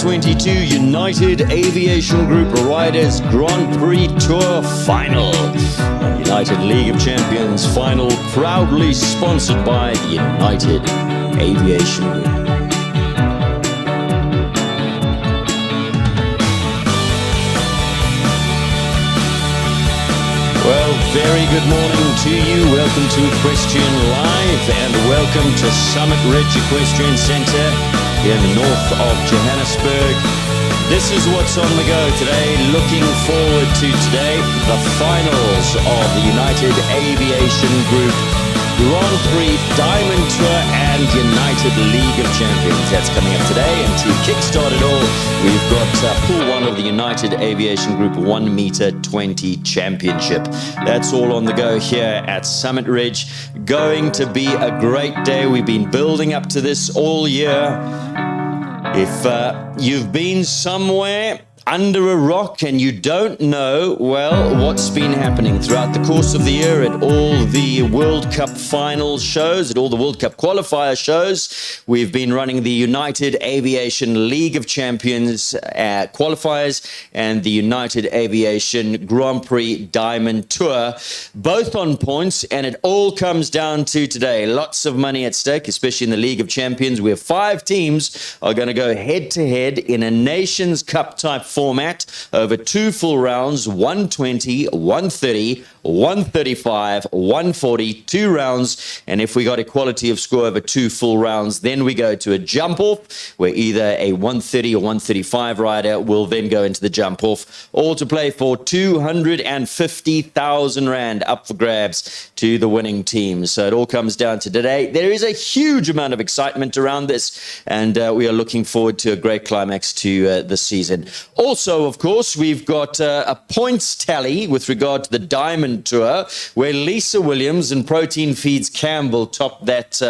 2022 United Aviation Group Riders Grand Prix Tour Final. United League of Champions Final, proudly sponsored by the United Aviation Group. Well, very good morning to you. Welcome to Equestrian Live and welcome to Summit Ridge Equestrian Centre in the north of Johannesburg. This is what's on the go today. Looking forward to today, the finals of the United Aviation Group Grand Prix Diamond Tour and United League of Champions. That's coming up today. And to kickstart it all, we've got Pool 1 of the United Aviation Group 1 meter 20 Championship. That's all on the go here at Summit Ridge. Going to be a great day. We've been building up to this all year. If you've been somewhere under a rock and you don't know, well, what's been happening throughout the course of the year at all the World Cup final shows, at all the World Cup qualifier shows, we've been running the United Aviation League of Champions qualifiers and the United Aviation Grand Prix Diamond Tour, both on points, and it all comes down to today. Lots of money at stake, especially in the League of Champions, where 5 teams are going to go head-to-head in a Nations Cup type format over 2 full rounds, 120, 130, 135, 140, 2 rounds. And if we got equality of score over 2 full rounds, then we go to a jump off where either a 130 or 135 rider will then go into the jump off, all to play for 250,000 Rand up for grabs to the winning team. So it all comes down to today. There is a huge amount of excitement around this, and we are looking forward to a great climax to the season. Also, of course, we've got a points tally with regard to the Diamond Tour, where Lisa Williams and Protein Feeds Campbell topped that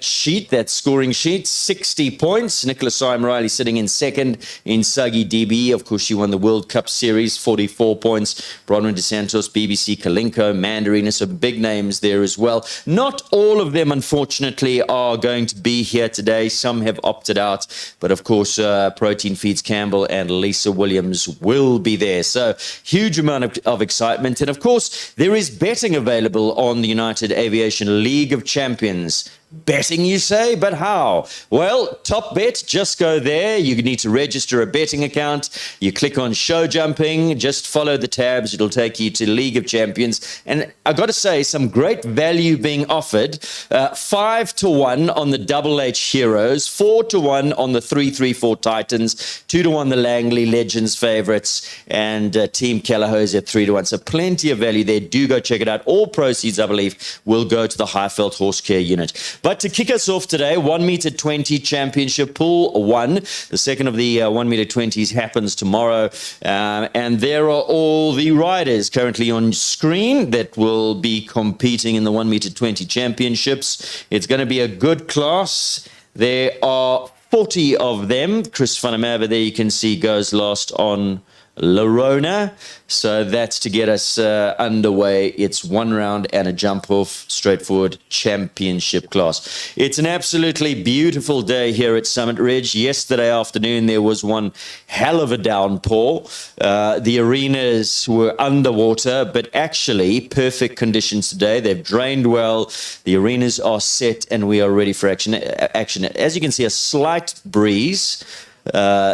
sheet, that scoring sheet, 60 points. Nicola Simon Riley sitting in second. In Sagi DB, of course, she won the World Cup Series, 44 points. Bronwyn DeSantos, BBC, Kalinko, Mandarina, some big names there as well. Not all of them, unfortunately, are going to be here today. Some have opted out, but of course, Protein Feeds Campbell and Lisa Williams will be there. So huge amount of excitement. And of course, there is betting available on the United Aviation League of Champions. Betting, you say? But how? Well, Top Bet, just go there. You need to register a betting account. You click on show jumping, just follow the tabs. It'll take you to League of Champions. And I've got to say, some great value being offered. 5-1 on the Double H Heroes, 4-1 on the 334 Titans, 2-1 the Langley Legends favorites, and Team Kellerhose at 3-1. So plenty of value there. Do go check it out. All proceeds, I believe, will go to the Highveld Horse Care Unit. But to kick us off today, 1 meter 20 Championship Pool 1. The second of the 1 meter 20s happens tomorrow. And there are all the riders currently on screen that will be competing in the 1 meter 20 Championships. It's going to be a good class. There are 40 of them. Chris van der Merwe there, you can see, goes last on Lorona. So that's to get us underway. It's 1 round and a jump off, straightforward championship class. It's an absolutely beautiful day here at Summit Ridge. Yesterday afternoon, there was one hell of a downpour. The arenas were underwater, but actually perfect conditions today. They've drained well. The arenas are set and we are ready for action. As you can see, a slight breeze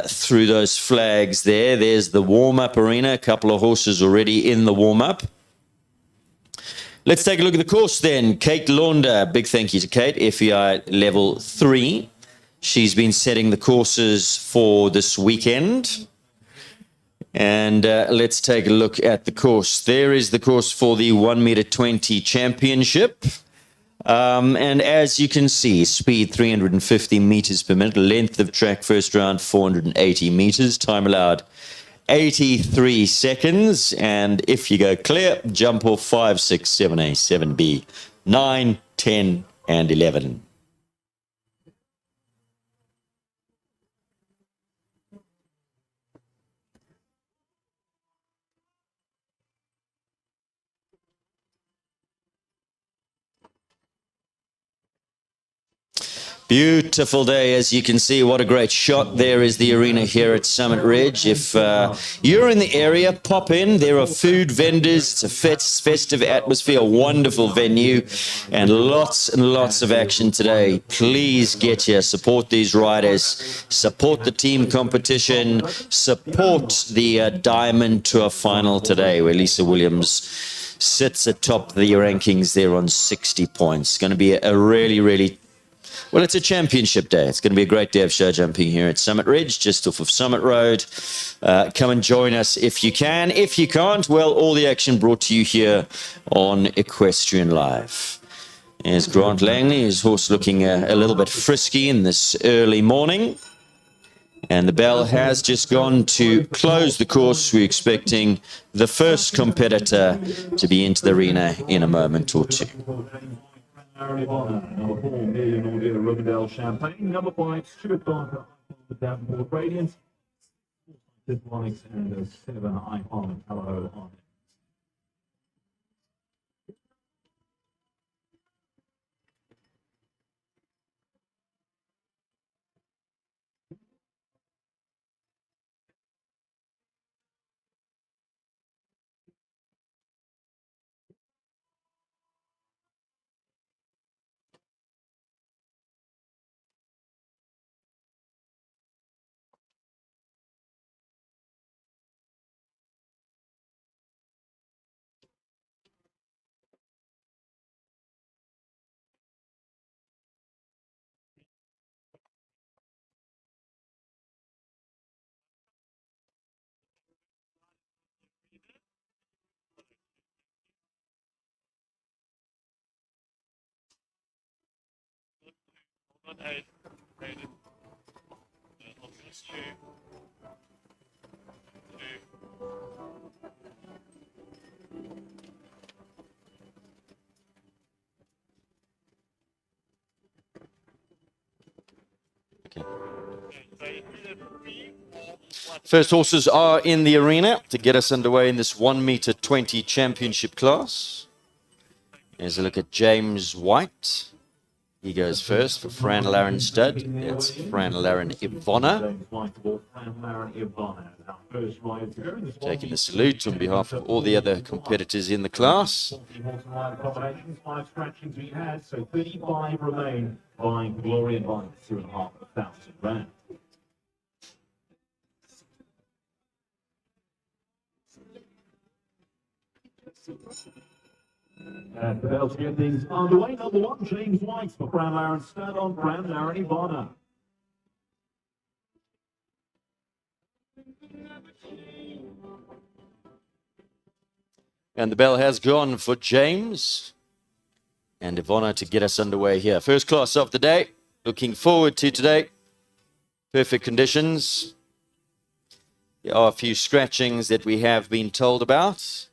through those flags there. There's the warm-up arena. A couple of horses already in the warm-up. Let's take a look at the course then. Kate Launder, big thank you to Kate, FEI level 3. She's been setting the courses for this weekend. And let's take a look at the course. There is the course for the 1 meter 20 Championship. And as you can see, speed 350 meters per minute, length of track first round 480 meters, time allowed 83 seconds. And if you go clear, jump off 5, 6, 7A, 7B, 9, 10, and 11. Beautiful day, as you can see. What a great shot. There is the arena here at Summit Ridge. If you're in the area, pop in. There are food vendors. It's a festive atmosphere, wonderful venue, and lots of action today. Please get here. Support these riders. Support the team competition. Support the Diamond Tour final today, where Lisa Williams sits atop the rankings there on 60 points. It's going to be a really well, it's a championship day. It's going to be a great day of show jumping here at Summit Ridge, just off of Summit Road. Come and join us if you can. If you can't, well, all the action brought to you here on Equestrian Live. There's Grant Langley, his horse looking a little bit frisky in this early morning. And the bell has just gone to close the course. We're expecting the first competitor to be into the arena in a moment or two. Number 4 million order Riverdale Champagne. Number 5 Stuart Barker with Davenport Radiance. Onyx and 7 Icon Hello on it. First horses are in the arena to get us underway in this 1m20 championship class. Here's a look at James White. He goes first for Fran Laren Stud. That's Fran Laren Ivona. Taking the salute on behalf of all the other competitors in the class. 5 scratchings we had, so 35 remain, buying Glory and buying 2,500 rand. And the bell to get things underway. Number 1, James White for Fran Laren Stud on Fran Laren Ivona. And the bell has gone for James and Ivona to get us underway here. First class of the day. Looking forward to today. Perfect conditions. There are a few scratchings that we have been told about.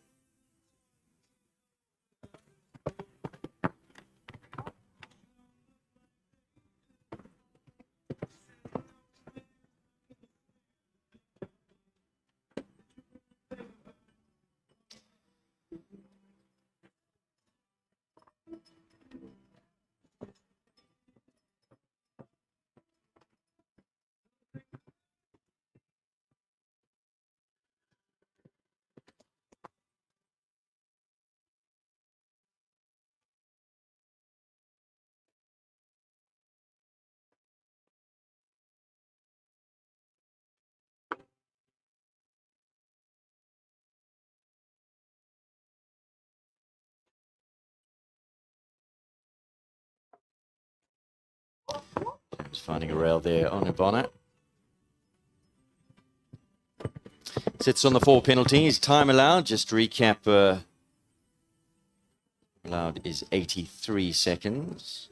Just finding a rail there on Ivona. Sits on the 4 penalties. Time allowed, just to recap, allowed is 83 seconds.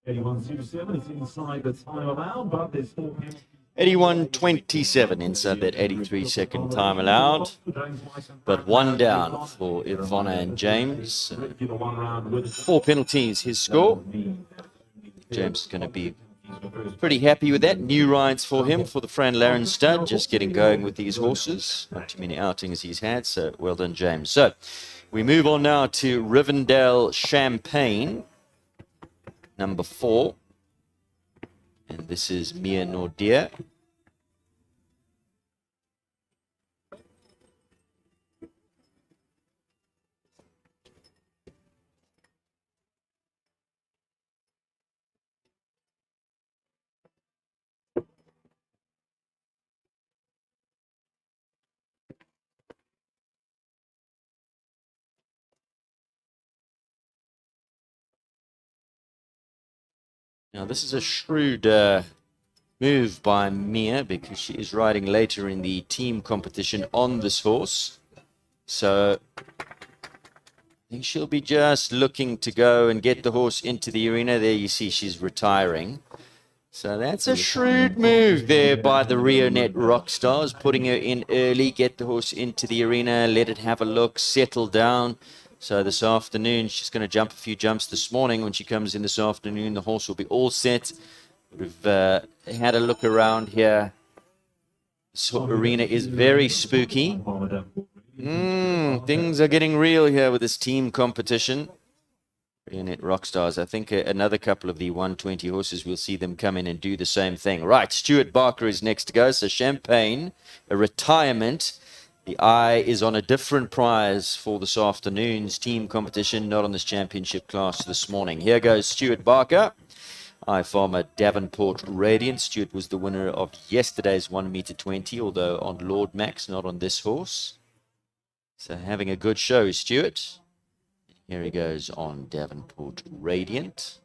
81.27 is inside the time allowed, but there's 4 penalties. 81.27 inside that 83-second time allowed. But one down for Ivana and James. 4 penalties, his score. James is going to be pretty happy with that. New rides for him for the Fran Laren stud. Just getting going with these horses. Not too many outings he's had, so well done, James. So we move on now to Rivendell Champagne, number 4. And this is Mia Nordia. Now this is a shrewd move by Mia, because she is riding later in the team competition on this horse. So I think she'll be just looking to go and get the horse into the arena. There you see she's retiring. So that's a shrewd move there by the Rionet Rockstars, putting her in early, get the horse into the arena, let it have a look, settle down. So this afternoon, she's going to jump a few jumps this morning. When she comes in this afternoon, the horse will be all set. We've had a look around here. This arena is very spooky. Things are getting real here with this team competition. Rionet Rockstars. I think another couple of the 120 horses, we'll see them come in and do the same thing. Right, Stuart Barker is next to go. So Champagne, a retirement. The eye is on a different prize for this afternoon's team competition, not on this championship class this morning. Here goes Stuart Barker. Eye Farmer Davenport Radiant. Stuart was the winner of yesterday's 1m20, although on Lord Max, not on this horse. So having a good show, Stuart. Here he goes on Davenport Radiant.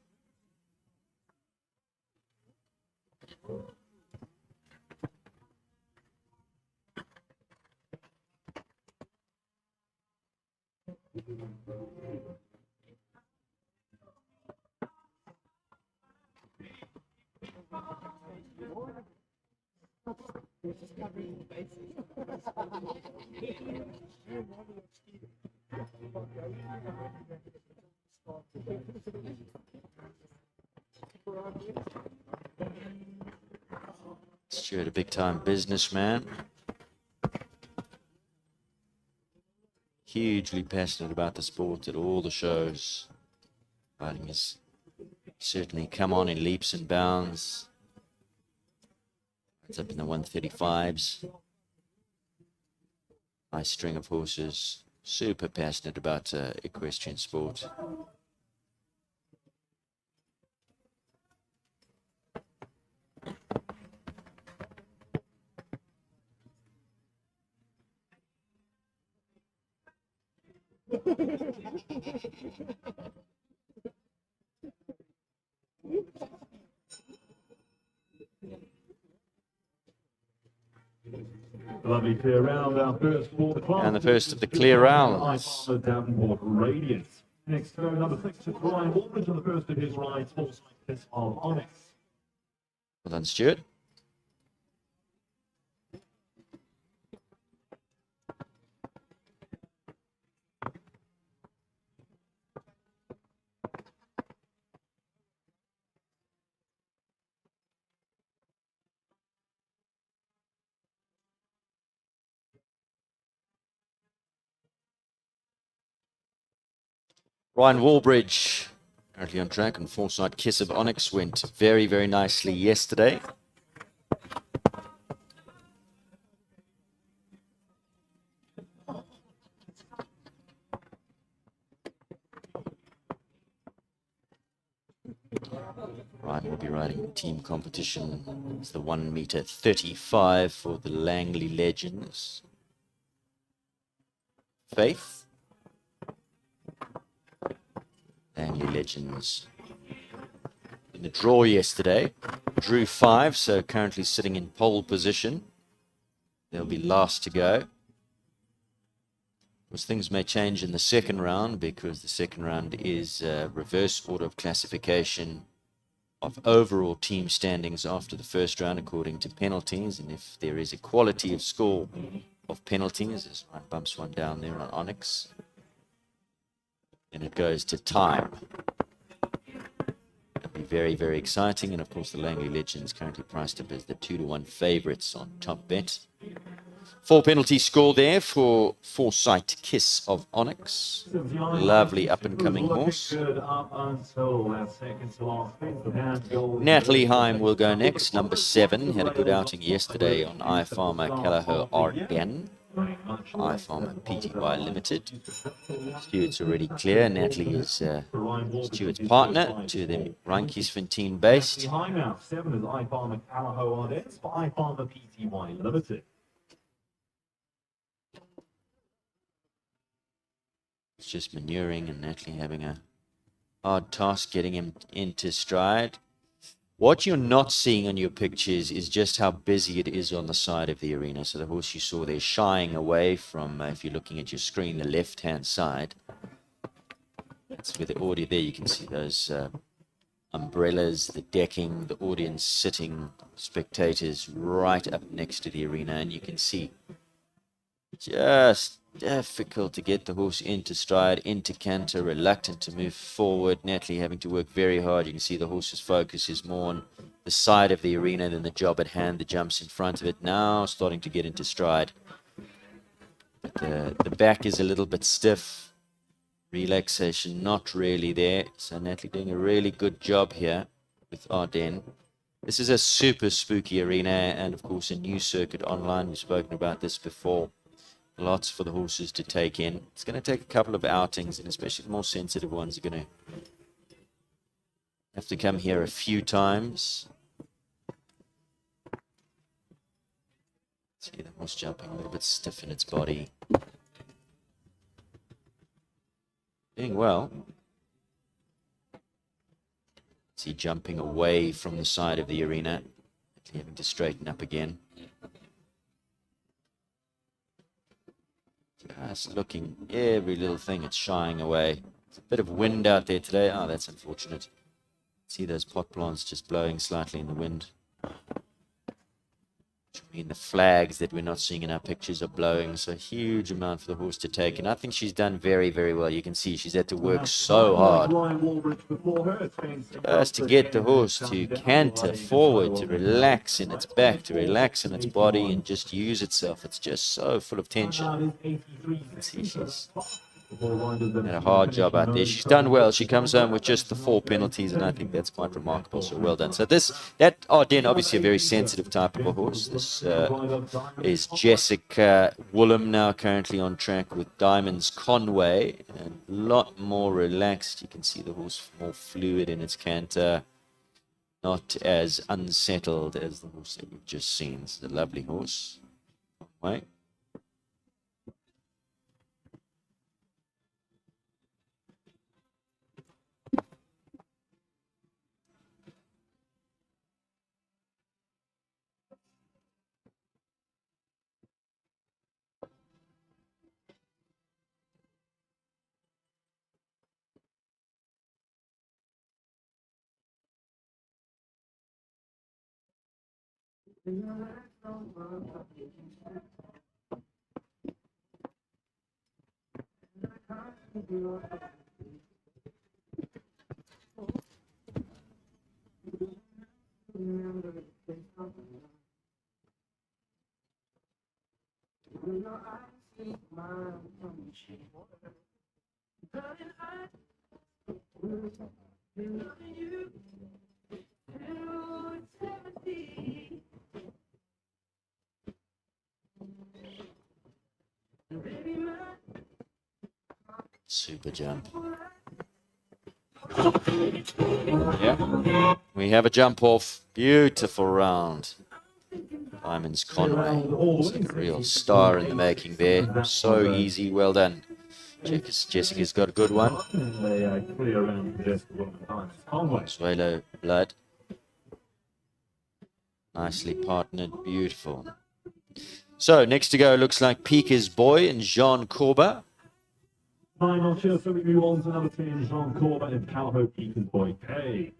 Stuart, a big-time businessman. Hugely passionate about the sport at all the shows. Riding has certainly come on in leaps and bounds. It's up in the 135s. Nice string of horses. Super passionate about equestrian sport. Lovely clear round, our first for the class. And the first of the clear rounds. Davenport Radiant. Next to number 6 is Ryan Aldridge, and the first of his rides, horse like this of Onyx. Well done, Stuart. Ryan Wallbridge, currently on track, and Foresight Kiss of Onyx went very, very nicely yesterday. Ryan will be riding team competition. It's the 1m35 for the Langley Legends. Faith. Langley Legends in the draw yesterday. Drew 5, so currently sitting in pole position. They'll be last to go. Of course, things may change in the second round, because the second round is reverse order of classification of overall team standings after the first round according to penalties, and if there is equality of score of penalties, as one bumps one down there on Onyx, and it goes to time. It'll be very, very exciting, and of course the Langley Legends currently priced up as the 2-1 favourites on Top Bet. 4 penalty score there for Foresight Kiss of Onyx. Lovely up-and-coming horse. Natalie Heim will go next, number 7. Had a good outing yesterday on iFarmer Callagher Arden. iFarmer Pty Limited. Stuart's already clear. Natalie is Stuart's partner to the Randkiesfontein based. Heim out 7 is iFarmer Callagher Arden for iFarmer Pty Limited. It's just manuring and Natalie having a hard task getting him into stride. What you're not seeing on your pictures is just how busy it is on the side of the arena. So the horse you saw there shying away from, if you're looking at your screen, the left-hand side. That's where the audio there, you can see those umbrellas, the decking, the audience sitting, spectators right up next to the arena. And you can see just difficult to get the horse into stride, into canter, reluctant to move forward. Natalie having to work very hard. You can see the horse's focus is more on the side of the arena than the job at hand. The jumps in front of it now starting to get into stride. But the back is a little bit stiff. Relaxation not really there. So Natalie doing a really good job here with Arden. This is a super spooky arena and of course a new circuit online. We've spoken about this before. Lots for the horses to take in. It's going to take a couple of outings, and especially the more sensitive ones are going to have to come here a few times. See the horse jumping a little bit stiff in its body. Doing well. See jumping away from the side of the arena. Having to straighten up again. Just looking, every little thing, it's shying away. There's a bit of wind out there today. Oh, that's unfortunate. See those pot plants just blowing slightly in the wind. Which mean the flags that we're not seeing in our pictures are blowing. So a huge amount for the horse to take. And I think she's done very, very well. You can see she's had to work so hard just to get the horse to canter forward, to relax in its back, to relax in its body and just use itself. It's just so full of tension. See, she's had a hard job out there. She's done well. She comes home with just the 4 penalties, and I think that's quite remarkable. So well done. So that Arden, obviously a very sensitive type of a horse. This is Jessica Woolham now currently on track with Diamonds Conway, and a lot more relaxed. You can see the horse more fluid in its canter, not as unsettled as the horse that we've just seen. It's a lovely horse. Conway. Super jump. Yeah, we have a jump off. Beautiful round. Diamonds Conway. A real star in the making there. So easy. Well done. Jessica's got a good one. Consuelo Blood. Nicely partnered. Beautiful. So next to go looks like Pika's Boy and Jean Corba. Final cheers, so we move on to number 10, Jean Corba and Callagher Pika's Boy K.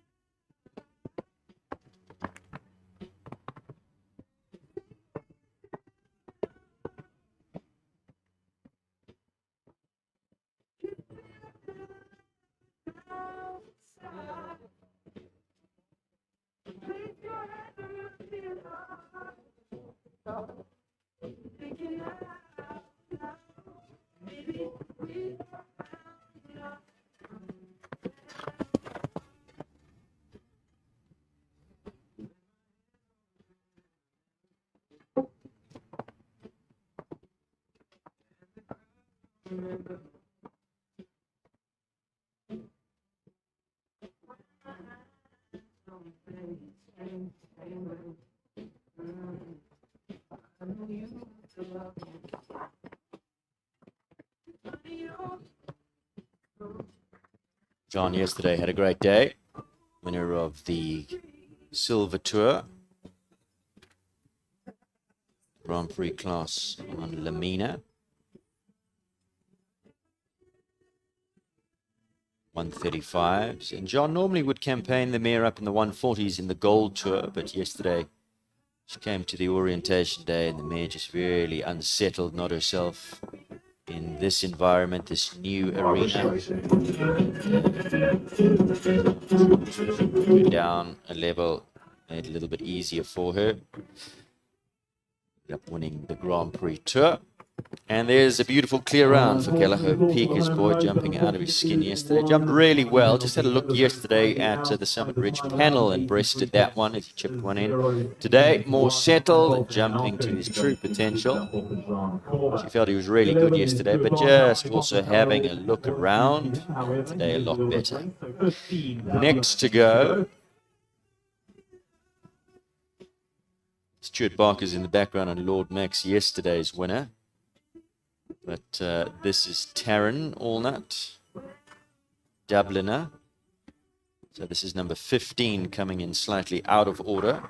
John yesterday had a great day. Winner of the Silver Tour. Grand Prix class on Lamina. 135s. And John normally would campaign the mare up in the 140s in the Gold Tour, but yesterday she came to the orientation day and the mare just really unsettled, not herself in this environment, this new arena. Moving down a level, made it a little bit easier for her. Ended up winning the Grand Prix Tour. And there's a beautiful clear round for Callaghan Peak, his boy, jumping out of his skin yesterday. Jumped really well. Just had a look yesterday at the Summit Ridge panel and breasted that one as he chipped one in. Today, more settled, jumping to his true potential. She felt he was really good yesterday, but just also having a look around. Today, a lot better. Next to go, Stuart Barker's in the background and Lord Max, yesterday's winner. But this is Taryn Allnut, Dubliner. So this is number 15 coming in slightly out of order.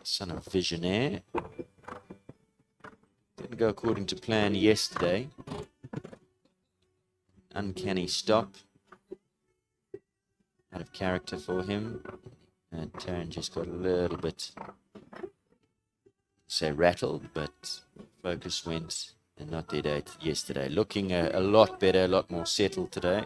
Son of Visionaire. Didn't go according to plan yesterday. Uncanny stop. Out of character for him. And Taryn just got a little bit, say, rattled, but focus went and not dead yesterday. Looking a lot better, a lot more settled today.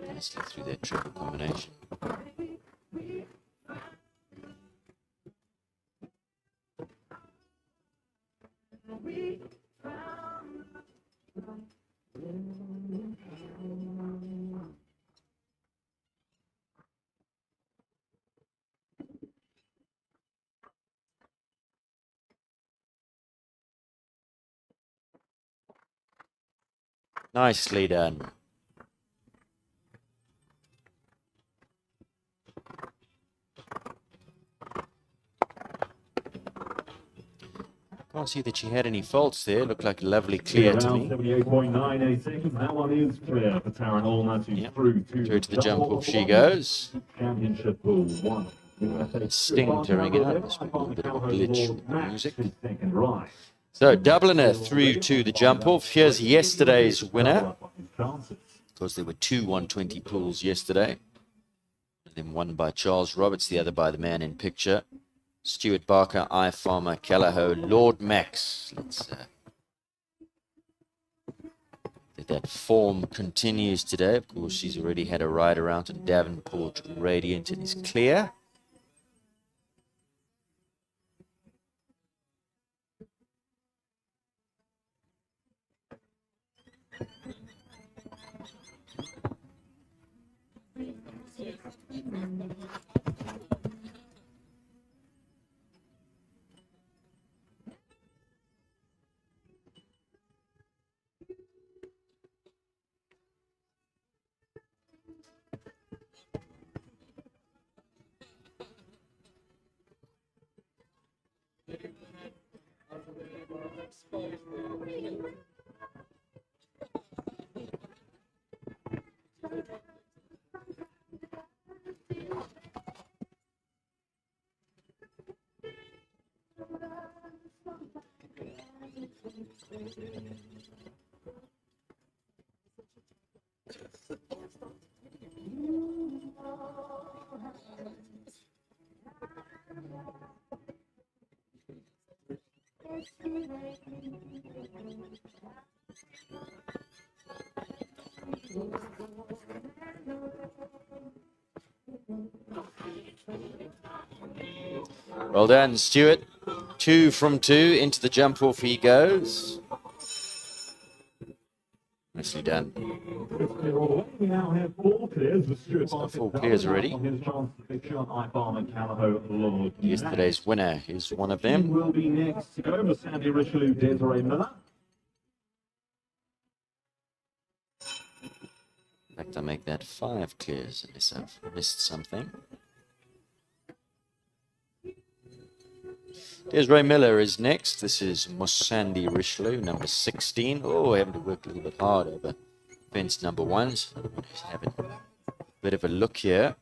Nicely through that triple combination. Nicely done. Can't see that she had any faults there. Looked like a lovely clear to me. 78.98 seconds. That one is clear for Taryn Allnut, who's through to the jump off she goes. Championship Pool 1. Sting tearing out. Must be a little bit of a glitch with the music. So Dubliner through to the jump off. Here's yesterday's winner. Because there were two 120 pools yesterday. And then one by Charles Roberts, the other by the man in picture. Stuart Barker, I Farmer, Callaghan, Lord Max. Let's that form continues today. Of course, she's already had a ride around to Davenport Radiant and is clear. Well done, Stuart. 2 from 2 into the jump off he goes. Nicely done. We now have 4 clears. The Stuart So 4 clears already. his chance to fixture on iFarm and Callao. Yesterday's winner is one of them. Will be next to go. Sandy Richelieu, Desiree Miller. In fact, I make that 5 clears unless I've missed something. Desiree Miller is next. This is Sandy Richelieu, number 16. Oh, having to work a little bit hard over fence number 1. So just having a bit of a look here.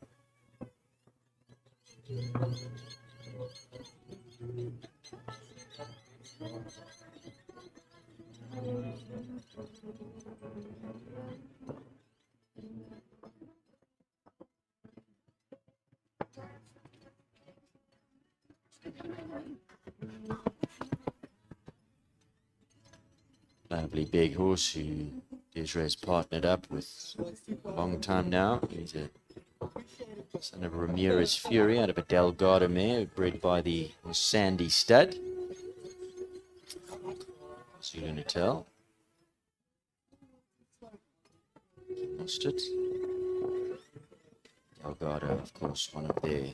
Lovely big horse who Desiree's partnered up with a long time now. He's a son of Ramirez Fury out of a Delgado mare, bred by the Sandy stud. Zulu Natal. Lost it. Delgado, of course, one of their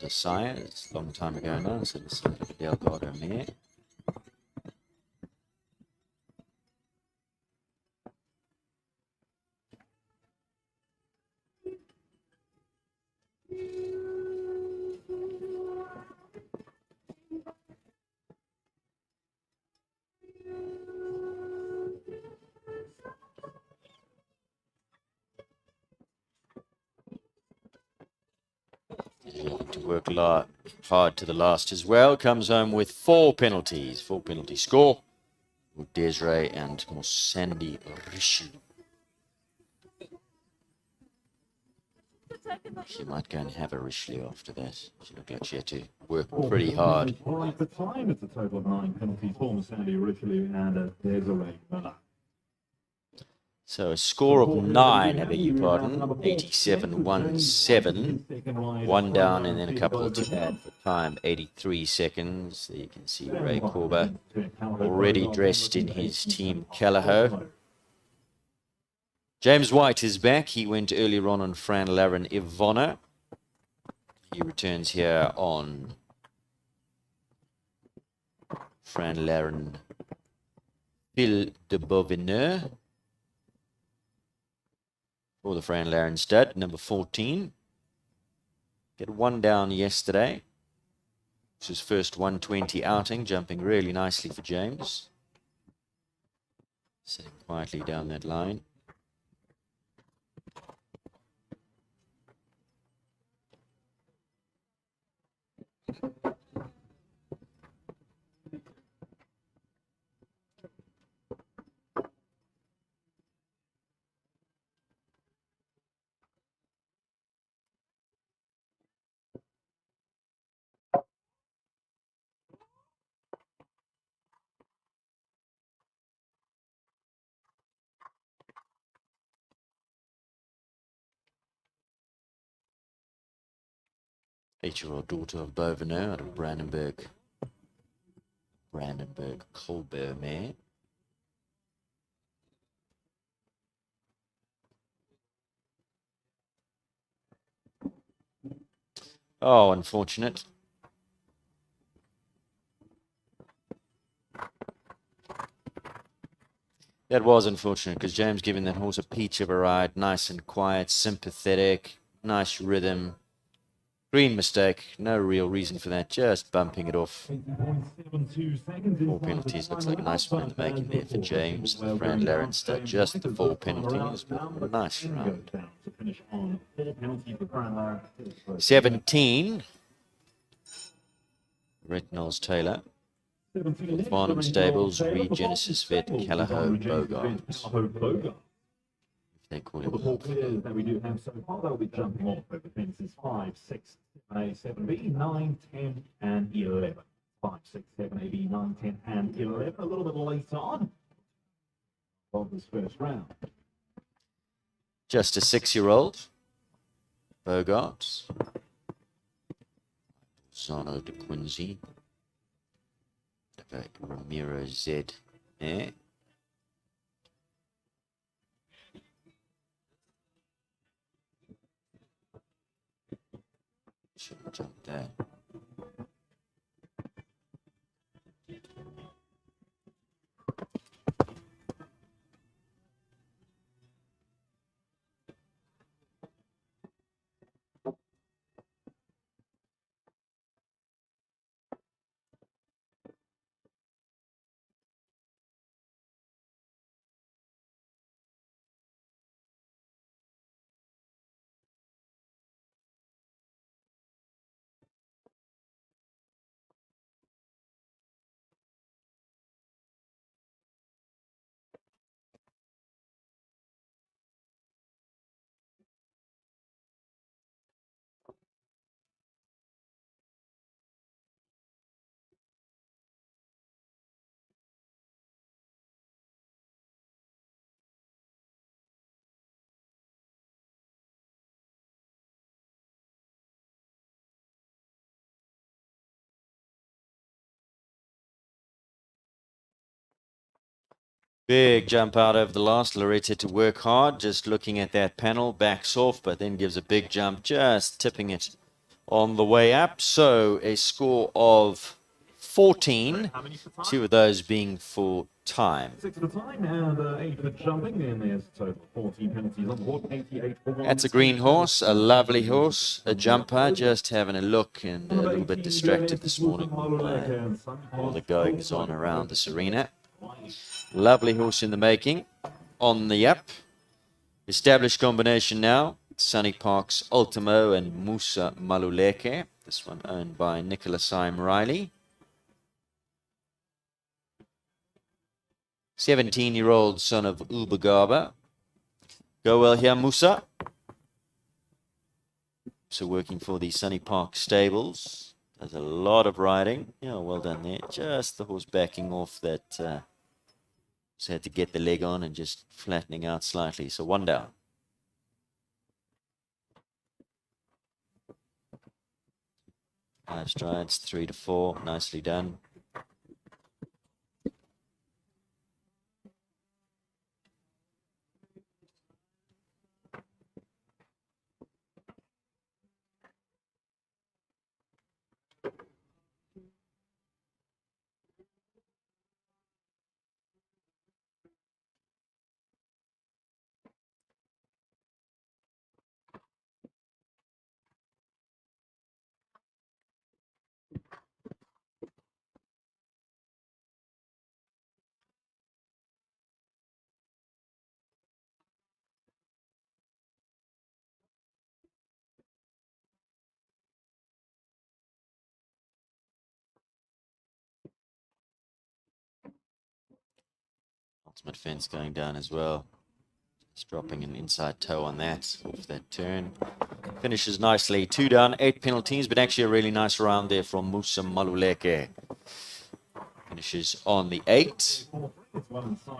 sires, long time ago now, so this is a Delgado mare. To work hard to the last as well. Comes home with 4 penalties. 4 penalty score with Desiree and Sandy Richelieu. She might go and have a Richelieu after that. She looked like she had to work pretty hard. Right, the time it's a total of 9 penalties for Sandy Richelieu and Desiree Miller. So a score of 9, I beg your pardon, 87.17. 1 down and then a couple to add for time, 83 seconds. There you can see Ray Corber already dressed in his team Callao. James White is back. He went earlier on Fran Laren Ivona. He returns here on Fran Laren Phil de Bovineur. For the Fran Laren stud, number 14. Get 1 down yesterday. It's his first 120 outing, jumping really nicely for James. Sitting quietly down that line. Eight-year-old daughter of Boveneux out of Brandenburg Colbert mare. Oh, unfortunate. That was unfortunate because James giving that horse a peach of a ride, nice and quiet, sympathetic, nice rhythm. Green mistake, no real reason for that, just bumping it off. 4 penalties, looks like a nice one in the making there for James. The Fran Laren stud, just the 4 penalties, but a nice round. 17. Retinol's Taylor. Farnham Stables, Regenesis Vet, Callao Bogart. They call The it. four players that we do have so far, they'll be jumping off over fences 5, 6, 7, 8, 7B, 9, 10, and 11. 5, 6, 7, 8, B, 9, 10, and 11. A little bit later on of this first round. Just a 6-year-old. Bogart. Zano de Quincy. Ramiro Z. Eh? Should have jumped there. Big jump out over the last. Loretta to work hard, just looking at that panel, backs off, but then gives a big jump, just tipping it on the way up. So a score of 14, two of those being for time. 6 for time and 8 for jumping, and there's a total of 14 penalties on board, 88 for one. That's a green horse, a lovely horse, a jumper, just having a look and a little bit distracted this morning by all the goings on around this arena. Lovely horse in the making, on the up. Established combination now. Sunny Parks Ultimo and Musa Maluleke. This one owned by Nicholas Syme Riley. 17-year-old son of Ubagaba. Go well here, Musa. So working for the Sunny Park stables. Does a lot of riding. Yeah, well done there. Just the horse backing off that... just had to get the leg on and just flattening out slightly. So 1 down. Five strides, 3 to 4. Nicely done. Ultimate fence going down as well. Just dropping an inside toe on that, off that turn. Finishes nicely. 2 down, 8 penalties, but actually a really nice round there from Musa Maluleke. Finishes on the 8.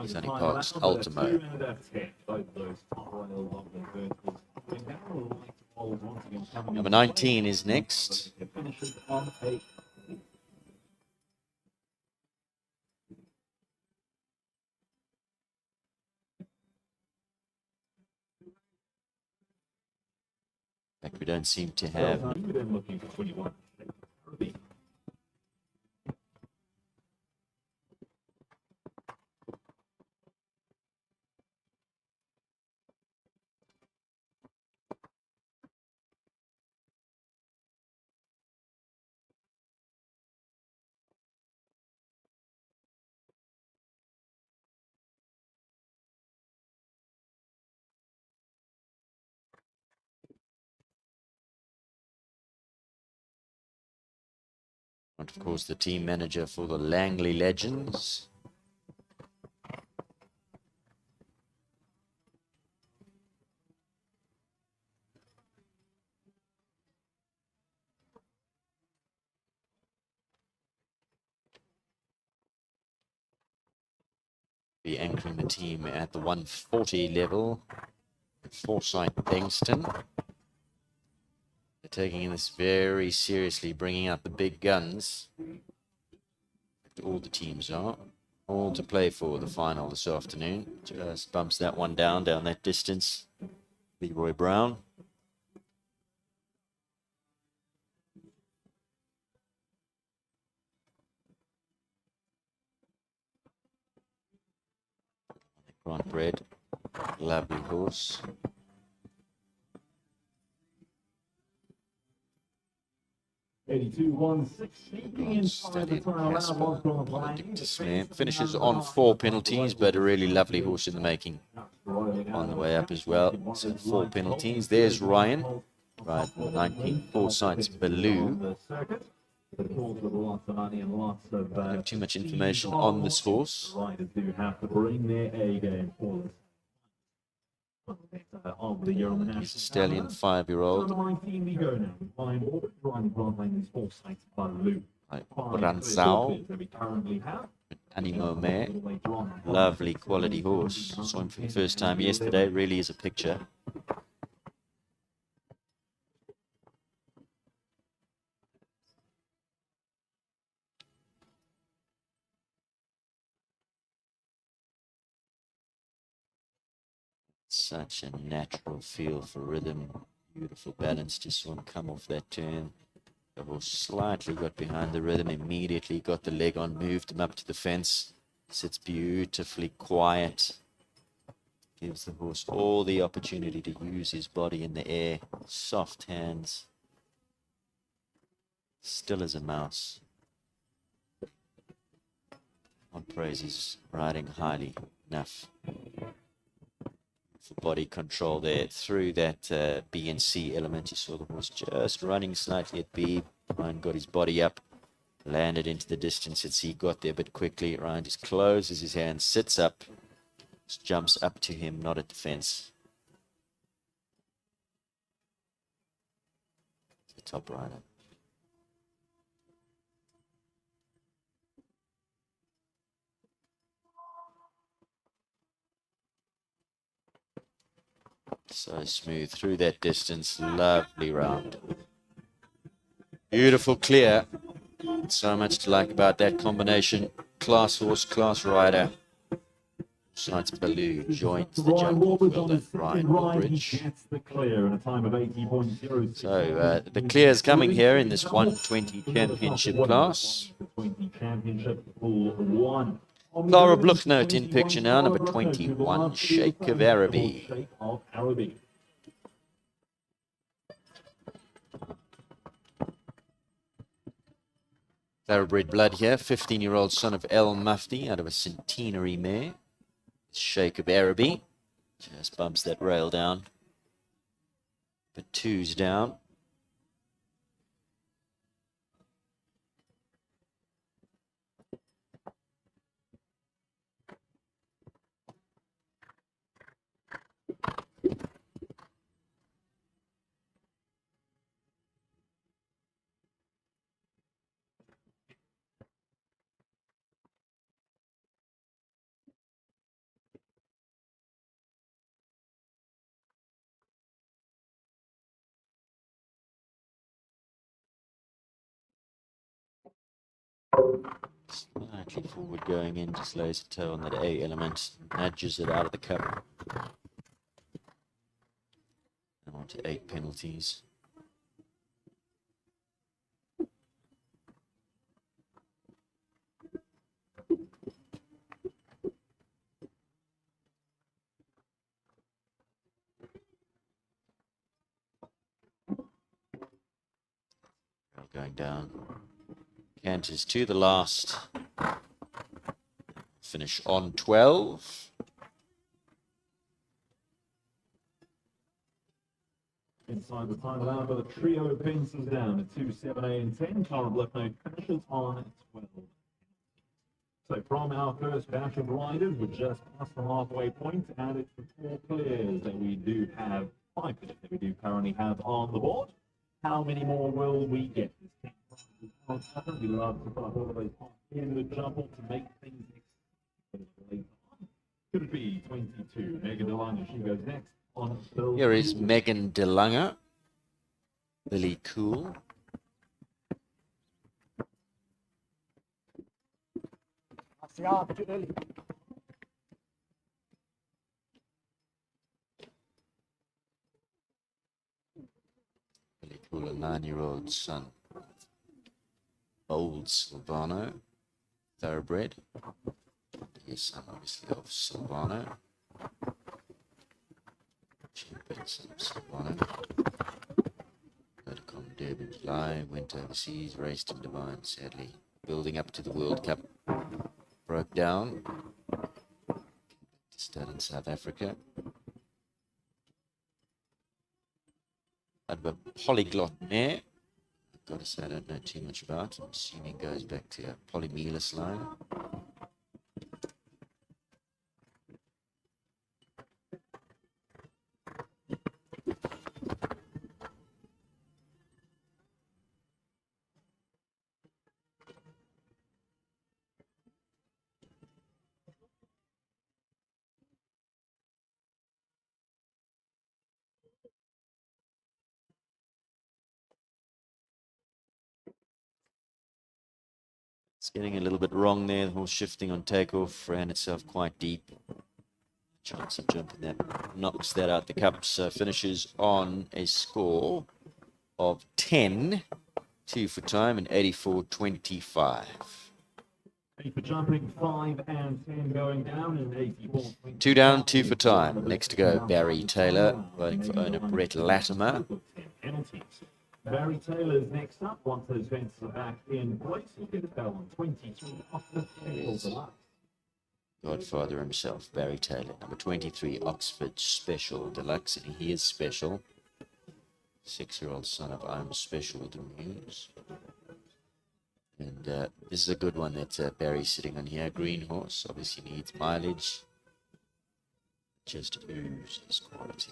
Sunny Parks Ultimo. Number 19 is next. In fact, we don't seem to have. And of course, the team manager for the Langley Legends. be anchoring the team at the 140 level. Forsyth Bengston. They're taking this very seriously, bringing out the big guns. All the teams are. All to play for the final this afternoon. Just bumps that one down that distance. Leroy Brown. Grant Bread. Lovely horse. Finishes on 4 penalties, but a really lovely horse in the making on the way up as well. So 4 penalties. There's Ryan, right? 19 Forsyth's Baloo. Don't have too much information on this horse. Riders do have to bring their A game forward. He's a stallion, 5-year-old. Number 19, we go now. Flying Orbit, riding Grant Lane, these Forsyth's Baloo. Ranzau, Animo Mare, lovely quality horse. Saw him for the first time yesterday, really is a picture. Such a natural feel for rhythm, beautiful balance. Just saw him come off that turn. The horse slightly got behind the rhythm, immediately got the leg on, moved him up to the fence. Sits beautifully quiet. Gives the horse all the opportunity to use his body in the air. Soft hands. Still as a mouse. On praise, he's riding highly enough. For body control there through that B and C element. You saw the horse just running slightly at B. Ryan got his body up, landed into the distance at C, got there a bit quickly. Ryan just closes his hand, sits up, just jumps up to him, not at the fence. The top rider. So smooth through that distance, lovely round. Beautiful clear. So much to like about that combination. Class horse, class rider. Sights Baloo joins the jump. Well done, Ryan Woolbridge. So the clear's coming here in this 120 championship class. Clara Bluchnote in picture now, number 21, Sheikh of Araby. Thoroughbred blood here, 15-year-old son of El Mufti out of a centenary mare. Sheikh of Araby. Just bumps that rail down. But 2's down. Slightly forward going in, just lays a toe on that A element, nudges it out of the cup. And on to 8 penalties. Going down. Canters to the last. Finish on 12. Inside the time allowed by the trio pencils down at 2, 7, 8, and 10. Clara Bluchnote finishes on 12. So from our first batch of riders, we're just past the halfway point, and it's the 4 players that we do have, 5 players that we do currently have on the board. How many more will we get? This we love to put all of those in the jumble to make things exciting later on. Should be 22. Megan Delana, she goes next on the Here is Megan DeLunger. Lily Cool. Lily Cool, a 9-year-old son. Old Silvano, thoroughbred. His son, obviously, of Silvano. Son of Silvano. Vodacom Durban July, went overseas, raced in Divine, sadly. Building up to the World Cup. Broke down. Started in South Africa. I'd be a polyglot mare. Got to say, I don't know too much about. I'm assuming it goes back to a polymelus line. It's getting a little bit wrong there. The horse shifting on takeoff, ran itself quite deep. Chance of jumping that, knocks that out the cup. So finishes on a score of 10, 2 for time, and 84.25. 8 for jumping, 5 and 10 going down, and 84. 2 down, 2 for time. Next to go, Barry Taylor, voting for owner Brett Latimer. Penalties. Barry Taylor's next up. Once those fences are back in place, he'll get a bell on 23 off the table. Godfather himself, Barry Taylor, number 23, Oxford Special Deluxe, and he is special. 6-year-old son of I'm Special with the Muse. And this is a good one that Barry's sitting on here. Green horse, obviously needs mileage. Just oozes quality.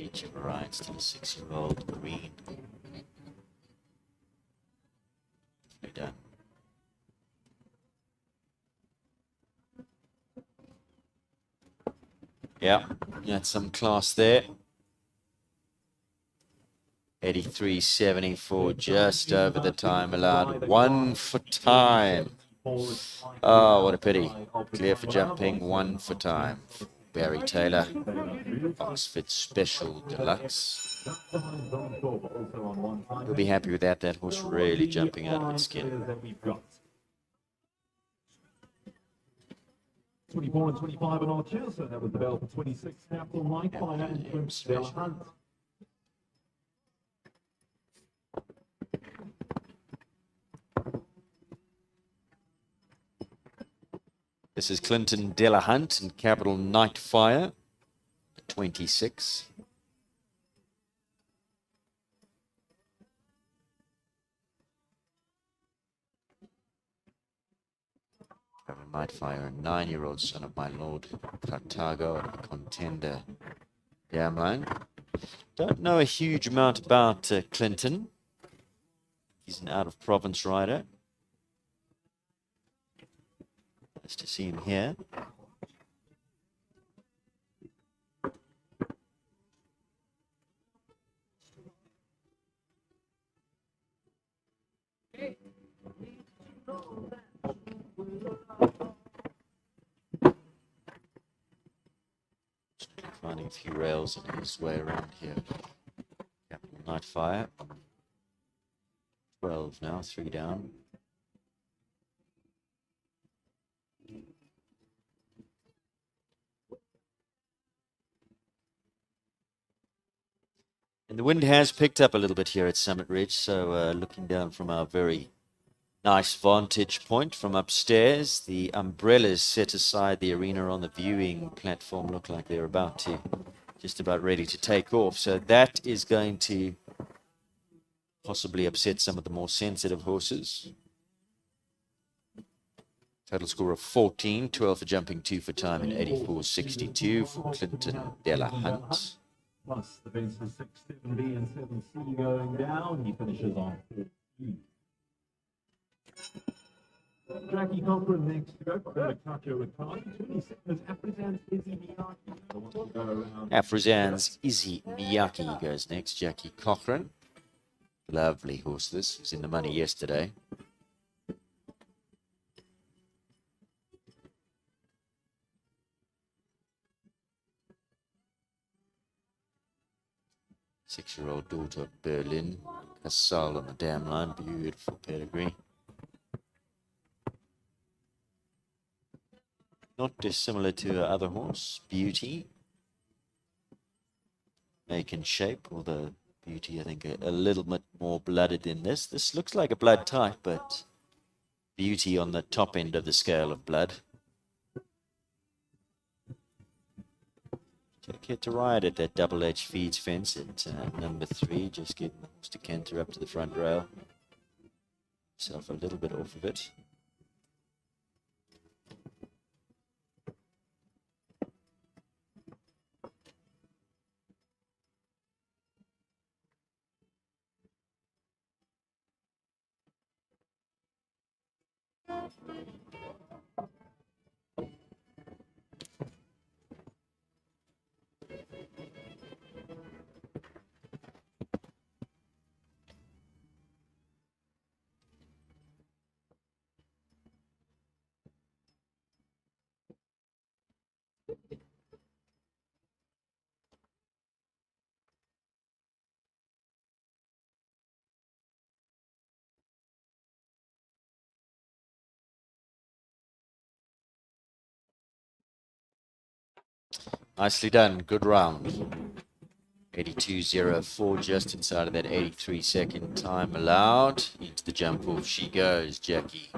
Each of rides to the 6-year-old green. Done. Yeah, that's some class there. 83.74, just over the time allowed. 1 for time. Oh, what a pity. Clear for jumping, 1 for time. Barry Taylor, Oxford Special Deluxe. You'll be happy with that. That horse really jumping out of its skin. 24 and 25 and Archer, so that was the bell for 26. Capital Mike, and Stella Hunt. This is Clinton Delahunt and Capital Nightfire, 26. Capital Nightfire, a 9-year-old son of my Lord Cartago, a contender dam line. Don't know a huge amount about Clinton. He's an out-of-province rider. Nice to see him here. Finding a few rails in his way around here. Capital Nightfire. 12 now, 3 down. And the wind has picked up a little bit here at Summit Ridge, so looking down from our very nice vantage point from upstairs, the umbrellas set aside the arena on the viewing platform look like they're just about ready to take off. So that is going to possibly upset some of the more sensitive horses. Total score of 14, 12 for jumping, 2 for time, and 84.62 for Clinton Della Hunt. Plus the fences 6, 7B and 7C going down. He finishes on 14. Jackie Cochran next to go. Kacho with time. 27 is Afrizan's Izzy Miyaki. Afrizan's Izzy Miyaki goes next. Jackie Cochran. Lovely horse this. He was in the money yesterday. Six-year-old daughter of Berlin. Casal on the dam line. Beautiful pedigree. Not dissimilar to her other horse, Beauty. Make and shape, although Beauty, I think, a little bit more blooded than this. This looks like a blood type, but Beauty on the top end of the scale of blood. Take care to ride at that Double H feeds fence at number 3. Just getting the horse to canter up to the front rail. Self a little bit off of it. Nicely done. Good round. 82.04, just inside of that 83-second time allowed. Into the jump off she goes. Jackie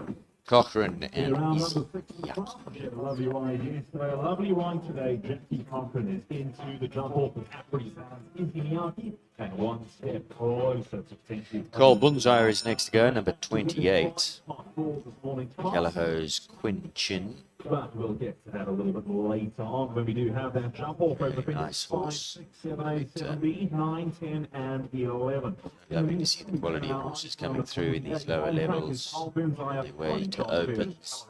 Cochran and Izzy Miyaki. Lovely ride yesterday. A lovely ride today. Jackie Cochran is into the jump off with Prix Izzy Miyaki. And one step closer to potentially. Cole Bunzire is next to go, number 28. Callahow's Quinn Chin. But we'll get to that a little bit later on when we do have that jump off over the Nice horse. 5, 6, 7, 8, 7B, 9, 10, and 11. Lovely to see the quality of horses coming through in these lower levels. Their way to opens.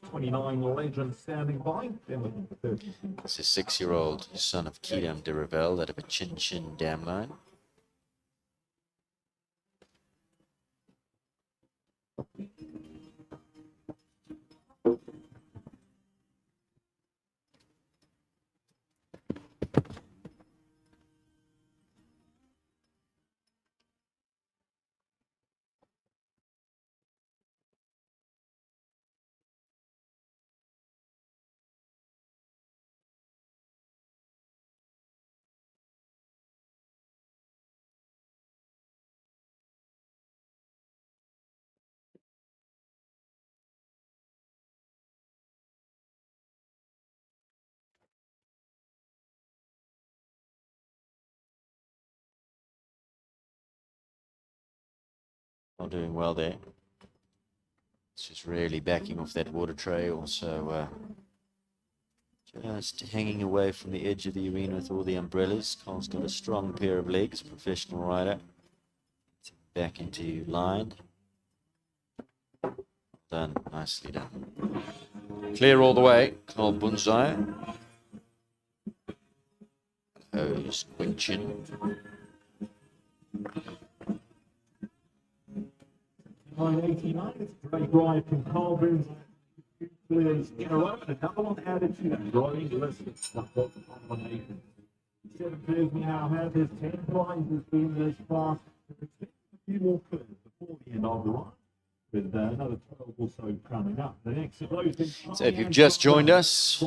29 legend standing by. This is 6-year-old son of Kidam de Revel out of a Chin Chin dam line. All doing well there. It's just really backing off that water tray. Also, just hanging away from the edge of the arena with all the umbrellas. Cole's got a strong pair of legs, professional rider. Back into line. done. Nicely done. Clear all the way. Carl Bunzai. Hose, quick chin. Line 89, it's a great drive from Carl Burns. Two clears in a row, and another one added to that growing list of stuff on combination. 7 clears we now have. There's 10 prizes been this far. There's a few more clears before the end of the ride, with another 12 or so coming up. The next of those is So if you've just joined us,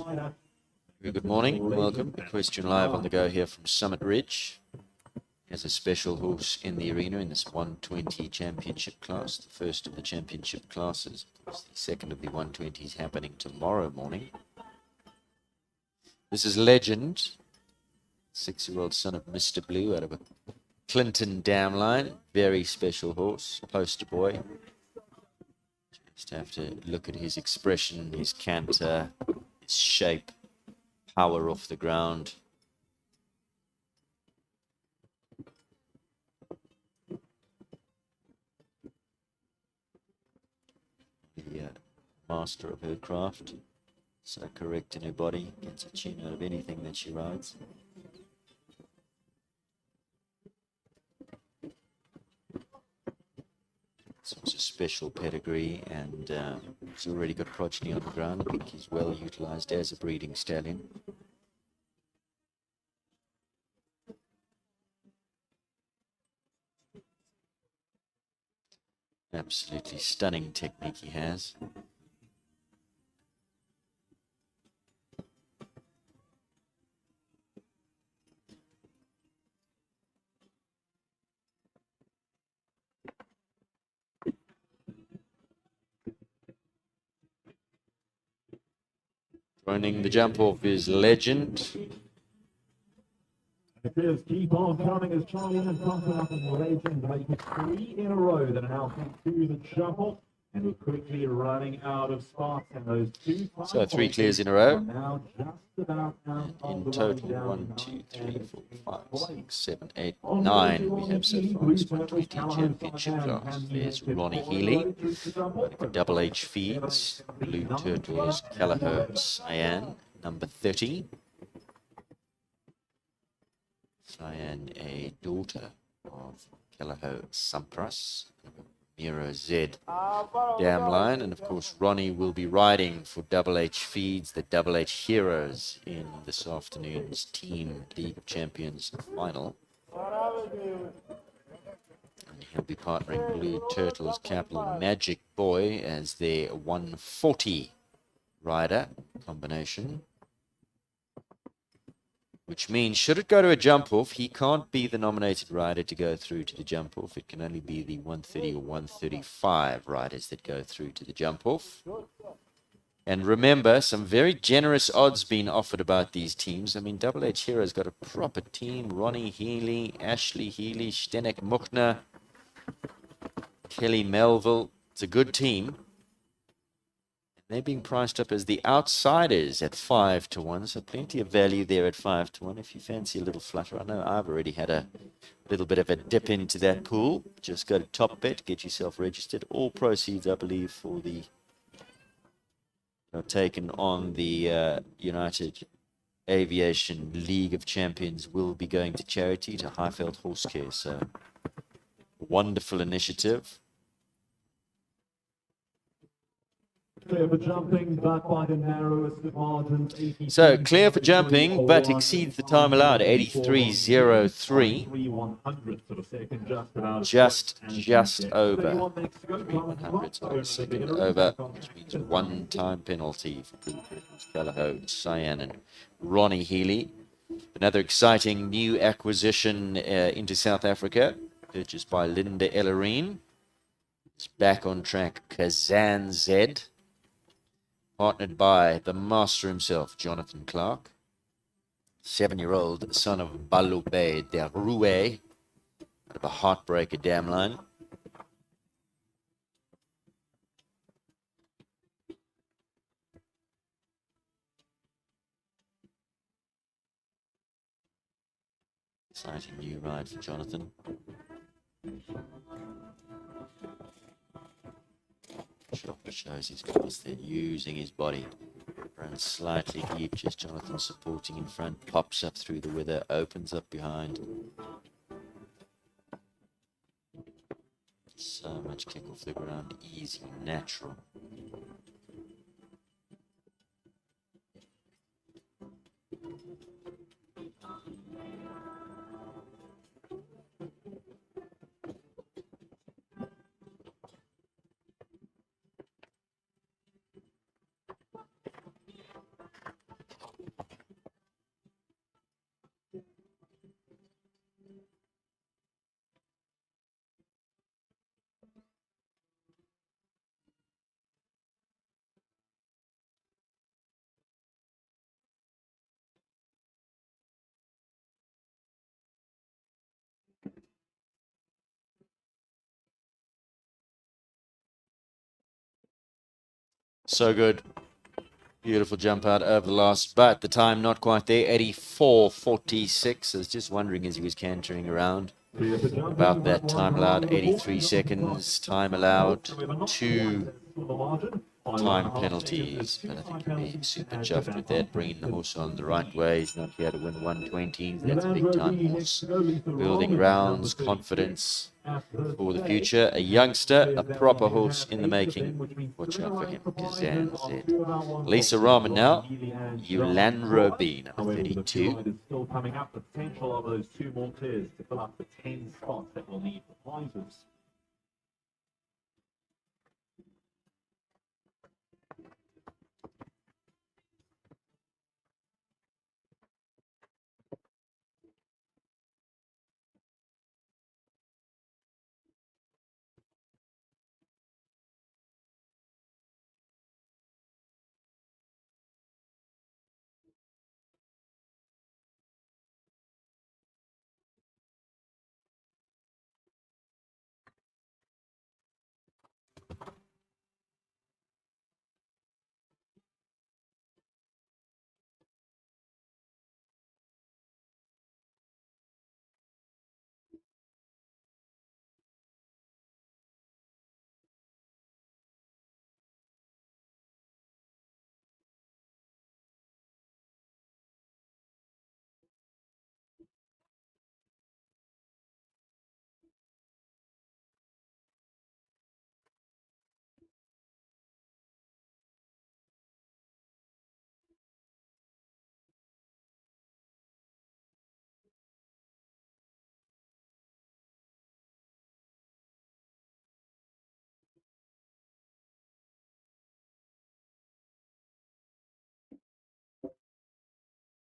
good morning, welcome. Question live on the go here from Summit Ridge. Has a special horse in the arena in this 120 championship class, the first of the championship classes. The second of the 120s happening tomorrow morning. This is Legend, 6-year-old son of Mr. Blue out of a Clinton dam line. Very special horse, poster boy. Just have to look at his expression, his canter, his shape, power off the ground. The master of her craft, so correct in her body, gets a tune out of anything that she rides. So it's a special pedigree, and he's already got progeny on the ground. I think he's well utilized as a breeding stallion. Absolutely stunning technique he has. Joining the jump off is Legend. The clears keep on coming as Charlie and Thompson up in Legend make it 3 in a row that are now to the shuffle. And we're quickly running out of spots, and those 2 So 3 clears in a row. now just about out And in total, 1, 2, 3, 4, 5, 6, 7, 8, 9 we have so far this 120 championship class. There's Ronnie Healy for Double H Feeds. Blue Turtles, Callagher, Cyan, number 30. Cyan, a daughter of Callagher Sampras, Miro Z dam line, and of course Ronnie will be riding for Double H Feeds, the Double H Heroes, in this afternoon's Team League of Champions final. And he'll be partnering Blue Turtles Capital Magic Boy as their 140 rider combination. Which means, should it go to a jump-off, he can't be the nominated rider to go through to the jump-off. It can only be the 130 or 135 riders that go through to the jump-off. And remember, some very generous odds being offered about these teams. I mean, Double H Hero's got a proper team. Ronnie Healy, Ashley Healy, Stenek Muchner, Kelly Melville. It's a good team. They're being priced up as the outsiders at 5 to 1, so plenty of value there at 5 to 1 if you fancy a little flutter. I know I've already had a little bit of a dip into that pool. Just go to Top Bet, get yourself registered. All proceeds, I believe, for the taken on the United Aviation League of Champions will be going to charity, to Highveld Horse Care. So, wonderful initiative. Clear for jumping, but by the narrowest of margins. So clear for jumping, but exceeds the time allowed, 83.03. Just over 3/100 of a second over, which means 1 time penalty for Blue Turtles, Callagher, Cyan, and Ronnie Healy. Another exciting new acquisition into South Africa, purchased by Linda Ellerine. It's back on track, Kazan Z. Partnered by the master himself, Jonathan Clark. 7-year-old son of Balube de Roue, out of a Heartbreaker dam line. Exciting new ride for Jonathan. Chopper shows his class there, using his body. Runs slightly deep, just Jonathan supporting in front, pops up through the wither, opens up behind. So much kick off the ground, easy, natural. So good. Beautiful jump out over the last, but the time not quite there. 84.46. I was just wondering as he was cantering around about that time allowed. 83 seconds time allowed. 2 time penalties, but I think he'll be super chuffed with that, bringing the horse on the right way. He's not here to win 120s. That's a big time horse. Building rounds, confidence for the future. A youngster, a proper horse in the making. Watch out for him. Kazan Z. Lisa Rahman now. ULC, number 32. Still coming up. The potential of those 2 more clears to fill up the 10 spots that will need for prizes.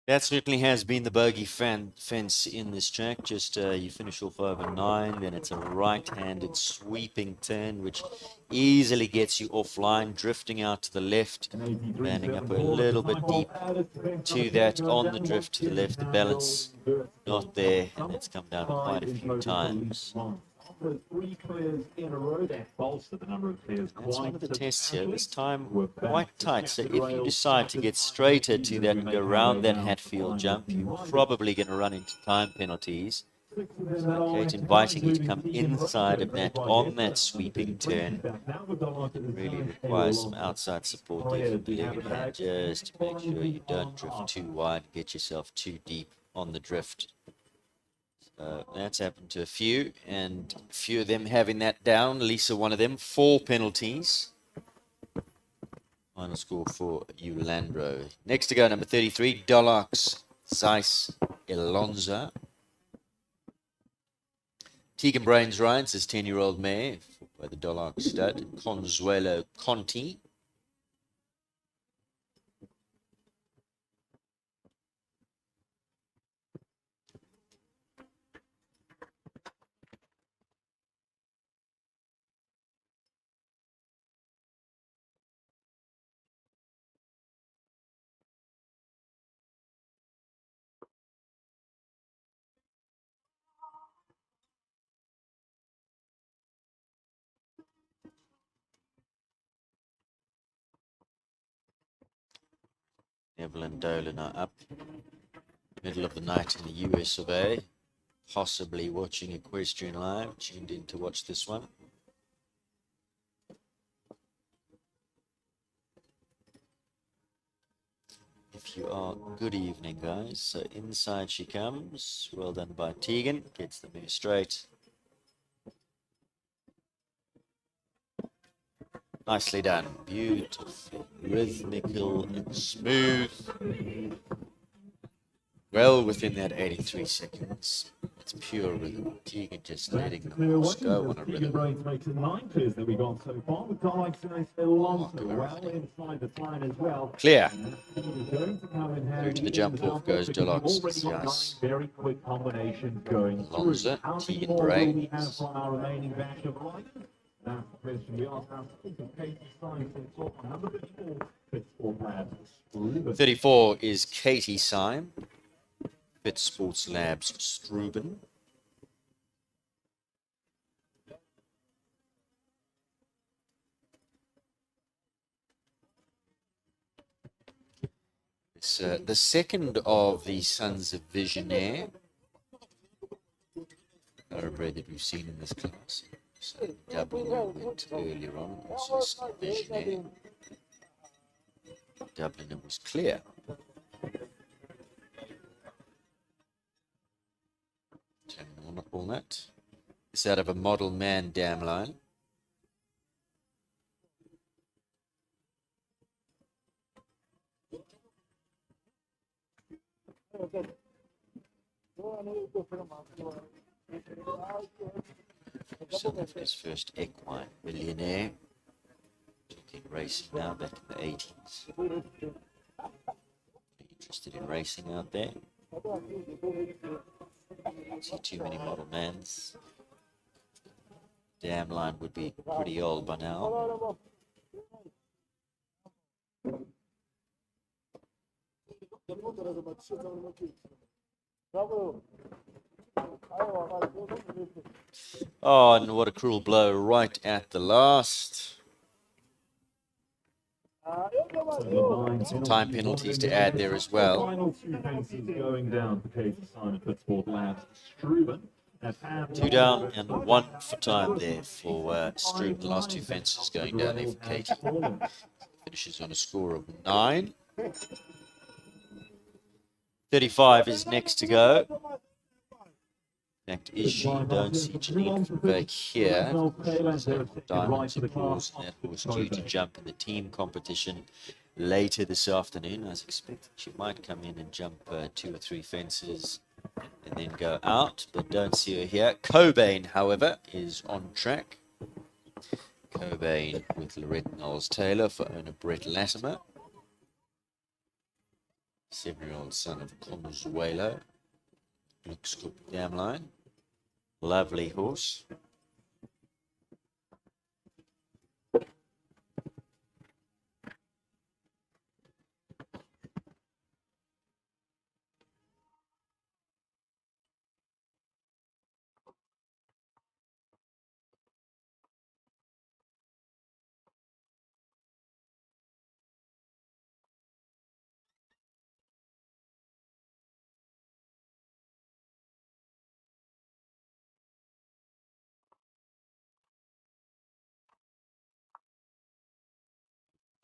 That certainly has been the bogey fence in this track. Just you finish off over 9, then it's a right-handed sweeping turn, which easily gets you offline, drifting out to the left, landing up a little bit deep to that on the drift to the left. The balance not there, and it's come down quite a few times. Those 3 clears in a row that bolster the number of clears. That's one of the tests here. This time quite tight. So if you decide to get straighter to that and go around that Hatfield jump, you're probably going to run into time penalties. So Kate inviting you to come inside of that on that sweeping turn. It really requires some outside support there from the leg and hand just to make sure you don't drift too wide, get yourself too deep on the drift. That's happened to a few, and a few of them having that down. Lisa, one of them. 4 penalties. Final score for Ulandro. Next to go, number 33, Dolox Zeiss Elonza. Tegan Brains rides his 10-year-old mare by the Dolox stud, Consuelo Conti. Neville and Dolan are up. Middle of the night in the US of A. Possibly watching Equestrian Live. Tuned in to watch this one. if you are. Good evening, guys. So inside she comes. Well done by Tegan. Gets the move straight. Nicely done. Beautiful, rhythmical and smooth. Well within that 83 seconds. It's pure rhythm. Tegan just letting the horse go on a rhythm. Makes it 9 clears that we got so far. With Carlike Alonso well inside the line as well. Clear. Through to the jump off goes Deluxe. Yes. Very quick combination going Alonso, Tegan Bray. That's the question we asked our Katie Syme number 54 Labs. 34 is Katie Syme. Fit Sports Labs Struben. It's the second of the Sons of Visionaire. Thoroughbred that we've seen in this class. So W went earlier on, also Son of Visionaire. Dublin was clear. All that. It's out of a model man dam line. South Africa's first equine millionaire. Talking racing now, back in the 80s. Interested in racing out there? Don't see too many model mans. Dam line would be pretty old by now. Oh, and what a cruel blow right at the last. Some time penalties to add there as well. Final 2 fences going down for Katie Syme at Sport Labs. Struben. 2 down and 1 for time there for Struben. The last 2 fences going down there for Katie. Finishes on a score of 9. 35 is next to go. In fact, is she? Don't see Janine from back here. So diamonds applause, and that horse due to jump in the team competition later this afternoon. I was expecting she might come in and jump 2 or 3 fences and then go out, but don't see her here. Cobain, however, is on track. Cobain with Lorette Knowles-Taylor for owner Brett Latimer. 7-year-old son of Consuelo. Looks good, damn line. Lovely horse.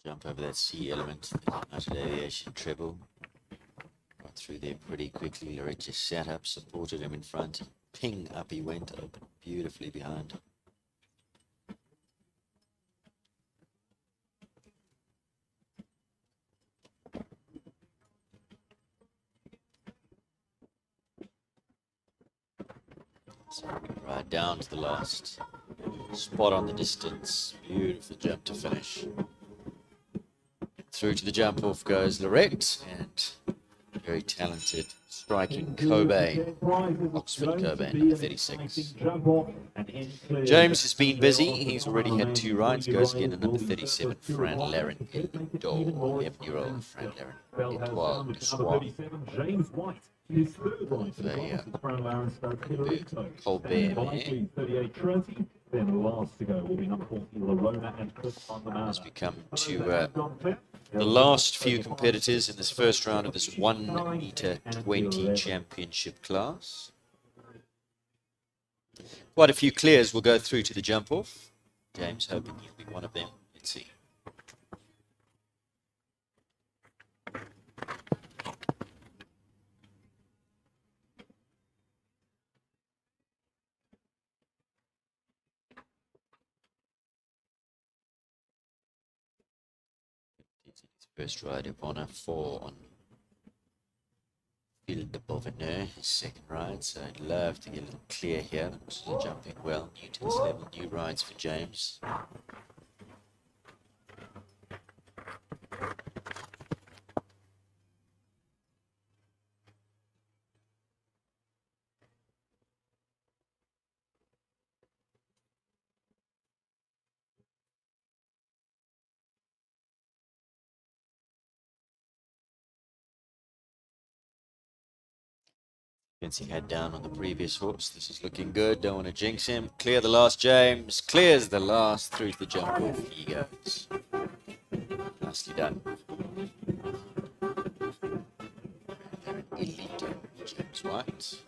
Jump over that C element, United Aviation treble. Got through there pretty quickly. Lorette just sat up, supported him in front. Ping, up he went, opened beautifully behind. So right down to the last. Spot on the distance. Beautiful jump to finish. Through to the jump off goes Lorette, and very talented striking Cobain, Oxford Cobain, number 36. James has been busy. He's already had 2 rides. Goes again at number 37, Fran Laren Edouard, 11-year-old Fran Laren Edouard Dessoir. James White. His third ride, Colbert. Then last to go will be number 14, Lorona and Chris As we come to the last few competitors in this first round of this 1 meter 20 championship class. Quite a few clears will go through to the jump off. James, hoping he'll be one of them. Let's see. First ride, Ivana 4 on Field de Beauveneur, his second ride, so I'd love to get a little clear here. This is jumping well, new to this level, new rides for James. Fancy head down on the previous horse. This is looking good. Don't want to jinx him. Clear the last, James. Clears the last through to the jump off. He goes. Nicely done. Elite James White.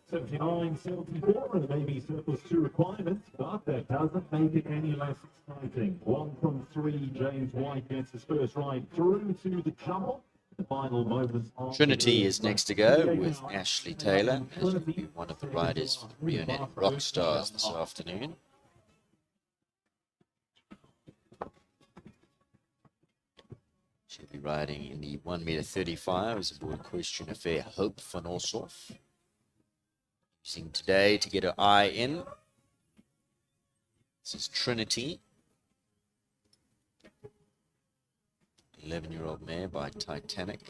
79, 74, and maybe surplus to requirements, but that doesn't make it any less exciting. 1 from 3, James White gets his first ride through to the jumble. The final moments of Trinity is next to go with Ashley Taylor, as will be one of the riders for the Rionet Rockstars this afternoon. She'll be riding in the 1m35 as aboard Question Affair Hope van Oshoff. Using today to get her eye in. This is Trinity. 11-year-old mare by Titanic.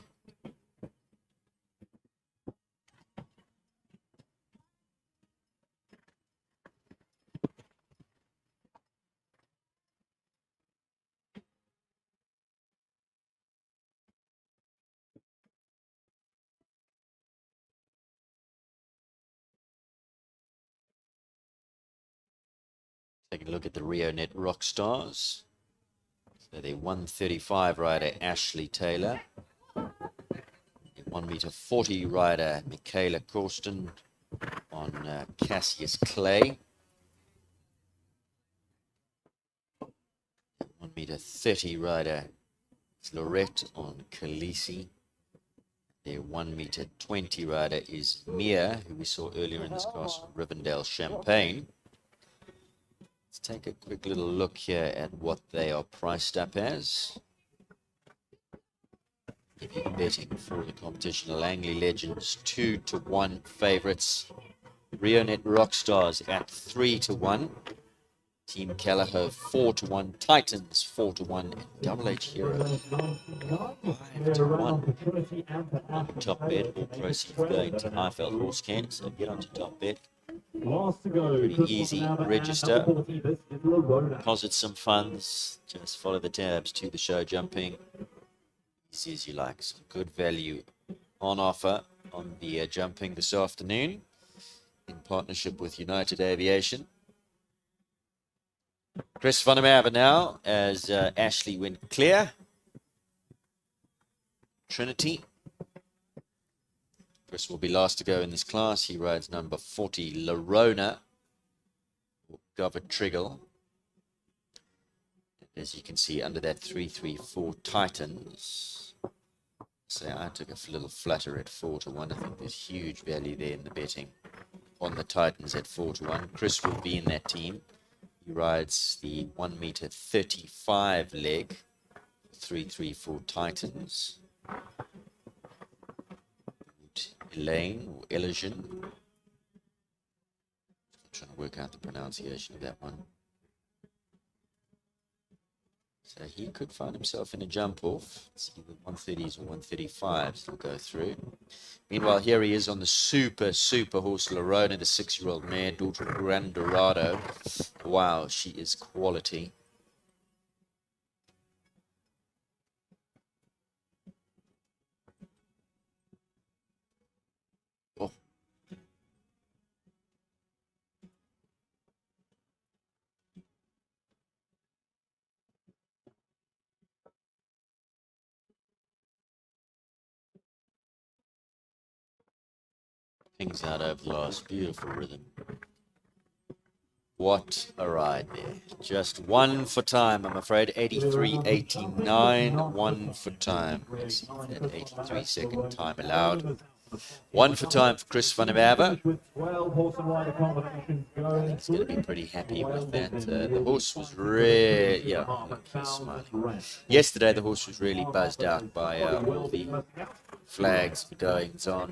Take a look at the Rionet Rockstars. So the 135 rider Ashley Taylor, the 1m40 rider Michaela Corsten on Cassius Clay, 1m30 rider Lorette on Khaleesi. The 1m20 rider is Mia, who we saw earlier in this class, Rivendell Champagne. Let's take a quick little look here at what they are priced up as. If you're betting for the competition, Langley Legends 2-1 favorites. Rionet Rockstars at 3-1. Team Callagher 4-1. Titans 4-1. And Double H Hero 5-1. On top bet, all proceeds going to Highveld Horse Camp. So get onto top bet. Pretty easy register. Deposit some funds. Just follow the tabs to the show jumping. Easy as you like. Some good value on offer on the jumping this afternoon in partnership with United Aviation. Chris van der Merwe now as Ashley went clear. Trinity. Chris will be last to go in this class. He rides number 40, Lerona, or Govert Triggle. As you can see, under that 334 Titans. So I took a little flutter at 4-1. I think there's huge value there in the betting on the Titans at 4-1. Chris will be in that team. He rides the 1m35 leg, 334 Titans. Elaine or Elysian. I'm trying to work out the pronunciation of that one. So he could find himself in a jump off. It's either 130s or 135s will go through. Meanwhile, here he is on the super horse Lerona, the 6-year-old mare, daughter of Gran Dorado. Wow, she is quality. Oh. Things out over the last, beautiful rhythm. What a ride there. Just one for time, I'm afraid. 83.89, one for time. Let's see that 83-second time allowed. One for time for Chris van der Merwe. With 12 horse and rider combinations going. He's going to be pretty happy with that. The horse was really, yeah, look, he's smiling. Yesterday, the horse was really buzzed out by all the flags, goings on.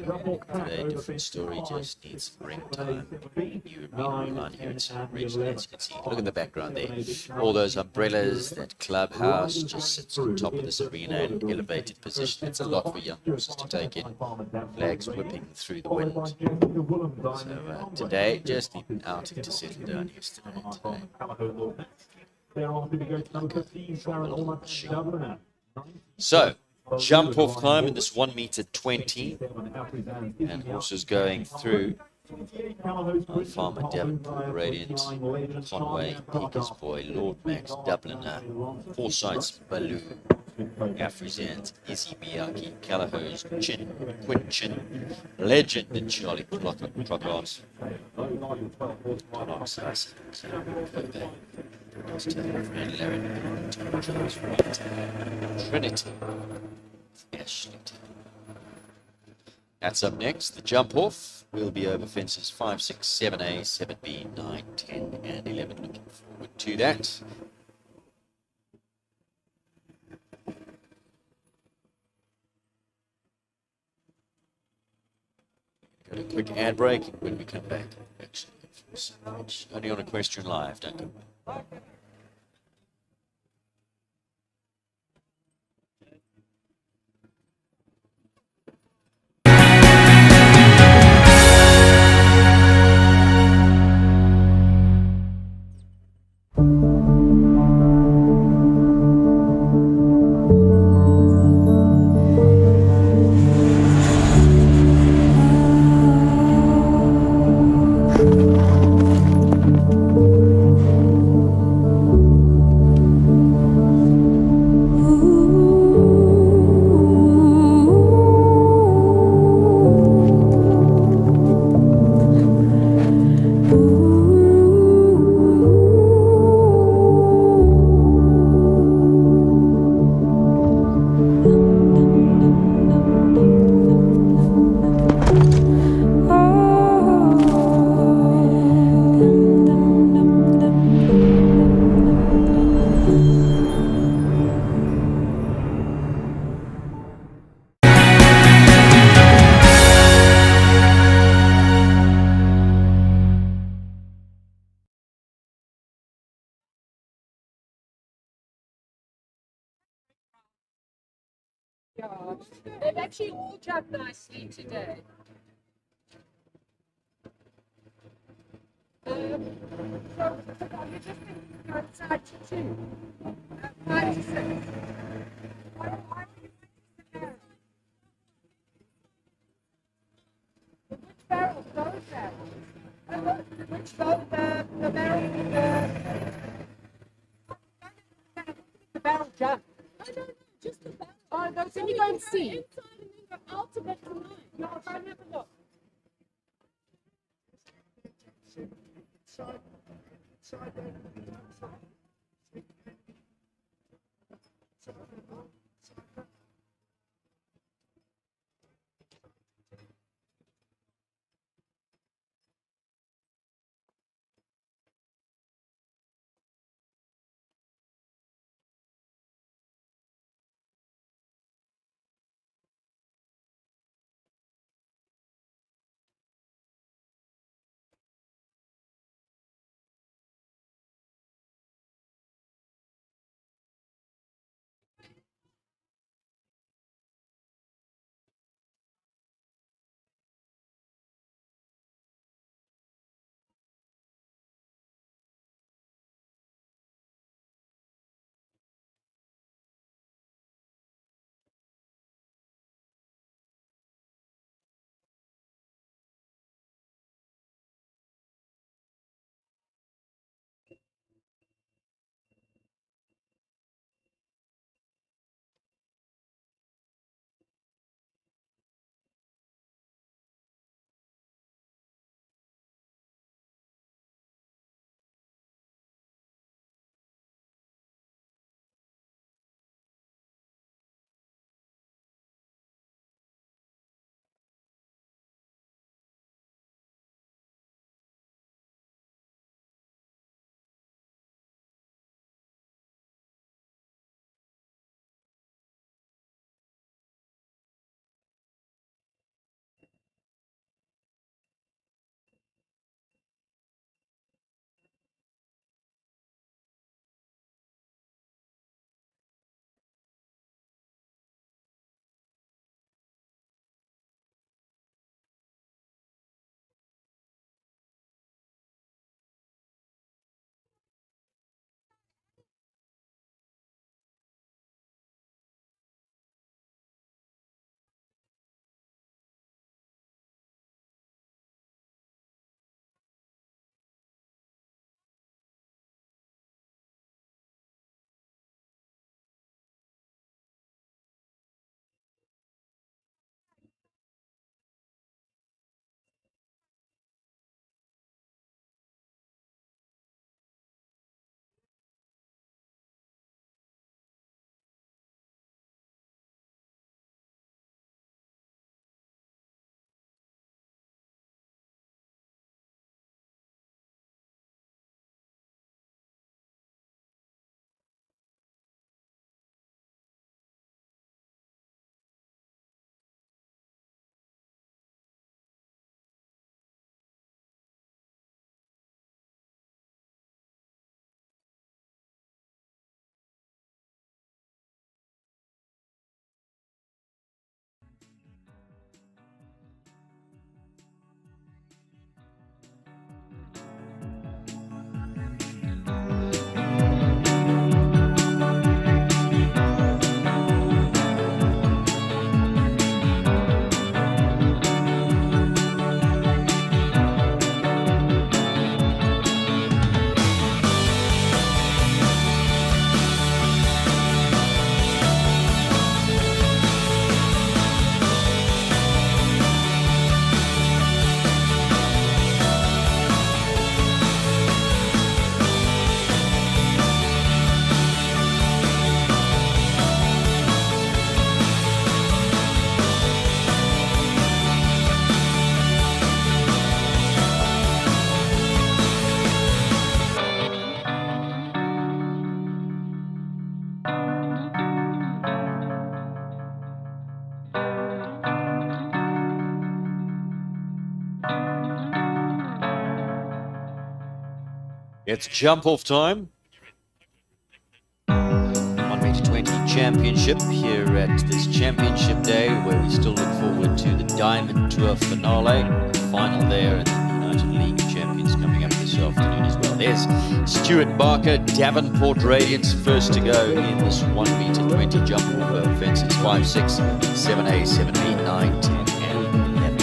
Today, different story, just needs ring time. You on here, it's rich, as you can see. Look at the background there. All those umbrellas, that clubhouse just sits on top of this arena in an elevated position. It's a lot for young horses to take in. Flags whipping through the wind. So today, just the outing to settle down yesterday and today. So, jump off time in this 1 meter 20, and horses going through. Farmer Davenport, Radiant, Conway, Peaker's Boy, Lord Max, Dubliner, Forsyth's Baloo, Afrizant, Izzy Miyake, Callahose, Chin, Quinn Chin, Legend, and Charlie Clockart. Trinity, Ashlington. That's up next. The jump off will be over fences 5, 6, 7A, 7B, 9, 10, and 11. Looking forward to that. Got a quick ad break, and when we come back, actually, only on a question live, don't go. They've actually all jumped nicely today. So you just go outside to 2, 5 to 6. Why are you which barrel goes that? Which barrel, the barrel the barrel jump? I don't know, just the barrel. Oh, no, then you go and see. Inside and then go out of it tonight. No, I'll try and have a look. It's jump off time. 1m20 championship here at this championship day, where we still look forward to the Diamond Tour finale, final there, and the United League of Champions coming up this afternoon as well. There's Stuart Barker, Davenport Radiance, first to go in this 1m20 jump off fences. 5, 6, 7A, 7B, 9, 10, and 11.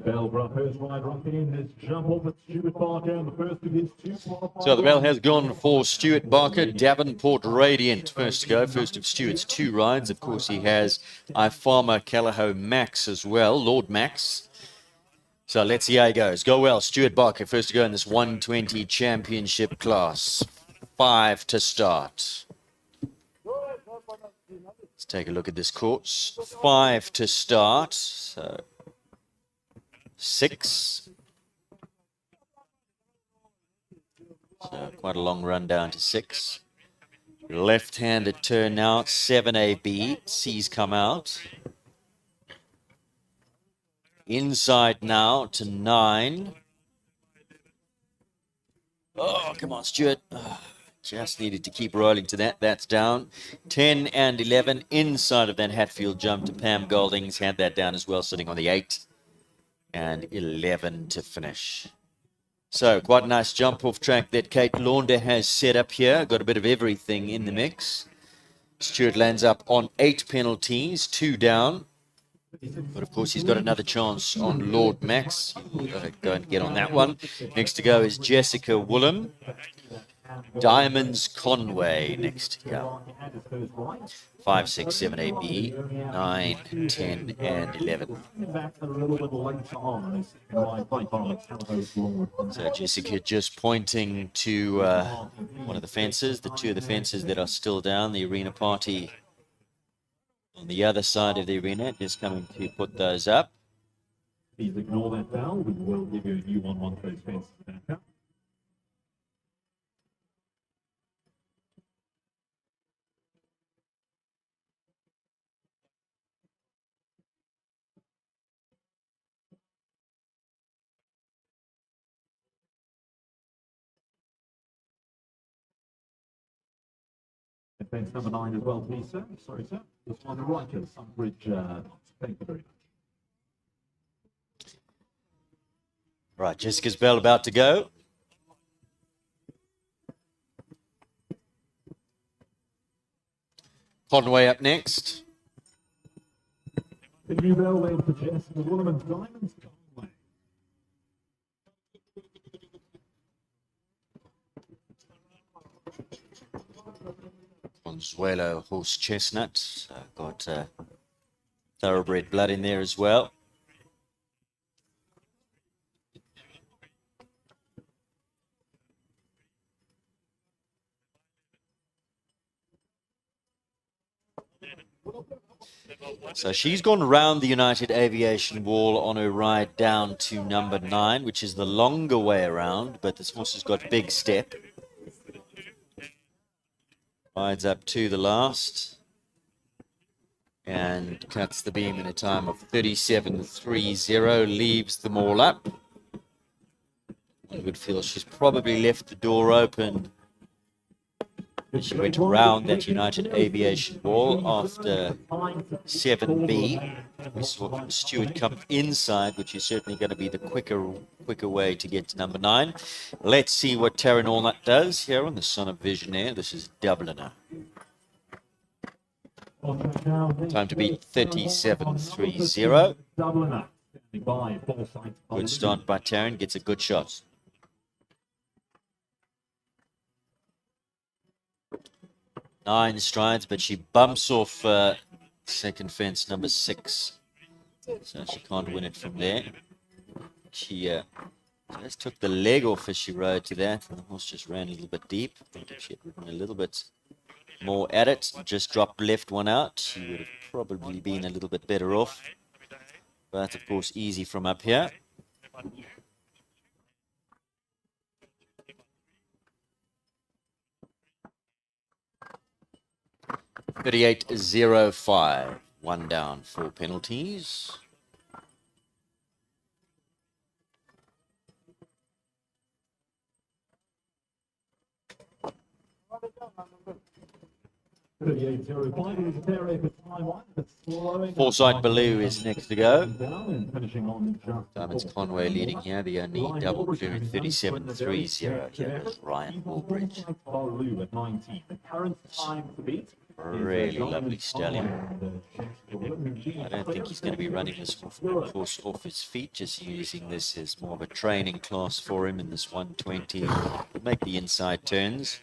Bell brought first wide rock in this jump off at Stuart Barker, and the first of his 2 qualifiers. So the bell has gone for Stuart Barker, Davenport Radiant first to go. First of Stuart's 2 rides. Of course, he has iFarmer Callao Max as well, Lord Max. So let's see how he goes. Go well, Stuart Barker first to go in this 120 championship class. 5 to start. Let's take a look at this course. 5 to start. So 6. So quite a long run down to 6. Left-handed turn now, 7AB. C's come out. Inside now to 9. Oh, come on, Stuart. Oh, just needed to keep rolling to that. That's down. 10 and 11. Inside of that Hatfield jump to Pam Goldings. Had that down as well, sitting on the 8. And 11 to finish. So quite a nice jump off track that Kate Launder has set up here. Got a bit of everything in the mix. Stuart lands up on 8 penalties, 2 down. But of course he's got another chance on Lord Max. He'll go and get on that one. Next to go is Jessica Woolham. Diamonds Conway next to go. 5, 6, 7, 8, B, 9, 10, and 11. So Jessica just pointing to one of the fences, the 2 of the fences that are still down, the arena party on the other side of the arena, just coming to put those up. Please ignore that bell. We will give you a new one once those fences are back up. Fence number 9 as well, please, sir. Sorry, sir. This one on the right is Sunbridge. Thank you very much. Right, Jessica's bell about to go. Conway up next. The new bell then for Jessica Woolham and Diamonds Conway. Consuelo Horse Chestnut. Got thoroughbred blood in there as well. So she's gone round the United Aviation Wall on her ride down to number 9, which is the longer way around, but this horse has got big step. Rides up to the last and cuts the beam in a time of 37.30, leaves them all up. I would feel she's probably left the door open as she went around that United Aviation Wall after 7B. We saw Stuart come inside, which is certainly going to be the quicker way to get to number 9. Let's see what Taryn Allnut does here on the Son of Visionaire. This is Dubliner. Time to beat 37.30. Good start by Taryn, gets a good shot. 9 strides, but she bumps off second fence number 6. So she can't win it from there. She just took the leg off as she rode to that, and the horse just ran a little bit deep. I think if she had ridden a little bit more at it, just dropped left one out, she would have probably been a little bit better off. But of course, easy from up here. .38.05, 1 down, 4 penalties. Foresight Baloo is next to go. Diamonds Conway leading here. The only double clear in 37.30 here is Ryan Albridge. Really lovely stallion. I don't think he's going to be running this horse off his feet, just using this as more of a training class for him in this 120. He'll make the inside turns.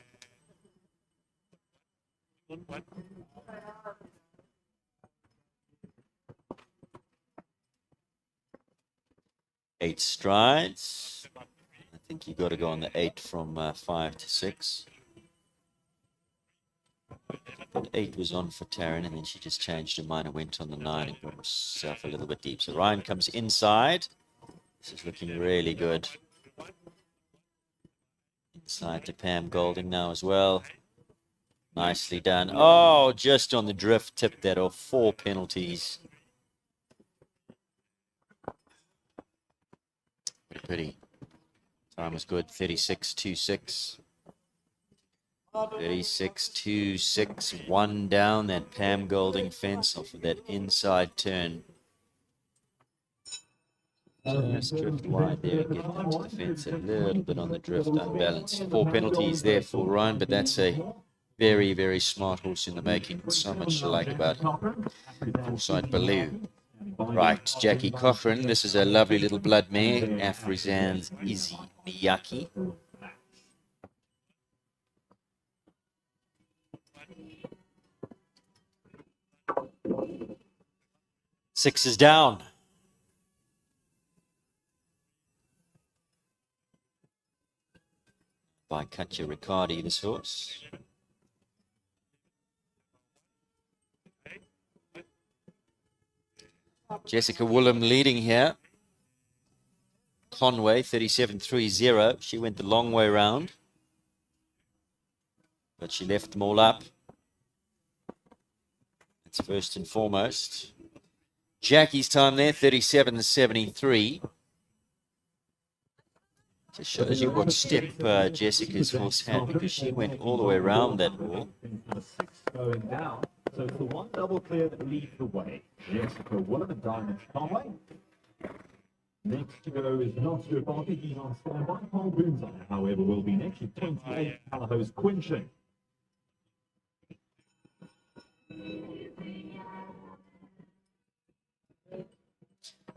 Eight strides. I think you got to go on the 8 from 5 to 6. But 8 was on for Taryn, and then she just changed her mind and went on the 9 and got herself a little bit deep. So Ryan comes inside. This is looking really good. Inside to Pam Golding now as well. Nicely done. Oh, just on the drift, tipped that off. 4 penalties. Pretty. Time was good. 36.26. 36.26. 1 down. That Pam Golding fence off of that inside turn. Just drift wide there and get into the fence a little bit on the drift, unbalanced. 4 penalties there for Ryan, but that's a very, very smart horse in the making. So much to like about him. Foresight Baloo. Right, Jackie Cochran. This is a lovely little blood mare. Afrizan's Izzy Miyaki. Six is down. By Katja Riccardi, this horse. Jessica Woolham leading here. Conway, 37.30. She went the long way round, but she left them all up. That's first and foremost. Jackie's time there, 37.73. Just shows you what step Jessica's horse had, because she went all the way around that wall. Going down. So it's the one double clear that leads the way. Jessica Woolham and Diamond Conway. Next to go is not Stuart Barker. He's on standby. Paul Boonzine, however, will be next. 28 Callahow's Quinchin.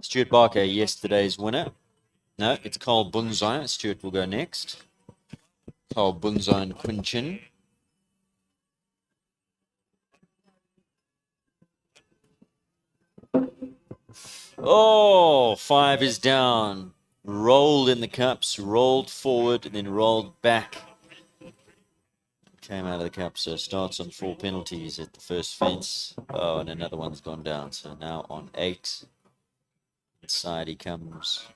Stuart Barker, yesterday's winner. No, it's Carl Bunzine. Stuart will go next. Carl Bunzine, Quinchin. Oh, 5 is down. Rolled in the cups, rolled forward, and then rolled back. Came out of the cups, so starts on 4 penalties at the first fence. Oh, and another one's gone down. So now on 8. Inside he comes.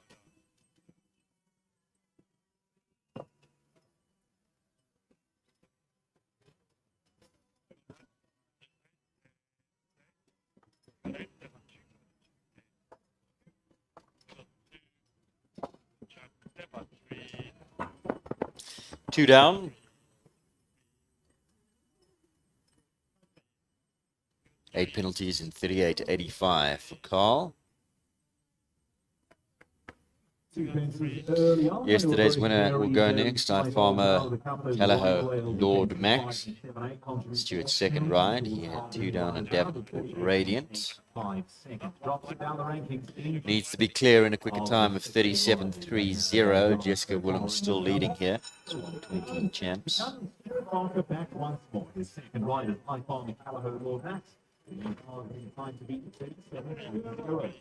Two down. Eight penalties in 38.85 for Carl. Yesterday's winner will go next. I Farmer, Callahoo, Lord Max. Stuart's second ride. He had 2 down on Davenport Radiant. Needs to be clear in a quicker time of 37.30. Jessica Woolham still leading here. It's 120 champs. Parker back once more. His second ride is High Farm and Callahoo Lord Max. The car is time to beat the 37.08.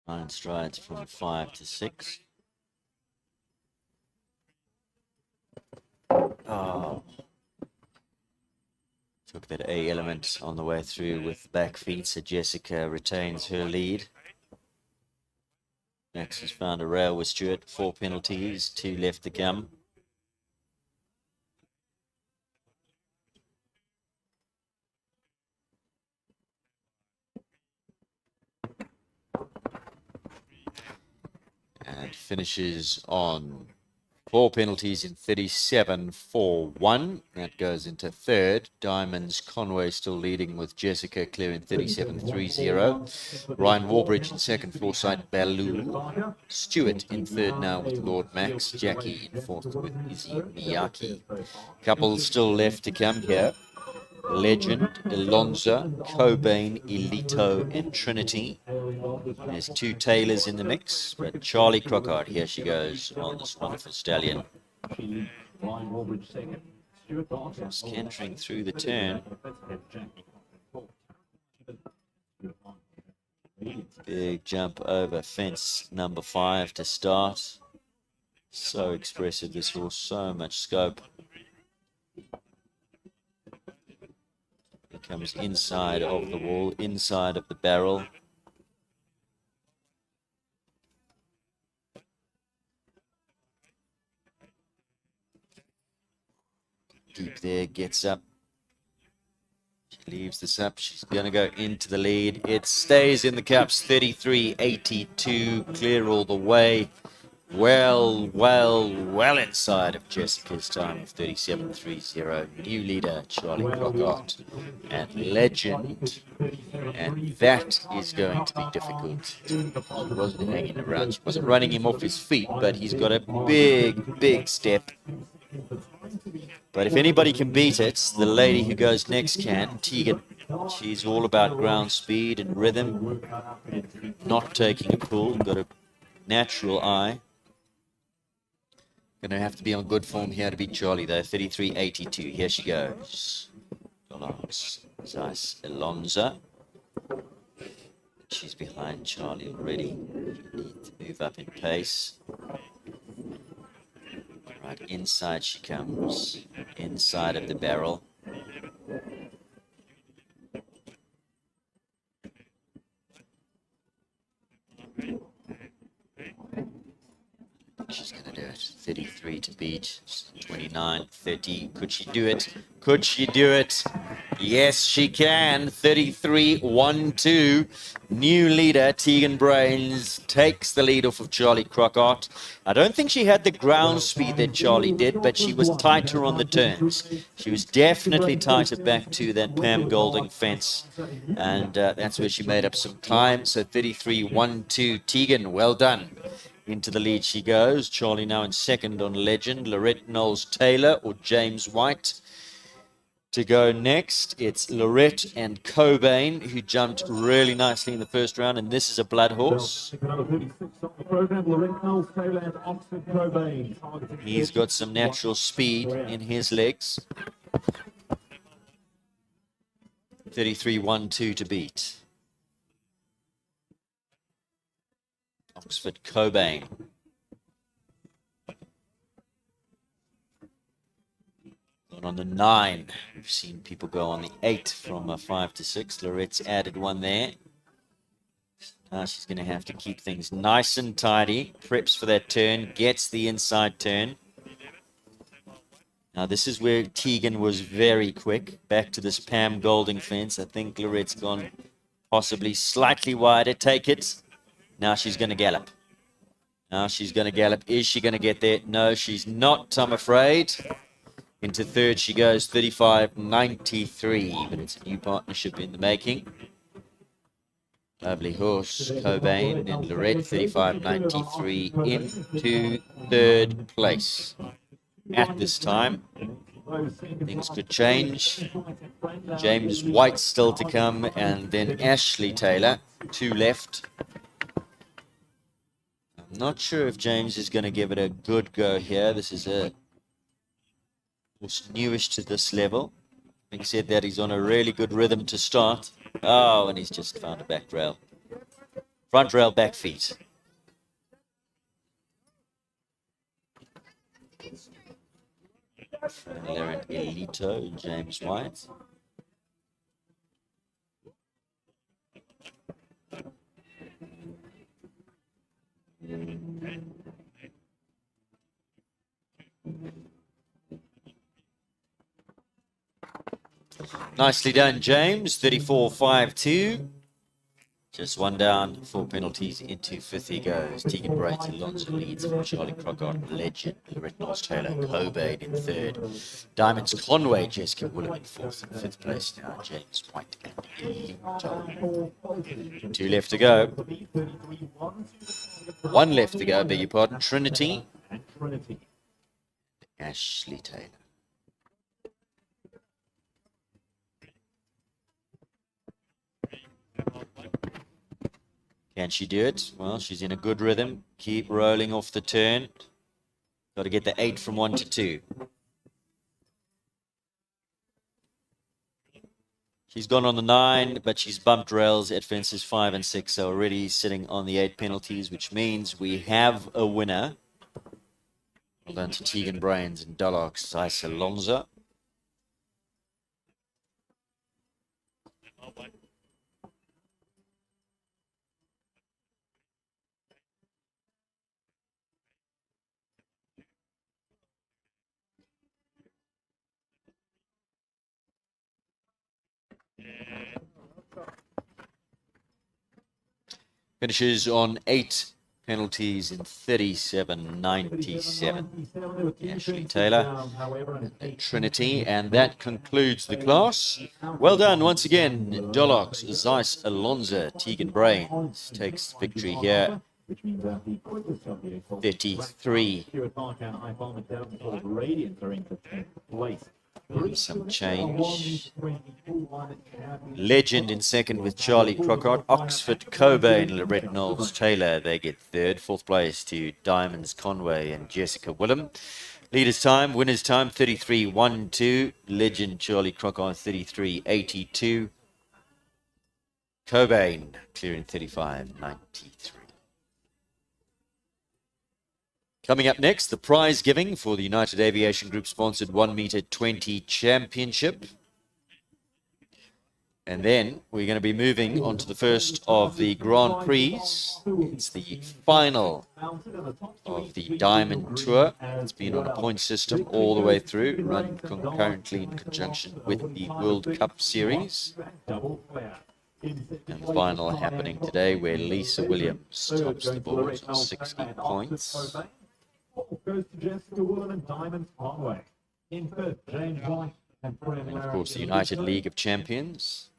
Nine strides from 5 to 6. Oh. Took that A element on the way through with back feet, so Jessica retains her lead. Max has found a rail with Stewart. 4 penalties, 2 left to come. And finishes on 4 penalties in 37.41. That goes into third. Diamonds Conway still leading with Jessica clear in 37.30. Ryan Warbridge in second, Forsyth Baloo. Stewart in third now with Lord Max. Jackie in fourth with Izzy Miyake. Couple still left to come here. Legend, Alonza, Cobain, Elito, and Trinity. There's 2 Taylors in the mix, but Charlie Crockart, here she goes on this wonderful stallion. Just cantering through the turn. Big jump over fence number 5 to start. So expressive, this horse, so much scope. Comes inside of the wall, inside of the barrel. Deep there, gets up. She leaves this up. She's going to go into the lead. It stays in the cups, 33.82, clear all the way. Well inside of Jessica's time of 37.30. New leader, Charlie Crockart, and Legend. And that is going to be difficult. He wasn't hanging around. She wasn't running him off his feet, but he's got a big step. But if anybody can beat it, the lady who goes next can, Tegan. She's all about ground speed and rhythm, not taking a pull, got a natural eye. Going to have to be on good form here to beat Charlie, though. 33.82. Here she goes. Zeiss Alonza. She's behind Charlie already. Need to move up in pace. Right, inside she comes. Inside of the barrel. She's going to do it. 33 to beat. 29.30. Could she do it? Could she do it? Yes, she can. 33.12. New leader, Tegan Brains, takes the lead off of Charlie Crockart. I don't think she had the ground speed that Charlie did, but she was tighter on the turns. She was definitely tighter back to that Pam Golding fence. And that's where she made up some time. So 33.12. Tegan, well done. Into the lead she goes. Charlie now in second on Legend. Lorette Knowles-Taylor or James White to go next. It's Lorette and Cobain, who jumped really nicely in the first round, and this is a blood horse. He's got some natural speed in his legs. 33.12 to beat. Oxford Cobain. Going on the 9. We've seen people go on the 8 from 5 to 6. Lorette's added one there. Now she's going to have to keep things nice and tidy. Preps for that turn. Gets the inside turn. Now this is where Tegan was very quick. Back to this Pam Golding fence. I think Lorette's gone possibly slightly wider. Take it. Now she's going to gallop. Now she's going to gallop. Is she going to get there? No, she's not, I'm afraid. Into third she goes, 35.93. But it's a new partnership in the making. Lovely horse, Cobain and Lorette, 35.93 into third place. At this time, things could change. James White still to come, and then Ashley Taylor, 2 left. I'm not sure if James is going to give it a good go here. This is a newish to this level. Having said that, he's on a really good rhythm to start. Oh, and he's just found a back rail. Front rail, back feet. Laren Elito, James White. Nicely done, James. 34.52. Just 1 down, 4 penalties into 5th he goes. Tegan Brains, Alonso leads from Charlie Crockart, Legend, Lorette Taylor, Cobain in 3rd. Diamonds Conway, Jessica Willem in 4th and 5th place now. James White and Elito. 2 left to go. 1 left to go, beg your pardon. Trinity. Ashley Taylor. Can she do it? Well, she's in a good rhythm. Keep rolling off the turn. Got to get the 8 from 1 to 2. She's gone on the 9, but she's bumped rails at fences 5 and 6, so already sitting on the 8 penalties, which means we have a winner. Well done to Tegan Brains and Dullox Ice Alonso. Finishes on 8 penalties in 37.97. Ashley Taylor and Trinity, and that concludes the class. Well done once again, Dolox, Zeiss Alonso. Tegan Brains takes victory here. 33. Some change. Legend in 2nd with Charlie Crockart. Oxford, Cobain, Lorette Knowles Taylor, they get 3rd. 4th place to Diamonds Conway and Jessica Willem. Leaders time, winners time, 33.12. Legend Charlie Crockart, 33.82. Cobain clearing 35.93. Coming up next, the prize giving for the United Aviation Group sponsored 1 meter 20 championship. And then we're going to be moving on to the first of the Grand Prix. It's the final of the Diamond Tour. It's been on a point system all the way through, run concurrently in conjunction with the World Cup Series. And the final happening today where Lisa Williams tops the board on 60 points. Goes to Jessica Willem and Diamonds Conway. In 5th, James White and of course, the United League of Champions.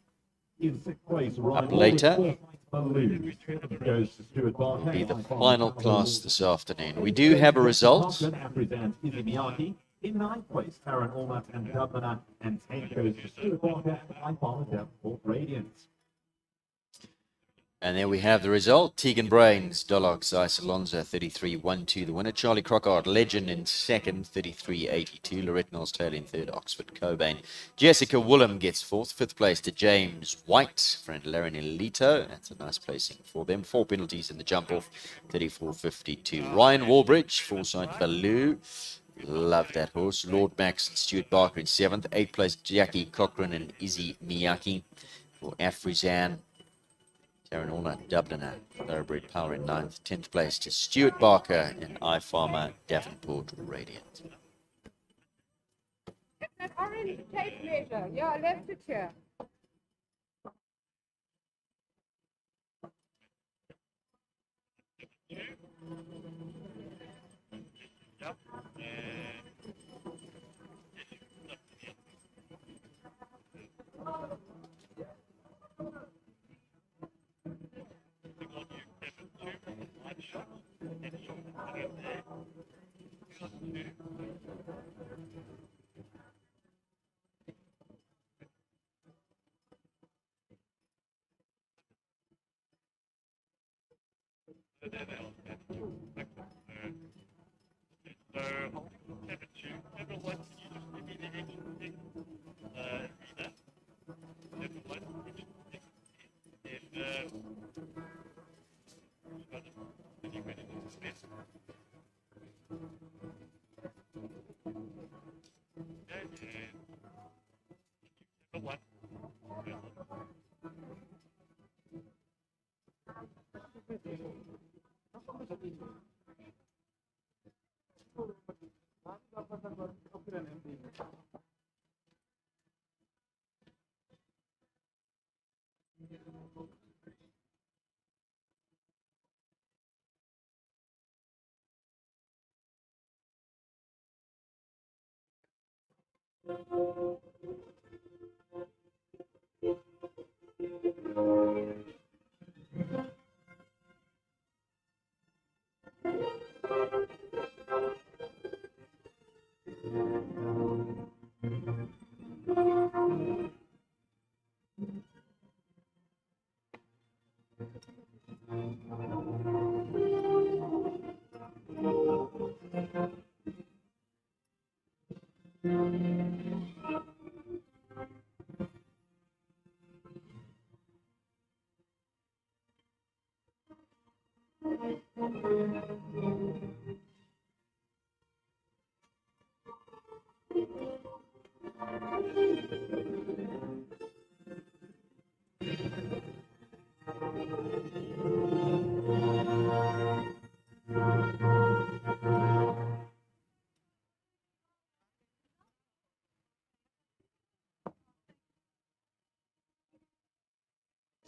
In 6th place, Up later goes to Stuart Barker. will be the final class this afternoon. We do have a result. In 9th place, Taryn Allnut and Dubliner, and 10th goes to Stuart Barker and Icon Devonport Radiance. And there we have the result. Tegan Brains, Dolox, Ice Alonso, 33.12 the winner. Charlie Crockart, Legend in 2nd, 33.82. Lorette Knowles Taylor in 3rd, Oxford Cobain. Jessica Willem gets 4th. 5th place to James White, friend Laren Elito. That's a nice placing for them. 4 penalties in the jump off, 34.52. Ryan Warbridge, Foresight Value. Love that horse. Lord Max and Stuart Barker in 7th. 8th place Jackie Cochran and Izzy Miyake for Afrizan. Darren Allnut, Dubliner, Thoroughbred Power in 9th. 10th place to Stuart Barker and iFarmer, Davenport Radiant. That orange tape measure. Yeah, I left it here.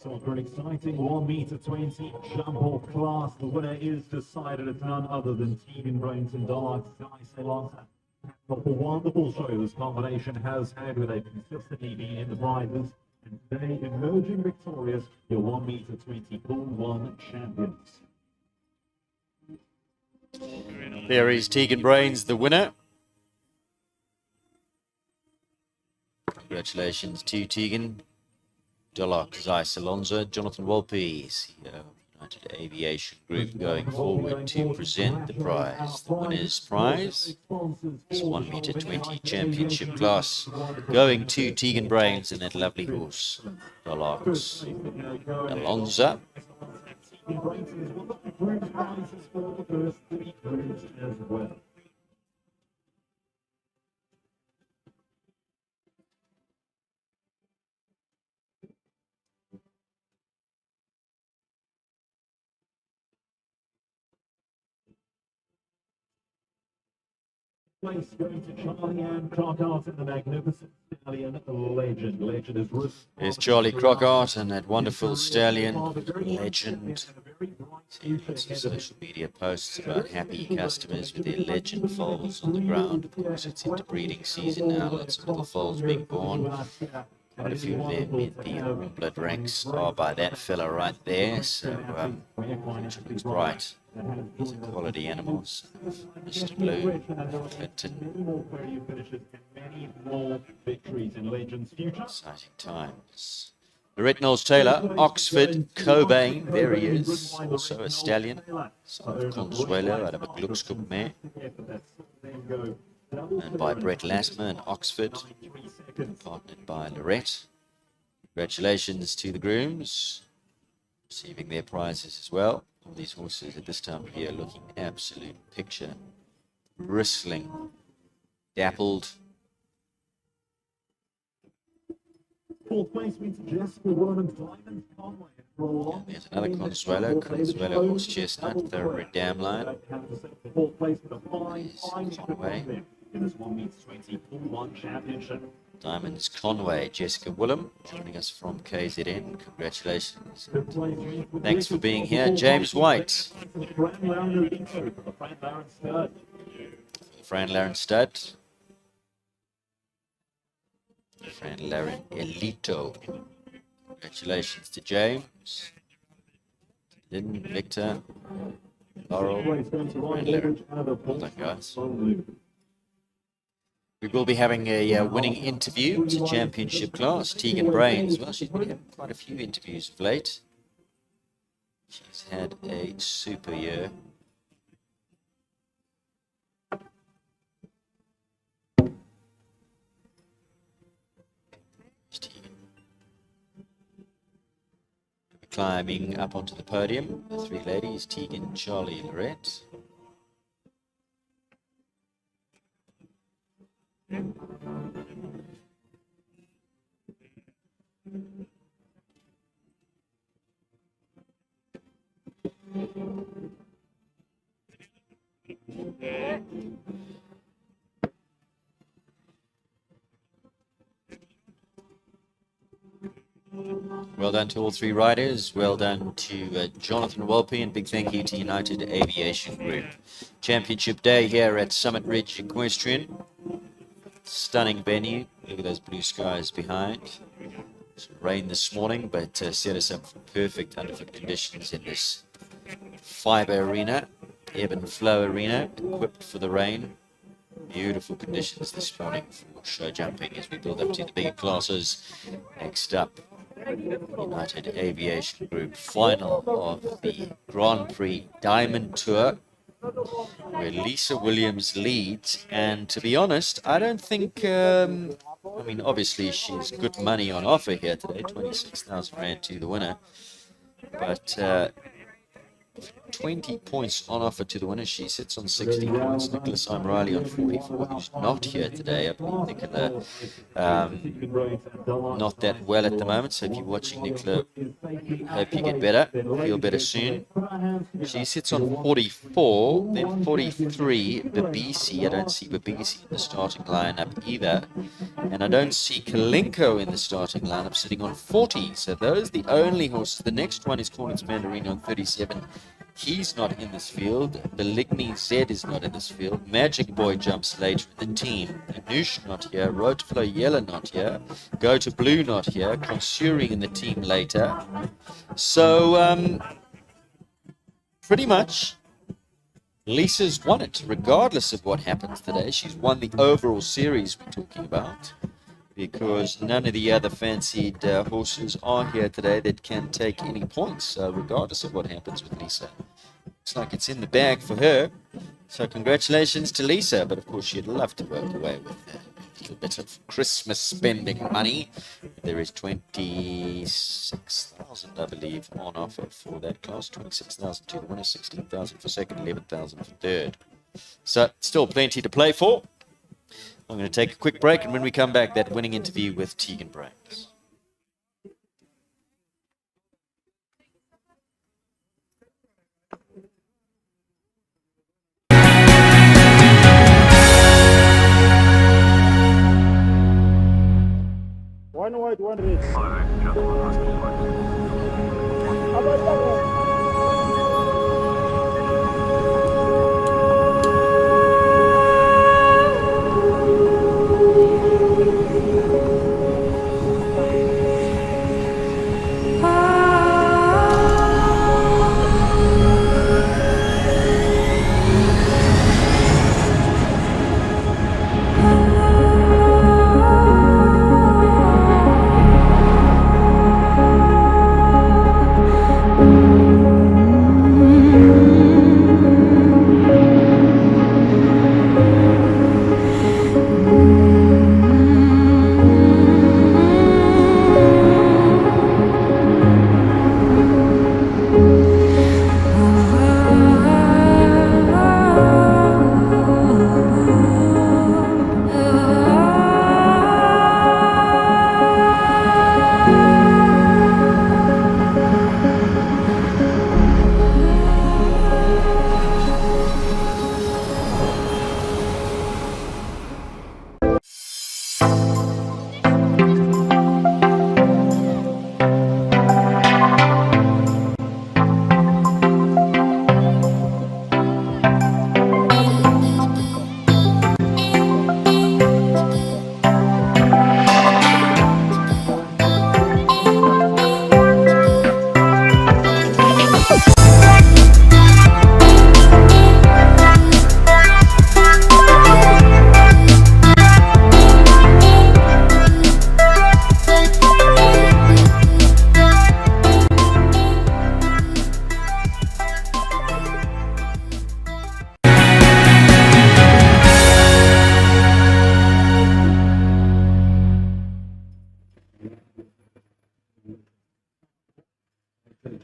So for an exciting 1m20 jump off class, the winner is decided. It's none other than Tegan Brains and Dark Sky What a wonderful show this combination has had, where they've consistently been in the prizes, and today emerging victorious, your 1m20 Pool 1 champions. There is Tegan Brains, the winner. Congratulations to Tegan. Dolok, Zeiss Alonso, Jonathan Wolpe, CEO of United Aviation Group, going forward to present the prize. The winner's prize is 1m20 championship class, going to Tegan Brains and that lovely horse, Dolok Alonso. Tegan Brains is one of the group prizes for the first 3 groups as well. Place going to Charlie Ann Crockart and the magnificent stallion Legend. Legend is Ruth. There's Charlie Crockart and that wonderful stallion Legend. Social media posts about happy customers with their Legend foals on the ground. Of course, it's into breeding season now. Lots of little foals being born. Quite a few of them in the warm blood ranks are by that fella right there. So, future looks bright. These are quality animals. Mr. Blue, Clinton. Many more victories in Legend's future. Exciting times. Lorette Knowles-Taylor, Oxford, Cobain, there he is. Also a stallion. Son of Consuelo out of a Gluckscoop mare. And by Brett Lasmer in Oxford, partnered by Lorette. Congratulations to the grooms, receiving their prizes as well. All these horses at this time of year looking absolute picture. Bristling, dappled. Fourth place went to Jessica Williams, Diamond Conway. And there's another Consuelo horse chestnut, thoroughbred dam line. Fourth place with a fine Conway. in this 1m20 Pool 1 championship. Diamonds Conway, Jessica Willem, joining us from KZN. Congratulations. Thanks for being here. James White. Fran Laren Stud. Fran Laren Elito. Congratulations to James. Lynn, Victor, Laurel and Larry. Well done, guys. We will be having a winning interview. It's a championship class. Tegan Brains. Well, she's been having quite a few interviews of late. She's had a super year. Climbing up onto the podium, the three ladies, Tegan, Charlie, Lorette. Well done to all three riders. Well done to Jonathan Walpe, and big thank you to United Aviation Group. Championship day here at Summit Ridge Equestrian. Stunning venue. Look at those blue skies behind. It's rain this morning, but set us up for perfect underfoot conditions in this fiber arena, ebb and flow arena, equipped for the rain. Beautiful conditions this morning for show jumping as we build up to the bigger classes. Next up, United Aviation Group final of the Grand Prix Diamond Tour, where Lisa Williams leads. And to be honest, I don't think, I mean, obviously she's good money on offer here today, 26,000 Rand to the winner, but 20 points on offer to the winner. She sits on 60 points. Nicholas Riley on 44, who's not here today. I believe Nicola not that well at the moment. So if you're watching, Nicola, hope you get better. Feel better soon. She sits on 44, then 43, Babisi. I don't see Babisi in the starting lineup either. And I don't see Kalenko in the starting lineup, sitting on 40. So those are the only horses. The next one is Cornets Mandarin on 37. He's not in this field. Beligny Z is not in this field. Magic Boy jumps later in the team. Anush not here. Road to Flow Yellow not here. Go to Blue not here. Consuri in the team later. So, pretty much, Lisa's won it, regardless of what happens today. She's won the overall series we're talking about, because none of the other fancied horses are here today that can take any points, regardless of what happens with Lisa. Looks like it's in the bag for her. So congratulations to Lisa. But of course, she'd love to work away with a little bit of Christmas spending money. There is 26,000, I believe, on offer for that class. 26,000 to the winner, 16,000 for second, 11,000 for third. So still plenty to play for. I'm going to take a quick break, and when we come back, that winning interview with Tegan Brains. One white, one red.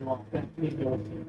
last 10 ULC.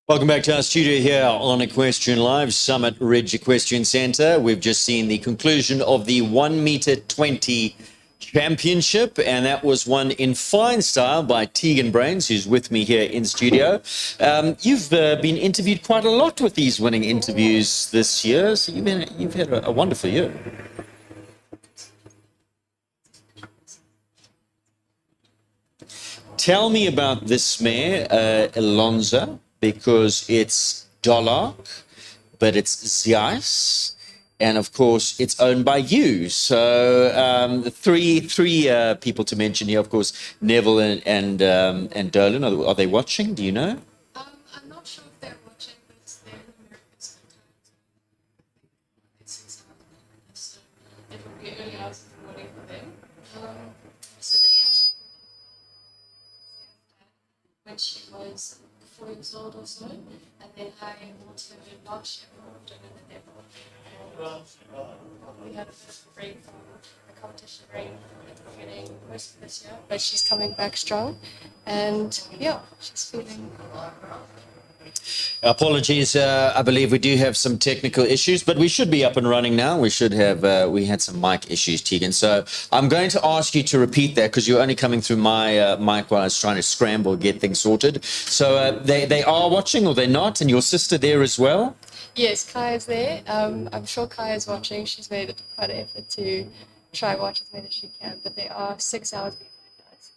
Welcome back to our studio here on Equestrian Live, Summit Ridge Equestrian Centre. We've just seen the conclusion of the 1 meter 20 championship, and that was won in fine style by Tegan Brains, who's with me here in studio. You've been interviewed quite a lot with these winning interviews this year, so you've had a wonderful year. Tell me about this mare, Alonza, because it's Dollark, but it's Zeiss, and of course, it's owned by you. So three people to mention here. Of course, Neville and Dolan. Are they watching? Do you know? I'm not sure if they're watching, but they're in America sometimes. It's 6 hours, so it would be early hours of the morning for them. So they actually when she was 4 years old or so, and then I bought her last year for dinner the Neville. We had a bit of a break from the competition break at the beginning most of this year, but she's coming back strong, and yeah, she's feeling. Apologies, I believe we do have some technical issues, but we should be up and running now. We should have, we had some mic issues, Tegan. So I'm going to ask you to repeat that because you're only coming through my mic while I was trying to scramble, get things sorted. So they are watching or they're not, and your sister there as well? Yes, Kai is there. I'm sure Kai is watching. She's made quite an effort to try watch as many as she can, but they are 6 hours behind us,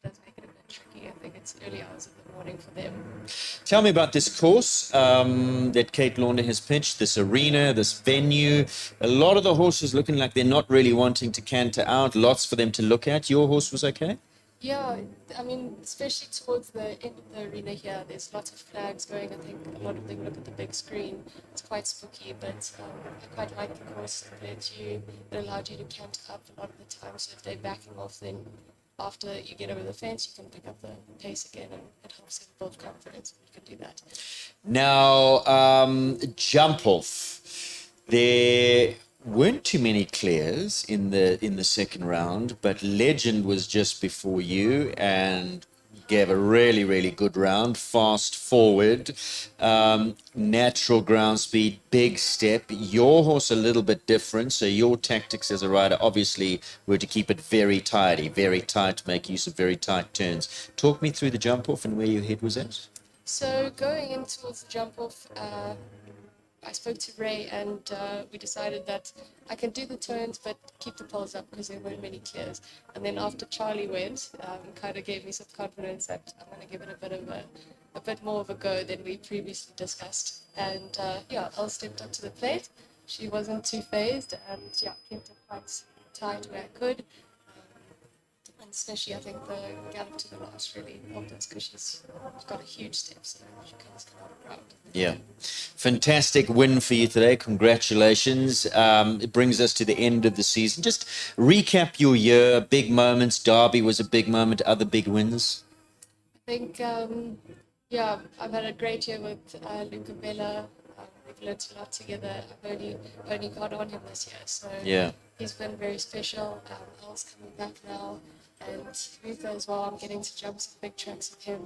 which does make it a bit tricky. I think it's early hours of the morning for them. Tell me about this course that Kate Launder has pitched, this arena, this venue. A lot of the horses looking like they're not really wanting to canter out, lots for them to look at. Your horse was okay? Yeah, I mean, especially towards the end of the arena here, there's lots of flags going. I think a lot of them look at the big screen. It's quite spooky, but I quite like the course compared to you. It allowed you to canter up a lot of the time, so if they're backing off, then after you get over the fence, you can pick up the pace again, and it helps them build confidence. You can do that. Now, jump off. There weren't too many clears in the second round, but Legend was just before you and gave a really good round, fast forward, natural ground speed, big step. Your horse a little bit different, so your tactics as a rider obviously were to keep it very tidy, very tight, make use of very tight turns. Talk me through the jump off and where your head was at. So going in towards the jump off, I spoke to Ray and we decided that I can do the turns but keep the poles up because there weren't many clears. And then after Charlie went, kind of gave me some confidence that I'm going to give it a bit more of a go than we previously discussed. And yeah, Elle stepped up to the plate. She wasn't too phased and yeah, kept it quite tight where I could. And especially I think the gallop to the last really helped us because she's got a huge step, so she comes a lot of ground. Yeah. Fantastic win for you today. Congratulations. It brings us to the end of the season. Just recap your year, big moments. Derby was a big moment, other big wins. I think, yeah, I've had a great year with Luca Bella. We've learned a lot together. I've only got on him this year, so yeah, he's been very special. Elle's coming back now, and Luther as well. I'm getting to jump some big tracks with him.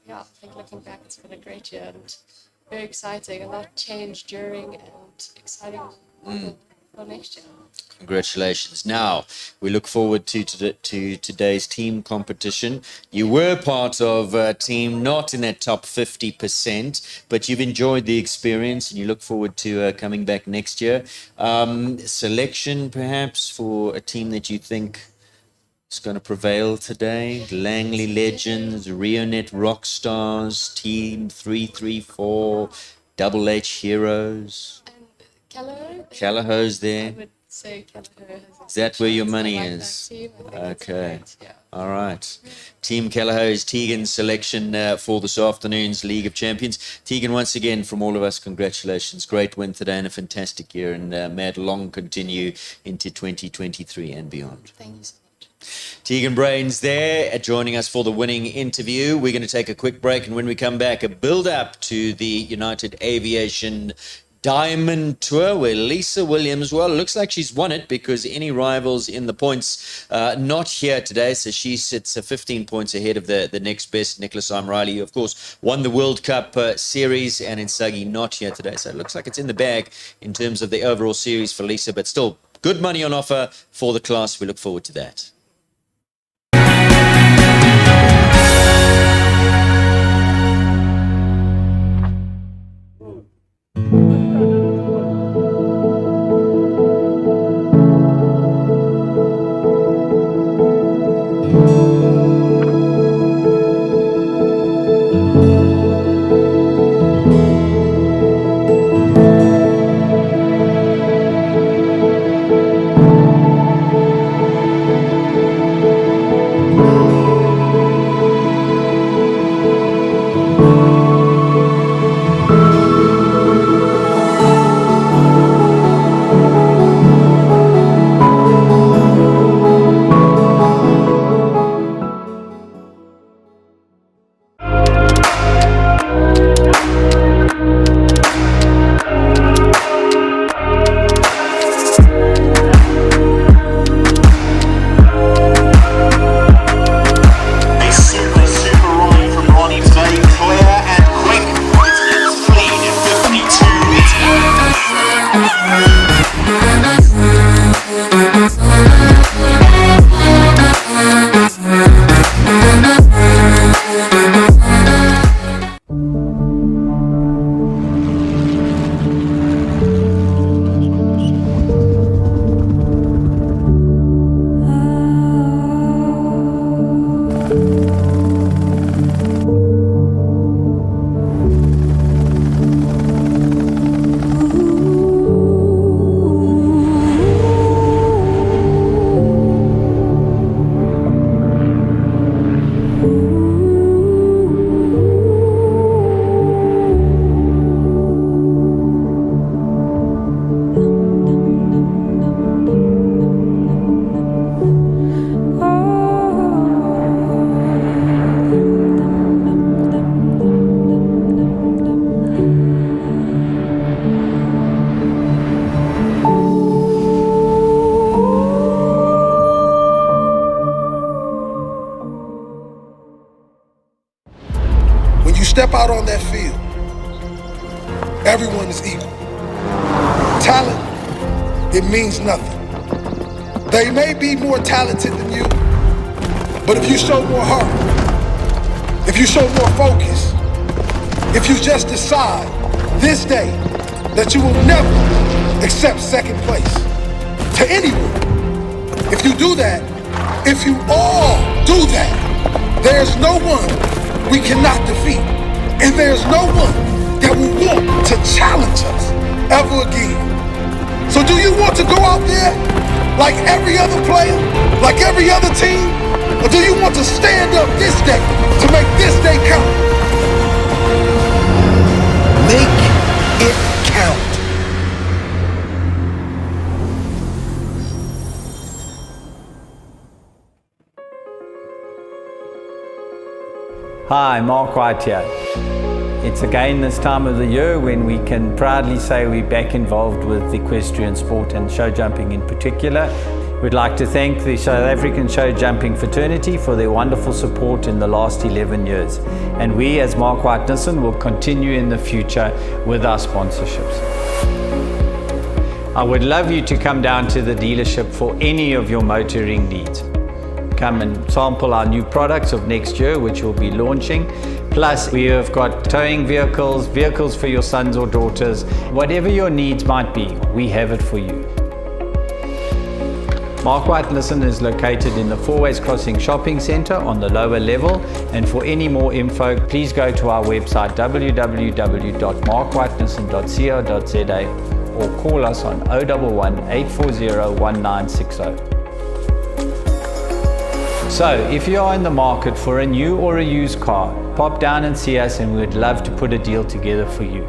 Yeah, I think looking back, it's been a great year and very exciting. A lot changed during and exciting for next year. Congratulations. Now, we look forward to today's team competition. You were part of a team not in that top 50%, but you've enjoyed the experience and you look forward to coming back next year. Selection, perhaps, for a team that you think is going to prevail today? Langley Legends, Rionet Rockstars, Team 334, Double H Heroes. And Callao? Callaho's there. I would say Callao has Is that where your money I like is? that team. I think it's Okay. great, yeah. All right. Team Callaho's Tegan's selection for this afternoon's League of Champions. Tegan, once again, from all of us, congratulations. Great win today and a fantastic year. And may it long continue into 2023 and beyond. Thank you so much. Tegan Brains there joining us for the winning interview. We're going to take a quick break, and when we come back, a build-up to the United Aviation Diamond Tour where Lisa Williams, well, it looks like she's won it because any rivals in the points not here today, so she sits 15 points ahead of the next best, Nicholas Riley, who of course won the World Cup series, and Insagi not here today, so it looks like it's in the bag in terms of the overall series for Lisa, but still good money on offer for the class. We look forward to that. you step out on that field, everyone is equal. Talent, it means nothing. They may be more talented than you, but if you show more heart, if you show more focus, if you just decide this day that you will never accept second place to anyone, if you do that, if you all do that, there's no one we cannot defeat, and there's no one that will want to challenge us ever again. So do you want to go out there like every other player, like every other team, or do you want to stand up this day to make this day count? Make it count. Hi, Mark White here. It's again this time of the year when we can proudly say we're back involved with equestrian sport and show jumping in particular. We'd like to thank the South African show jumping fraternity for their wonderful support in the last 11 years. And we as Mark White Nissan will continue in the future with our sponsorships. I would love you to come down to the dealership for any of your motoring needs. Come and sample our new products of next year, which we'll be launching. Plus, we have got towing vehicles, vehicles for your sons or daughters. Whatever your needs might be, we have it for you. Mark White Nissan is located in the Four Ways Crossing Shopping Centre on the lower level. And for any more info, please go to our website www.markwhitenissan.co.za or call us on 011 840 1960. So, if you are in the market for a new or a used car, pop down and see us and we would love to put a deal together for you.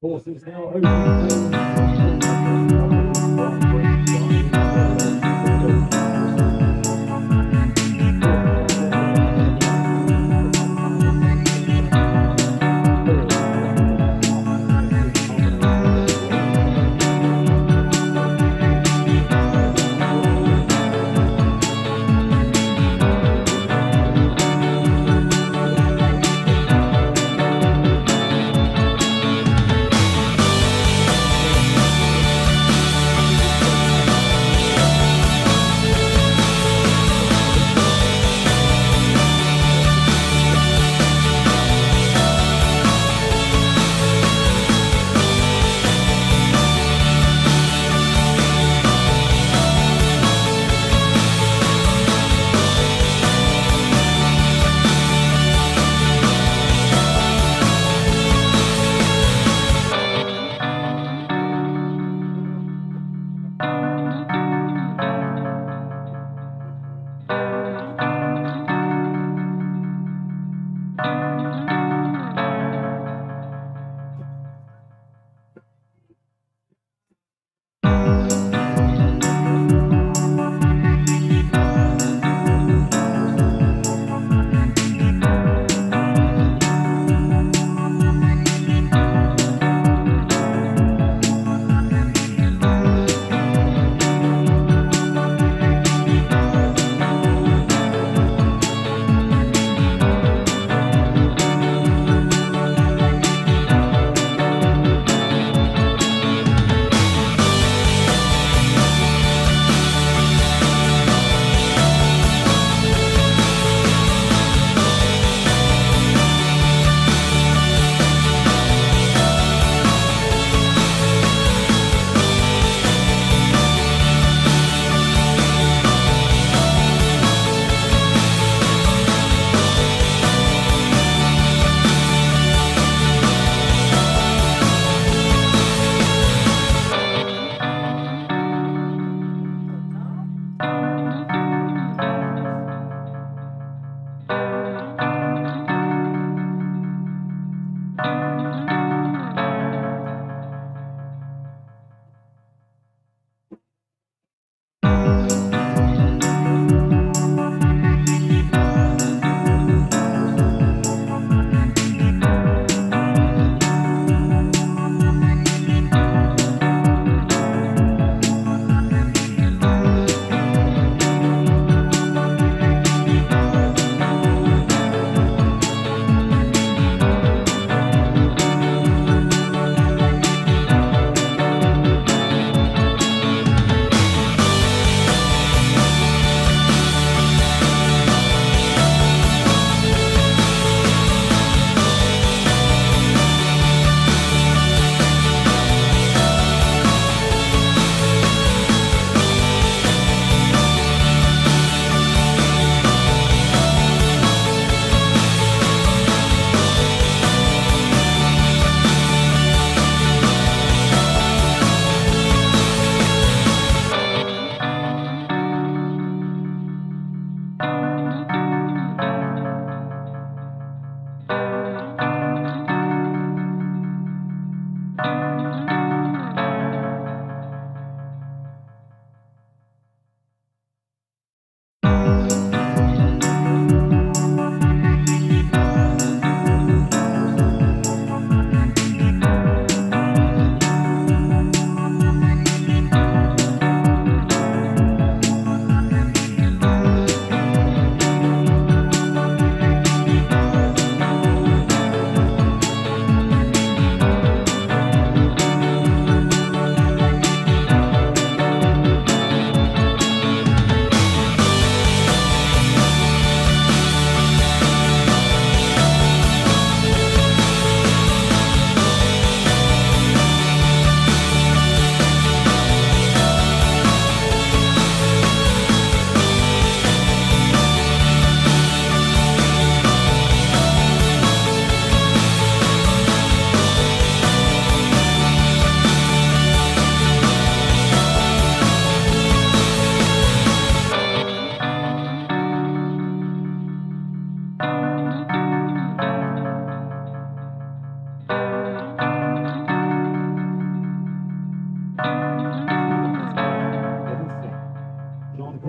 Horses now open.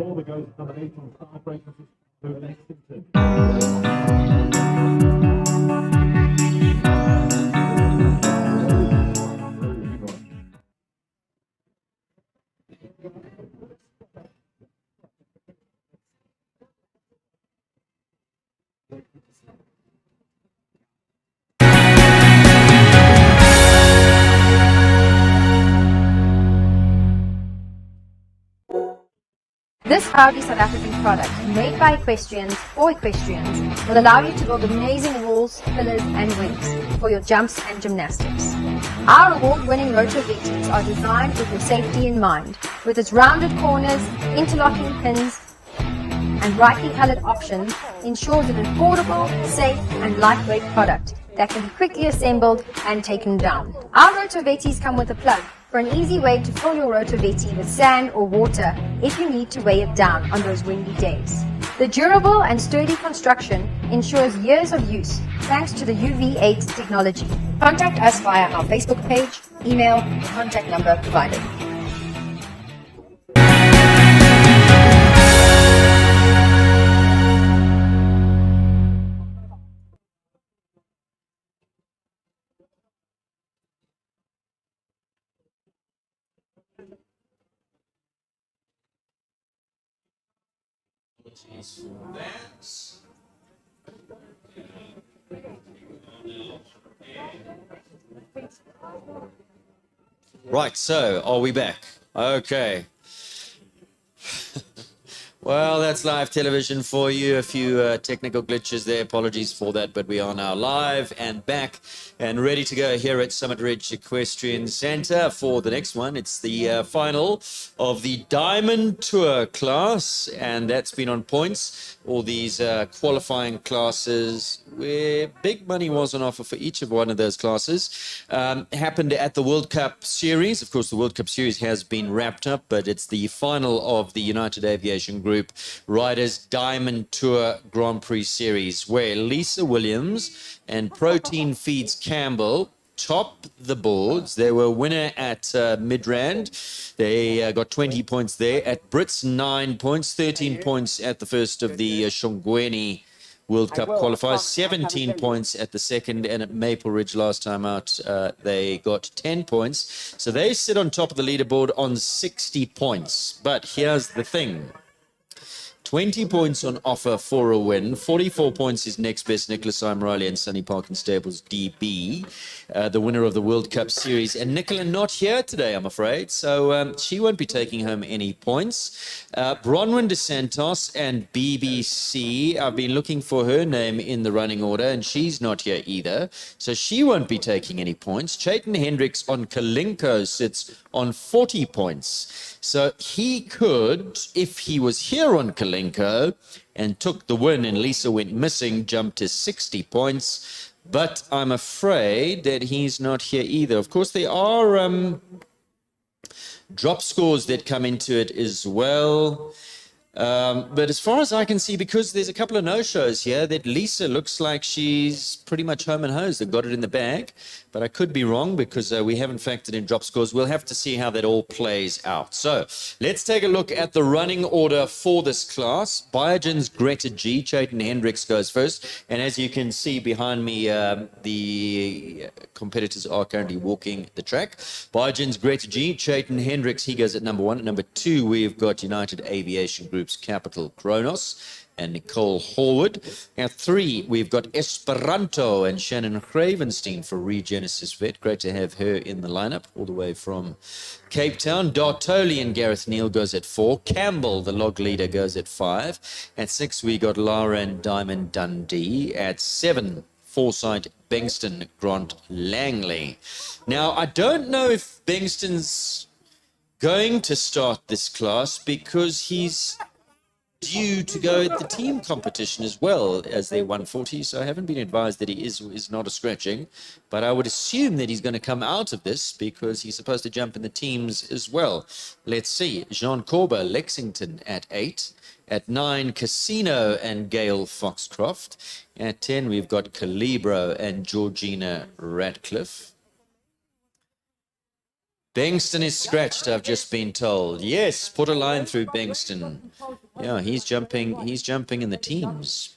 ball that goes number 8 on star break. Lexington. This proudly South African product, made by equestrians for equestrians, will allow you to build amazing walls, pillars and wings for your jumps and gymnastics. Our award-winning rotor Vetis are designed with your safety in mind, with its rounded corners, interlocking pins and brightly colored options ensures an affordable, safe and lightweight product that can be quickly assembled and taken down. Our rotor Vetis come with a plug for an easy way to fill your rotor Veti with sand or water if you need to weigh it down on those windy days. The durable and sturdy construction ensures years of use thanks to the UV8 technology. Contact us via our Facebook page, email, or contact number provided. Right, so are we back? Okay. Well, that's live television for you. A few technical glitches there. Apologies for that, but we are now live and back and ready to go here at Summit Ridge Equestrian Centre for the next one. It's the final of the Diamond Tour class, and that's been on points. All these qualifying classes where big money was on offer for each of one of those classes happened at the World Cup Series. Of course, the World Cup Series has been wrapped up, but it's the final of the United Aviation Group Riders Diamond Tour Grand Prix Series, where Lisa Williams and Protein Feeds Campbell top the boards. They were winner at Midrand. They got 20 points there. At Brits, 9 points, 13 points at the first of the Shongweni World Cup qualifiers, 17 points at the second, and at Maple Ridge last time out, they got 10 points. So they sit on top of the leaderboard on 60 points. But here's the thing. 20 points on offer for a win. 44 points is next best Nicholas Riley and Sunny Park and Stables DB, the winner of the World Cup Series. And Nicola not here today, I'm afraid, so she won't be taking home any points. Bronwyn De Santos and BBC, I've been looking for her name in the running order, and she's not here either, so she won't be taking any points. Chayton Hendricks on Kalinko sits on 40 points. So he could, if he was here on Kalinko and took the win and Lisa went missing, jump to 60 points. But I'm afraid that he's not here either. Of course, there are drop scores that come into it as well. But as far as I can see, because there's a couple of no-shows here, that Lisa looks like she's pretty much home and hosed. They've got it in the bag. But I could be wrong because we haven't factored in drop scores. We'll have to see how that all plays out. So let's take a look at the running order for this class. Biogen's Greta G. Chayton Hendricks goes first. And as you can see behind me, the competitors are currently walking the track. Biogen's Greta G. Chayton Hendricks, he goes at number 1. At number 2, we've got United Aviation Group's Capital Kronos and Nicole Horwood. At 3, we've got Esperanto and Shannon Cravenstein for Regenesis Vet. Great to have her in the lineup, all the way from Cape Town. Dartoli and Gareth Neal goes at 4. Campbell, the log leader, goes at 5. At 6, we got Lara and Diamond Dundee. At 7, Forsyth, Bengston, Grant Langley. Now, I don't know if Bengston's going to start this class because he's due to go at the team competition as well as their 140, so I haven't been advised that he is not a scratching, but I would assume that he's going to come out of this because he's supposed to jump in the teams as well. Let's see. Jean Corber, Lexington at 8. At 9, Casino and Gail Foxcroft. At 10, we've got Calibro and Georgina Ratcliffe. Bengston is scratched, I've just been told. Yes, put a line through Bengston. Yeah, he's jumping in the teams.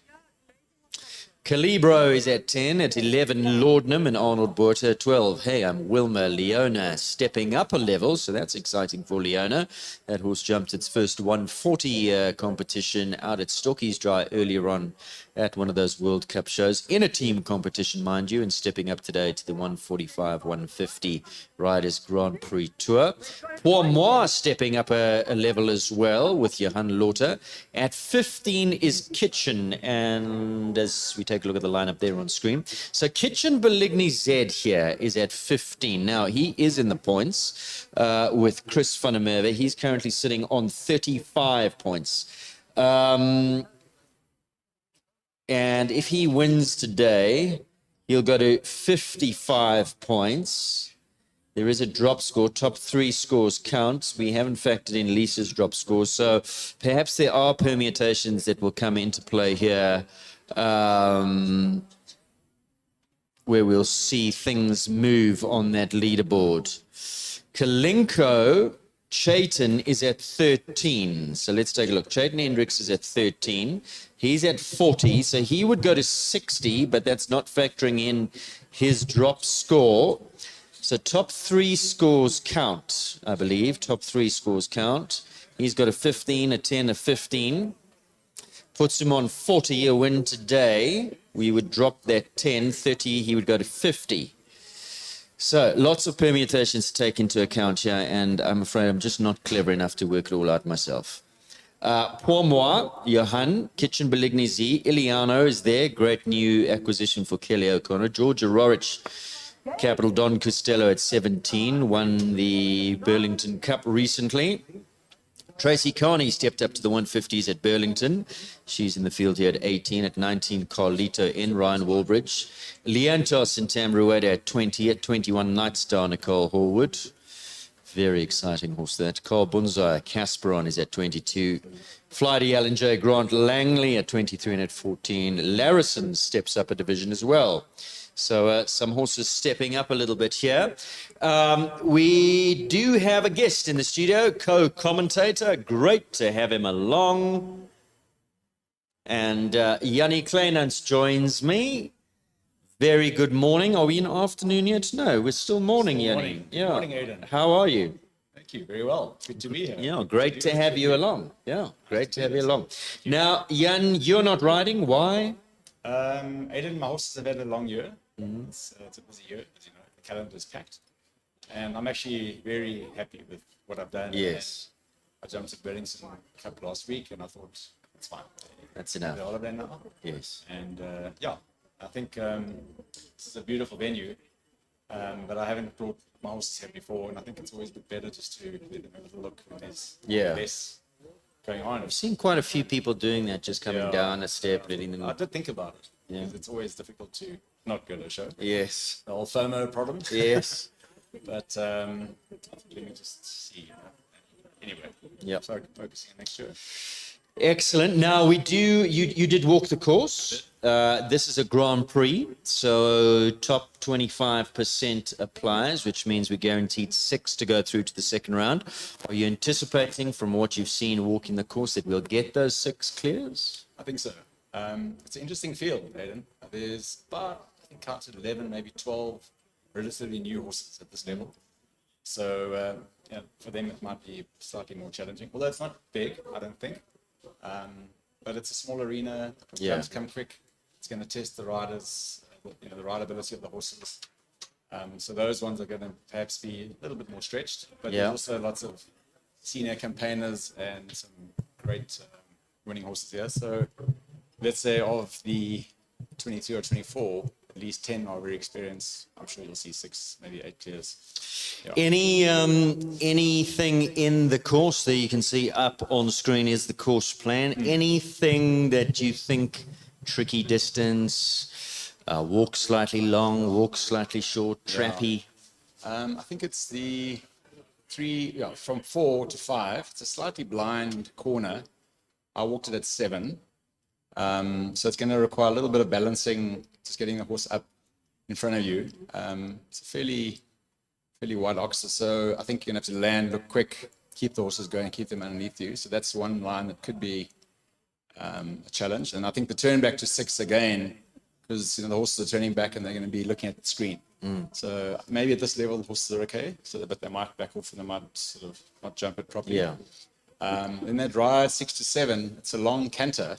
Calibro is at 10, at 11 Lordnam and Arnold Borta, 12. Hey, I'm Wilmer Leona stepping up a level, so that's exciting for Leona. That horse jumped its first 140 competition out at Stockies Dry earlier on at one of those World Cup shows, in a team competition, mind you, and stepping up today to the 145, 150 Riders Grand Prix Tour. Pour Moi stepping up a level as well with Johan Lotter. At 15 is Kitchen, and as we take a look at the lineup there on screen. So Kitchen Beligny Z here is at 15. Now, he is in the points with Chris van der Merwe. He's currently sitting on 35 points. And if he wins today, he'll go to 55 points. There is a drop score. Top 3 scores count. We haven't factored in Lisa's drop scores. So perhaps there are permutations that will come into play here where we'll see things move on that leaderboard. Kalinko Chayton is at 13. So let's take a look. Chayton Hendricks is at 13. He's at 40. So he would go to 60, but that's not factoring in his drop score. So top 3 scores count, I believe. Top 3 scores count. He's got a 15, a 10, a 15. Puts him on 40. He'll win today. We would drop that 10, 30. He would go to 50. So lots of permutations to take into account here, and I'm afraid I'm just not clever enough to work it all out myself. Pour Moi, Johan, Kitchen Beligny Z, Iliano is there, great new acquisition for Kelly O'Connor. Georgia Rorich, Capital Don Costello at 17, won the Burlington Cup recently. Tracy Carney stepped up to the 150s at Burlington. She's in the field here at 18. At 19, Carlito in Ryan Walbridge. Liantos and Tam Rueda at 20. At 21, Nightstar Nicole Horwood. Very exciting horse that. Carl Bunzai, Casperon is at 22. Flighty Alan J. Grant Langley at 23 and at 14. Larrison steps up a division as well. So some horses stepping up a little bit here. We do have a guest in the studio, co-commentator. Great to have him along. And Yanni Kleinans joins me. Very good morning. Are we in afternoon yet? No, we're still morning, Yanni. Morning. Yeah. Morning, Aidan. How are you? Thank you. Very well. Good to be here. Yeah, great to have you along. Yeah, great to have you along. Now, Jan, you're not riding. Why? Aidan, my horses have had a long year. It's a busy year, as you know. The calendar is packed. And I'm actually very happy with what I've done. Yes. I jumped at Burlington Cup last week, and I thought, it's fine. That's enough. The holiday now. Yes. And yeah, I think this is a beautiful venue, but I haven't brought my horses here before, and I think it's always a bit better just to let them have a look when there's less going on. I've seen quite a few people doing that, just coming down a step, letting them. I did think about it. Yeah. Because it's always difficult to not go to a show. Yes. The whole FOMO problem. Yes. But let me just see. Anyway. Yep. So focusing on next year. Excellent. Now we do. You did walk the course. This is a Grand Prix, so top 25% applies, which means we're guaranteed 6 to go through to the second round. Are you anticipating, from what you've seen walking the course, that we'll get those 6 clears? I think so. It's an interesting field, Aidan. There's about, I think, counted 11, maybe 12 relatively new horses at this level. So yeah, for them it might be slightly more challenging. Although it's not big, I don't think. But it's a small arena. The jumps come quick. It's going to test the riders, the rideability of the horses. So those ones are going to perhaps be a little bit more stretched. But there's also lots of senior campaigners and some great winning horses here. So let's say of the 22 or 24, at least 10 are very experienced. I'm sure you'll see 6, maybe 8 clears. Yeah. Anything in the course that you can see up on screen is the course plan. Anything that you think tricky distance, walk slightly long, walk slightly short, trappy? I think it's the 3, from 4 to 5. It's a slightly blind corner. I walked it at 7. So it's going to require a little bit of balancing, just getting the horse up in front of you. It's a fairly fairly wide oxer. So I think you're going to have to land, look quick, keep the horses going, keep them underneath you. So that's one line that could be a challenge. And I think the turn back to 6 again, because the horses are turning back and they're going to be looking at the screen. So maybe at this level the horses are okay, but they might back off and they might sort of not jump it properly. Yeah. Then that ride 6 to 7, it's a long canter,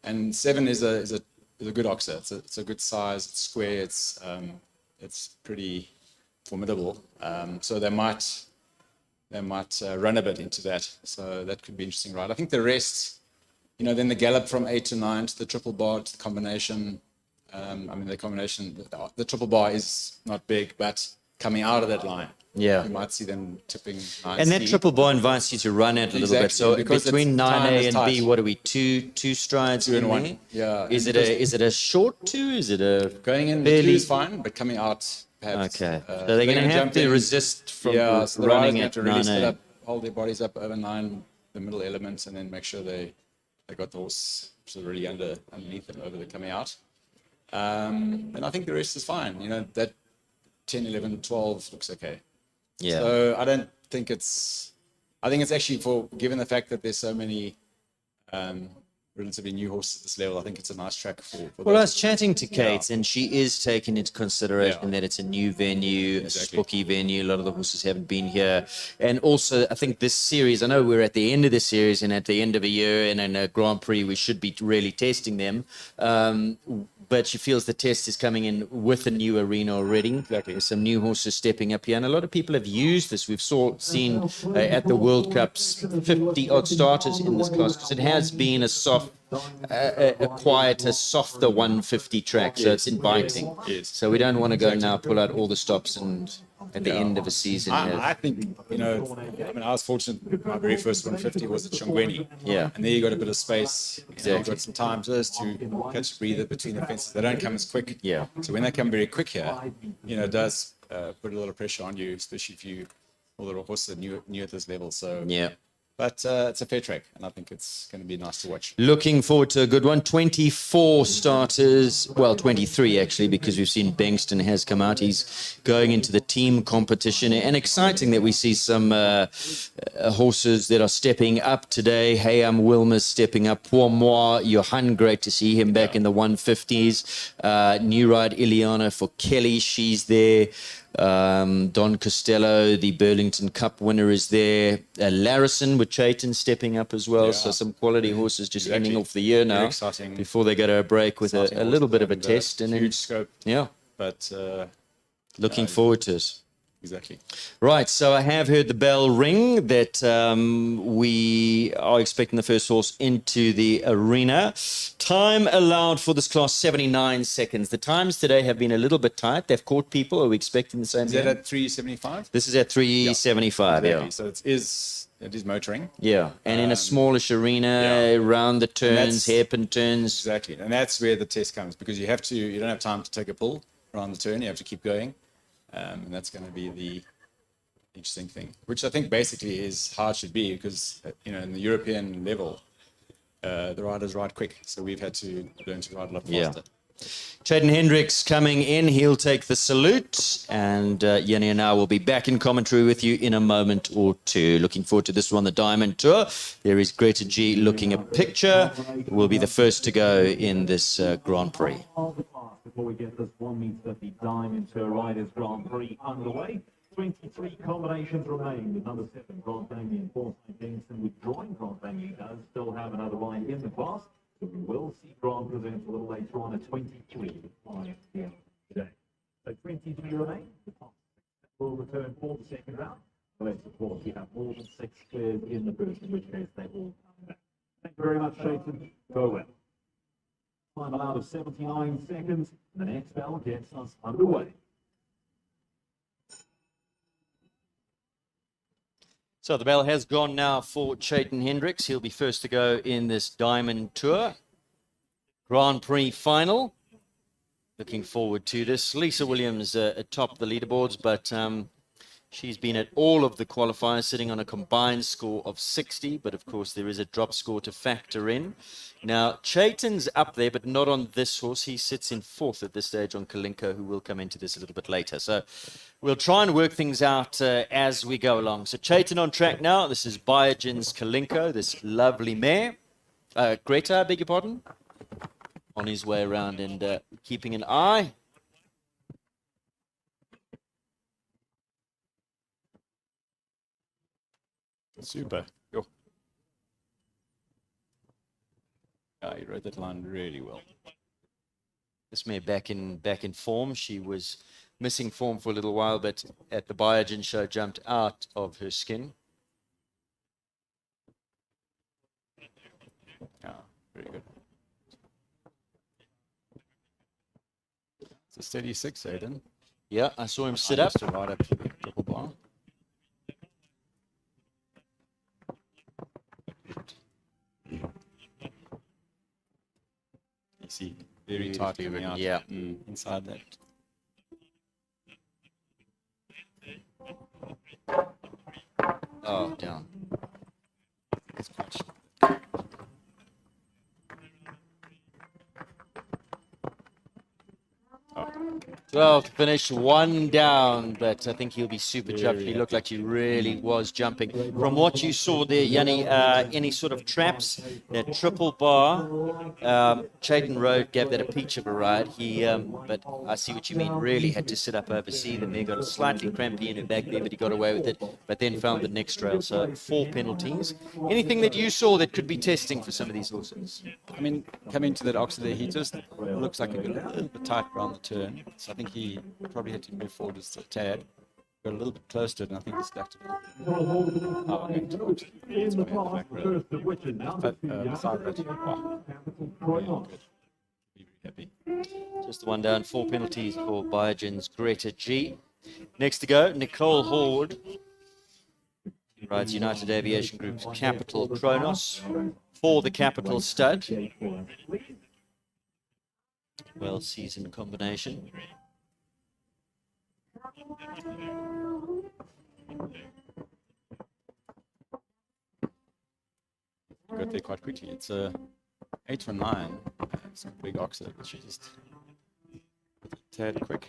and 7 is a good oxer. It's a good size. It's square. It's pretty formidable. So they might run a bit into that. So that could be interesting ride. I think the rest, then the gallop from 8 to 9 to the triple bar to the combination. The triple bar is not big, but coming out of that line, Yeah. you might see them tipping nicely. And that triple bar invites you to run it a little bit. So because between time 9A is and B, tight. what are we? Two strides 2 and in 1. there? Yeah. Is it a short 2? Is it a Going in barely? the 2 is fine, but coming out perhaps. Okay. So they're going to have jump to in. resist from Yeah, so the running riders at have to really 9A. sit up, hold their bodies up over 9, the middle elements, and then make sure they got the horse sort of really underneath them over the coming out. And I think the rest is fine. That 10, 11, 12 looks okay. Yeah. So I don't think I think it's actually given the fact that there's so many relatively new horses at this level, I think it's a nice track for Well, I those. was chatting to Kate, and she is taking into consideration that it's a new venue, a spooky venue. A lot of the horses haven't been here. And also, I think this series, I know we're at the end of the series and at the end of a year, and in a Grand Prix, we should be really testing them. But she feels the test is coming in with a new arena already. Exactly. There's some new horses stepping up here, and a lot of people have used this. We've seen at the World Cups 50-odd starters in this class, because it has been a quieter, softer 150 track, so it's inviting. Yes. So we don't want to go now pull out all the stops and at the end of a season. I think, I was fortunate. My very first 150 was at Shongweni. Yeah. And there you got a bit of space. Exactly. You got some time just to catch a breather between the fences. They don't come as quick. Yeah. So when they come very quick here, it does put a lot of pressure on you, especially if you all the horses are new at this level. So Yeah. But it's a fair track, and I think it's going to be nice to watch. Looking forward to a good one. 24 starters, well, 23 actually, because we've seen Bankston has come out. He's going into the team competition, and exciting that we see some horses that are stepping up today. Hayam Wilmer's stepping up. Pour Moi, Johan, great to see him back in the 150s. New ride Ileana for Kelly, she's there. Don Costello, the Burlington Cup winner, is there. Larrison with Chayton stepping up as well. Yeah. So some quality horses just Exactly. ending off the year now. Very exciting. Before they go to a break with a Exciting little bit of a horses and, test. And then, huge scope, yeah, but looking forward to it. exactly. Right, so I have heard the bell ring that we are expecting the first horse into the arena. Time allowed for this class, 79 seconds. The times today have been a little bit tight. They've caught people. Are we expecting the same Is that here? at 375? This is at 375, Exactly. yeah. So it is motoring. Yeah, and in a smallish arena, yeah. around the turns, that's- hairpin turns. Exactly. And that's where the test comes, because you don't have time to take a pull around the turn. You have to keep going. And that's going to be the interesting thing, which I think basically is how it should be, because, in the European level, the riders ride quick. So we've had to learn to ride a lot Yeah. faster. Chayton Hendricks coming in. He'll take the salute. And Jenny and I will be back in commentary with you in a moment or two. Looking forward to this one, the Diamond Tour. There is Greta G looking a picture. Will be the first to go in this Grand Prix. Before we get this 1m50 Diamond Tour Riders Grand Prix underway, 23 combinations remain with number 7 Grant Damien, Forsyth Jameson withdrawing. Grant Damien does still have another ride in the class, so we will see Grant present a little later on at 23 at 5 p.m. today. So 23 remain. The top will return for the second round. Unless, of course, you have more than 6 clears in the first, in which case they will come back. Thank you very much, Chayton. Go well. Time allowed of 79 seconds. The next bell gets us underway. So the bell has gone now for Chayton Hendricks. He'll be first to go in this Diamond Tour Grand Prix final. Looking forward to this. Lisa Williams atop the leaderboards, but She's been at all of the qualifiers, sitting on a combined score of 60, but of course there is a drop score to factor in. Now, Chaitan's up there, but not on this horse. He sits in 4th at this stage on Kalinko, who will come into this a little bit later. So we'll try and work things out as we go along. So Chaitan on track now. This is Biogen's Kalinko, this lovely mare. Greta, I beg your pardon. On his way around and keeping an eye. Super. Yo. Yeah, he rode that line really well. This mare back in form. She was missing form for a little while, but at the Biogen show jumped out of her skin. Yeah, very good. It's a steady 6, Aidan. Yeah, I saw him sit up. Just right up to the double bar. You see, very tight coming out. Yeah. Inside that. Oh, down. It's quite 12 to finish, 1 down, but I think he'll be super chuffed. He looked like he really was jumping. From what you saw there, Yanni, any sort of traps, that triple bar, Chaitan Road gave that a peach of a ride. But I see what you mean, really had to sit up oversee. The mare got a slightly crampy in her back there, but he got away with it, but then found the next rail. So 4 penalties. Anything that you saw that could be testing for some of these horses? I mean, coming to that Oxford there, he just looks like a little bit tight around the turn. So I think he probably had to move forward just a tad. Got a little bit close to it, and I think he stacked it a little bit. Oh, I'm going to watch it. It's way in the back row. But beside that, really good. Be very happy. Just the 1 down, 4 penalties for Biogen's Greta G. Next to go, Nicole Horde. Rides United Aviation Group's Capital Kronos for the Capital Stud. Well-seasoned combination. Got there quite quickly. It's a 8 for 9. It's a big Oxford, but she just a tad quick.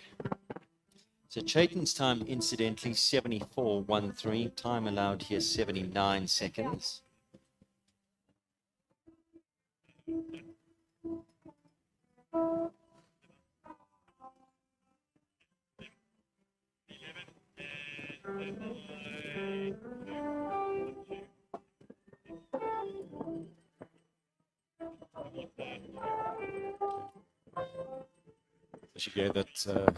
So Chaitan's time, incidentally, 74.13. Time allowed here, 79 seconds. So she gave that a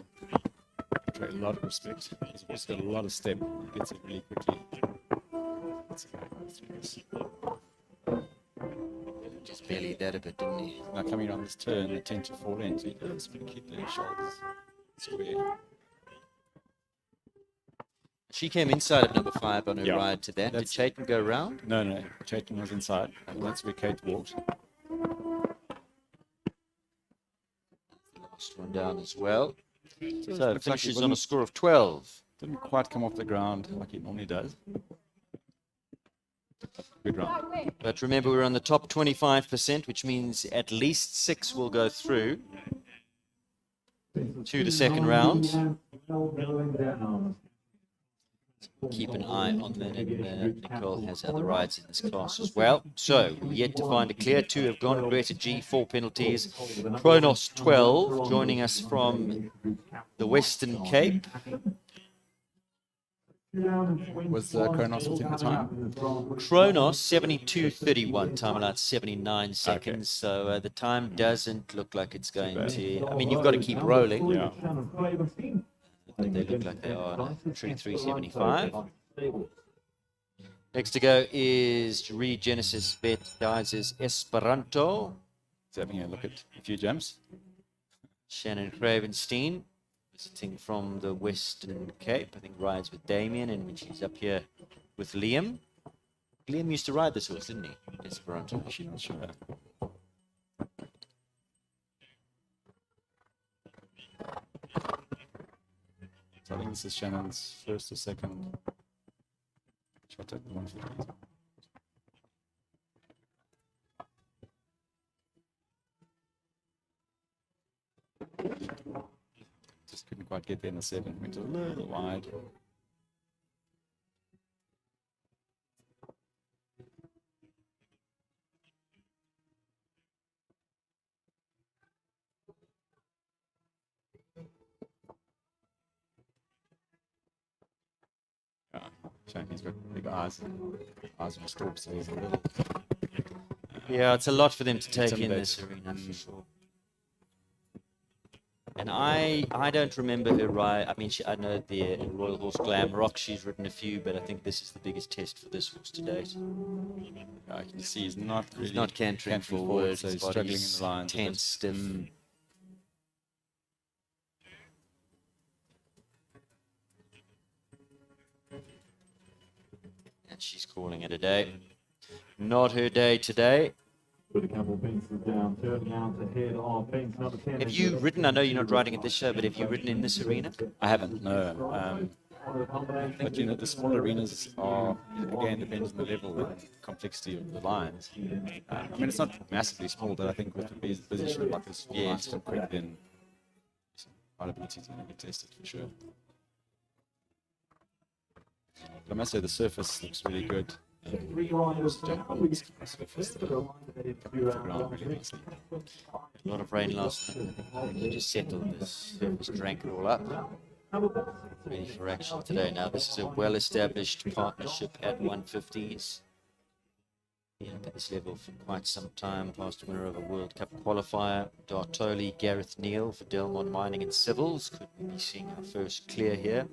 lot of respect. He's also got a lot of step. He gets it really quickly. Just barely that a bit, didn't he? Now coming around this turn, they tend to fall in, so he does keep their shoulders square. She came inside of number 5 on her Yeah. ride to that. Did Chaitan go round? No, Chaitan was inside, and that's where Kate walked. Last one down as well. So looks like finishes he on a score of 12. Didn't quite come off the ground like he normally does. Good round. But remember, we're on the top 25%, which means at least 6 will go through to the second round. Keep an eye on that, and Nicole has other rides in this class as well. So, yet to find a clear. 2 have gone. Greta G, 4 penalties. Kronos, 12, joining us from the Western Cape. Was Kronos within the time? Kronos, 72.31. Time allowed 79 seconds. So, the time doesn't look like it's going to... I mean, you've got to keep rolling. Yeah. But they look like they are 33.75. Next to go is Regenesis Bet Dies Esperanto. He's having a look at a few gems. Shannon Cravenstein, visiting from the Western Cape. I think rides with Damien, and she's up here with Liam. Liam used to ride this horse, didn't he? Esperanto. Actually, not sure. So I think this is Shannon's first or second shot at the 150s. Just couldn't quite get there in the 7. Went a little wide. Shame he's got big eyes on his stalk, so he's a little. Yeah, it's a lot for them to take in Intimidating. this arena for sure. And I don't remember her ride. I mean, I know the Royal Horse Glam Rock, she's ridden a few, but I think this is the biggest test for this horse to date. You can see he's not really He's not cantering forward, so his he's struggling in body's the lines. a bit. tense, stiff. And she's calling it a day. Not her day today. With a couple of fences down, turning out ahead of fence number 10. Have you ridden, I know you're not riding at this show, but have you ridden in this arena? I haven't, no. But the small arenas are, again, depends on the level and complexity of the lines. I mean, it's not massively small, but I think with the position like this, nice and quick, then ability is going to get tested for sure. But I must say the surface looks really good. Three riders Jump on the surface. Around really nicely. A lot of rain last night. You just settled this surface, drank it all up. Ready for action today. Now, this is a well-established partnership at 150s. Been up at this level for quite some time. Past winner of a World Cup qualifier. Dartoli, Gareth Neal for Delmont Mining and Civils. Could we be seeing our first clear here?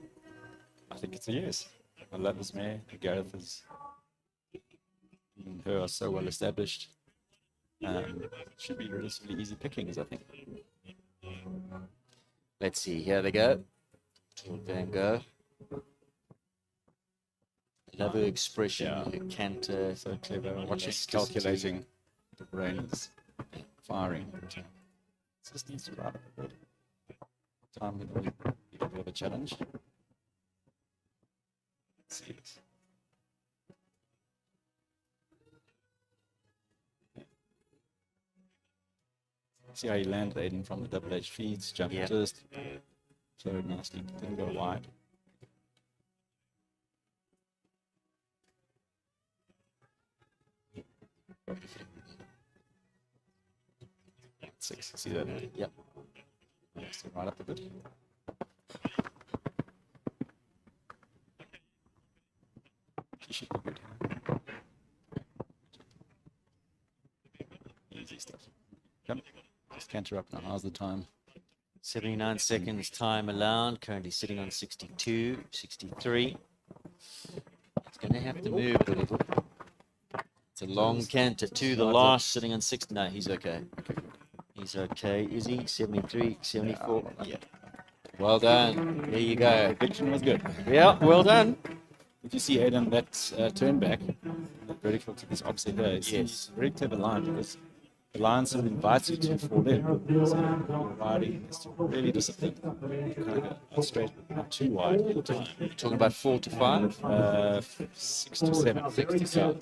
I think it's a yes. I love this mare. Gareth is and her are so well established. Should be relatively easy pickings, I think. Let's see. Here they go. Tour Van Gogh. Love her expression, her canter. So clever. Watching, calculating. The brain is firing. It just needs to ride up a bit. Time would be a bit of a challenge. Let's see it. See how he landed Aiden from the double edge feeds, jumped just so nicely, didn't go wide. Six, see that? Yep. So right up a bit. She should be good. Easy stuff. Come. Just canter up now. How's the time? 79 seconds time allowed. Currently sitting on 62, 63. It's going to have to move a little. It's a long canter to the last, sitting on 60. No, he's okay. He's okay. Is he? 73, 74. Yeah. Well done. There you go. The prediction was good. Yeah, well done. Did you see Aiden that turn back? Vertical to this opposite there. It's a very clever line because the line sort of invites you to fall in. So you're riding is really disciplined. Kind of go straight, not too wide all the time. You're talking about 4 to 5? 6 to 7. 6 to 7.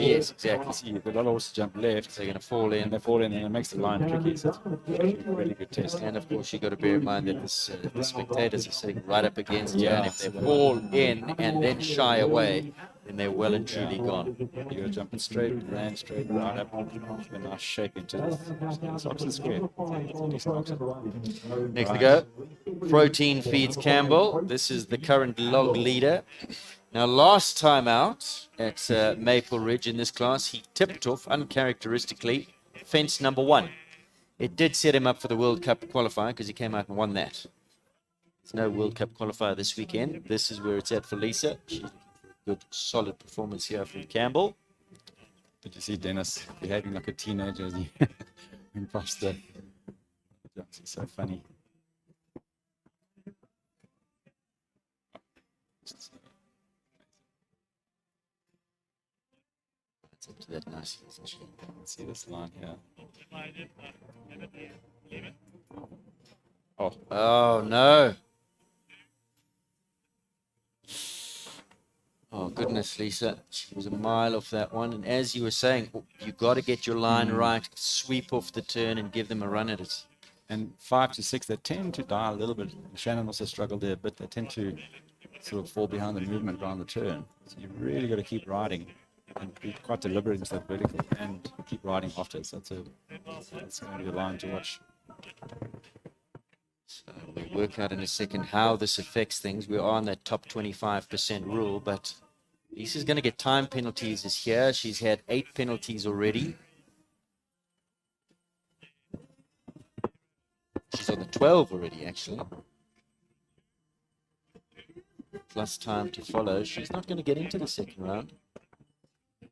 Yes, exactly. See, the lot of horses jump left. So they're going to fall in. And they fall in, and it makes the line tricky. So it's actually a really good test. And of course, you've got to bear in mind that the spectators are sitting right up against you. And if they fall in and then shy away, then they're well and truly gone. You got to jump it straight, land straight, right up, a nice shape into this oxen square. It's a decent oxen. Next to go, Protein Feeds Campbell. This is the current log leader. Now, last time out at Maple Ridge in this class, he tipped off uncharacteristically fence number 1. It did set him up for the World Cup qualifier because he came out and won that. There's no World Cup qualifier this weekend. This is where it's at for Lisa. She's looking for a good, solid performance here from Campbell. Did you see Dennis behaving like a teenager as he crossed the jumps? He's so funny. That's up to that nice. Let's see this line here. Oh, Oh, no. Oh, goodness, Lisa. She was a mile off that one. And as you were saying, you got to get your line right, sweep off the turn and give them a run at it. And 5 to 6, they tend to die a little bit. Shannon also struggled there, but they tend to sort of fall behind the movement around the turn. So you really got to keep riding and be quite deliberate into that vertical and keep riding after it. So that's going to be the line to watch. So we'll work out in a second how this affects things. We are on that top 25% rule, but Lisa's going to get time penalties this year. She's had 8 penalties already. She's on the 12 already, actually. Plus time to follow. She's not going to get into the second round. I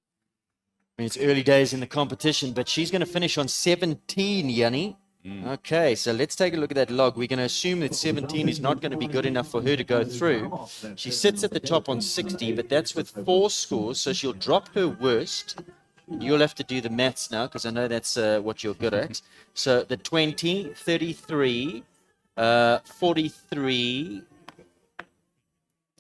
mean, it's early days in the competition, but she's going to finish on 17, Yanni. Okay, so let's take a look at that log. We're going to assume that 17 is not going to be good enough for her to go through. She sits at the top on 60, but that's with 4 scores, so she'll drop her worst. You'll have to do the maths now, because I know that's what you're good at. So the 20, 33, 43...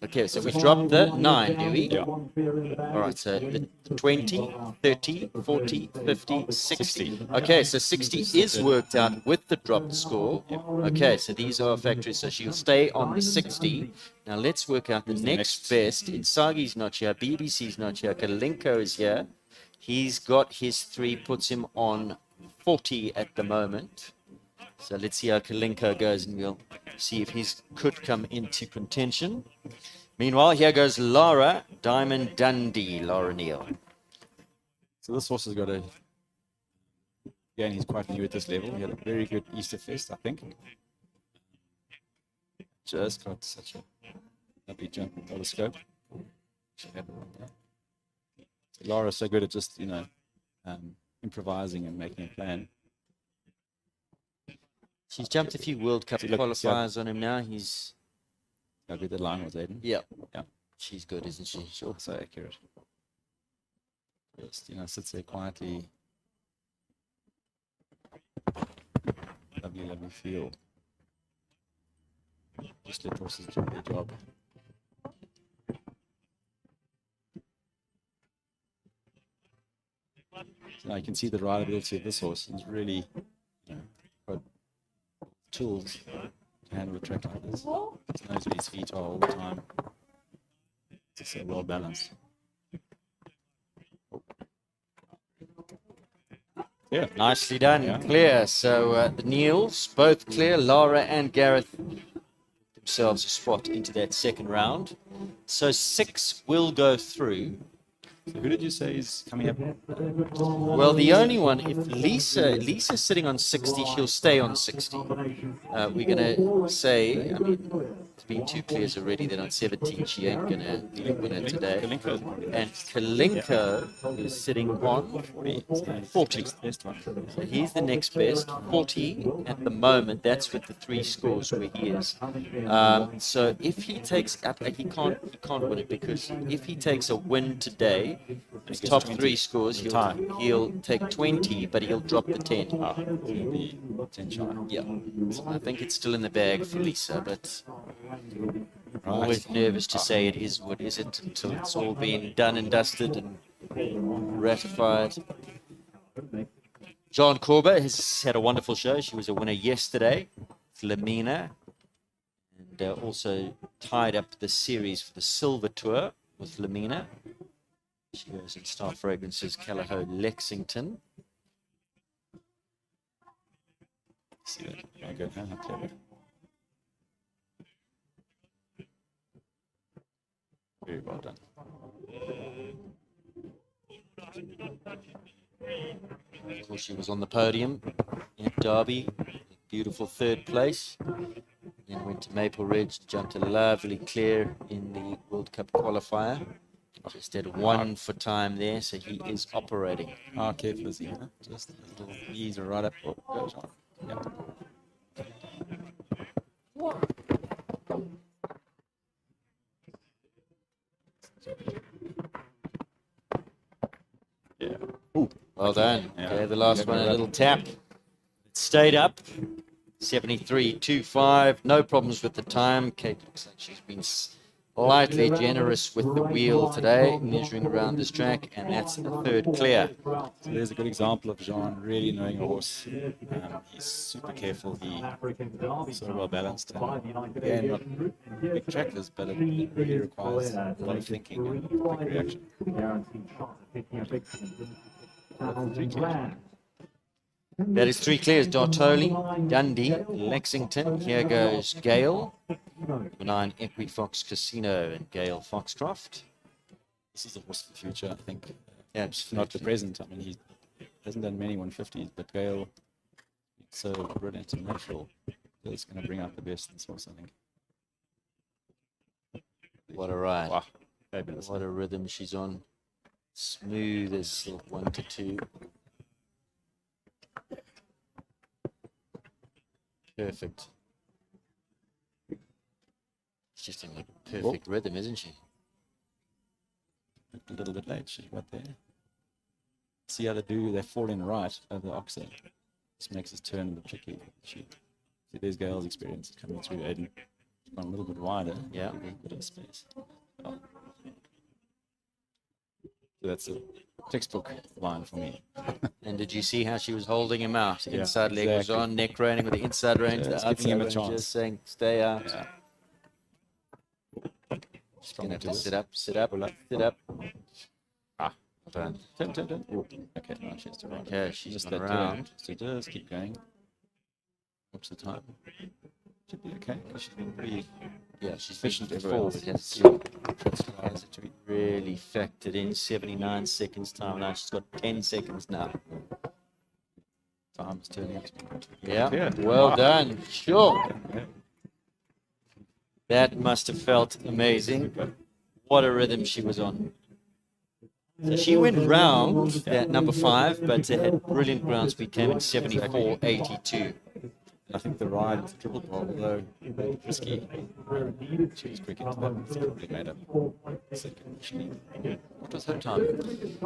Okay, so we dropped the 9, do we? Yeah. All right, so the 20, 30, 40, 50, 60. Okay, so 60 is worked out with the dropped score. Okay, so these are factories. So she'll stay on the 60. Now let's work out the next best. Insagi's not here. BBC's not here. Kalinko is here. He's got his 3, puts him on 40 at the moment. So let's see how Kalinko goes, and we'll see if he could come into contention. Meanwhile, here goes Lara Diamond Dundee, Laura Neal. So this horse has got a... Again, he's quite new at this level. He had a very good Easter Fest, I think. Just got such a lovely jump with the scope. Lara's so good at just, improvising and making a plan. She's jumped a few World Cup qualifiers on him now. He's... How good that line was, Aiden. Yeah. Yeah. She's good, isn't she? Sure. So accurate. Just, sits there quietly. Lovely, lovely feel. Just let horses do their job. So now you can see the rideability of this horse. He's really got tools to handle a track like this. He knows where his feet are all the time. It's so well balanced. Yeah. Nicely done. Yeah. Clear. So the Neils, both clear. Lara and Gareth themselves a spot into that second round. So 6 will go through. So who did you say is coming up? Well, the only one, if Lisa's sitting on 60, she'll stay on 60. We're going to say, I mean, it's been 2 clears already, then on 17, she ain't going to be a winner today. And Kalinko is sitting on 40. So he's the next best. 40 at the moment, that's with the 3 scores where he is. So if he takes up, he can't win it, because if he takes a win today, his top 3 scores, he'll take 20, but he'll drop the 10. He'll be 10 shy. Yeah, so I think it's still in the bag for Lisa, but I'm always nervous to say it is what is it until it's all been done and dusted and ratified. John Corber has had a wonderful show. She was a winner yesterday, Lamina, and also tied up the series for the Silver Tour with Lamina. She goes in Star Fragrances, Callao, Lexington. See that? Okay, how clever. Very well done. Of course, she was on the podium at Derby, beautiful 3rd place. Then went to Maple Ridge, jumped a lovely clear in the World Cup qualifier. Just had 1 for time there, so he is operating. Ah, careful is he, huh? Just a little knees are right up. Oh, goes on. Yeah. Ooh, well done. Yeah. Okay, the last one, a little tap. It stayed up. 73.25. No problems with the time. Kate looks like she's been lightly generous with the wheel today, measuring around this track, and that's the third clear. So there's a good example of Jean really knowing a horse. He's super careful. He's sort of well balanced. And again, not big trackless, but it really requires a lot of thinking and quick reaction. That is 3 clears: Dartoli, Dundee, Lexington. Here goes Gale, 9 Equifox Casino, and Gale Foxcroft. This is the horse for the future, I think. Absolutely. Not the present. I mean, he hasn't done many 150s, but Gale, it's so brilliant and natural. It's going to bring out the best in this horse, I think. What a ride. Wow, fabulous. What a rhythm she's on. Smooth as silk, 1 to 2. Perfect. She's just in a perfect rhythm, isn't she? A little bit late, she got there. See how they fall in right over the oxer. This makes his turn a bit tricky. See, there's Gale's experience coming through Aiden. She's gone a little bit wider. Yeah. A little bit of space. Oh. So that's a textbook line for me. And did you see how she was holding him out? Yeah, Inside leg was exactly. on, neck reining with the inside rein to Yeah, the it's giving him a outside rein, chance. just saying, stay out. Yeah. She's going to have to sit up, sit up, sit up. Ah, Done. turn. Ooh. Okay, now she's to right. Okay, she's Just gone that around. Just keep going. Watch the time. Should be okay. She's been pretty Yeah, she's efficient efficient everywhere forward. else. Has to be really factored in. 79 seconds time now. She's got 10 seconds now. Time is turning out to be good. Yeah, Yeah. well Wow. done. Sure. Yeah. That must have felt amazing. What a rhythm she was on. So she went round that number 5, but had brilliant ground speed, came in 74.82. I think the ride with the triple ball, although risky, she was quick into that. It's probably made up second. What was her time?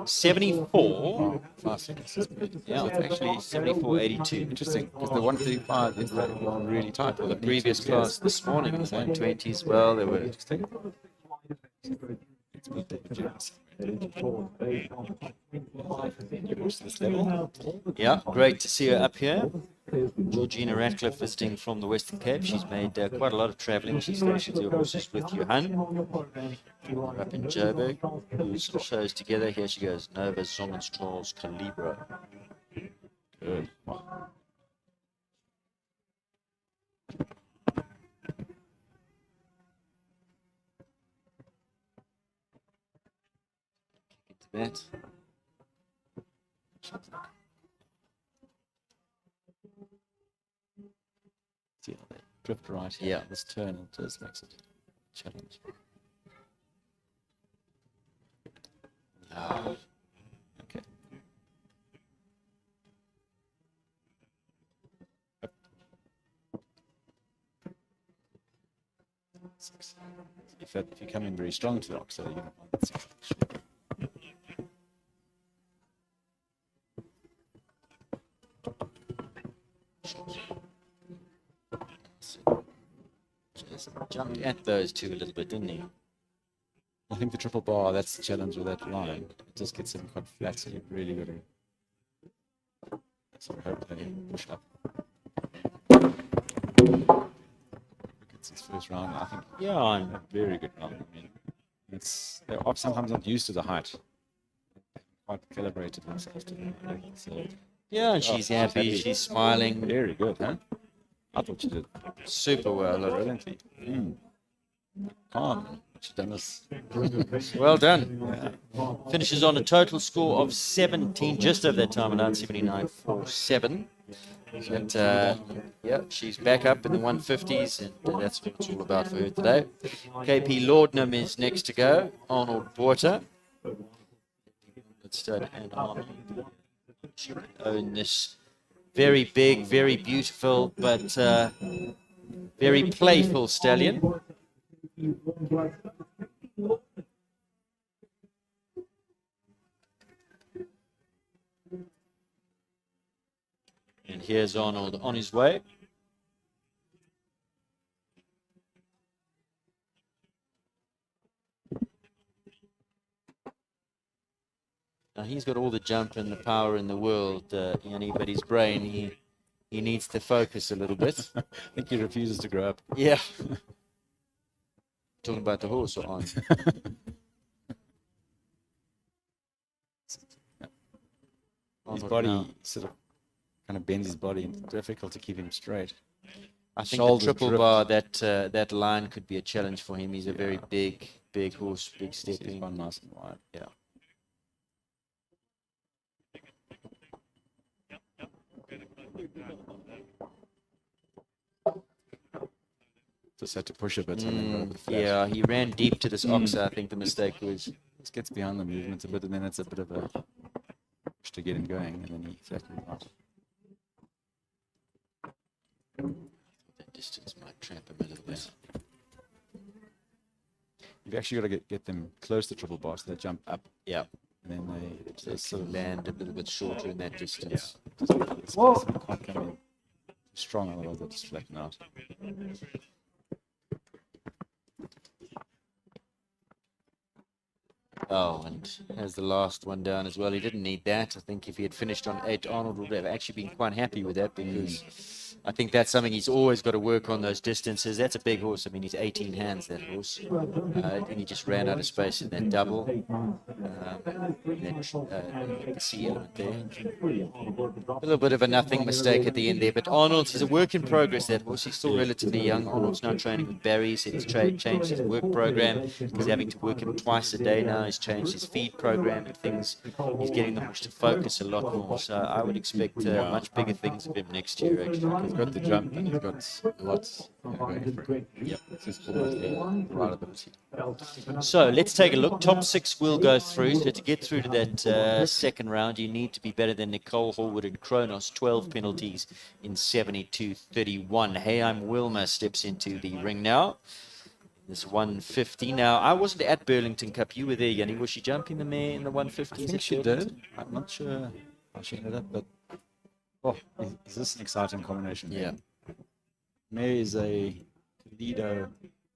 74. 5 seconds. Is good. Yeah, it's actually 74.82. Interesting, because the 135 is really tight. The previous class this morning, the 120s, well, they were. Interesting. It's been generous. You watch this level. Yeah, great to see her up here. Georgina Ratcliffe visiting from the Western Cape. She's made quite a lot of travelling. She's stationed her horses with Johan. We're up in Joburg. Who shows together. Here she goes. Nova Sonnenstrahl's Calibro. Good. That. See how they drift right here. Yeah. This turn, it just makes it a challenge. Ah, Okay. Up. 6. If you come in very strong to the oxer, you're going to want 6. just jumped at those two a little bit, didn't he? I think the triple bar, that's the challenge with that line. It just gets him quite flat, so you really got to sort of hope that he push up. It's his first round, I think. Yeah, I'm A very good round. I mean, they're sometimes not used to the height. Quite calibrated themselves to the height. So, yeah, and she's happy. She's smiling. very good, huh? I thought she did Super well. brilliantly. Calm. She's done this. Well done. Finishes on a total score of 17, just over that time, 9:79.47. But yeah, she's back up in the 150s, and that's what it's all about for her today. KP Laudanum is next to go. Arnold Borter. Stud and Arnold. She would own this very big, very beautiful, but very playful stallion. And here's Arnold on his way. Now, he's got all the jump and the power in the world, Yanni, but his brain, he needs to focus a little bit. I think he refuses to grow up. Yeah. Talking about the horse or on? His body sort of kind of bends his body, and it's difficult to keep him straight. I think the Shoulders triple drift. bar, that line could be a challenge for him. He's a very big horse, big He's stepping. gone nice and wide. Yeah. Just had to push a bit. And then go a bit flat. Yeah, he ran deep to this oxer. I think the mistake was. Just gets behind the movement a bit, and then it's a bit of a push to get him going, and then he flattens out. That distance might trap him a little bit. You've actually got to get them close to triple bar, so they jump up, Yeah. and then they So just sort of land a little bit shorter in that distance. just get the space and can't come in too strong, otherwise they'll just flatten out. Oh, and has the last one down as well. He didn't need that. I think if he had finished on 8, Arnold would have actually been quite happy with that, because I think that's something he's always got to work on, those distances. That's a big horse. I mean, he's 18 hands, that horse. And he just ran out of space in that double. The C element there. A little bit of a nothing mistake at the end there, but Arnold, he's a work in progress, that horse. He's still relatively young. Arnold's now training with Barry's. He's changed his work program. He's having to work him twice a day now. He's changed his feed program and things. He's getting the horse to focus a lot more. So I would expect much bigger things of him next year, actually. He's got the jump, and he's got lots going for him. Yep. It's just almost there, right ability. So let's take a look. Top 6 will go through. So to get through to that second round, you need to be better than Nicole Horwood and Kronos. 12 penalties in 72.31. Hey, I'm Wilma steps into the ring now. This 150. Now, I wasn't at Burlington Cup. You were there, Yanni. Was she jumping the mare in the 150? I think she did. I'm not sure how she ended up, but is this an exciting combination? Yeah. Mare is a Toledo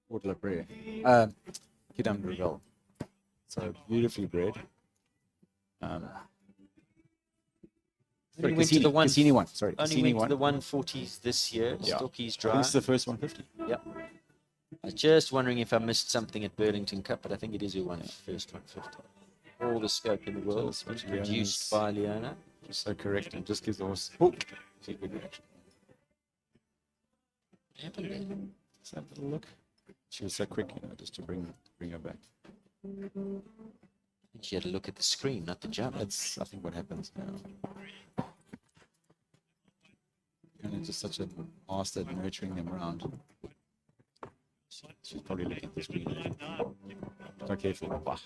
Haute Labre, Kidam Gravel. So beautifully bred. Only went to the Cassini one. Sorry, Only Cassini went to one. the 140s this year. Yeah. Stocky's I dry. think it's the first 150. Yep. I was just wondering if I missed something at Burlington Cup, but I think it is her first 150. All the scope in the world. So it's Produced Leona's- by Leona. Just so correct, and just gives the horse. Oh, see good reaction. What happened there? Let's have a little look. She was so quick, just to bring her back. She had to look at the screen, not the jump. That's, I think, what happens now. And just such a master at nurturing them around. She's probably looking at the screen. Not careful. Bah.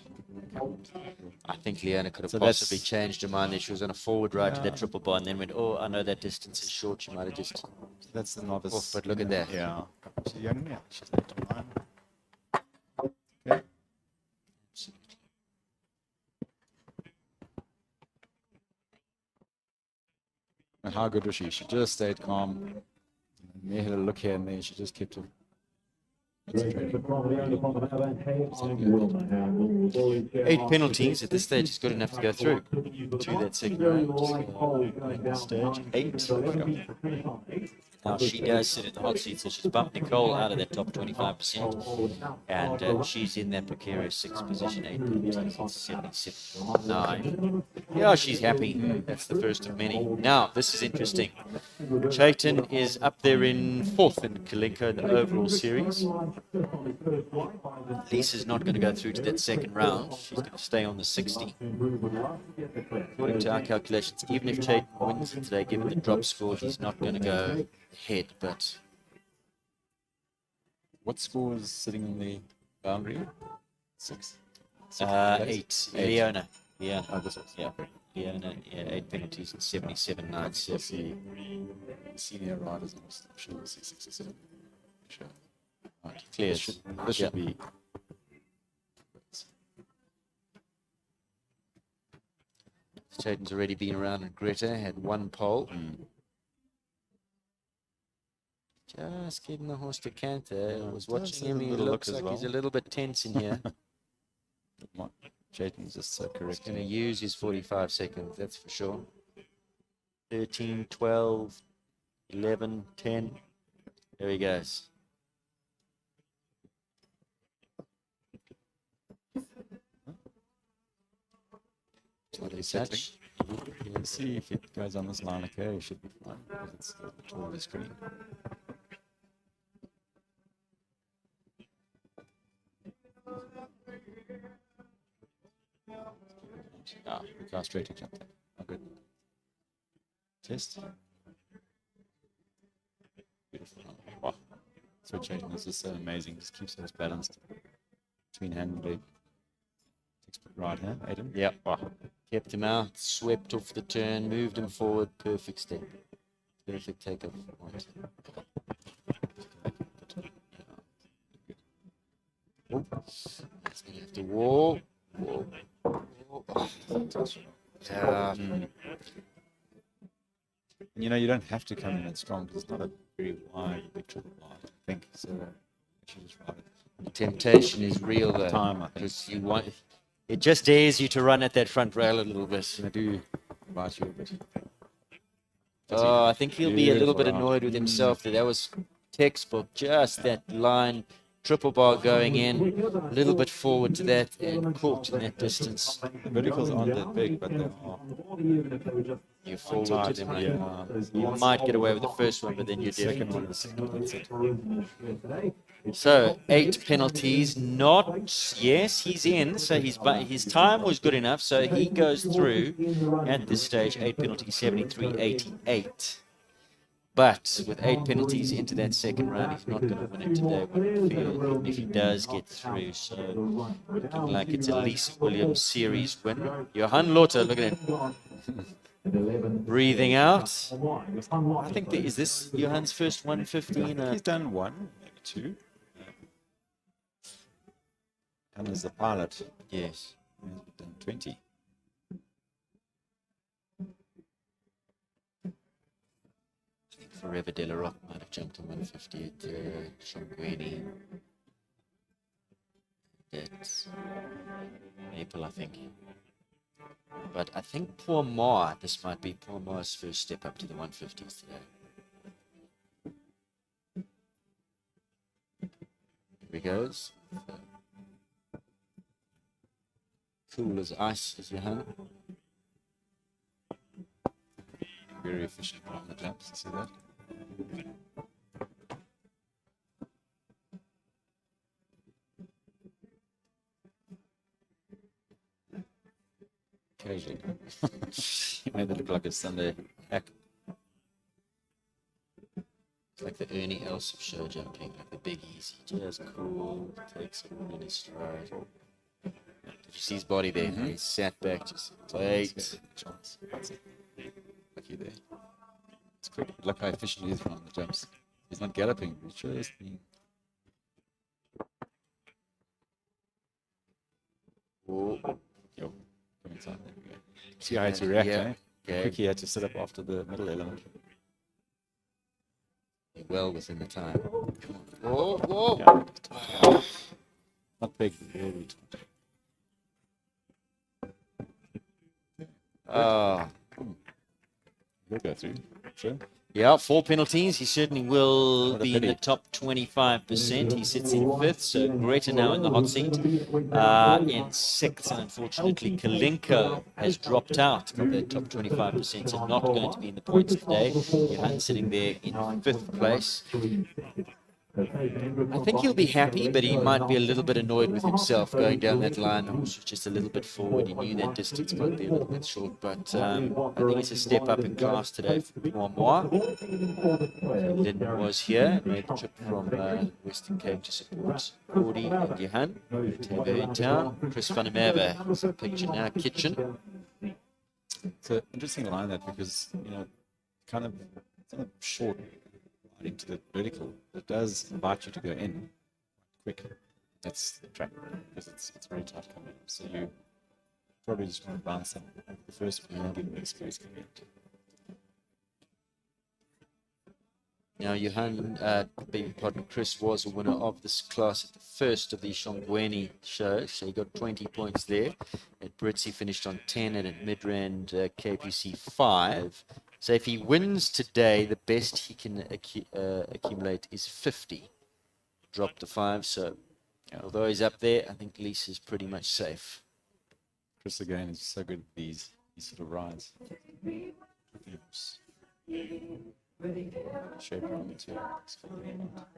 I think Leona could have So possibly that's- changed her mind there. She was on a forward ride to that triple bar and then went, oh, I know that distance is short. She might have just... That's the novice. Oh, but look at that. Yeah. She's young, yeah. She's 8 or 9. Okay. And how good was she? She just stayed calm. Mare had a look here and there. She just kept her. Eight 8 penalties at this stage is good enough to go through to that second round. Stage 8. Now she does sit in the hot seat, so she's bumped Nicole out of that top 25%, and she's in that precarious 6th position, 8 penalties, 77.9. Yeah, she's happy. That's the first of many. Now, this is interesting. Chayton is up there in 4th in Kalinko in the overall series. Lisa's not going to go through to that second round. She's going to stay on the 60. According to our calculations, even if Chayton wins it today, given the drop score, he's not going to go ahead. But What score is sitting on the boundary? 6. 8. Leona. Oh, this is. Yeah. Leona, 8 penalties and 77.97. See, senior riders, I'm sure we'll see 6 or 7. Sure. Right. Clears. This should be. Chayton's already been around in Greta, had 1 pole. Just getting the horse to canter. I was watching him. He little looks look as like he's a well. little bit tense in here. Chayton's just so correct. Going to use his 45 seconds, that's for sure. 13, 12, 11, 10. There he goes. What are you settling? Let's see if it goes on this line. Okay, it should be fine because it's the top of the screen. Ah, we got straight to jump there. Oh, good. Test. Beautiful. Wow. Switch rating. This is so amazing. Just keeps us balanced between hand and leg. Takes it right hand, Aiden. Yep. Wow. Kept him out, swept off the turn, moved him forward. Perfect step. Perfect takeoff. He's going to have to walk. Yeah. You know, you don't have to come in that strong because it's not a very wide, big triple line, I think. So, actually just ride it. The temptation is real though. Time, I think. Because you want, it just dares you to run at that front rail a little bit. I do bite you a bit. Oh, I think he'll be a little bit Beautiful annoyed with himself that was textbook. Just that line, triple bar going in, a little bit forward to that and caught in that distance. The verticals aren't that big, but they are. You're forward to them. Right? Yeah. You might get away with the first one, but then you're Second definitely. one, the second one, that's it. So 8 penalties, not, yes, he's in, so his time was good enough, so he goes through at this stage, 8 penalties, 73.88. But with 8 penalties into that second round, he's not going to win it today, one field, even if he does get through. So looking like it's a Lisa Williams series win. Johan Lotte, look at him. Breathing out. I think is this Johan's first 115? He's done one, maybe two. And as the pilot, Yes. he's done 20. I think Forever De La Rock might have jumped on 150 at Shongweni. That's Maple, I think. But I think Poor Ma, this might be Poor Ma's first step up to the 150s today. Here he goes. Cool as ice as Johan. Very efficient on the jumps, you see that? Occasionally. He made it look like a Sunday hack. It's like the Ernie Els of show jumping, like the Big Easy. Just cool, takes it in his stride. Did you see his body there? He sat back, just wait. Chance. That's it. Lucky there. It's quick. Look how efficient he is on the jumps. He's not galloping, he's just being. Oh, Yo, come inside. There we go. See how he had to react, Yeah. eh? okay. Quick, he had to sit up after the middle element. Well within the time. Oh, whoa. Yeah. Not big, really. He'll go through. Sure. Yeah, 4 penalties. He certainly will What a be in the pity. top 25%. He sits in 5th, so Greta now in the hot seat. In 6th, and unfortunately, Kalinko has dropped out of the top 25%, so not going to be in the points today. Johan sitting there in 5th place. I think he'll be happy, but he might be a little bit annoyed with himself going down that line. The horse was just a little bit forward. He knew that distance might be a little bit short, but I think it's a step up in class today for Moi. Lyndon was here, made the trip from Western Cape to support Cordy and Johan. To have her in town. Chris van der Merwe, picture now, kitchen. It's an interesting line that because, you know, kind of short into the vertical, it does invite you to go in quick. That's the track because it's very tight coming in. So you probably just want to bounce them the first one and give them the space coming in. Now, beg your pardon, Chris was a winner of this class at the first of the Shongweni shows, so he got 20 points there. At Brits, he finished on 10, and at Midrand, KPC 5. So if he wins today, the best he can accumulate is 50. Drop the 5, so although he's up there, I think Lisa's pretty much safe. Chris again is so good at these sort of rides. Oops. Shape around the two.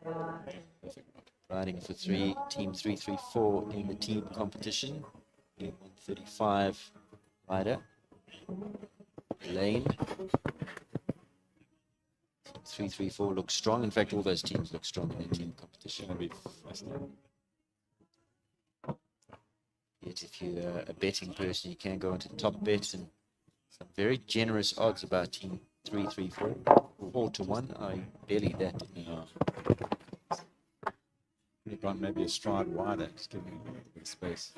Perfect. Riding for team 334 in the team competition. 135 rider. Lane. Team 334 looks strong. In fact, all those teams look strong in the team competition. It'll be fascinating. Yet if you're a betting person, you can go into top bet, and some very generous odds about team 334. 4-1. I barely that. Maybe a stride wider, just giving him a bit of space.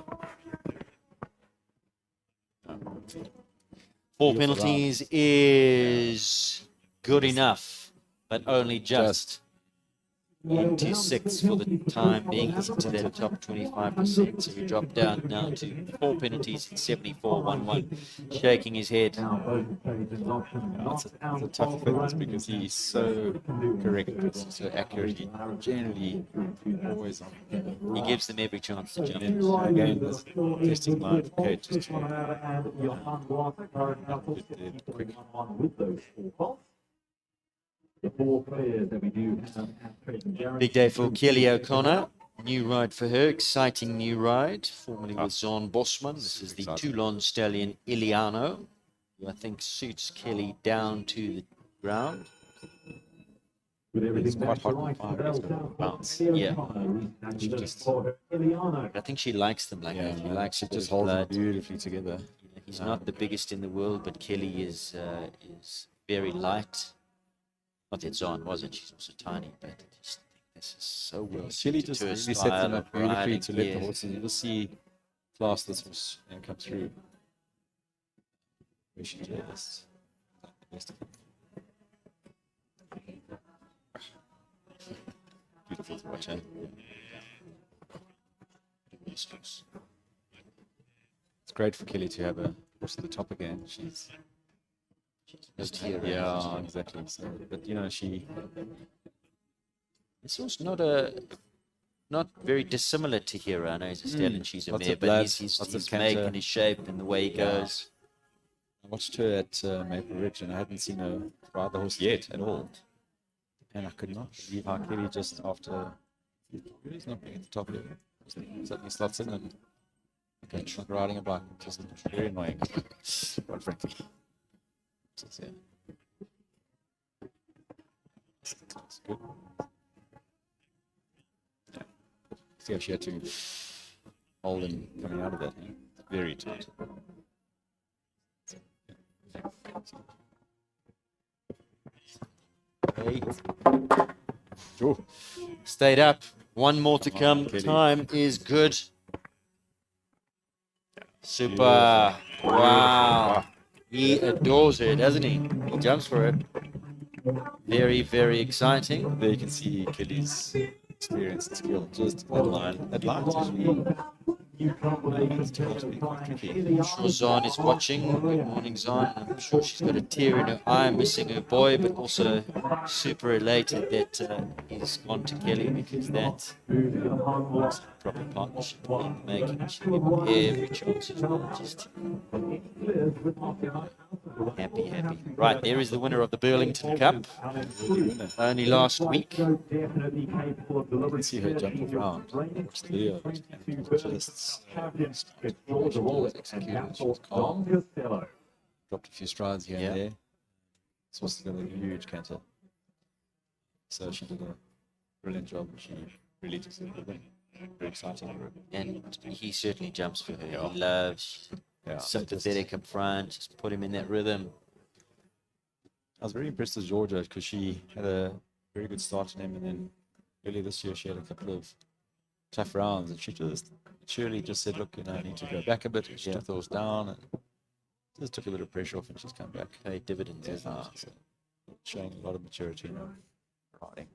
4 penalties is good enough, but only just into 6 for the time being. He's into that top 25%. So we drop down now to 4 penalties at 74.11. Shaking his head. It's a tough fitness because he's so correct, so accurate. He generally always on. He gives them every chance to jump. Again, this testing line for Kate just to quick. The 4 players that we do have. Big day for Kelly O'Connor. New ride for her. Exciting new ride. Formerly with Zon Bosman. This is the Toulon stallion Iliano, who I think suits Kelly down to the ground. It's quite hot and fire. It's got a bounce. Yeah. She just, I think she likes them like that. She likes it. just holds them beautifully together. He's not the biggest in the world, but Kelly is very light. Not that Zon wasn't, she's also tiny, but I just think this is so well Chile suited just to her really sets style them of up beautifully riding. to let the Yes. horses. You'll see class this was come through. We should do this. Beautiful to watch, eh? It's great for Kelly to have a horse at the top again. She's Just here, yeah, exactly. So, but you know, This horse not very dissimilar to Hero. I know he's a stallion, she's a Lots mare, of but blood, he's lots of make canter. and his shape and the way he goes. I watched her at Maple Ridge, and I hadn't seen her ride the horse yet at all. And I could not believe how Kelly just after he's not being at the top level, suddenly slots in and okay, she's like riding a bike, just very annoying, quite frankly. So, yeah. It's good. Yeah. See how she had to hold him coming out of that. Yeah? Very tight. Hey, Oh, stayed up. One more to come. Kelly. Time is good. Super. Wow. He adores her, doesn't he? He jumps for it. Very, very exciting. there you can see Kelly's experience and skill. Just that line. That line is usually quite tricky. I'm sure Zon is watching. Good morning, Zon. I'm sure she's got a tear in her eye, missing her boy, but also super elated that he's gone to Kelly, because that was a proper partnership in the making. She'll give him every chance as well. Just happy. Right, there is the winner of the Burlington Cup. Only last week. You can see her jump around. Watch the video. Just executed. She was calm. Dropped a few strides here and there. This was got a huge canter. So she did a brilliant job. She really deserved the win. Very exciting. And he certainly jumps for her. He loves sympathetic up front. Just put him in that rhythm. I was very impressed with Georgia because she had a very good start in him, and then earlier this year she had a couple of tough rounds, and she just surely just said, "Look, I need to go back a bit." She took those down and just took a bit of pressure off, and she's come back. Paid dividends, isn't it? So showing a lot of maturity now. riding.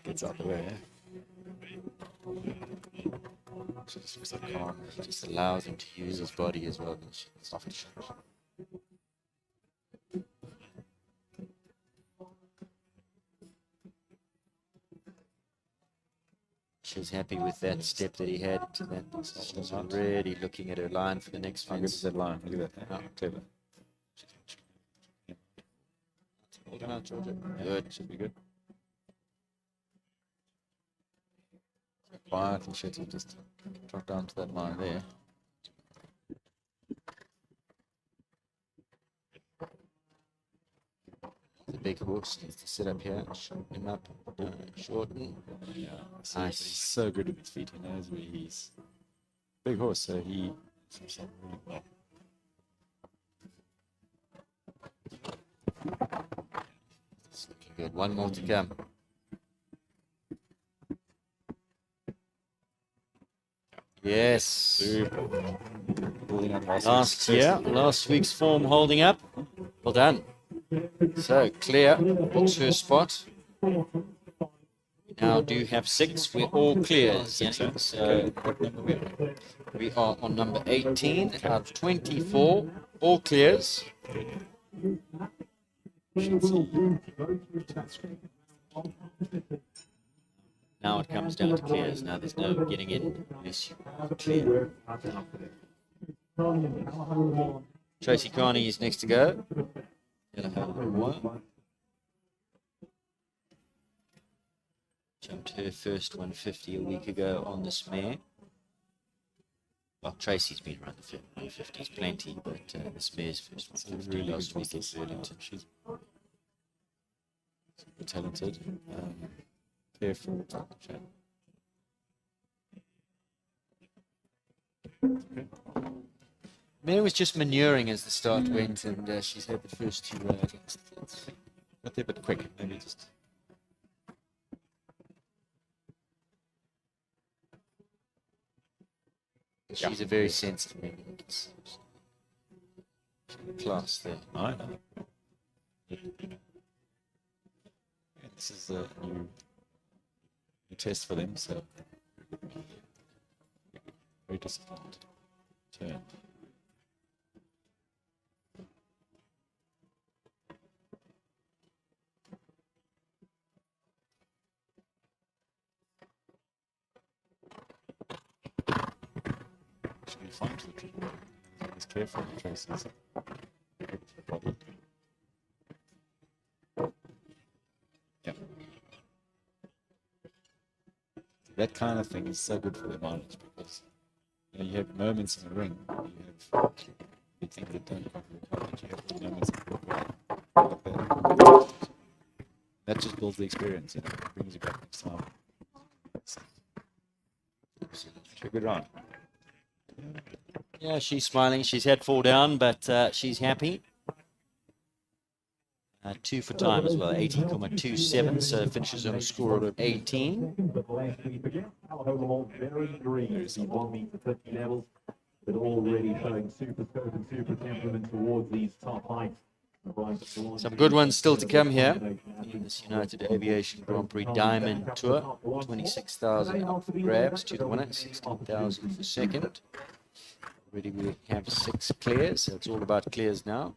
Gets out the way, She just looks like calm. She just allows him to use his body as well. Soft shot. She's happy with that step that he had to that. She's already looking at her line for the next How good is fence. that line? Look at that. Oh. Clever. Hold on out, Georgia. Good. Should be good. Quietly, Shetty just drop down to that line there. The big horse needs to sit up here, shorten him up, shorten. Yeah. So Nice. he's so good with his feet. He knows where he's big horse, so he does himself really well. It's looking good. One more to come. Yes. Super. Building on Last week's form holding up. Well done. So Claire books her spot. We now do have 6. We're all clears. Yannick. So What number we on? we are on number 18 out of 24. All clears. Now it comes down to clears. Now there's no getting in unless you clear. Tracy Carney is next to go. Jumped her first 150 a week ago on this mare. Well, Tracy's been around the 150s plenty, but this mare's first 150 Really last good week horse, in Burlington. She's super talented. Careful. Mare was just manuring as the start went, and she's had the first 2 ridings. But they're a bit quick. Maybe just. She's a very sensitive mare. Class there. I know. Yeah, this is a new test for them, so very disciplined turn. Should be fine to the triple. He's careful with Tracy's. Problem. Yeah. That kind of thing is so good for the advantage because you have moments in the ring. You have big things that don't come from the advantage. You have moments in the ring. That just builds the experience, it brings you back next time. Should be good round. Yeah, she's smiling. She's had 4 down, but she's happy. 2 for time as well, 18.27, so finishes on a score of 18. But last week again, all very green. 1 meter 50 levels, but already showing super scope and super temperament towards these top heights. Some good ones still to come here in this United Aviation Grand Prix Diamond Tour. 26,000 up for grabs to the winner, 16,000 for second. Already we have 6 clears, so it's all about clears now.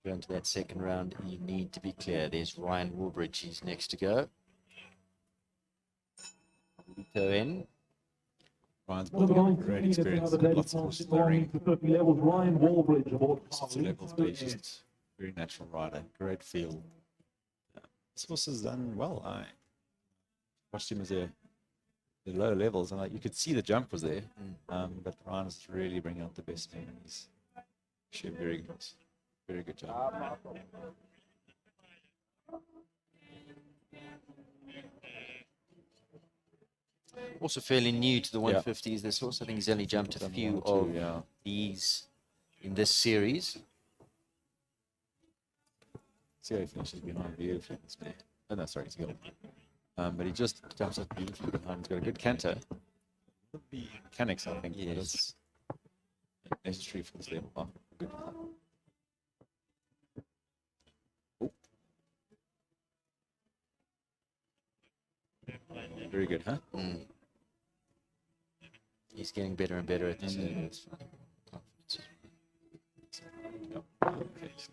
Go into that second round, you need to be clear. There's Ryan Woolbridge, he's next to go. Go in. Ryan's building great experience, lots of horses in the ring. Ryan Wallbridge aboard. Lots of levels, but he's just a very natural rider, great feel. This horse has done well. I watched him as the low levels, and you could see the jump was there, but Ryan is really bringing out the best in him. He's actually a very good job. Also fairly new to the 150s. This horse, I think he's only jumped a few of these in this series. See how he finishes behind beautifully. Oh, no, sorry, it's Gil. But he just jumps up beautifully behind. He's got a good canter. Would be mechanics, I think, but it's necessary for this level. Oh, good. Very good, huh? He's getting better and better at this. Okay,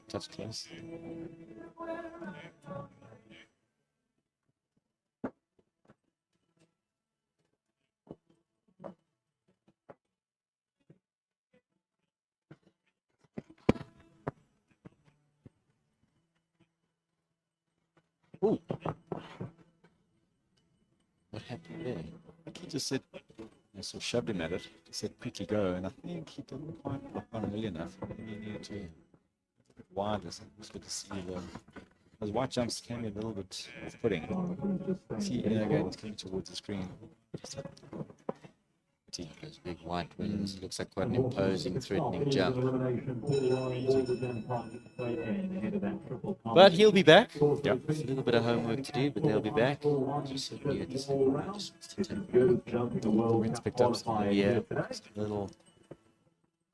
touch close. Ooh. What happened there? He just said, sort of shoved him at it. He said, quickly go. And I think he didn't quite lock on early enough. I think he needed to be a bit wide. It's good to see those white jumps can be a little bit off-putting. See, again, it's coming towards the screen. Those big white wings. Looks like quite an imposing, threatening jump. But he'll be back. Yeah. A little bit of homework to do, but they'll be back. Just knew at this level, I just wants to take The wind's picked up some. yeah, just a little.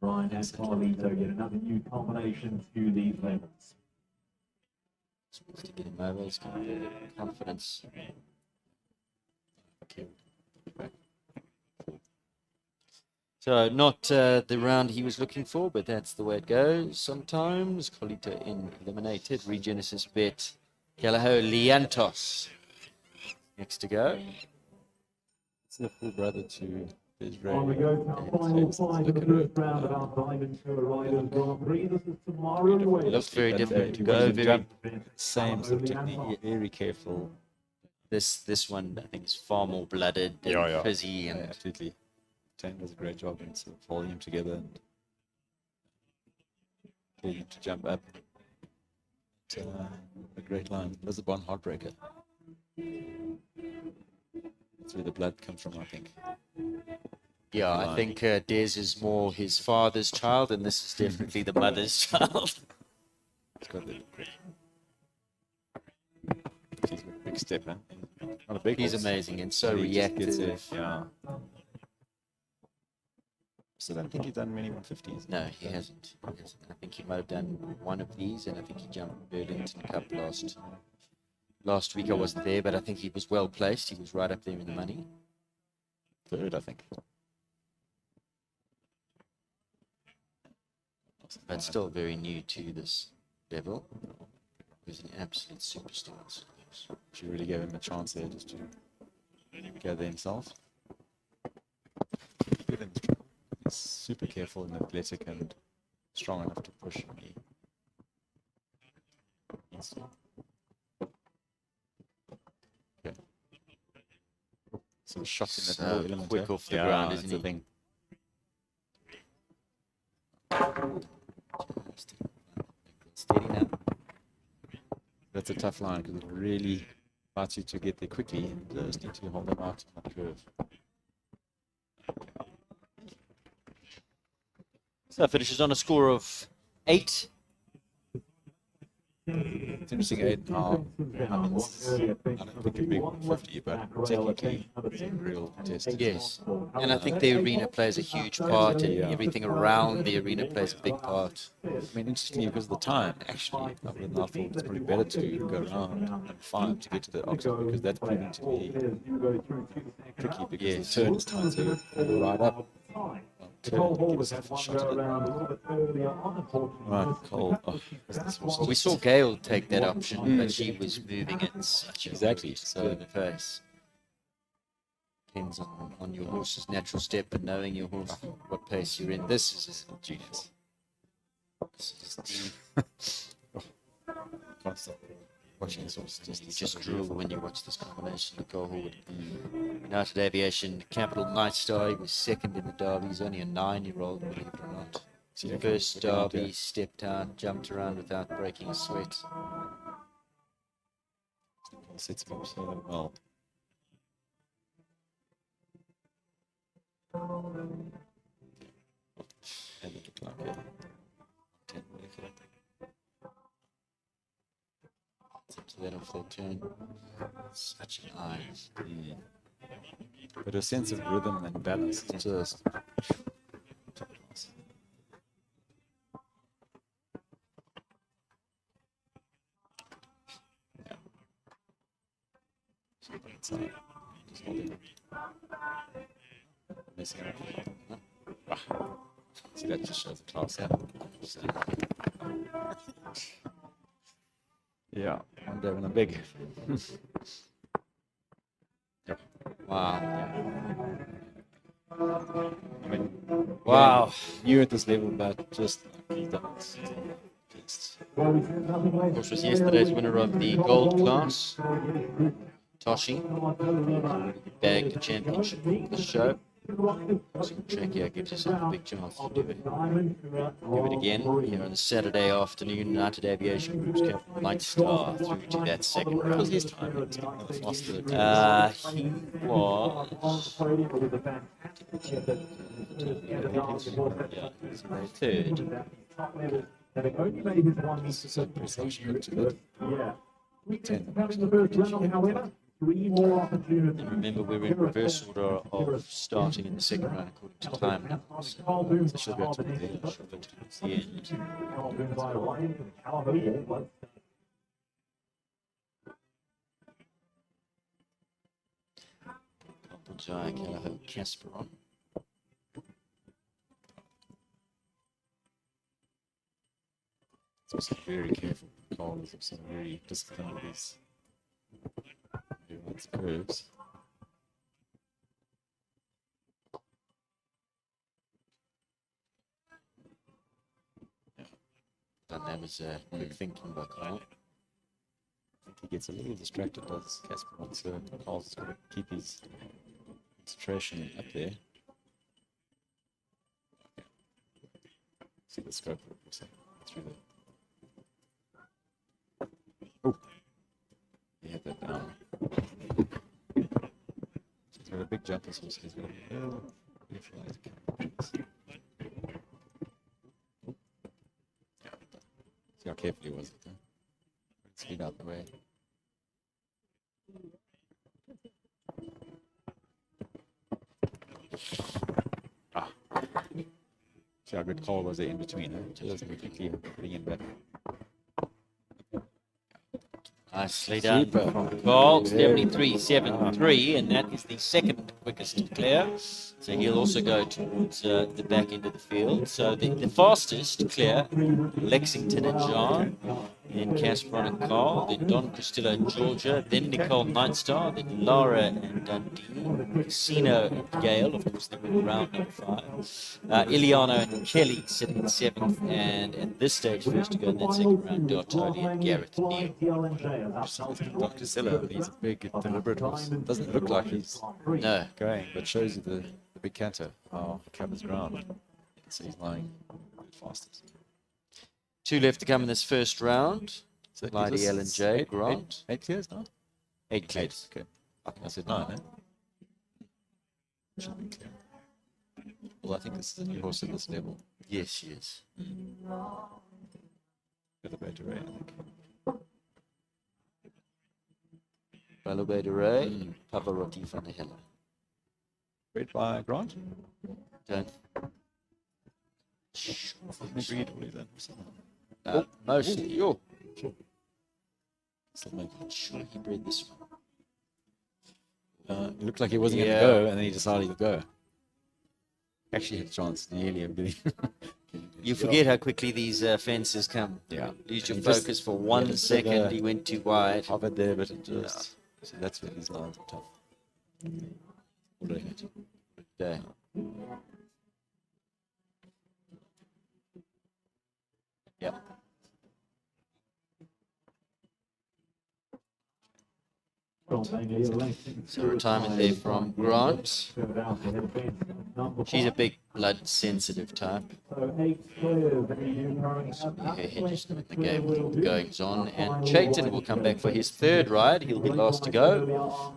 Ryan and Carlito get another new combination to these levels. Just wants to get him over. He's got a bit of confidence. Okay. So not the round he was looking for, but that's the way it goes sometimes. Carlito eliminated. Regenesis bet. Gallagher Liantos next to go. It's the full brother to Israel. On we go to our final five of the first round of our Diamond Tour Riders Grand Prix. This is tomorrow. Looks very different. He Go wasn't very. jump, same sort of technique, very careful. This one I think is far more blooded and Yeah. fizzy and Absolutely. Tane does a great job in sort of holding him together and getting him to jump up. But, a great line. Lisbon Heartbreaker. That's where the blood comes from, I think. yeah, I think Des is more his father's child, and this is definitely the mother's child. It's got the he's a big step, huh? Not a big He's horse, amazing and so but he just gets reactive. there, yeah. So I don't think he's done many 150s. No, he hasn't. I think he might have done one of these, and I think he jumped Burlington Cup last week. I wasn't there, but I think he was well placed. He was right up there in the money. Third, I think. But still very new to this level. He's an absolute superstar. She really gave him a chance there just to gather himself. Good in the track. He's super careful and athletic and strong enough to push me. Okay. So the shot in that So little element. quick off the ground, isn't that's the he? thing. Steady now. That's a tough line because it really invites you to get there quickly and just need to hold them out on that curve. So finishes on a score of 8. It's interesting, 8.5. I mean, this is, I don't think a big 150, but technically a real test. Yes. And I think the arena plays a huge part, and everything around the arena plays a big part. I mean, interestingly, because of the time, actually, I thought it's probably better to go around and 5 to get to the octagon because that's proving to be tricky because Yes. the turn is tight, so you ride up. The whole holders have to go around a little bit earlier on, unfortunately. Right, Cole. Oh, this was Well, we saw Gail take that option, but she was moving at such a Exactly. slow pace. Depends on your horse's natural step and knowing your horse, what pace you're in. This is genius. This is the Can't stop watching this horse. You just drool when you watch this combination of Go Horde. United Aviation, Capital Night Star, he was second in the Derby. He's only a 9-year-old, believe it or not. See, First looking out Derby, stepped out, jumped around without breaking a sweat. there. Sets him up so well. And it looked like a 10 To that off that turn. Such an eye. But a sense of rhythm and balance is just top class. Yeah. So that's Just holding it. Messing around. Ah. See, that just shows the class. Yeah, one day when I'm big. Yep. Wow. I mean, Wow. new at this level, but just he's done it. Just Of course, was yesterday's winner of the gold class, Toshi. Bagged the championship for the show. So track here gives yourself a big chance to do it again here on the Saturday afternoon. United Aviation Group's Captain Light Star through to that second round. what was his time? It's faster. He was third. This is a precision to it. Yeah. 10. However, 3 more opportunities. And remember, we're in reverse order of starting in the second round according to time now. So she'll go to the end. Should be towards the end. Jai Callaghan Casper on. So very careful. Carl is also very disciplined with these everyone's curves. Done that was quick thinking by Carl. I think he gets a little distracted, does Casper, so Carl's got to keep his concentration up there. See the scope of it through there. Oh, he had that down. He's got a big jump as well, so he's got a little neutralizer camera. See how careful he was with that. Speed out the way. Ah. See how good Cole was there in between, huh? Just quickly putting in better. Nicely done from Carl, 73.73, and that is the second quickest to clear. So he'll also go towards the back end of the field. So the fastest to clear, Lexington and John, then Casper and Carl, then Don Castillo and Georgia, then Nicole Nightstar, then Lara and Dundee, Casino and Gale, of course they were round number 5, Iliano and Kelly sitting in 7th, and at this stage first to go in that second round, Dartoli and Gareth Neal. Dr. Silla, he's a big deliberate horse. Doesn't look like he's No. going, but shows you the big canter, how he covers ground. So he's lying fastest. 2 left to come in this first round. So Lady Ellen J. Grant. 8 clears now? 8 clears. Okay. I said 9, eh? Should be clear. Well, I think this is a new horse at this level. Yes, she is. Elevator Ray, I think. Balube de Ray, Pavarotti van der Helle. Bred by Grant? Don't. Breed, what is that? Mostly. Yo. Still making Sure, he bred this one. it looked like he wasn't going Yeah. to go, and then he decided to go. Actually had a chance nearly of getting. You forget how quickly these fences come. Yeah. Lose your And he just- focus for yeah, 1 just second. like, He went too wide. Hovered there, but it just. So that's where these lines are tough. Holding it. Okay. Yeah. So retirement there from Grant. She's a big blood sensitive type. Her head just in the game with all the goings on. And Chayton will come back for his third ride. He'll be last to go.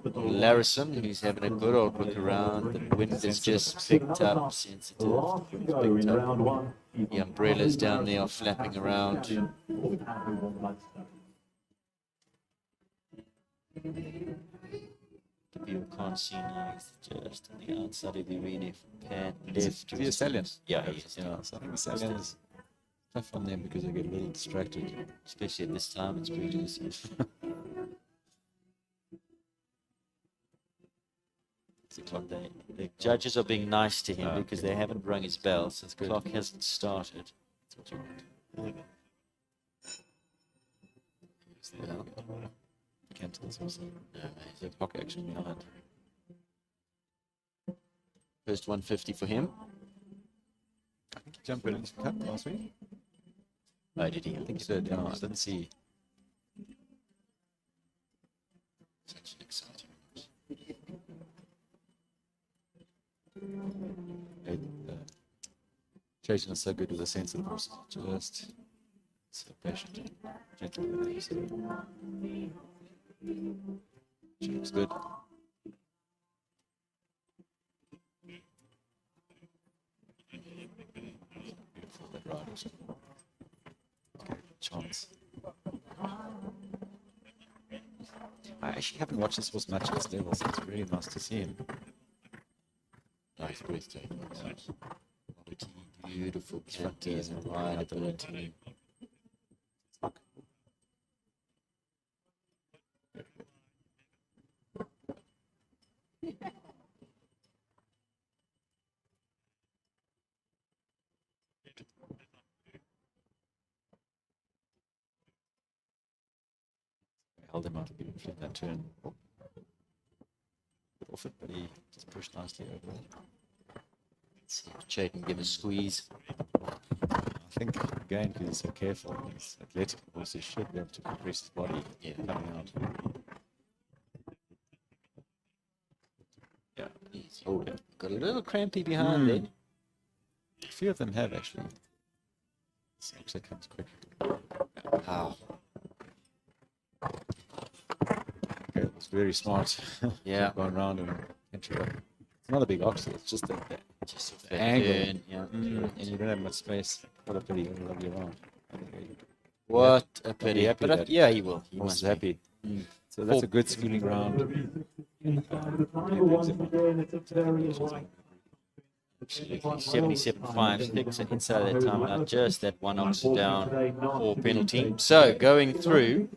Larrison, who's having a good old look around. The wind is just picked up, sensitive. Wind's picked up. The umbrellas down there are flapping around. The people can't see now. He's just on the outside of the arena from pan left. Is he a stallion? Yeah, he is. Yeah, so I think the stallion is tough on them because they get a little distracted. Especially at this time, it's pretty easy. clock. The judges are being nice to him because they haven't rung his bell since the clock hasn't started. That's what you want. Cantons also. No, mate. The clock action behind. First 150 for him. I think he jumped in his cup last week. Oh, did he? I think he did. Yeah, I didn't see. Such an exciting Jason is so good with the sense of horses. Just so patient. Gentle with it. She looks good. Beautiful that riders. Okay, chance. I actually haven't watched this horse much at this level, so it's really nice to see him. nice, breathtaking. Yeah. Beautiful Front canter and rideability. Held him out beautifully in that turn. Bit off it, but he just pushed nicely over it. Let's see if Chayton give a squeeze. I think, again, because he's so careful, he's athletic horses should be able to compress his body coming out. Yeah. Oh, got a little crampy behind there. A few of them have actually. This actually comes quick. Wow. Okay, it was very smart. Yeah. Going around and entry up. It's not a big oxley, it's just that Just a the angle. turn, yeah. And you don't have much space. What a pity, it'll love you around. What a pity. happy But that yeah, he will. He Horse is must be. happy. So that's a good schooling round. Once again, it's a very light. 77.56 and inside that time now, just that one ox down for penalty. So going through,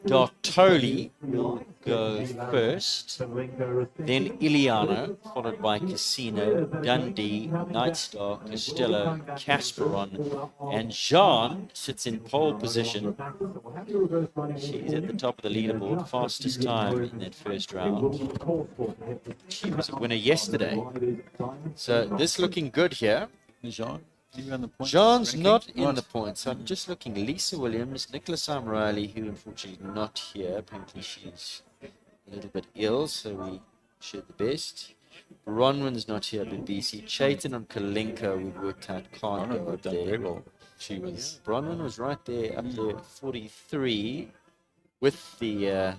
Dartoli will go first, then Iliano, followed by Casino, Dundee, Nightstar, Costello, Casperon, and Jean sits in pole position. She's at the top of the leaderboard, fastest time in that first round. She was a winner yesterday. So this looking good here. Jean, you on the points Jean's ranking? not in the points. I'm just looking. Lisa Williams, Nicholas Riley, who unfortunately is not here. Apparently she's a little bit ill, so we shared the best. Bronwyn's not here, but BC. Chayton and Kalinka, we worked out, can't go up done very there. well. She was. Bronwyn was right there, up there, 43, with the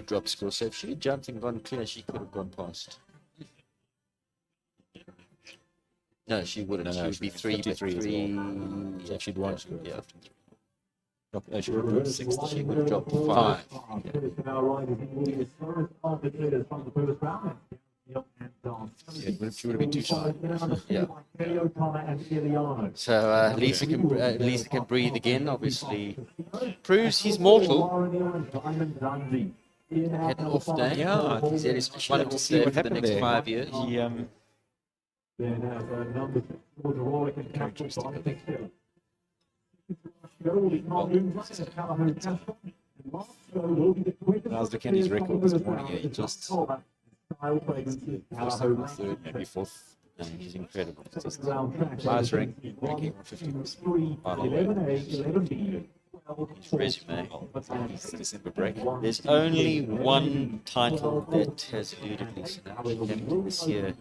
drop score. So if she had jumped and gone clear, she could have gone past. No, she wouldn't. She would be 3, but 53 as 3. well. So if she'd won, she would have Yeah. left. She would have dropped 6. She would have dropped 5. She would have been too shy. Yeah. So Lisa can breathe again. Obviously, proves he's mortal. Had an off day. Yeah, He said he's wanted to stay for the next 5 years. He, I was looking at his record this morning. He just third, maybe fourth. And he's incredible. Just last rank, ranking 150 was final way. His resume. His December break. There's only one title that has eluded Lisa now. She came into this year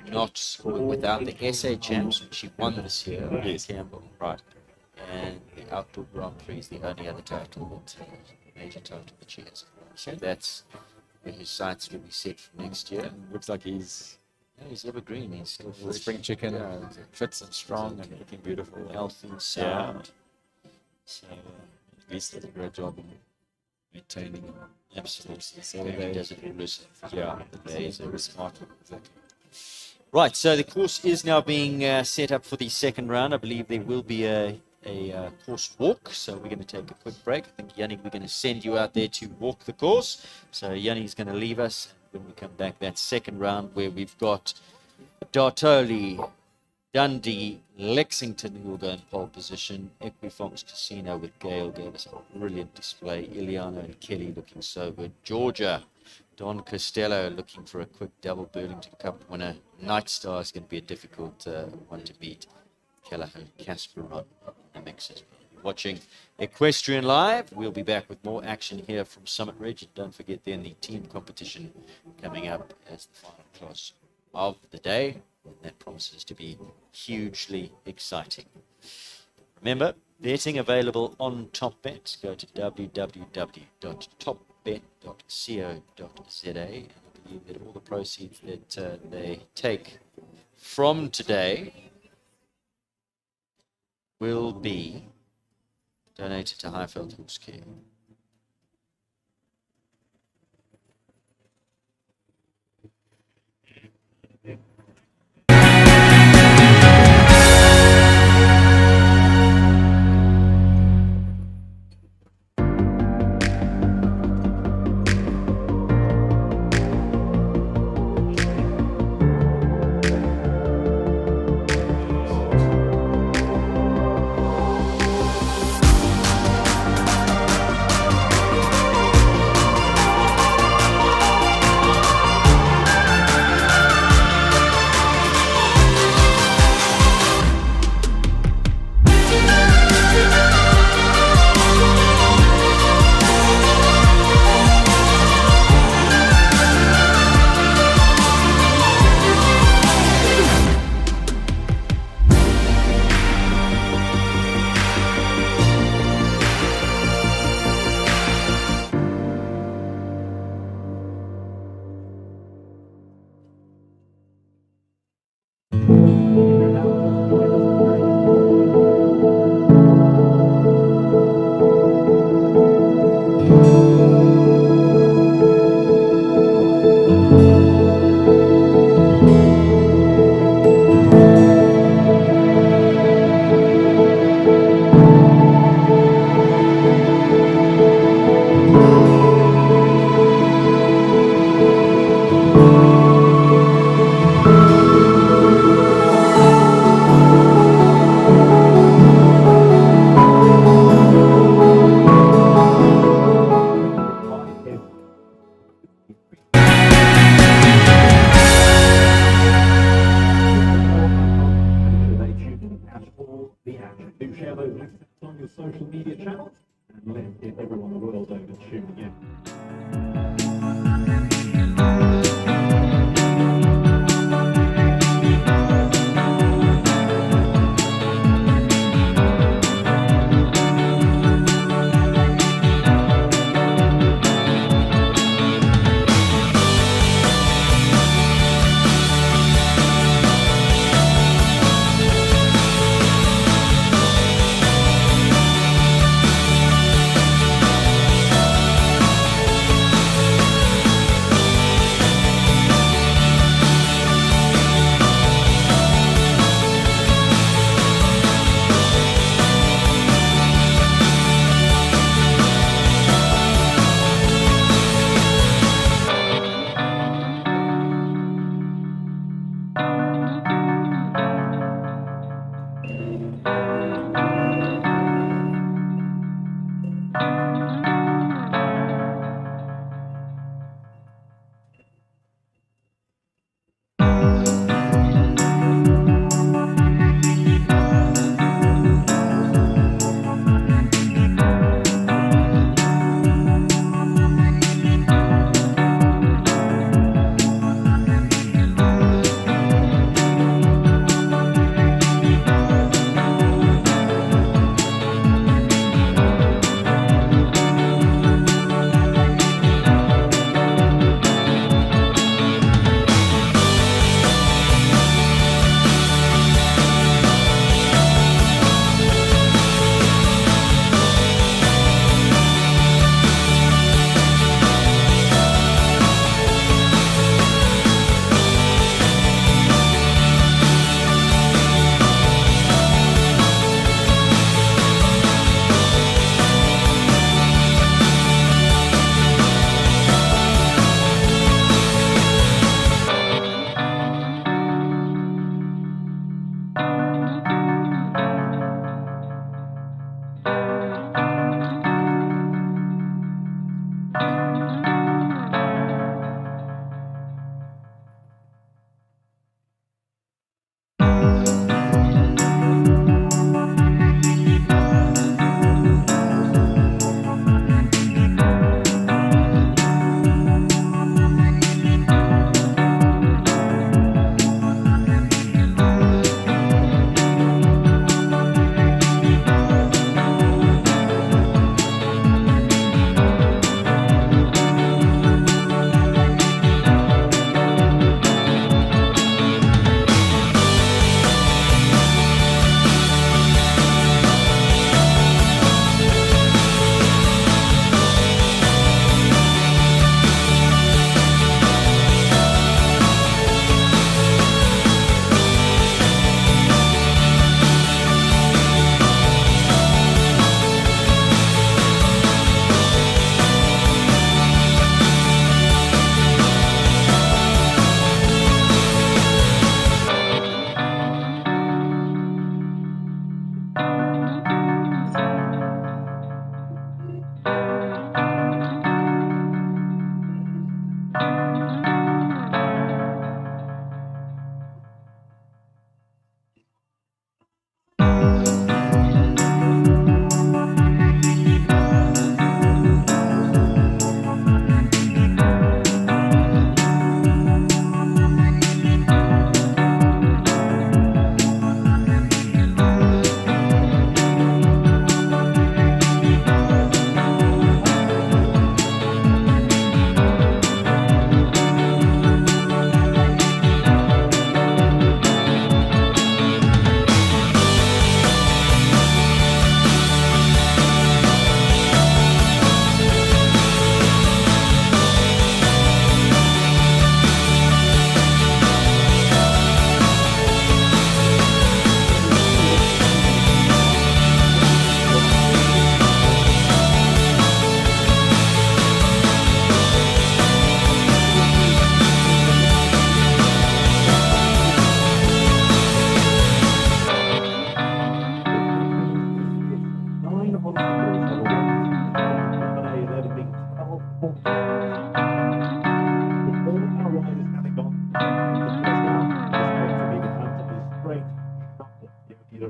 not without the SA champs, which she won this year. Yes. Campbell. Right. And the Outdoor Grand Prix is the only other title that major title that she has. So that's where his sights will be set for next year. Looks like he's He's evergreen. He's still a fresh. spring chicken, Yeah, fits and strong and looking beautiful. healthy and sound. So At least does a great job in maintaining him. absolutely. So He they- does it always. Yeah, He's they were smart. Exactly. Right, so the course is now being set up for the second round. I believe there will be a a course walk. So we're going to take a quick break. I think, Yanni, we're going to send you out there to walk the course. So Yanni's going to leave us. When we come back, that second round where we've got Dartoli, Dundee, Lexington, who will go in pole position. Equifox Casino with Gale gave us a brilliant display. Iliano and Kelly looking so good. Georgia, Don Costello looking for a quick double Burlington Cup winner. Night Star is going to be a difficult one to beat. Callahan, Casper on the mixes. Watching Equestrian Live. We'll be back with more action here from Summit Ridge. And don't forget then the team competition coming up as the final class of the day. And that promises to be hugely exciting. Remember, betting available on TopBet. Go to www.topbet.co.za. And I believe that all the proceeds that they take from today will be donated to Highfield Horse Care. on your social media channels, and let's get everyone the world over tuning in.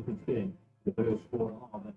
difference being the first score of it.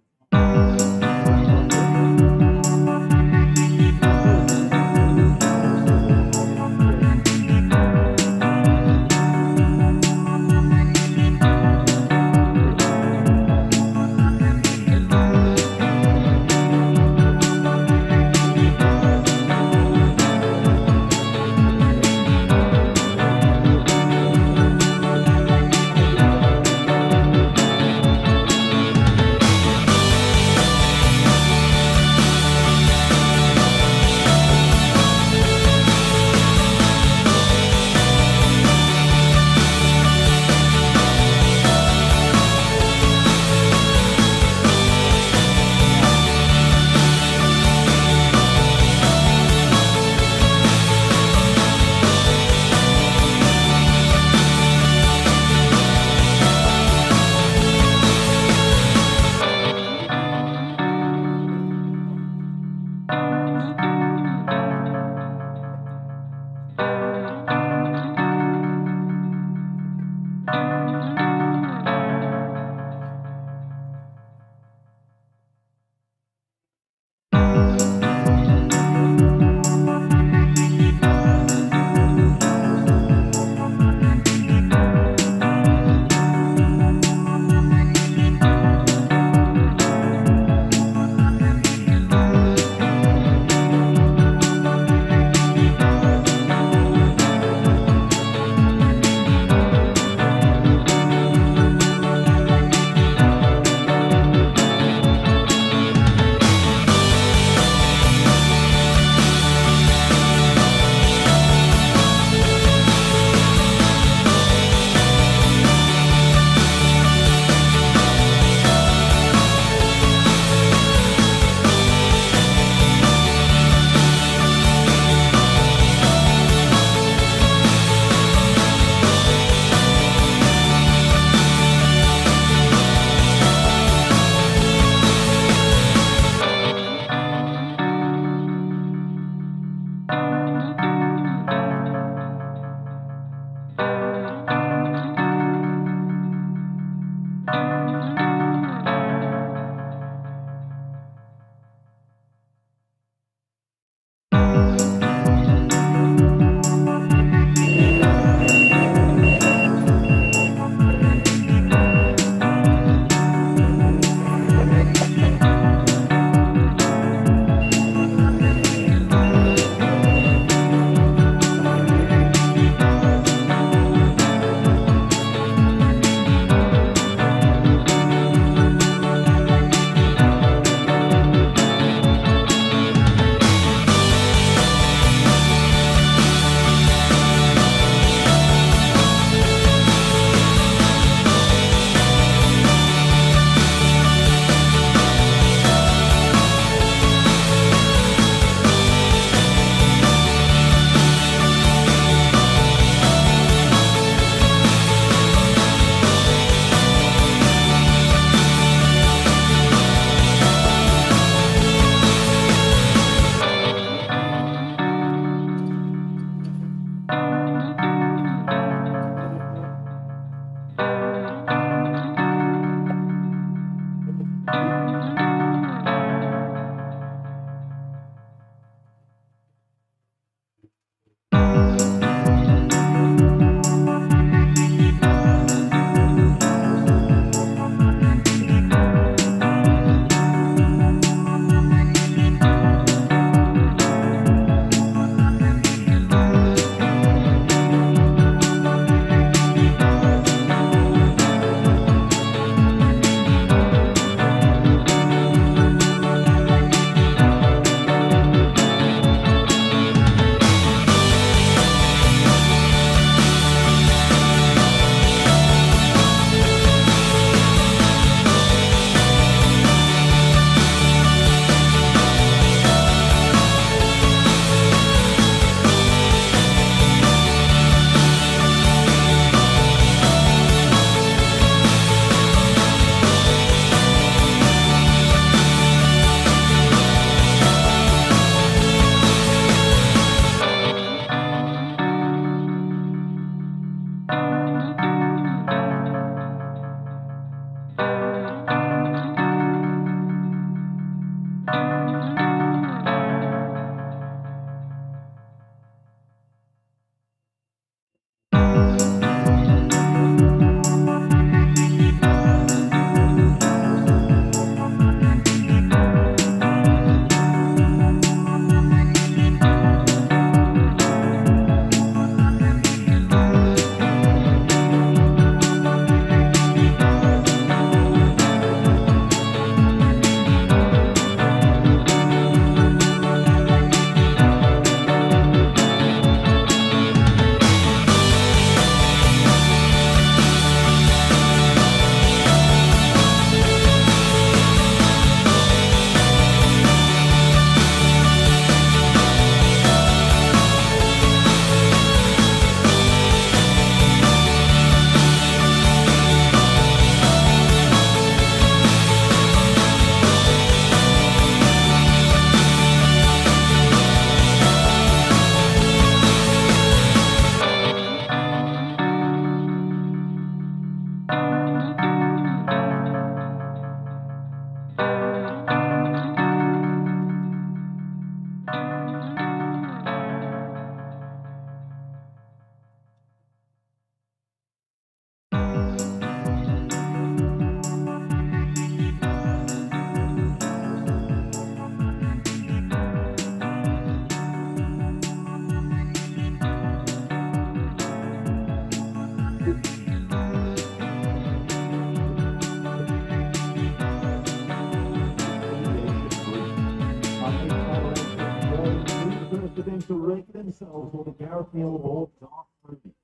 correct themselves for the Gareth Neal or Dark Ruby.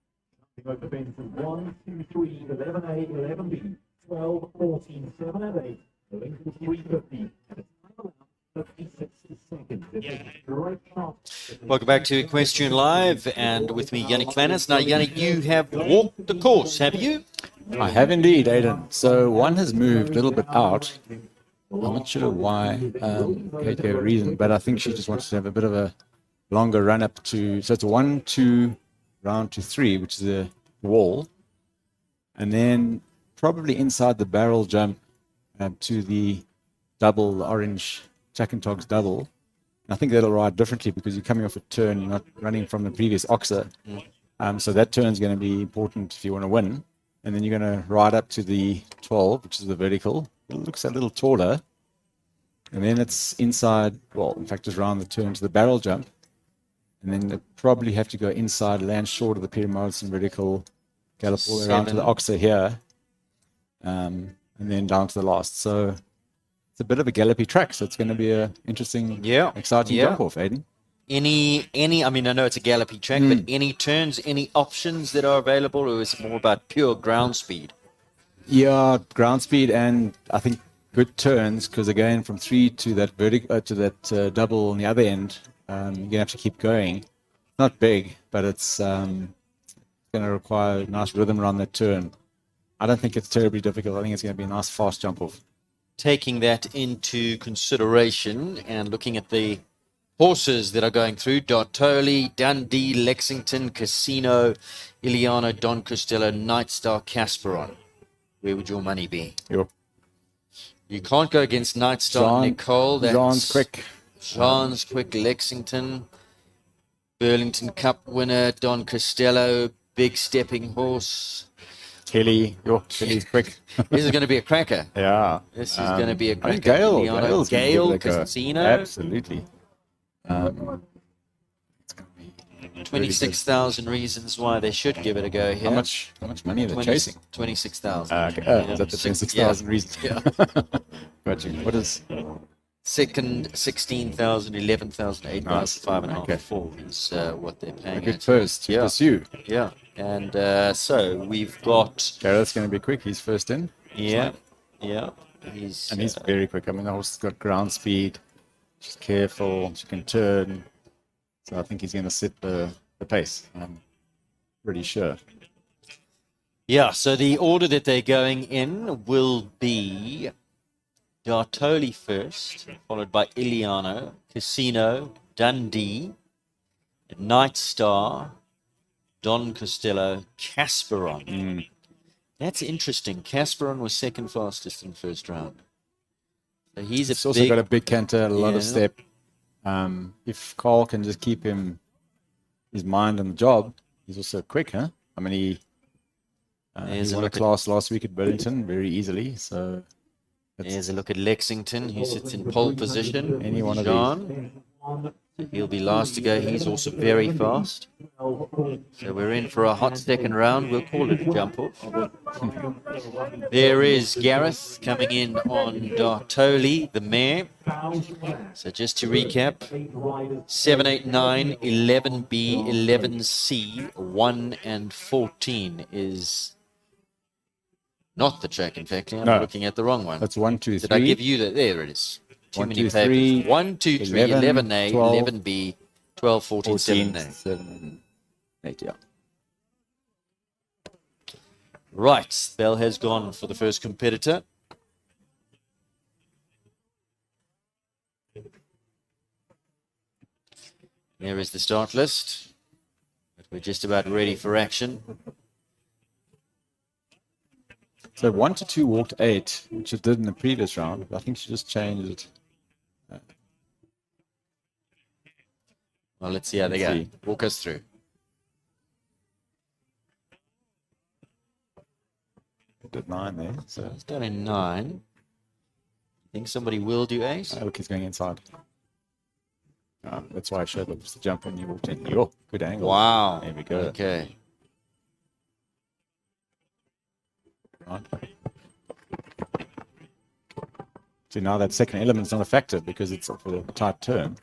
Jumping over fences 1, 2, 3, 11A, 11B, 12, 14, 7 and 8. The length is 350. And it's time allowed 56 seconds. It's a great shot. Welcome back to Equestrian Live, and with me, Yannick Lannis. Now, Yannick, you have walked the course, have you? I have indeed, Aidan. So one has moved a little bit out. I'm not sure why, Kate gave a reason, but I think she just wants to have a bit of a longer run up to, so it's a 1, 2, round to 3, which is the wall. And then probably inside the barrel jump to the double, the orange Jack and Togs double. And I think that'll ride differently because you're coming off a turn, you're not running from the previous oxer. So that turn's going to be important if you want to win. And then you're going to ride up to the 12, which is the vertical. It looks a little taller. And then it's inside, well, in fact, just round the turn to the barrel jump. And then they probably have to go inside, land short of the Peter Morrison vertical, gallop all the way around to the oxer here, and then down to the last. So it's a bit of a gallopy track, so it's going to be an interesting, exciting jump off, Aidan. Any, I mean, I know it's a gallopy track, but any turns, any options that are available, or is it more about pure ground speed? Yeah, ground speed and I think good turns, because again, from 3 to that vertical to that double on the other end, you're going to have to keep going. Not big, but it's going to require a nice rhythm around that turn. I don't think it's terribly difficult. I think it's going to be a nice fast jump off. Taking that into consideration and looking at the horses that are going through: Dartoli, Dundee, Lexington, Casino, Iliano, Don Costello, Nightstar, Casperon. Where would your money be? You can't go against Nightstar, Nicole. Jean's quick. Jean's quick, Lexington. Burlington Cup winner, Don Costello, big stepping horse. Kelly, Kelly's quick. This is going to be a cracker. Yeah. This is going to be a cracker. Gail, Casino. Absolutely. It's going to be 26,000 reasons why they should give it a go here. How much money are they chasing? 26,000. Okay. Is that the 26,000 reasons? Yeah. Got you. What is... Second, 16,000, 11,000, 8,000, Nice. 5.5, Okay. 4 is what they're paying. A good at. first to pursue. Yeah. And so we've got... Gareth's going to be quick. He's first in. Yeah. He's very quick. I mean, the horse has got ground speed. She's careful. She can turn. So I think he's going to set the pace. I'm pretty sure. Yeah, so the order that they're going in will be Dartoli first, followed by Iliano, Casino, Dundee, Nightstar, Don Costello, Casperon. That's interesting. Casperon was second fastest in the first round. So he's also got a big canter, a lot of step. If Carl can just keep his mind on the job, he's also quick, huh? I mean, he won a class last week at Burlington very easily. So there's a look at Lexington, who sits in pole position. Any one of these. He'll be last to go. He's also very fast. So we're in for a hot second round. We'll call it a jump off. There is Gareth coming in on Dartoli, the mare. So just to recap, 7, 8, 9, 11B, 11C, 1 and 14 is not the track. In fact, I'm looking at the wrong one. That's 1, 2, 3. Did I give you that? There it is. Too 1, many 2, papers. 3, 1, 2, 3, 11A, 12, 11B, 12, 14, 7A. 7, 8, yeah. Right, bell has gone for the first competitor. There is the start list. We're just about ready for action. So 1 to 2 walked 8, which it did in the previous round. I think she just changed it. Well, let's see how they go. Walk us through. Did 9 there. So It's done in 9. Think somebody will do ace? look, he's going inside. That's why I showed the jump when you walked in. Yo, good angle. Wow. There we go. Okay. Right. So now that second element's not a factor because it's for the tight turn.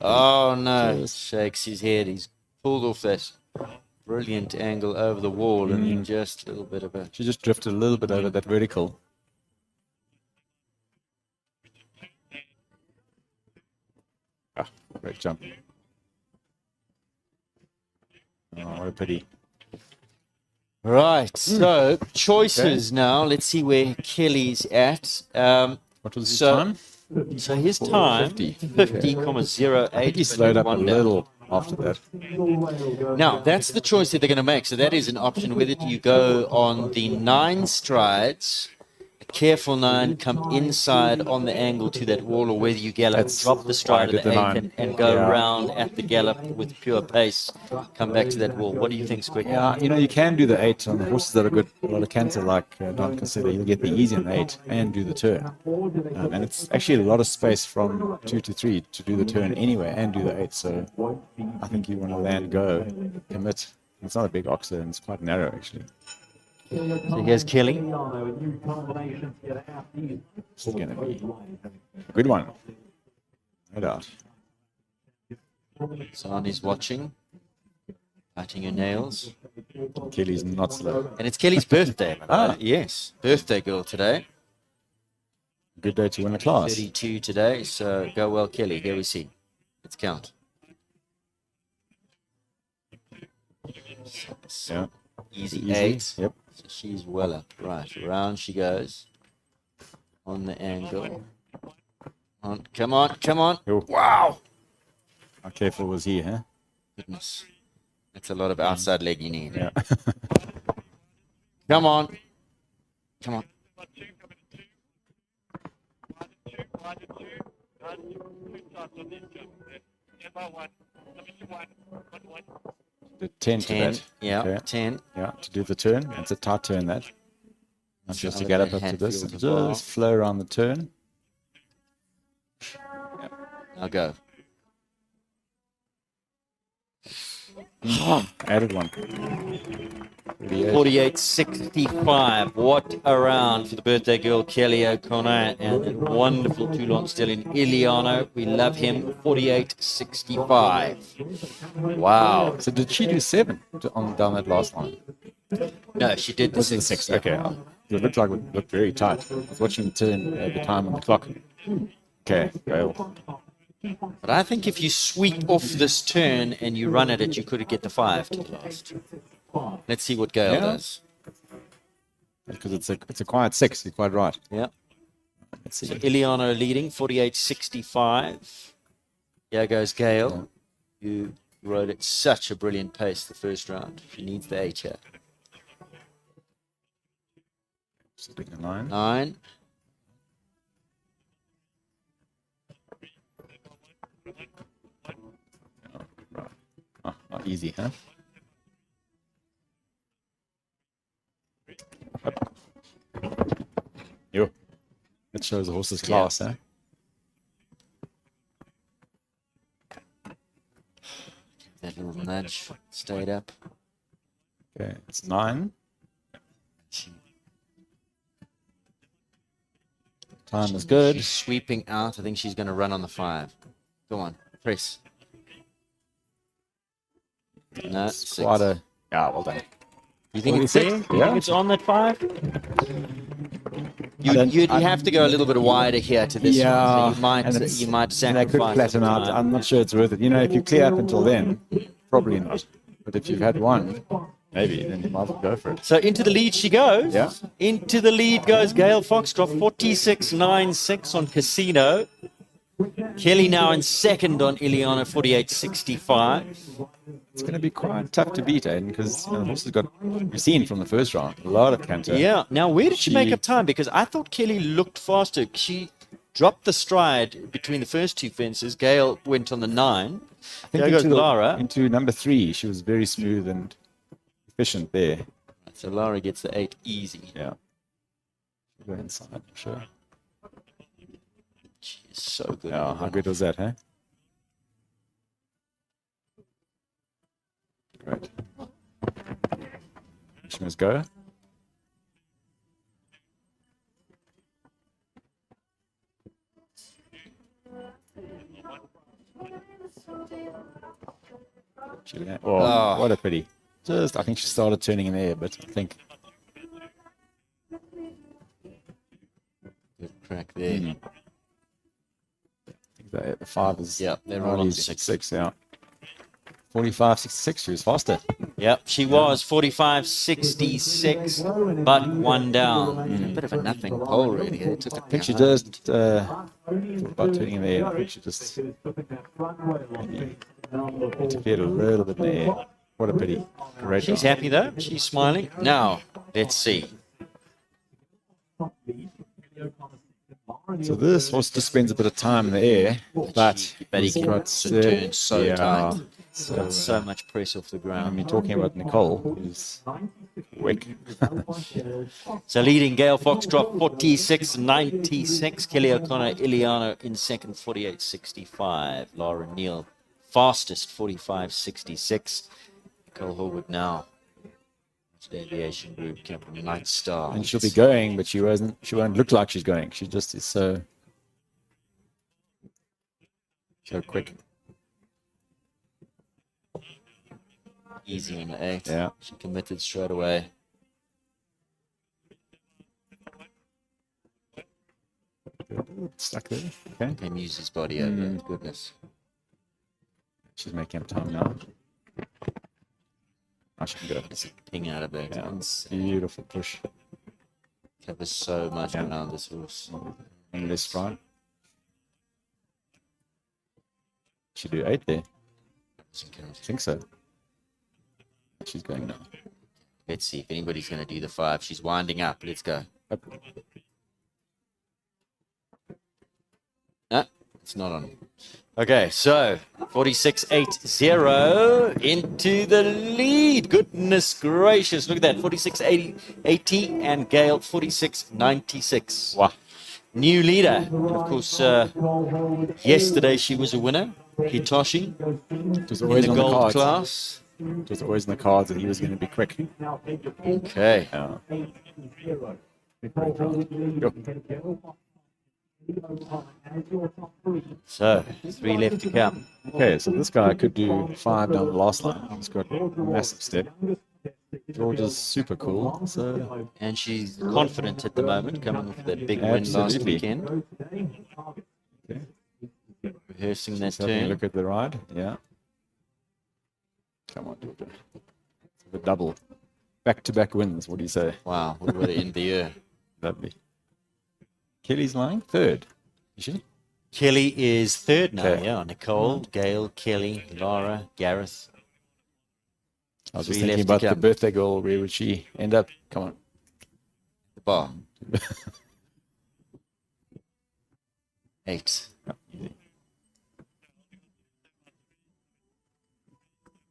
Oh, no. Shakes his head. He's pulled off that brilliant angle over the wall and then just a little bit of a... She just drifted a little bit over that vertical. Ah, great jump. Oh, what a pity. Right, so choices now. Let's see where Kelly's at. What was his time? So his time, 50,08. He slowed up a little after that. Now, that's the choice that they're going to make. So that is an option whether you go on the 9 strides, a careful 9, come inside on the angle to that wall, or whether you gallop, drop the stride of the 8 and go around at the gallop with pure pace, come back to that wall. What do you think, Squick? Yeah, you know, you can do the 8 on the horses that are good. A lot of canter, like Don consider, you'll get the easy on the 8 and do the turn. And it's actually a lot of space from 2 to 3 to do the turn anyway and do the 8. So I think you want to land, go, commit. It's not a big ox there, and it's quite narrow actually. So here's Kelly. It's going to be a good one. No doubt. Sani's watching, biting her nails. Kelly's not slow. And it's Kelly's birthday. Yes, birthday girl today. Good day to win a class. 32 today, so go well, Kelly. Here we see. Let's count. Yeah. Easy 8. Yep. So she's well up. Right, around she goes. On the angle. Come on, come on. Wow. How careful was he, huh? Goodness. That's a lot of outside leg you need. Yeah. Come on. Come on. The 10 to that. Yeah, Okay. 10. Yeah, to do the turn. It's a tight turn, that. Not just to get up to this. Hatfield as well. Just flow around the turn. Now go. Added one. 48.65. What a round for the birthday girl, Kelly O'Connor, and a wonderful Toulon stallion, Iliano. We love him. 48.65. Wow. So did she do 7 down that last line? No, she did the 6. 6. Okay. It looked like it looked very tight. I was watching the turn at the time on the clock. Okay. Well. But I think if you sweep off this turn and you run at it, you could get the 5 to the last. Let's see what Gail does. Because it's a quiet 6. You're quite right. Yeah. Let's see. So Iliano leading, 48.65. Here goes Gail, who rode at such a brilliant pace the first round. She needs the 8 here. Sitting a 9. 9. Oh, not easy, huh? Yo. It shows the horse's class, huh? That little nudge stayed up. Okay, it's 9. Time is good. She's sweeping out. I think she's going to run on the 5. Go on, press. No, It's 6. quite a... Yeah, well done. You think it's 46? 6? You Yeah. think it's on that 5? You'd have to go a little bit wider here to this Yeah, one. So you might and they could sacrifice flatten some out. time. I'm not sure it's worth it. You know, if you clear up until then, probably not. But if you've had one, maybe, then you might as well go for it. So into the lead she goes. Yeah. Into the lead goes Gail Foxcroft, 46.96 on Casino. Kelly now in second on Iliana, 48.65. It's going to be quite tough to beat, Aiden, because the horse has got, we've seen from the first round, a lot of canter. Yeah. Now, where did she make up time? Because I thought Kelly looked faster. She dropped the stride between the first 2 fences. Gail went on the 9. I think There goes Lara. into number 3, she was very smooth and efficient there. So Lara gets the 8 easy. Yeah. Go inside, I'm sure. She is so good. Yeah, how good was that, huh? Great. She must go. Oh, what a pity. I think she started turning in the air, but I think Good crack there. the 5 is they're all on easy. 6. 6, yeah. 45.66. She was faster. Yep, she was 45.66, but 1 down. A bit of a nothing pole, really. It took I think she just thought about turning in the air. I think she just interfered a little bit in the air. What a pity. Great She's job. happy though. She's smiling. Now, let's see. So this horse just spends a bit of time in the air, but he can got turn so tight. So, So much press off the I ground. mean, talking about Nicole, who's quick. So leading Gail Foxtrot 46.96. Kelly O'Connor, Iliana in second 48.65. Laura Neal fastest 45.66. Nicole Horwood now. Aviation Group, Captain Night Star. And she'll be going, but she won't look like she's going. She just is so quick. Easy on the 8. Yeah. She committed straight away. Stuck there. Okay. Can use his body over. Goodness. She's making up time now. I should go. It's a ping out of it. Yeah. It's, Beautiful push. covers so much around this horse. And this front. She do 8 there. I think so. She's going now. Let's see if anybody's going to do the 5. She's winding up. Let's go. Up. No, it's not on. Okay, so 46.80 into the lead. Goodness gracious. Look at that. 46.80 and Gale 46.96. Wow. New leader. And of course, yesterday she was a winner. Hitoshi It was in always the on the gold cards. class. It was always in the cards that he was going to be quick. Okay. So, 3 left to come. Okay, so this guy could do 5 down the last line. He's got a massive step. George is super cool. So And she's confident at the moment, coming off that big win last Absolutely. weekend. okay. Rehearsing that Let's have a turn. look at the ride. Yeah. Come on, Georgia. The double. Back-to-back wins. What do you say? Wow, what would it end the year? Lovely. Kelly's lying 3rd. Is she? Kelly is 3rd now, Okay. yeah. Nicole, Gail, Kelly, Laura, Gareth. I was just 3 thinking left to about the come. birthday girl. Where would she end up? Come on. The bar. 8.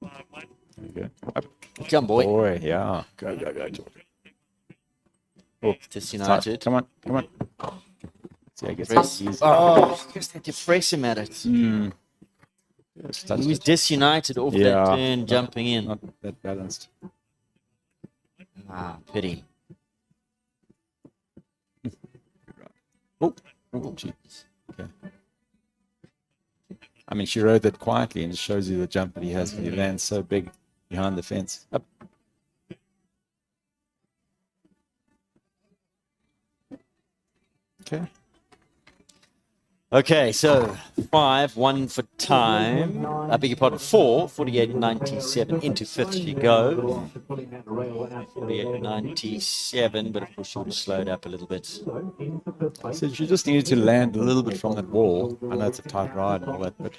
There you go. Up. Come, boy. Boy, yeah. Go, Georgia. Oh, Disunited. tight. Come on. See, I guess Press. easy. Oh, just had to press him at it. Just touched He was it. disunited off that Yeah. turn, jumping in. Not that balanced. Ah, pity. Oh, gee. Okay. I mean, she rode that quietly and it shows you the jump that he has. He lands so big behind the fence. Up. Okay. Okay, so 5, 1 for time. I beg your pardon, 4, 48.97 into 5th she go. 48.97, but of course she would have slowed up a little bit. So she just needed to land a little bit from that wall. I know it's a tight ride and all that, but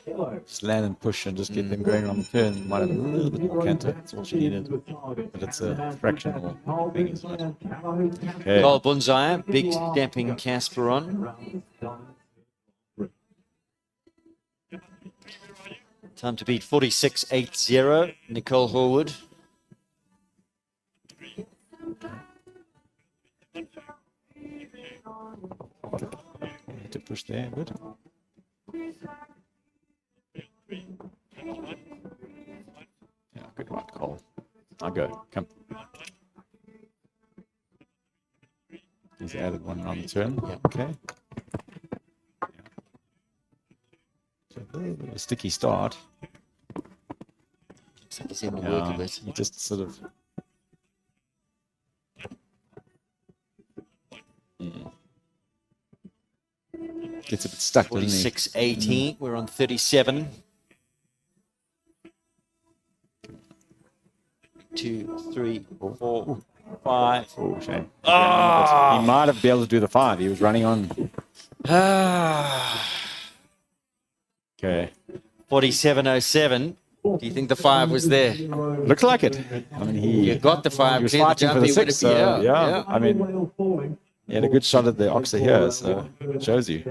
just land and push and just get them going on the turn. Might have a little bit more canter. That's all she needed. But it's a fraction more thing, isn't it? Okay. Carl Bunzaya, big stepping Casper on. Time to beat 46.80, Nicole Horwood. Had to push there, good. Yeah, good one, Cole. I'll go. Come. He's added one on the turn. Yeah. Okay. Yeah. So a sticky start. Looks like he's in the work a bit. He just sort of. Gets a bit stuck, doesn't he? 46.80. We're on 37. 2, 3, 4, 5. Oh, shame. He might have been able to do the 5. He was running on. Okay. 47.07. Do you think the 5 was there? Looks like it. I mean, You got the 5. he was cleared the fighting jump, for the he would 6. have- So, yeah. I mean, he had a good shot at the Oxer here, so it shows you.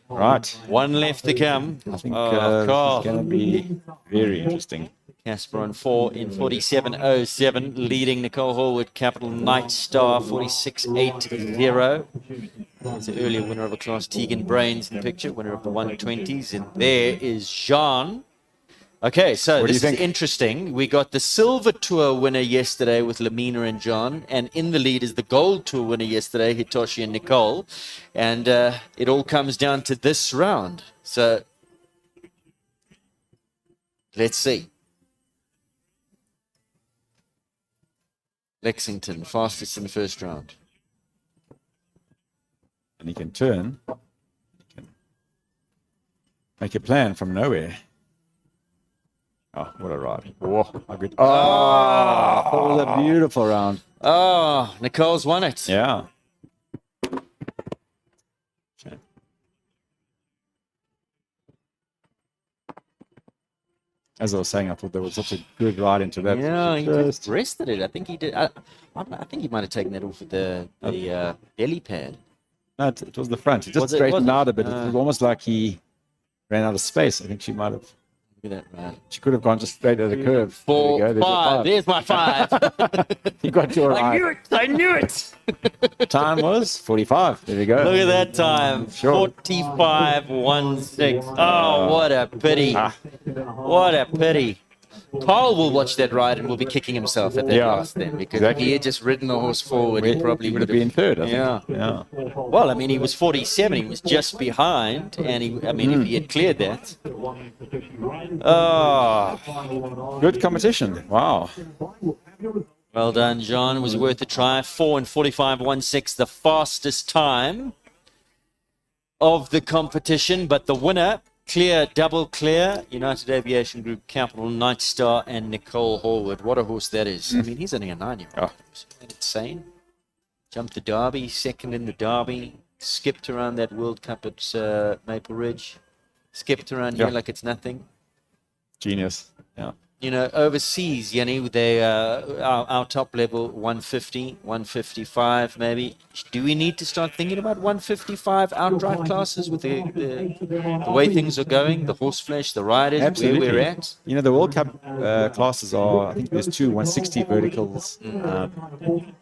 Right. One left to come. I think Carl. it's going to be very interesting. Casper on 4 in 47.07, leading Nicole Horwood, Capital Night Star 46.80. There's an earlier winner of a class, Tegan Brains in the picture, winner of the 120s. And there is Jean. Okay, so What do this you is think? interesting. We got the Silver Tour winner yesterday with Lamina and John, and in the lead is the Gold Tour winner yesterday, Hitoshi and Nicole. And it all comes down to this round. So let's see. Lexington, fastest in the first round. And he can turn. He can make a plan from nowhere. Oh, what a ride. Oh, how good. Oh, that was a beautiful round. Oh, Nicole's won it. Yeah. As I was saying, I thought there was such a good ride into that. Yeah, he Just- just rested it. I think he did. I think he might have taken that off with the belly pad. No, it was the front. He just Was it- straightened was it? out a bit. It was almost like he ran out of space. I think she might have. Look at that, right? She could have gone just straight at the curve. 4, There we go. 5. There's my 5. You got your I knew right. it. I knew it. Time was 45. There we go. Look at that time. Sure. 45.16. Oh, what a pity. What a pity. Carl will watch that ride and will be kicking himself at that Yeah, last then, because exactly. if he had just ridden the horse forward, he probably would have been third. I think. Yeah. Yeah. Well, I mean, he was 47. He was just behind, and if he had cleared that. Oh, Good competition. Wow. well done, John. It was worth a try. 4 and 45.16, the fastest time of the competition, but the winner. Clear, double clear, United Aviation Group, Capital Night Star, and Nicole Horwood. What a horse that is. I mean, he's only a 9-year-old. Isn't that insane? Jumped the Derby, second in the Derby, skipped around that World Cup at Maple Ridge, skipped around here like it's nothing. Genius. Yeah. Overseas, they our top level 150, 155 maybe. Do we need to start thinking about 155 outright classes with the way things are going, the horse flesh, the riders, Absolutely. where we're at? The World Cup classes are, I think there's 2 160 verticals.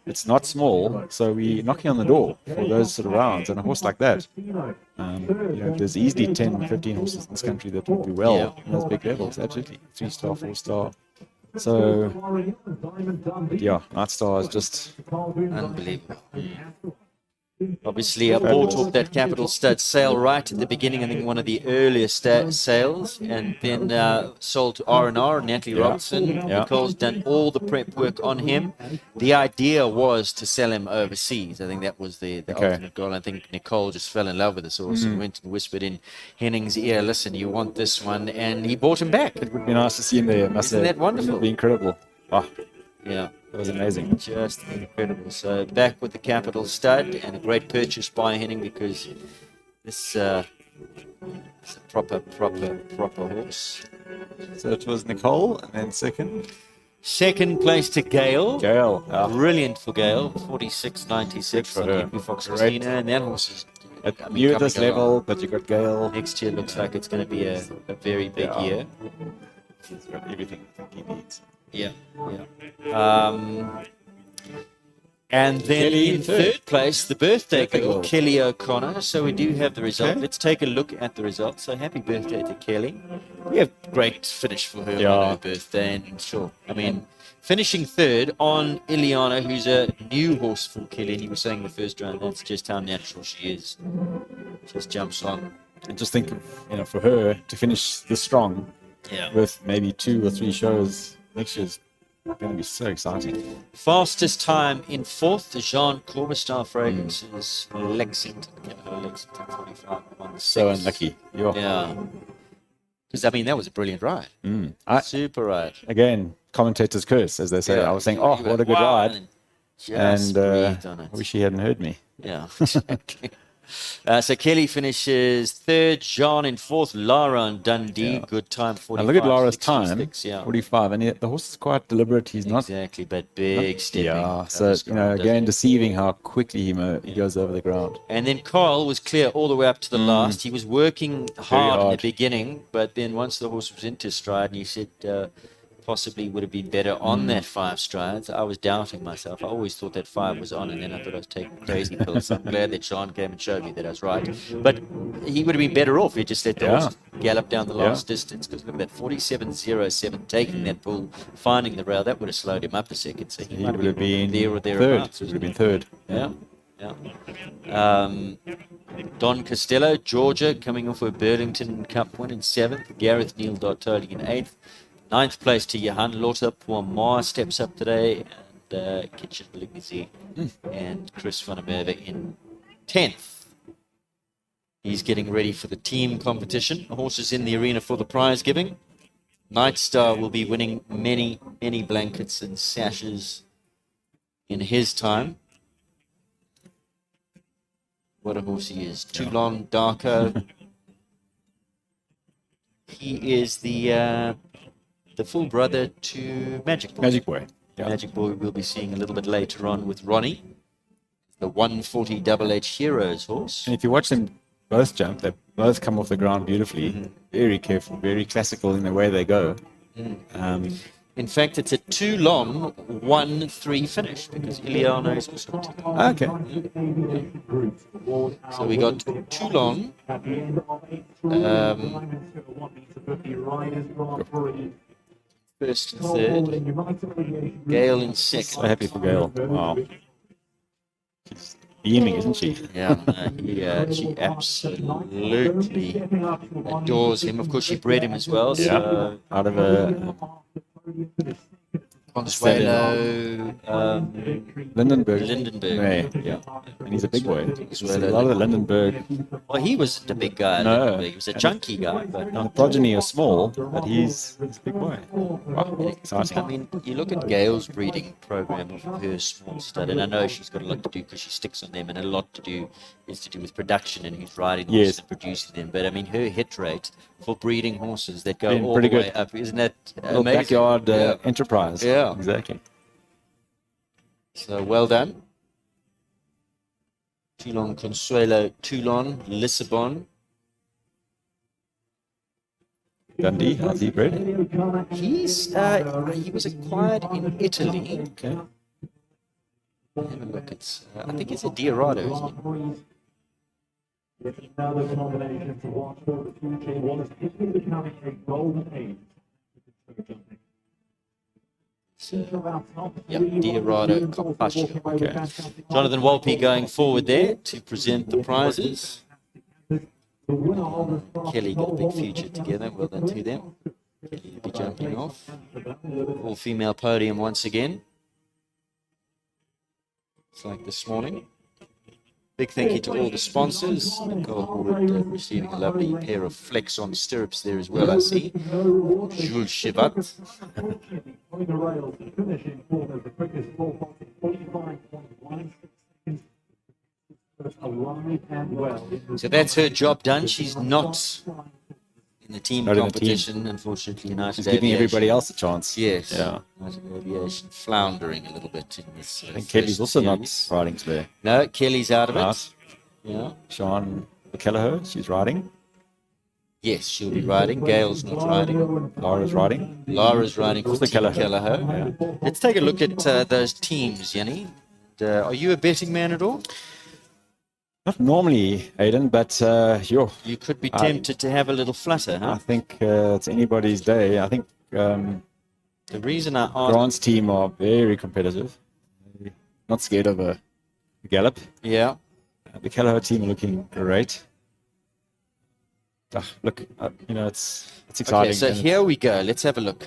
It's not small, so we're knocking on the door for those sort of rounds. And a horse like that, there's easily 10, 15 horses in this country that will do well in those big levels. Absolutely. 3-star, 4-star. So, yeah, Night Star is just Unbelievable. Obviously, I bought off that Capital Stud sale right at the beginning. I think one of the earliest sales, and then sold to R&R, Natalie Robertson. Yeah. Nicole's done all the prep work on him. The idea was to sell him overseas. I think that was the ultimate goal. I think Nicole just fell in love with this horse and went and whispered in Henning's ear, "Listen, you want this one," and he bought him back. It would be nice to see him there. Isn't that wonderful? It would be incredible. Oh, Yeah. that was amazing. Just incredible. So back with the Capital Stud, and a great purchase by Henning, because this is a proper horse. So it was Nicole, and then second. Second place to Gale. Gail. Brilliant for Gale. 46.96 Good on for her. Happy Fox Great. Christina, and that horse is New at this coming along. level, but you got Gail. Next year looks like it's going to be a very big year. He's got everything I think he needs. Yeah. And then Kelly in in third. third place, the birthday Birthday girl, girl. Kelly O'Connor. So we do have the result. Okay. Let's take a look at the result. So happy birthday to Kelly. We have great finish for her Yeah. on her birthday. And sure, I mean, finishing third on Ileana, who's a new horse for Kelly. He was saying the first round, that's just how natural she is. Just jumps on And just think of, for her to finish this strong with maybe 2 or 3 shows next year's going to be so exciting. Fastest time in fourth, Jean Corbestar Fragrances, Lexington. Lexington 45.16. So unlucky. Yeah. Because, I mean, that was a brilliant ride. Super ride. Again, commentator's curse, as they say. Yeah. I was saying, oh, what a good ride. Just breathed on it. I wish he hadn't heard me. Yeah, exactly. So Kelly finishes third, Jean in fourth, Lara and Dundee, good time, 45. And look at Lara's time, 66, 45. And the horse is quite deliberate. He's not. Exactly, but big stepping. Yeah, so, again, deceiving how quickly he goes over the ground. And then Carl was clear all the way up to the last. He was working hard in the beginning, but then once the horse was into stride, and he said possibly would have been better on that 5 strides. I was doubting myself. I always thought that 5 was on, and then I thought I was taking crazy pills. I'm glad that Sean came and showed me that I was right. But he would have been better off if he just let the horse gallop down the last distance. Because look at that, 47.07, taking that bull, finding the rail, that would have slowed him up a second. So he would have been there or third. thereabouts. He would have been third. Don Costello, Georgia, coming off a Burlington Cup win in 7th. Gareth Neal Dartoli in 8th. 9th place to Johan Lotte Poirmar steps up today, and Kitchen Lignazi and Chris van der Merwe in 10th. He's getting ready for the team competition. The horse is in the arena for the prize giving. Night Star will be winning many, many blankets and sashes in his time. What a horse he is. Toulon Darko. He is the full brother to Magic Boy. Magic Boy. Yeah. Magic Boy we'll be seeing a little bit later on with Ronnie, the 140 Double H Heroes horse. And if you watch them both jump, they both come off the ground beautifully. Very careful, very classical in the way they go. In fact, it's a Toulon 1-3 finish because Iliana is also Toulon. Okay. So we got Toulon. First and third. Gail in second. So happy for Gail. Wow. She's beaming, isn't she? Yeah, she absolutely adores him. Of course, she bred him as well. Yeah. So Out of a Consuelo Lindenberg. Yeah. And he's a big boy. A lot of the Lindenberg. Well, he wasn't a big guy. No. He was a chunky guy. But And the progeny are small, but he's a big boy. Wow, exciting. I mean, you look at Gail's breeding program of her small stud, and I know she's got a lot to do because she sticks on them, and a lot to do with production and who's riding horses and producing them. But I mean, her hit rate for breeding horses that go all the way up, isn't that amazing? Backyard enterprise. Yeah. Exactly. So well done. Toulon Consuelo, Toulon, Lisbon. Dundee, how's he bred? He was acquired in Italy. Okay. Have a look. I think it's a Diorado, isn't it? Another combination to watch for the future. What is quickly becoming a golden age. Diorado Carpaccio. Okay. Jonathan Walpe going forward there to present the prizes. Kelly got a big future together. Well done to them. Kelly will be jumping off. All female podium once again. It's like this morning. Big thank you to all the sponsors. Nicole Horwood receiving a lovely pair of Flex-on stirrups there as well, I see. Jules Chivat. So that's her job done. She's not in the team competition, unfortunately. United She's giving everybody else a chance. Yes. Yeah. United Aviation floundering a little bit in this. And Kelly's also not riding today. No, Kelly's out of Nice. it. Yeah. Sean Kelleher, she's riding. Yes, she'll be riding. Gail's not riding. Lara's riding. Lara's riding for Also Team Kelleher. Kelleher. Yeah. Let's take a look at those teams, Yanni. Are you a betting man at all? Not normally, Aidan, but You could be tempted to have a little flutter, huh? I think it's anybody's day. I think The reason I asked... Grant's team are very competitive. Not scared of a gallop. Yeah. The Kelleher team are looking great. look, it's exciting. Okay, so and here we go. Let's have a look.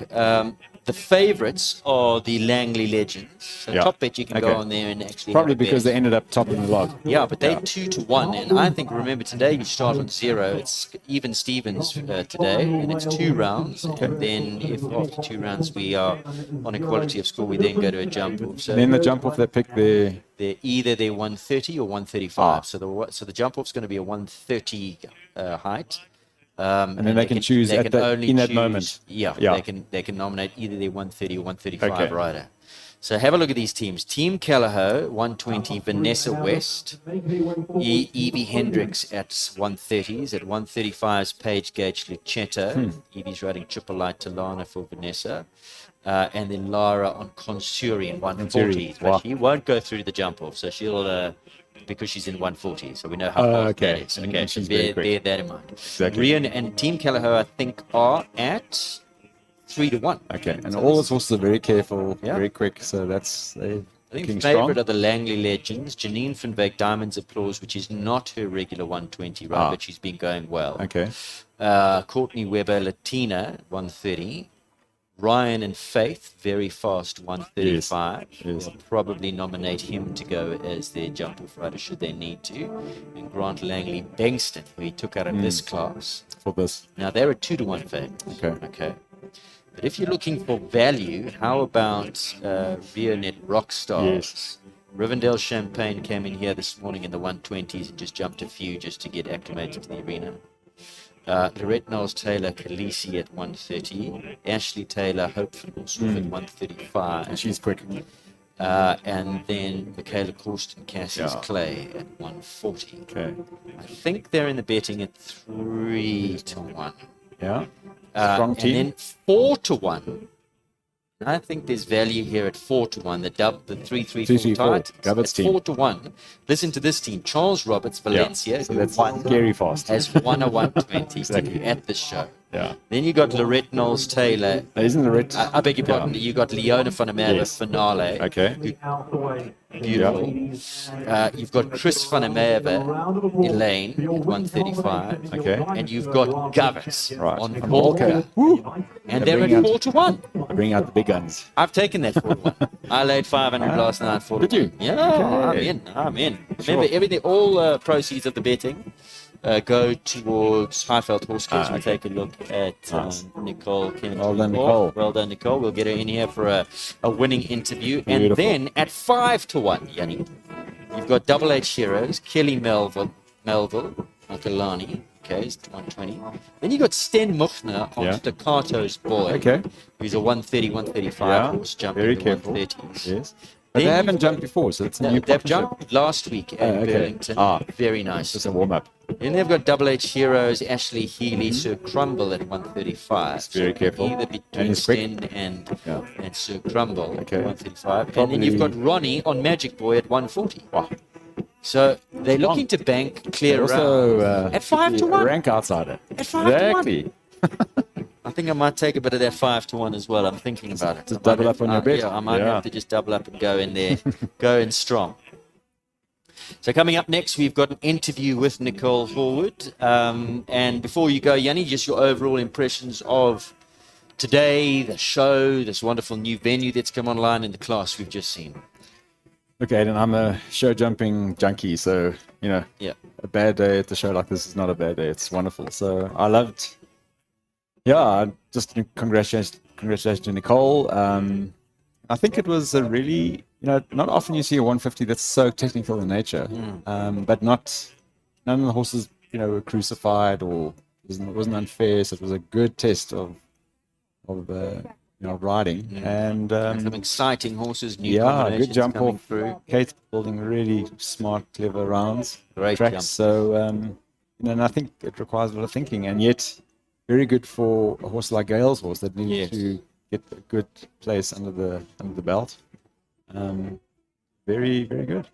The favorites are the Langley Legends. So Yeah. top bet, you can go Okay. on there and actually probably have a because bet. they ended up top in the lot. Yeah, but they're 2-1, and I think, remember, today you start on 0. It's even Stevens today, and it's 2 rounds. And then if after 2 rounds we are on equality of score, we then go to a jump off. So And then the jump off, they pick their they're either 130 or 135. So the jump off's going to be a 130 height. and then they can choose they at can the, only in that choose- moment. Yeah, Yeah. they can nominate either their 130 or 135 Okay. rider. So have a look at these teams. Team Callagho, 120, Vanessa West. Evie Hendricks at 130s. At 135s, Paige Gage Luchetto. Evie's riding triple light to Lana for Vanessa. And then Lara on Consuri in 140s. But Wow. she won't go through the jump off, so she'll because she's in 140, so we know how fast okay. that is. Okay, And so she's very bear quick. that in mind. Exactly. Rian and Team Callagho, I think, are at 3-1. Okay, and all those horses are very careful, Yeah. very quick, so that's they I think looking favourite strong. are the Langley Legends. Janine Van Wyk, Diamonds Applause, which is not her regular 120 run, but she's been going well. Okay, Courtney Webber, Latina, 130. Ryan and Faith, very fast, 135. Yes. We'll probably nominate him to go as their jump-off rider should they need to. And Grant Langley Bengston, who he took out of this class. for this. Now, they're a 2-1 favourite. Okay. But if you're looking for value, how about Rionet Rockstars? Yes. Rivendell Champagne came in here this morning in the 120s and just jumped a few just to get acclimated to the arena. Lorette Knowles Taylor Khaleesi at 130. Ashley Taylor Hopeful at 135. And she's quick. And then Michaela Corsten Cassie's Clay at 140. Okay. I think they're in the betting at 3-1. Yeah. Strong team. And then 4-1. I think there's value here at 4-1. The 3-3-4 3-3-4, tight. Govern's At team. 4-1. Listen to this team. Charles Roberts Valencia, So who that's won, scary fast. has won a 120 Exactly. at the show. Yeah. Then you got Lorette Knowles Taylor. Isn't the red? I beg your pardon. You got Leona van der Merwe Yes. finale. Okay. Out the way. Beautiful. You've got Chris van der Merwe, Elaine at 135. Okay. And you've got Govers Right. on On Volker. And they're at bring out- 4-1. Bring out the big guns. I've taken that 4-1. I laid 500 last night for Did you? Yeah, Okay. I'm in. Remember, everything, all proceeds of the betting go towards Highveld Horse Case. We'll take a look at Nicole Kennedy. Well done, Nicole. Well done, Nicole. We'll get her in here for a winning interview. And Beautiful. then at 5-1, Yanni, you've got Double H Heroes, Kelly Melville, Makalani. Okay, it's 120. Then you got Sten Muchner on Yeah. Staccato's boy. Okay. Who's a 130, 135 Yeah, horse jumping very the careful. 130s. Yes. But Then they haven't you've jumped before, so it's a new They've partnership. jumped last week at okay. Burlington. Very nice. Just a warm up. Then they've got Double H Heroes, Ashley Healy, Sir Crumble at 135. He's very So careful. Either And between he's quick. Sten and Yeah. Sir Crumble Okay. at 135. And then you've got Probably- Ronnie on Magic Boy at 140. Wow. So they're looking to bank clear Also, around. At 5-1. rank outsider. At 5-1. Exactly. I think I might take a bit of that 5-1 as well. I'm thinking about it. Just I might double have- up on your bet. Yeah, I might Yeah. have to just double up and go in there, go in strong. So coming up next, we've got an interview with Nicole Horwood. And before you go, Yanni, just your overall impressions of today, the show, this wonderful new venue that's come online, and the class we've just seen. Okay, and I'm a show jumping junkie, so Yeah. a bad day at the show like this is not a bad day. It's wonderful. So I loved. Yeah, just congratulations to Nicole. I think it was a really, not often you see a 150 that's so technical in nature, but none of the horses, were crucified or it wasn't unfair. So it was a good test of riding and Some exciting horses, new yeah, combinations good jump coming off. through. Kate's building really smart, clever rounds, Great tracks. jump. So, and I think it requires a lot of thinking, and yet very good for a horse like Gail's horse that needs Yes. to get a good place under the belt. Very, very good.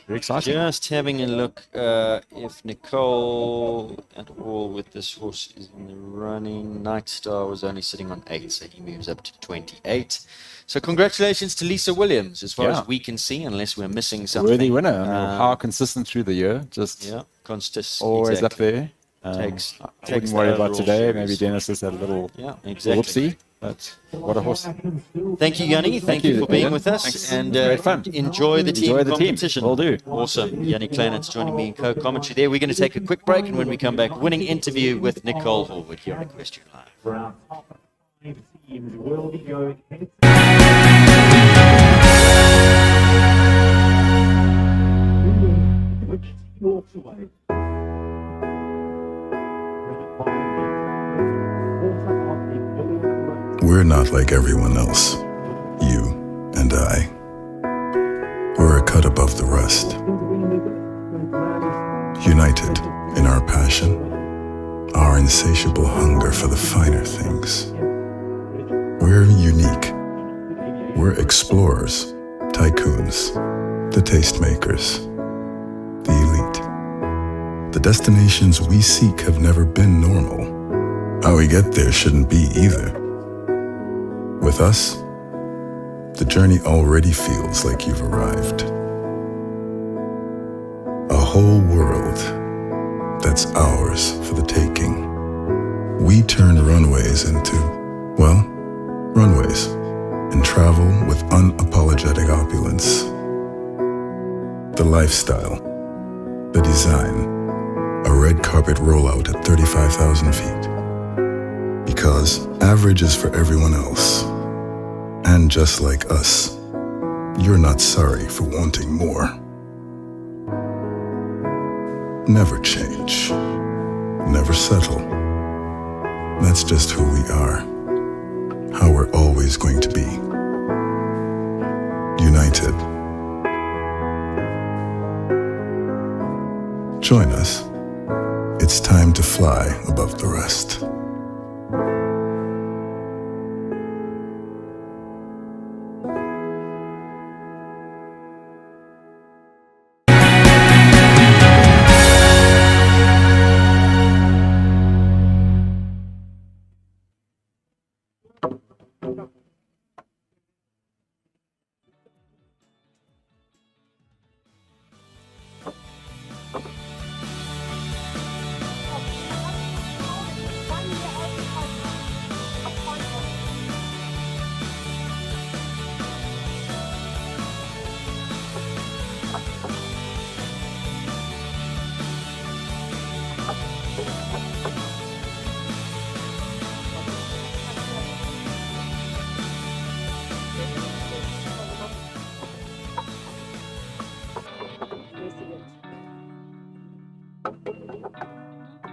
Very exciting. Just having a look if Nicole at all with this horse is in the running. Night Star was only sitting on 8, so he moves up to 28. So congratulations to Lisa Williams, as far Yeah. as we can see, unless we're missing something. Worthy winner. I mean, how consistent through the year, just Yeah, consistent. always exactly. up there. I takes wouldn't the worry about overall today. series. Maybe Dennis has had a little Yeah, exactly. whoopsie, but what a horse. Thank you, Yanni. Thank you for being Ian. with us. Thanks. And Great fun. enjoy the team Enjoy the team. competition. Will do. Awesome. Yanni Kleinen's joining me in co-commentary there. We're going to take a quick break, and when we come back, winning interview with Nicole Horwood here on Equestrian Live. For our top 5 teams will be going head which team walks away? We're not like everyone else. You and I. We're a cut above the rest. United in our passion, our insatiable hunger for the finer things. We're unique. We're explorers, tycoons, the tastemakers, the elite. The destinations we seek have never been normal. How we get there shouldn't be either. With us, the journey already feels like you've arrived. A whole world that's ours for the taking. We turn runways into, well, runways, and travel with unapologetic opulence. The lifestyle, the design, a red carpet rollout at 35,000 feet. Because average is for everyone else. And just like us, you're not sorry for wanting more. Never change. Never settle. That's just who we are. How we're always going to be. United. Join us. It's time to fly above the rest.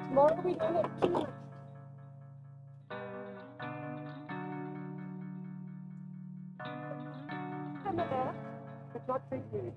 Tomorrow we don't have too much. Canada, but not big news.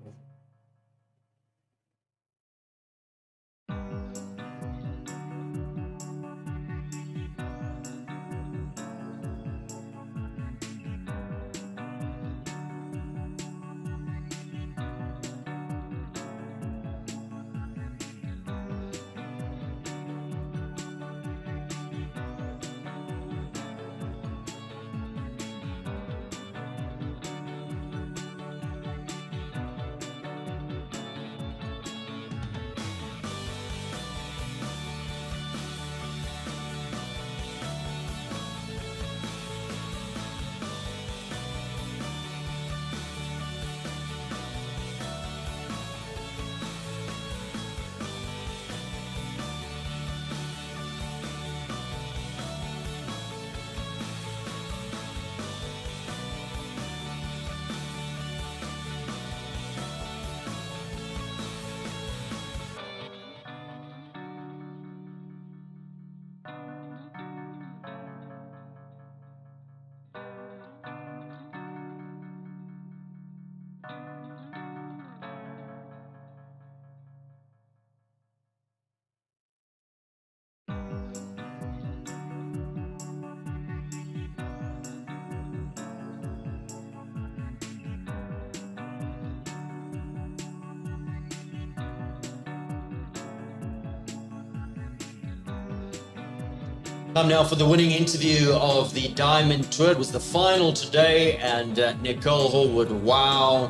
Time now for the winning interview of the Diamond Tour. It was the final today, and Nicole Horwood, wow.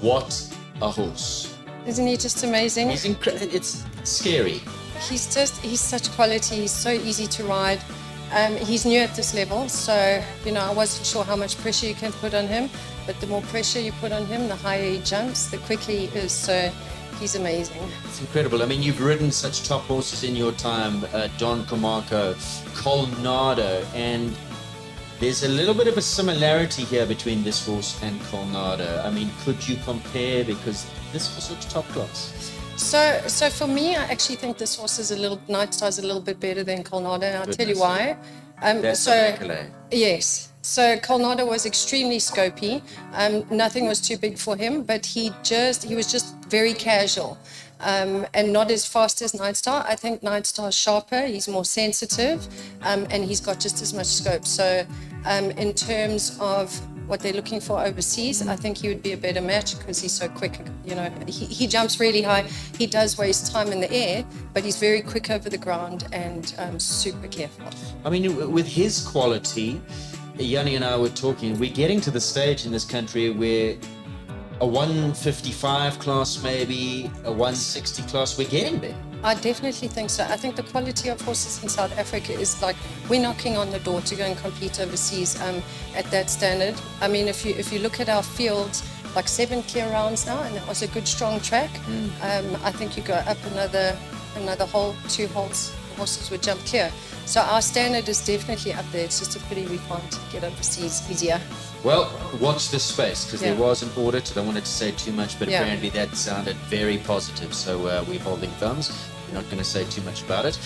What a horse. Isn't he just amazing? It's scary. He's such quality. He's so easy to ride. He's new at this level, so I wasn't sure how much pressure you can put on him. But the more pressure you put on him, the higher he jumps, the quicker he is. So he's amazing. It's incredible. I mean, you've ridden such top horses in your time, Don Camargo, Colnado, and there's a little bit of a similarity here between this horse and Colnado. I mean, could you compare? Because this horse looks top class. So for me, I actually think this horse is Night Star is a little bit better than Colnado, and I'll tell you why. That's an accolade. Yes. So Colnado was extremely scopy. Nothing was too big for him, but he was just very casual. And not as fast as Night Star. I think Night Star's sharper, he's more sensitive, and he's got just as much scope. So in terms of what they're looking for overseas, I think he would be a better match because he's so quick. He jumps really high. He does waste time in the air, but he's very quick over the ground and super careful. I mean, with his quality, Yanni and I were talking, we're getting to the stage in this country where a 155 class, maybe a 160 class, we're getting there. I definitely think so. I think the quality of horses in South Africa is like we're knocking on the door to go and compete overseas at that standard. I mean, if you look at our fields, like 7 clear rounds now, and that was a good strong track. I think you go up another hole, 2 holes, the horses would jump clear. So our standard is definitely up there. It's just a pity we can't get overseas easier. Well, watch this space because there was an audit. I don't want to say too much, but apparently that sounded very positive. So we're holding thumbs. We're not going to say too much about it.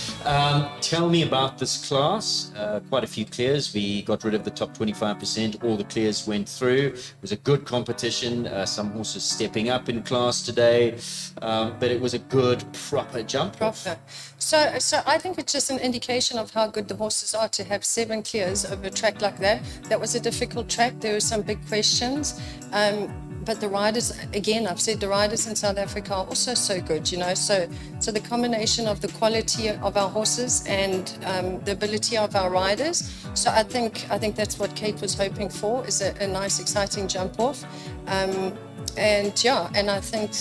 Tell me about this class. Quite a few clears. We got rid of the top 25%. All the clears went through. It was a good competition. Some horses stepping up in class today. But it was a good, proper jump. Proper. So I think it's just an indication of how good the horses are to have 7 clears over a track like that. That was a difficult track. There were some big questions. But the riders, again, I've said the riders in South Africa are also so good, So the combination of the quality of our horses and the ability of our riders. So I think that's what Kate was hoping for, is a nice, exciting jump off. And I think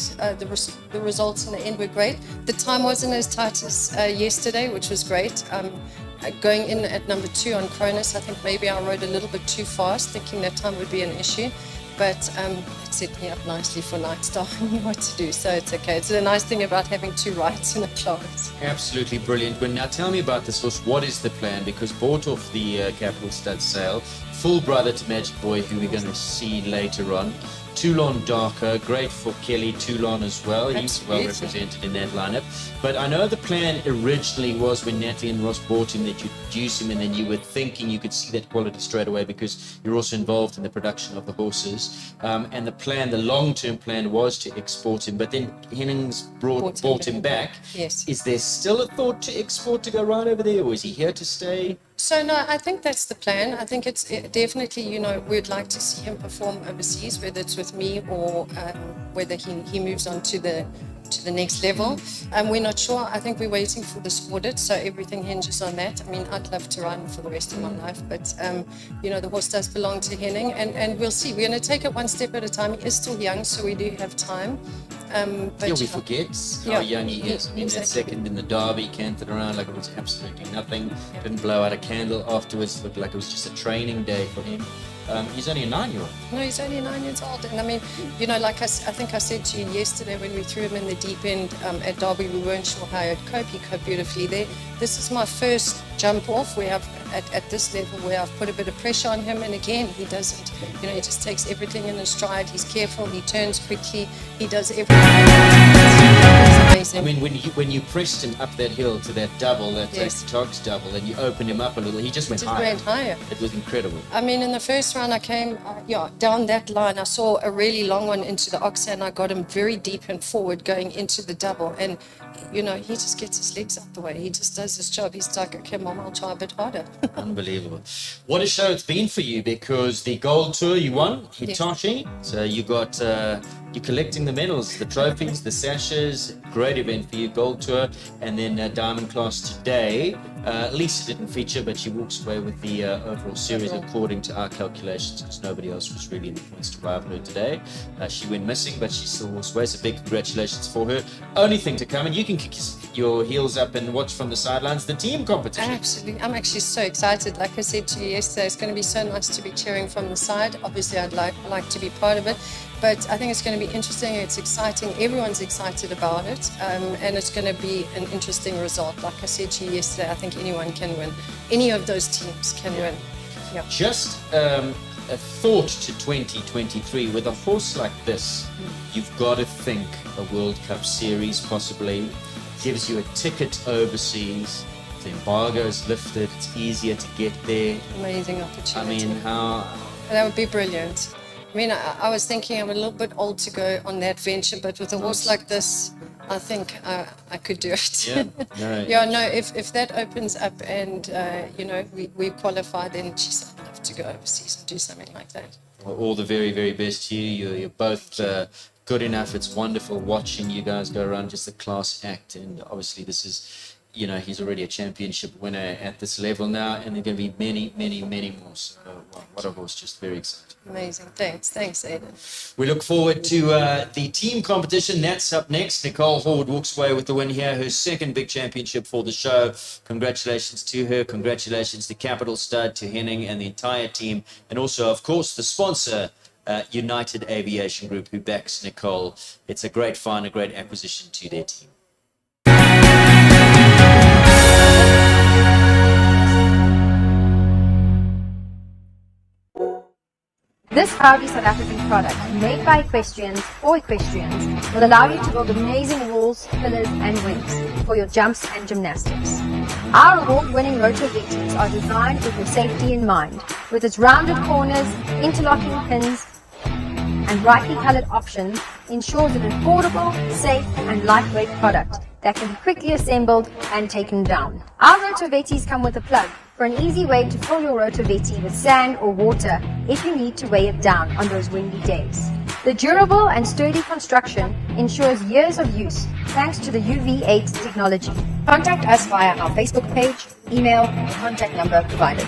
the results in the end were great. The time wasn't as tight as yesterday, which was great. Going in at number 2 on Cronus, I think maybe I rode a little bit too fast, thinking that time would be an issue. But it set me up nicely for Night Star. I knew what to do, so it's okay. It's a nice thing about having 2 rides in a class. Absolutely brilliant. But now tell me about this horse. What is the plan? Because bought off the Capital Stud sale, full brother to Magic Boy, who we're going to see later on. Toulon Darker, great for Kelly Toulon as well. He's well represented in that lineup. But I know the plan originally was when Natalie and Ross bought him that you'd produce him and then you were thinking you could see that quality straight away because you're also involved in the production of the horses. And the long-term plan was to export him. But then Hennings bought him back. Yes. Is there still a thought to export to go right over there, or is he here to stay? So no, I think that's the plan. I think it's definitely, we'd like to see him perform overseas, whether it's with me or whether he moves on to the next level. We're not sure. I think we're waiting for this audit, so everything hinges on that. I mean, I'd love to ride him for the rest of my life, but the horse does belong to Henning, and we'll see. We're going to take it one step at a time. He is still young, so we do have time. But we forget how young he is. I mean, that second in the Derby, cantered around like it was absolutely nothing. Didn't blow out a candle afterwards. Looked like it was just a training day for him. He's only a 9-year-old. No, he's only 9 years old. And I mean, like I think I said to you yesterday when we threw him in the deep end at Derby, we weren't sure how he'd cope. He coped beautifully there. This is my first jump off where I've, at this level, where I've put a bit of pressure on him. And again, he doesn't, he just takes everything in his stride. He's careful. He turns quickly. He does everything. It's amazing. I mean, when you pressed him up that hill to that double, that Togs double, and you opened him up a little, he just went higher. It was incredible. I mean, in the first round, I came down that line. I saw a really long one into the ox, and I got him very deep and forward going into the double. And, he just gets his legs out the way. He just does his job. He's like, okay, Mom, I'll try a bit harder. Unbelievable. What a show it's been for you, because the Gold Tour you won, Hitachi. So you got you're collecting the medals, the trophies, the sashes. Great event for you, Gold Tour, and then Diamond Class today. Lisa didn't feature, but she walks away with the overall series according to our calculations, because nobody else was really in the points to rival her today. She went missing, but she still walks away, so big congratulations for her. Only thing to come, and you can kick your heels up and watch from the sidelines, the team competition. Absolutely. I'm actually so excited. Like I said to you yesterday, it's going to be so nice to be cheering from the side. Obviously, I'd like to be part of it, but I think it's going to be interesting. It's exciting. Everyone's excited about it, and it's going to be an interesting result. Like I said to you yesterday, I think anyone can win. Any of those teams can win. Yeah. Just a thought to 2023. With a horse like this, you've got to think a World Cup series possibly. Gives you a ticket overseas. The embargo is lifted. It's easier to get there. Amazing opportunity. I mean, how... That would be brilliant. I mean, I was thinking I'm a little bit old to go on that venture, but with a horse like this, I think I could do it. Yeah, no, Yeah, no, if that opens up and, we qualify, then geez, I'd love to go overseas and do something like that. Well, all the very, very best to you. You're both good enough. It's wonderful watching you guys go around, just a class act. And obviously this is, he's already a championship winner at this level now, and there are going to be many, many, many more. So what a horse, just very exciting. Amazing. Thanks, Aidan. We look forward to the team competition. That's up next. Nicole Horde walks away with the win here, her second big championship for the show. Congratulations to her. Congratulations to Capital Stud, to Henning and the entire team. And also, of course, the sponsor, United Aviation Group, who backs Nicole. It's a great find, a great acquisition to their team. This proudly South African product, made by equestrians for equestrians, will allow you to build amazing walls, pillars and wings for your jumps and gymnastics. Our award-winning rotor Vetis are designed with your safety in mind, with its rounded corners, interlocking pins, and brightly colored options ensures an affordable, safe and lightweight product that can be quickly assembled and taken down. Our rotor Vetis come with a plug for an easy way to fill your rotor Veti with sand or water if you need to weigh it down on those windy days. The durable and sturdy construction ensures years of use thanks to the UV8 technology. Contact us via our Facebook page, email, or contact number provided.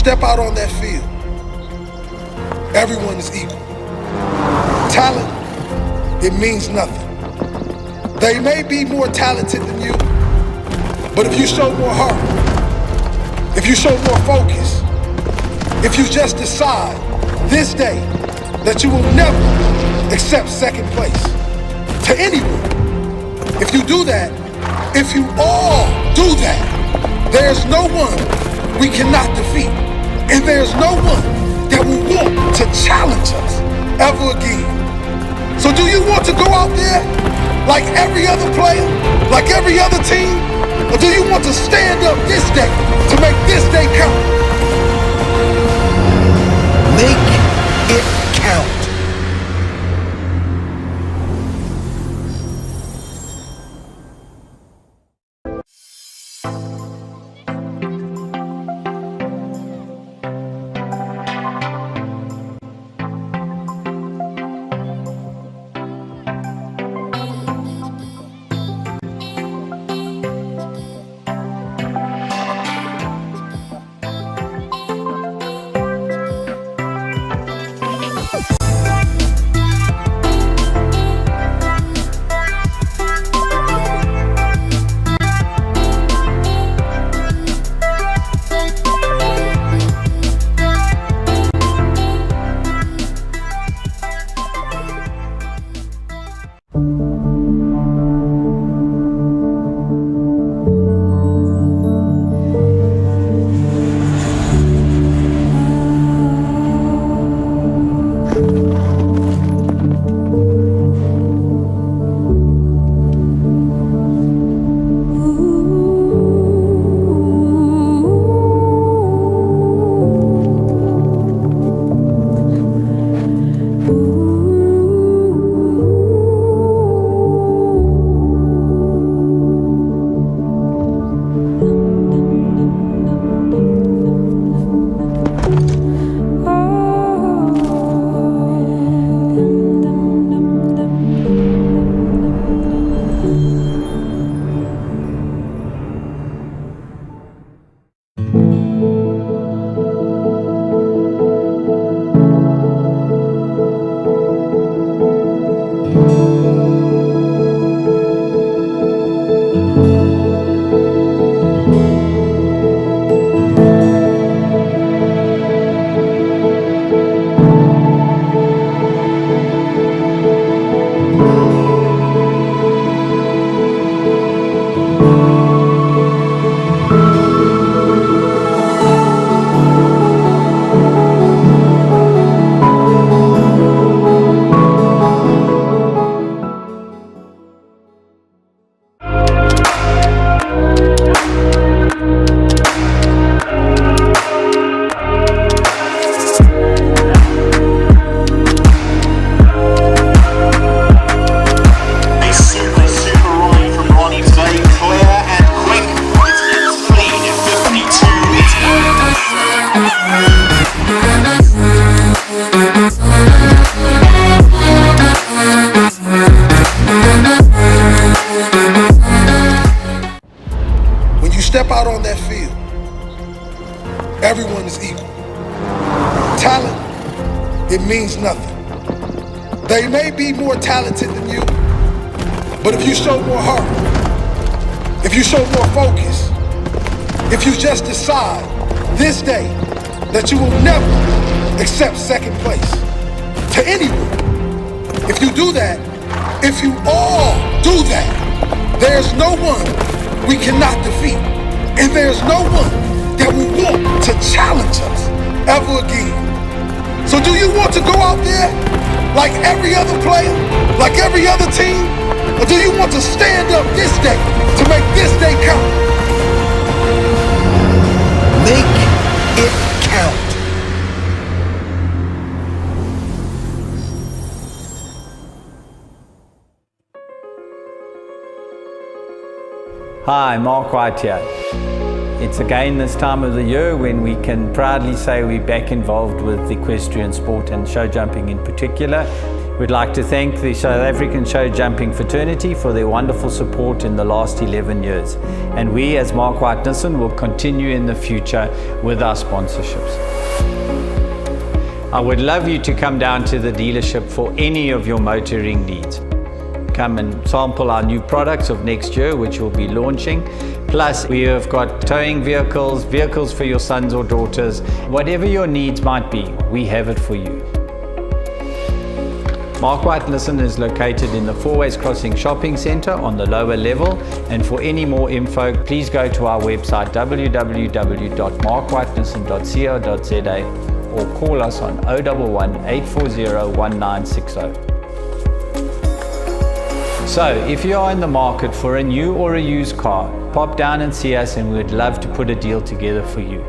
step out on that field, everyone is equal. Talent, it means nothing. They may be more talented than you, but if you show more heart, if you show more focus, if you just decide this day that you will never accept second place to anyone, if you do that, if you all do that, there's no one we cannot defeat, and there's no one that will want to challenge us ever again. So do you want to go out there like every other player, like every other team, or do you want to stand up this day to make this day count? Make it count. step out on that field, everyone is equal. Talent, it means nothing. They may be more talented than you, but if you show more heart, if you show more focus, if you just decide this day that you will never accept second place to anyone, if you do that, if you all do that, there's no one we cannot defeat, and there's no one that will want to challenge us ever again. So do you want to go out there like every other player, like every other team, or do you want to stand up this day to make this day count? Make it count. Hi, Mark White here. It's again this time of the year when we can proudly say we're back involved with equestrian sport and show jumping in particular. We'd like to thank the South African show jumping fraternity for their wonderful support in the last 11 years. And we as Mark White Nissan will continue in the future with our sponsorships. I would love you to come down to the dealership for any of your motoring needs. Come and sample our new products of next year, which we'll be launching. Plus, we have got towing vehicles, vehicles for your sons or daughters. Whatever your needs might be, we have it for you. Mark White Nissan is located in the Fourways Crossing Shopping Centre on the lower level. And for any more info, please go to our website www.markwhitenissan.co.za or call us on 011 840 1960. So, if you are in the market for a new or a used car, pop down and see us and we'd love to put a deal together for you.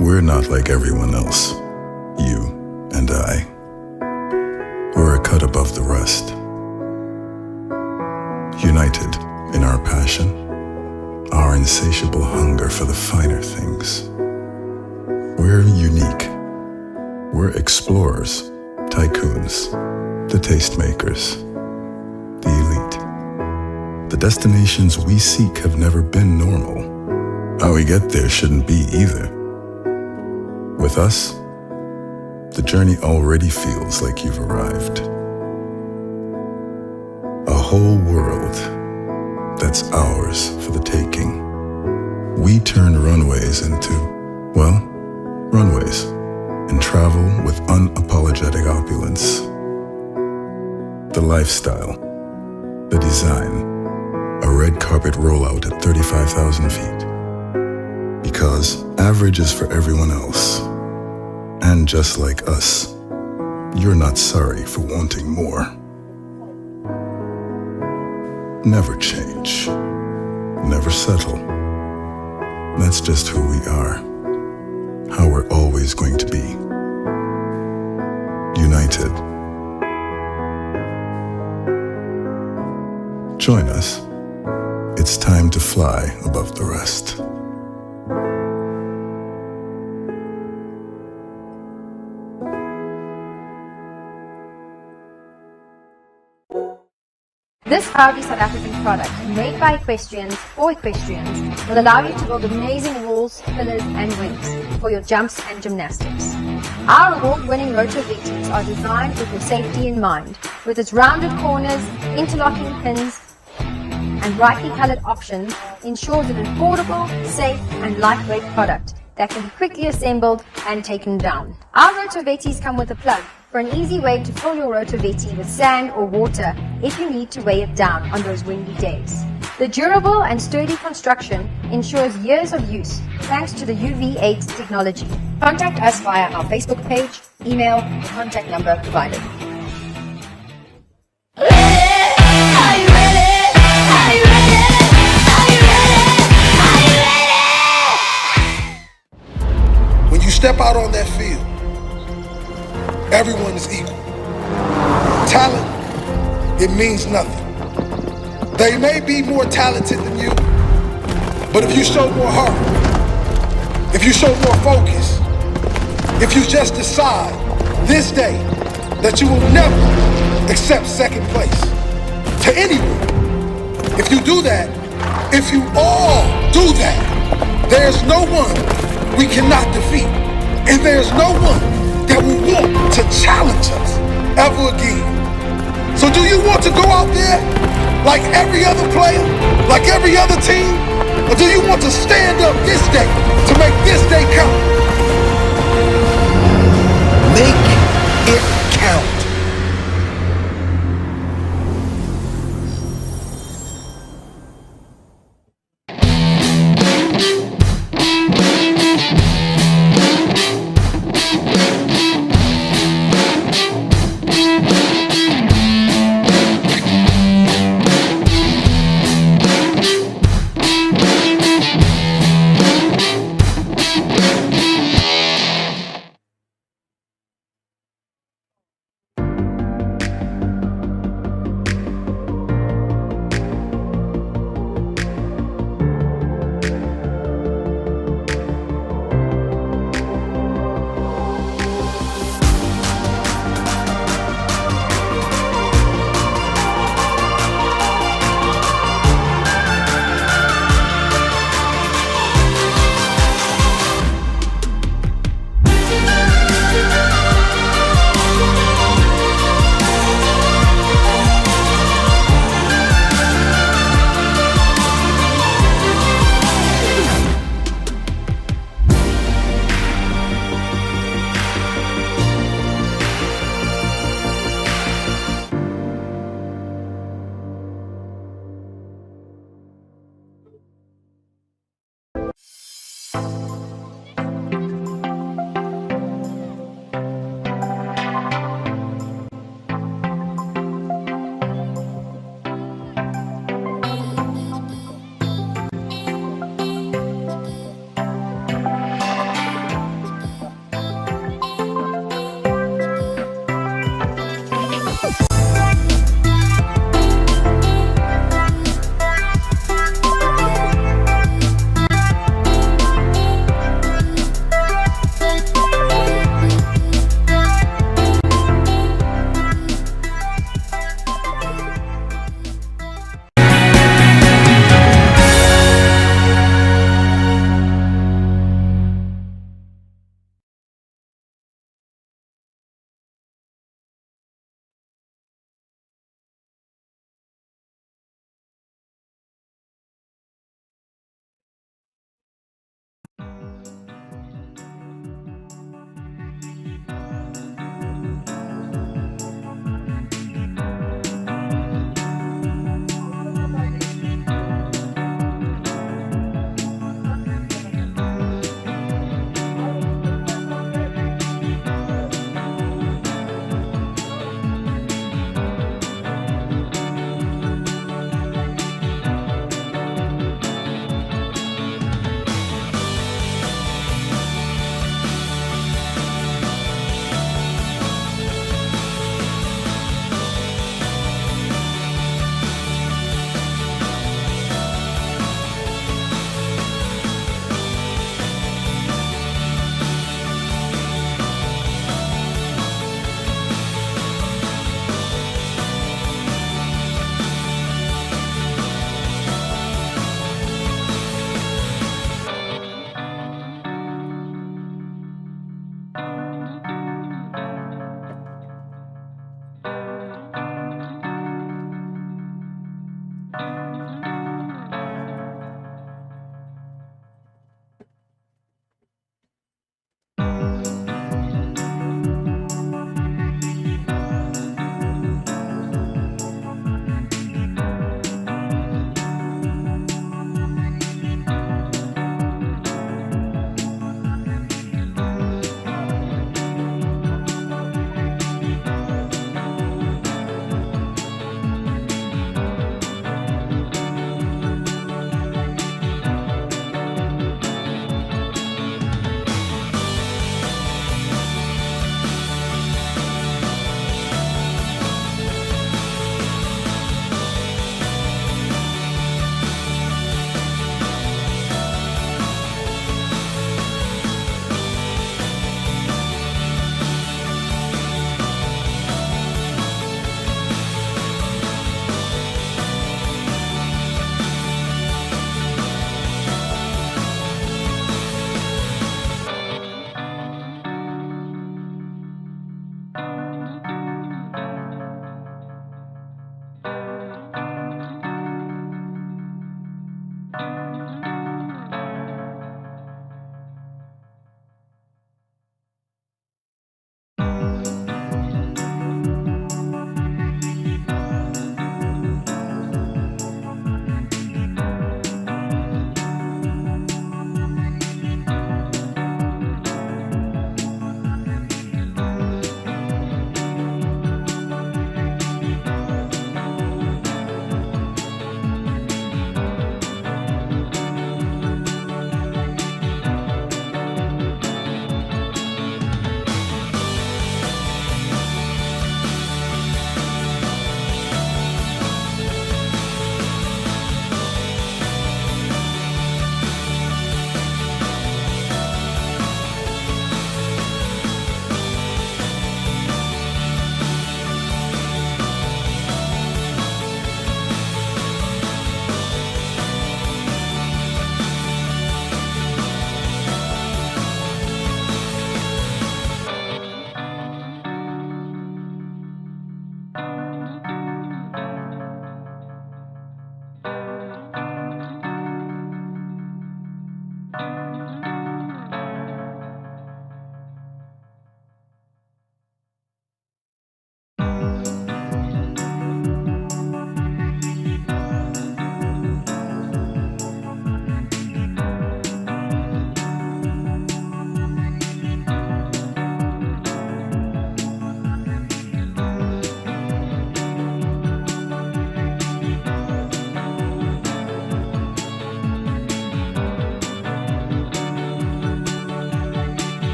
We're not like everyone else, you and I. We're a cut above the rest. United in our passion, our insatiable hunger for the finer things. We're unique. We're explorers, tycoons, the tastemakers, the elite. The destinations we seek have never been normal. How we get there shouldn't be either. With us, the journey already feels like you've arrived. A whole world that's ours for the taking. We turn runways into, well, runways, and travel with unapologetic opulence. The lifestyle, the design, a red carpet rollout at 35,000 feet. Because average is for everyone else. And just like us, you're not sorry for wanting more. Never change. Never settle. That's just who we are. How we're always going to be. United. Join us. It's time to fly above the rest. This proudly South African product, made by equestrians for equestrians, will allow you to build amazing walls, pillars and wings for your jumps and gymnastics. Our award-winning rotor VTs are designed with your safety in mind, with its rounded corners, interlocking pins, and brightly colored options ensures an affordable, safe and lightweight product that can be quickly assembled and taken down. Our rotovettis come with a plug for an easy way to fill your rotovetti with sand or water if you need to weigh it down on those windy days. The durable and sturdy construction ensures years of use thanks to the UV8 technology. Contact us via our Facebook page, email, or contact number provided. When you step out on that field, everyone is equal. Talent, it means nothing. They may be more talented than you, but if you show more heart, if you show more focus, if you just decide this day that you will never accept second place to anyone, if you do that, if you all do that, there's no one we cannot defeat, and there's no one that will want to challenge us ever again. So do you want to go out there like every other player, like every other team, or do you want to stand up this day to make this day count? Make it count.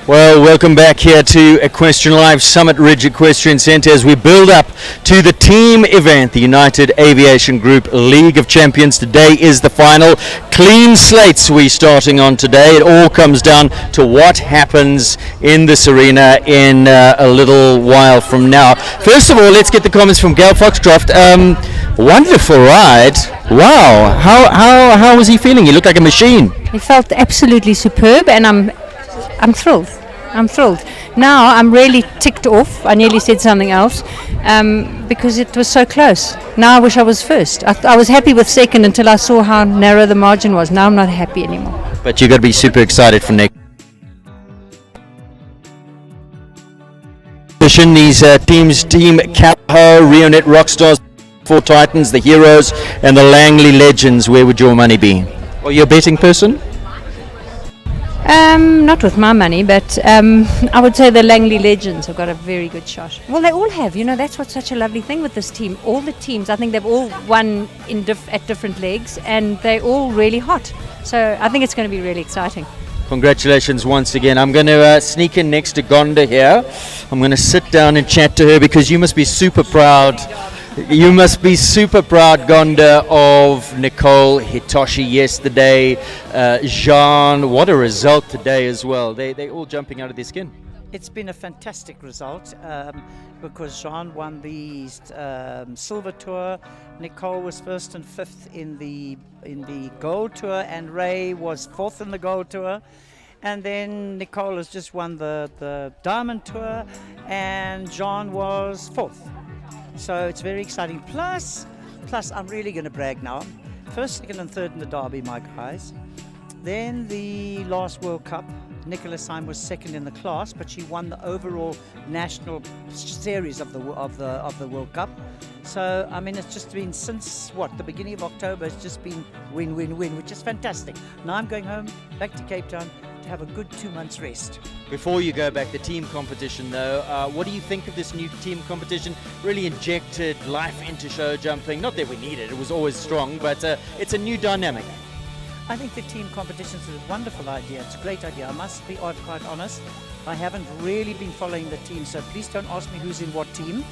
Well, welcome back here to Equestrian Live Summit Ridge Equestrian Centre as we build up to the team event, the United Aviation Group League of Champions. Today is the final. Clean slates we're starting on today. It all comes down to what happens in this arena in a little while from now. First of all, let's get the comments from Gail Foxcroft. Wonderful ride. Wow. How was he feeling? He looked like a machine. He felt absolutely superb, and I'm thrilled. I'm thrilled. Now I'm really ticked off. I nearly said something else because it was so close. Now I wish I was first. I was happy with second until I saw how narrow the margin was. Now I'm not happy anymore. But you've got to be super excited for next. These teams, Team Calaho, Rionet Rockstars, Four Titans, the Heroes, and the Langley Legends. Where would your money be? Are you a betting person? Not with my money, but I would say the Langley Legends have got a very good shot. Well, they all have. You know, that's what's such a lovely thing with this team. All the teams, I think they've all won at different legs, and they're all really hot. So I think it's going to be really exciting. Congratulations once again. I'm going to sneak in next to Gonda here. I'm going to sit down and chat to her because you must be super proud. You must be super proud, Gonda, of Nicole Hitoshi yesterday. Jean, what a result today as well. They're all jumping out of their skin. It's been a fantastic result because Jean won the Silver Tour. Nicole was first and fifth in the Gold Tour, and Ray was fourth in the Gold Tour. And then Nicole has just won the Diamond Tour, and Jean was fourth. So it's very exciting. Plus, I'm really going to brag now. First, second, and third in the Derby, my guys. Then the last World Cup, Nicola Syme was second in the class, but she won the overall national series of the World Cup. So I mean, it's just been since the beginning of October. It's just been win, which is fantastic. Now I'm going home, back to Cape Town, to have a good 2 months rest. Before you go back, the team competition though, what do you think of this new team competition? Really injected life into show jumping. Not that we need it, it was always strong, but it's a new dynamic. I think the team competition is a wonderful idea. It's a great idea. I must be quite honest. I haven't really been following the team, so please don't ask me who's in what team.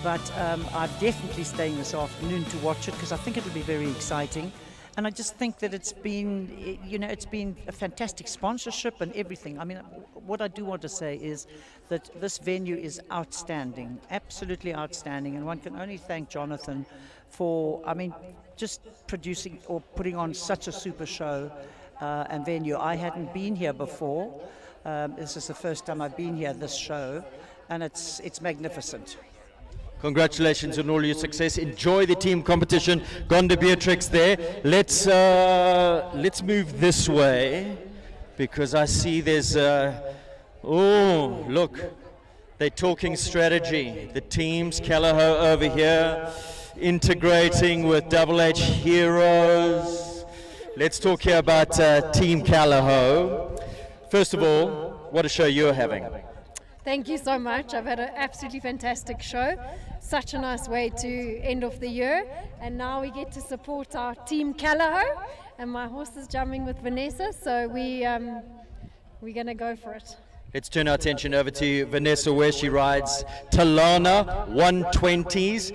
But I'm definitely staying this afternoon to watch it because I think it'll be very exciting. And I just think that it's been a fantastic sponsorship and everything. I mean, what I do want to say is that this venue is outstanding, absolutely outstanding. And one can only thank Jonathan for, just producing or putting on such a super show and venue. I hadn't been here before. This is the first time I've been here, this show, and it's magnificent. Congratulations on all your success. Enjoy the team competition. Gonda Beatrix there. Let's move this way because I see there's look, they're talking strategy. The teams, Calaho over here, integrating with Double H Heroes. Let's talk here about Team Calaho. First of all, what a show you're having. Thank you so much. I've had an absolutely fantastic show. Such a nice way to end off the year. And now we get to support our Team Calaho. And my horse is jumping with Vanessa, so we're going to go for it. Let's turn our attention over to Vanessa where she rides Talana 120s.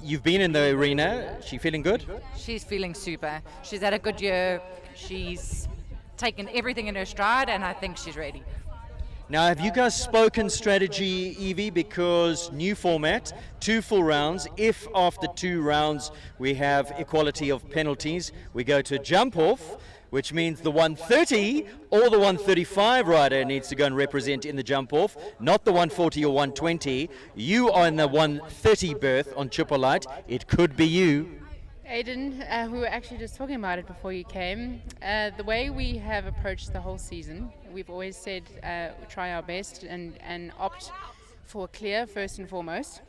You've been in the arena. She feeling good? She's feeling super. She's had a good year. She's taken everything in her stride, and I think she's ready. Now, have you guys spoken strategy, Evie? Because new format, 2 full rounds. If after 2 rounds we have equality of penalties, we go to jump off, which means the 130 or the 135 rider needs to go and represent in the jump off, not the 140 or 120. You are in the 130 berth on Chipperlight. It could be you. Aiden, we were actually just talking about it before you came. The way we have approached the whole season, we've always said try our best and opt for clear first and foremost.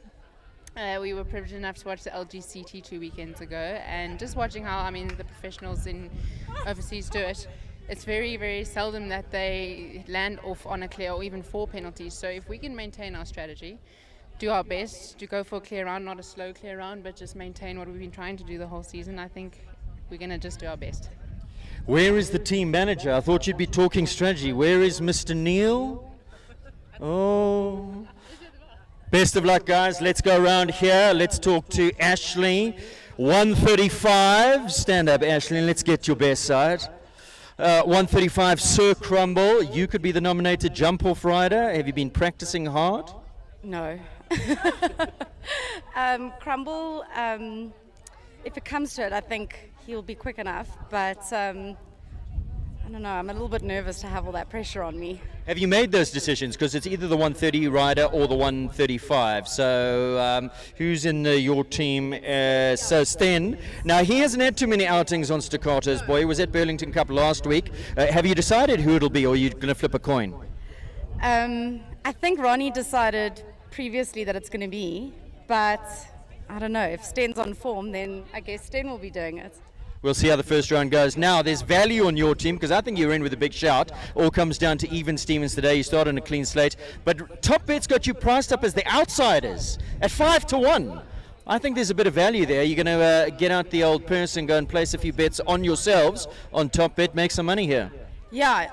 We were privileged enough to watch the LGCT 2 weekends ago, and just watching how the professionals in overseas do it, it's very, very seldom that they land off on a clear or even 4 penalties. So if we can maintain our strategy, do our best to go for a clear round, not a slow clear round, but just maintain what we've been trying to do the whole season, I think we're going to just do our best. Where is the team manager? I thought you'd be talking strategy. Where is Mr. Neil? Oh. Best of luck, guys. Let's go around here. Let's talk to Ashley. 135. Stand up, Ashley, and let's get your best side. 135, Sir Crumble. You could be the nominated jump-off rider. Have you been practicing hard? No. Crumble, if it comes to it, I think he'll be quick enough, but I don't know, I'm a little bit nervous to have all that pressure on me. Have you made those decisions? Because it's either the 130 rider or the 135. So who's in your team? So Sten. Now, he hasn't had too many outings on Staccatos, boy. He was at Burlington Cup last week. Have you decided who it'll be, or are you going to flip a coin? I think Ronnie decided previously that it's going to be, but I don't know. If Sten's on form, then I guess Sten will be doing it. We'll see how the first round goes. Now, there's value on your team because I think you're in with a big shout. All comes down to even Stevens today. You start on a clean slate. But Top Bet's got you priced up as the outsiders at 5-1. I think there's a bit of value there. You're going to get out the old purse and go and place a few bets on yourselves on Top Bet. Make some money here. Yeah,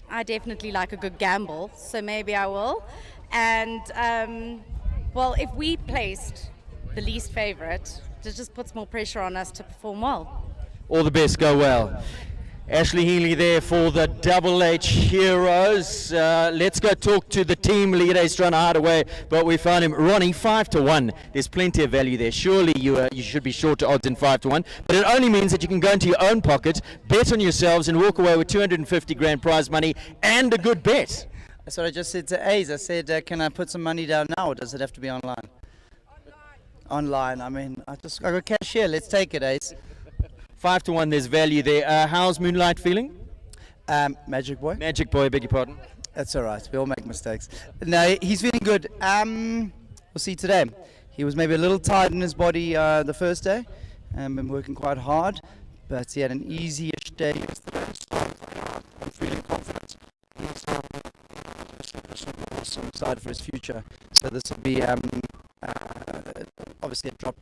I definitely like a good gamble, so maybe I will. And, well, if we placed the least favourite, it just puts more pressure on us to perform well. All the best, go well. Ashley Healy there for the Double H Heroes. Let's go talk to the team leader. He's trying to hide away, but we found him. Ronnie, 5-1. There's plenty of value there. Surely you should be short to odds in 5-1, but it only means that you can go into your own pocket, bet on yourselves, and walk away with 250 grand prize money and a good bet. That's what I just said to Ace. I said, can I put some money down now, or does it have to be online? Online. I mean, I got cash here. Let's take it, Ace. 5-1. There's value there. How's Moonlight feeling? Magic Boy. Magic Boy. Beg your pardon. That's all right. We all make mistakes. No, he's feeling good. We'll see today. He was maybe a little tired in his body the first day. Been working quite hard, but he had an easy-ish day yesterday. So I'm feeling confident. He's excited for his future. So this will be obviously a drop.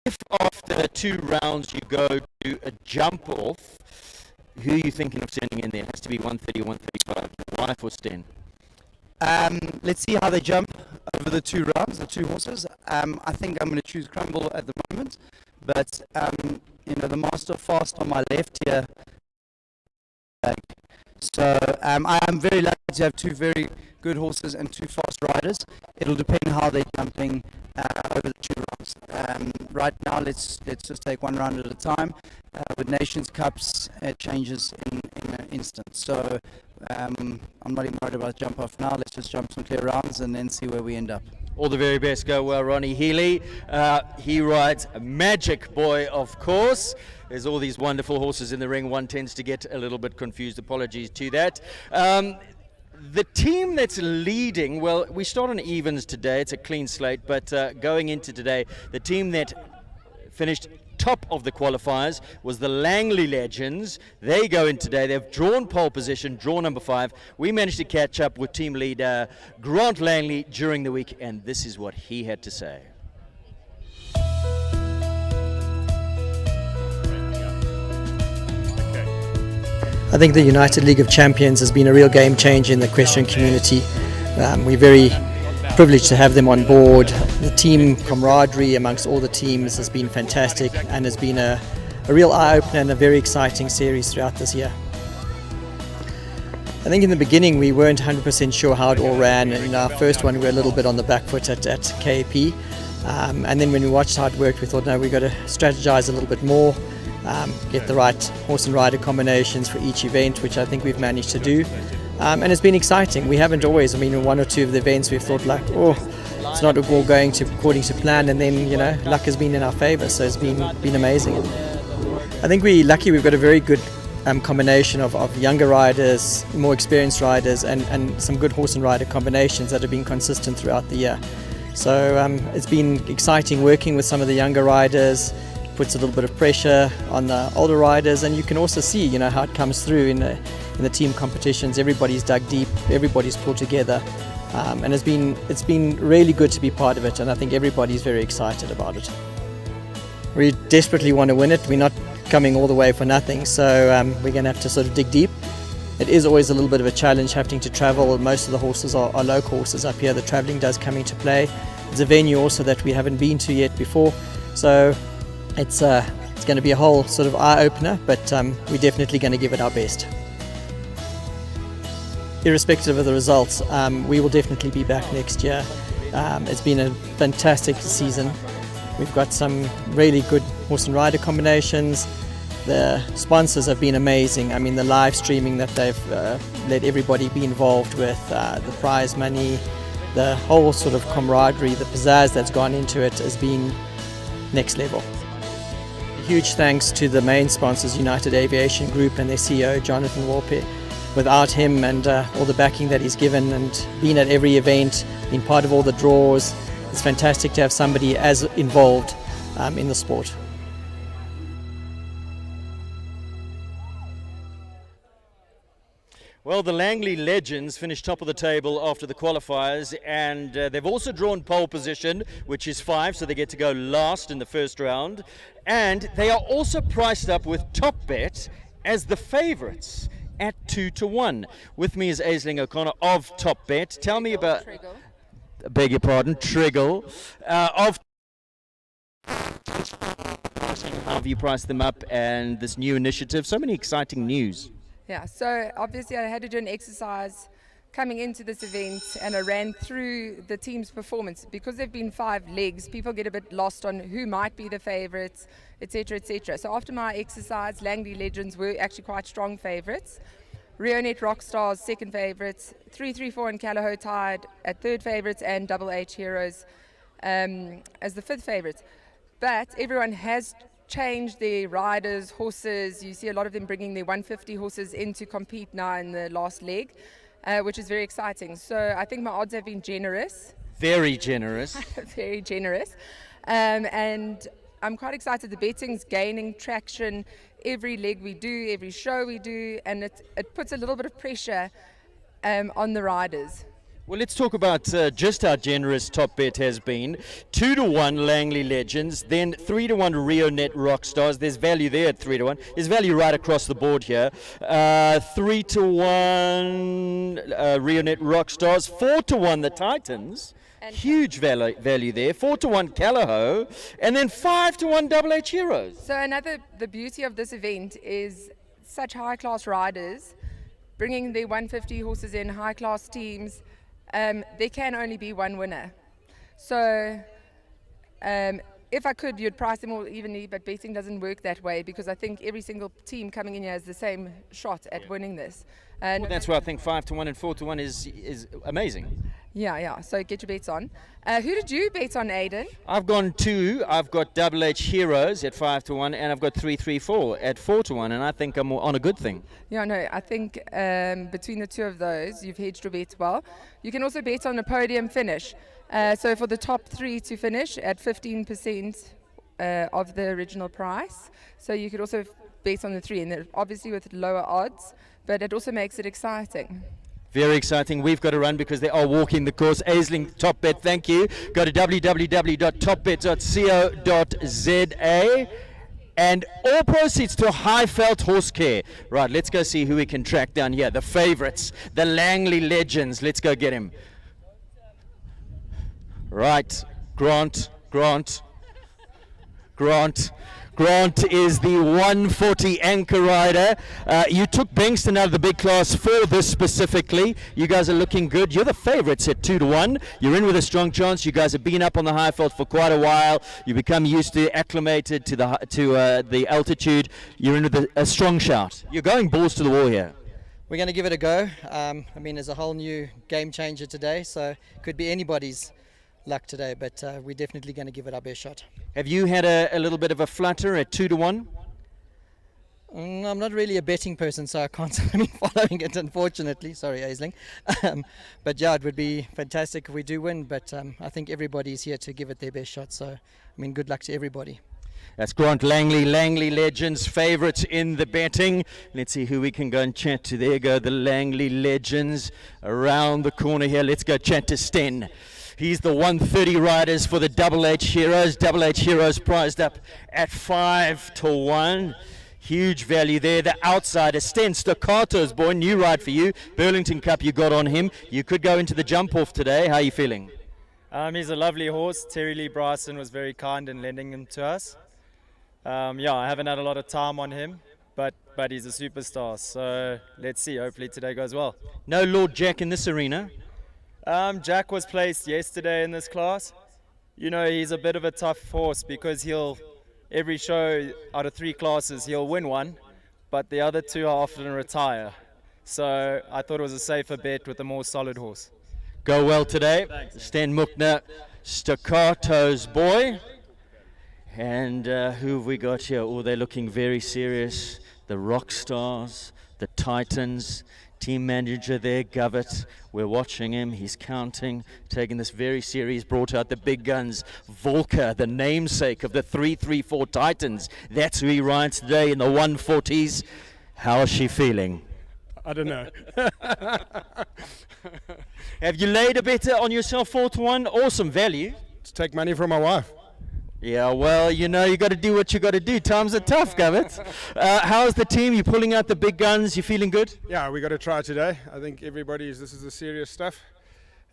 If after 2 rounds you go to a jump off, who are you thinking of sending in there? It has to be 130 or 135. Why for Sten? Let's see how they jump over the 2 rounds, the 2 horses. I think I'm going to choose Crumble at the moment, but the Master Fast on my left here. So I am very lucky to have 2 very good horses and 2 fast riders. It'll depend how they're jumping over the 2 rounds. Right now, let's just take 1 round at a time. With Nations Cups, it changes in an instant. So I'm not even worried about jump off now. Let's just jump some clear rounds and then see where we end up. All the very best. Go well, Ronnie Healy. He rides Magic Boy, of course. There's all these wonderful horses in the ring. One tends to get a little bit confused. Apologies to that. The team that's leading, well, we start on evens today. It's a clean slate, but going into today, the team that finished top of the qualifiers was the Langley Legends. They go in today. They've drawn pole position, draw number 5. We managed to catch up with team leader Grant Langley during the week, and this is what he had to say. I think the United League of Champions has been a real game changer in the equestrian community. We're very privileged to have them on board. The team camaraderie amongst all the teams has been fantastic and has been a real eye-opener and a very exciting series throughout this year. I think in the beginning we weren't 100% sure how it all ran. In our first one we were a little bit on the back foot at KAP, and then when we watched how it worked we thought, no, we've got to strategize a little bit more, get the right horse and rider combinations for each event, which I think we've managed to do. And it's been exciting. We haven't always, in 1 or 2 of the events we've thought like, it's not all going according to plan, and then, luck has been in our favour, so it's been amazing. I think we're lucky we've got a very good combination of younger riders, more experienced riders, and some good horse and rider combinations that have been consistent throughout the year. So it's been exciting working with some of the younger riders. Puts a little bit of pressure on the older riders, and you can also see how it comes through in the team competitions. Everybody's dug deep, everybody's pulled together, and it's been really good to be part of it, and I think everybody's very excited about it. We desperately want to win it. We're not coming all the way for nothing, so we're going to have to sort of dig deep. It is always a little bit of a challenge having to travel. Most of the horses are local horses up here. The travelling does come into play. It's a venue also that we haven't been to yet before, so it's going to be a whole sort of eye-opener, but we're definitely going to give it our best. Irrespective of the results, we will definitely be back next year. It's been a fantastic season. We've got some really good horse and rider combinations. The sponsors have been amazing. I mean, the live streaming that they've let everybody be involved with, the prize money, the whole sort of camaraderie, the pizzazz that's gone into it has been next level. A huge thanks to the main sponsors, United Aviation Group and their CEO, Jonathan Walpe. Without him and all the backing that he's given and being at every event, being part of all the draws, it's fantastic to have somebody as involved in the sport. Well, the Langley Legends finished top of the table after the qualifiers, and they've also drawn pole position, which is 5, so they get to go last in the first round. And they are also priced up with Top Bet as the favourites at 2-1. With me is Aisling O'Connor of Top Bet. Tell me about... Triggle. Beg your pardon, Triggle. Of how have you priced them up and this new initiative? So many exciting news. Yeah, so obviously I had to do an exercise coming into this event, and I ran through the team's performance. Because there have been 5 legs, people get a bit lost on who might be the favourites, etc., etc. So after my exercise, Langley Legends were actually quite strong favourites. Rionet Rockstars, second favourites. 334 and Callahoo tied at third favourites, and Double H Heroes as the fifth favourites. But everyone has changed their riders, horses. You see a lot of them bringing their 150 horses in to compete now in the last leg, which is very exciting. So I think my odds have been generous. Very generous. Very generous. And I'm quite excited. The betting's gaining traction. Every leg we do, every show we do, and it puts a little bit of pressure on the riders. Well, let's talk about just how generous Top Bet has been. 2-1 Langley Legends, then 3-1 Rionet Rockstars. There's value there at 3-1. There's value right across the board here. 3-1 Rionet Rockstars, 4-1 the Titans. And huge value there. 4-1 Callahoo, and then 5-1 Double H Heroes. So the beauty of this event is such high class riders bringing their 150 horses in, high class teams. There can only be one winner. So if I could, you'd price them all evenly, but betting doesn't work that way, because I think every single team coming in here has the same shot at winning this. Well, that's why I think 5-1 and 4-1 is amazing. Yeah. So get your bets on. Who did you bet on, Aidan? I've gone 2. I've got Double H Heroes at 5-1, and I've got 334 at 4-1, and I think I'm on a good thing. Yeah, no, I think between the two of those, you've hedged your bets well. You can also bet on a podium finish. So for the top 3 to finish at 15% of the original price. So you could also bet on the 3, and they're obviously with lower odds, but it also makes it exciting. Very exciting. We've got to run because they are walking the course. Aisling, Top Bet, thank you. Go to www.topbet.co.za. And all proceeds to Highveld Horse Care. Right, let's go see who we can track down here. The favourites, the Langley Legends. Let's go get him. Right, Grant is the 140 anchor rider. You took Bankston out of the big class for this specifically. You guys are looking good. You're the favourites at 2-1. You're in with a strong chance. You guys have been up on the Highveld for quite a while. You become used to, acclimated to the altitude. You're in with a strong shout. You're going balls to the wall here. We're going to give it a go. I mean, there's a whole new game changer today, so it could be anybody's luck today, but we're definitely going to give it our best shot. Have you had a little bit of a flutter at 2-1? I'm not really a betting person, so I can't say I'm following it, unfortunately. Sorry, Aisling. But yeah, it would be fantastic if we do win, but I think everybody's here to give it their best shot, so I mean, good luck to everybody. That's Grant Langley. Langley Legends favourites in the betting. Let's see who we can go and chat to. There go the Langley Legends around the corner here. Let's go chat to Sten. He's the 130 riders for the Double H Heroes. Double H Heroes prized up at 5-1. Huge value there. The outsider, Sten Staccato's boy, new ride for you. Burlington Cup you got on him. You could go into the jump off today. How are you feeling? He's a lovely horse. Terry Lee Bryson was very kind in lending him to us. I haven't had a lot of time on him, but he's a superstar. So let's see. Hopefully today goes well. No Lord Jack in this arena? Jack was placed yesterday in this class. You know, he's a bit of a tough horse because every show out of 3 classes, he'll win one, but the other 2 are often retire. So I thought it was a safer bet with a more solid horse. Go well today. Thanks. Stan Muckner, Staccato's boy. And who have we got here? Oh, they're looking very serious. The rock stars, the Titans, team manager there, Govett. We're watching him. He's counting, taking this very serious. Brought out the big guns. Volker, the namesake of the 334 Titans. That's who he rides today in the 140s. How is she feeling? I don't know. Have you laid a better on yourself 4-1? Awesome value. To take money from my wife. Yeah, well, you know, you got to do what you got to do. Times are tough, Govett. How's the team? You pulling out the big guns? You feeling good? Yeah, we got to try today. I think this is the serious stuff.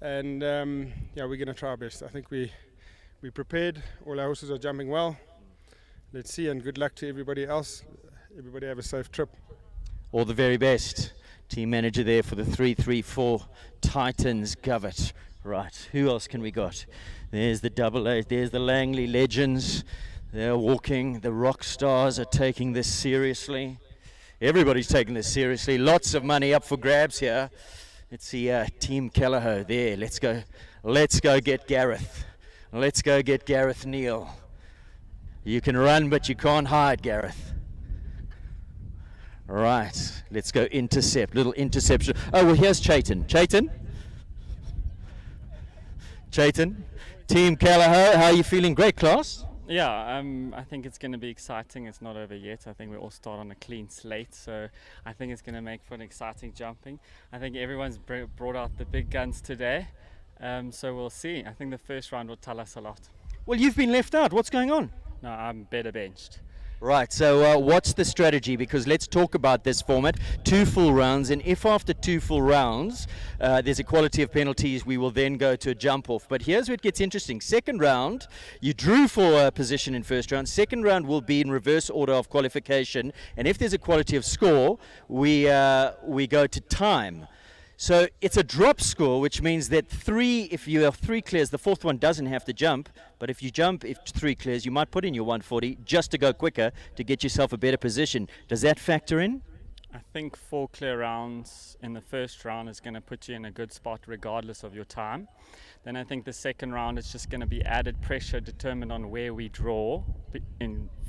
And we're going to try our best. I think we prepared. All our horses are jumping well. Let's see, and good luck to everybody else. Everybody have a safe trip. All the very best. Team manager there for the 334 Titans, Govett. Right, who else can we got? There's the Double H, there's the Langley Legends. They're walking. The rock stars are taking this seriously. Everybody's taking this seriously. Lots of money up for grabs here. Let's see Team Callagher there. Let's go get Gareth. Let's go get Gareth Neal. You can run, but you can't hide, Gareth. Right, let's go intercept. Little interception. Oh, well, here's Chayton. Chayton, Team Callagher, how are you feeling? Great class? Yeah, I think it's going to be exciting. It's not over yet. I think we all start on a clean slate, so I think it's going to make for an exciting jumping. I think everyone's brought out the big guns today, so we'll see. I think the first round will tell us a lot. Well, you've been left out. What's going on? No, I'm better benched. Right, so what's the strategy? Because let's talk about this format. 2 full rounds, and if after 2 full rounds there's equality of penalties, we will then go to a jump off. But here's where it gets interesting. Second round, you drew for a position in first round. Second round will be in reverse order of qualification, and if there's equality of score, we go to time. So it's a drop score, which means that if you have 3 clears, the 4th one doesn't have to jump. But if you jump, if 3 clears, you might put in your 140 just to go quicker to get yourself a better position. Does that factor in? I think 4 clear rounds in the first round is going to put you in a good spot regardless of your time. Then I think the second round is just going to be added pressure determined on where we draw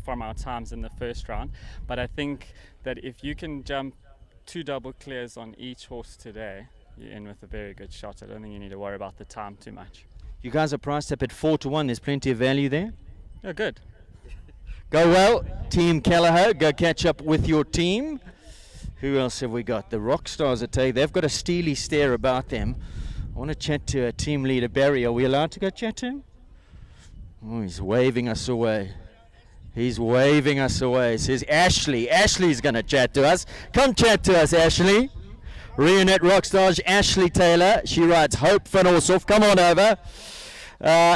from our times in the first round. But I think that if you can jump 2 double clears on each horse today, you're in with a very good shot. I don't think you need to worry about the time too much. You guys are priced up at 4-1. There's plenty of value there. Yeah, good. Go well, Team Callagher. Go catch up with your team. Who else have we got? The rock stars at Tay. They've got a steely stare about them. I want to chat to team leader Barry. Are we allowed to go chat to him? Oh, he's waving us away. He's waving us away. He says, Ashley. Ashley's going to chat to us. Come chat to us, Ashley. Rionette Rockstars, Ashley Taylor. She rides Hope van Orshoff. Come on over.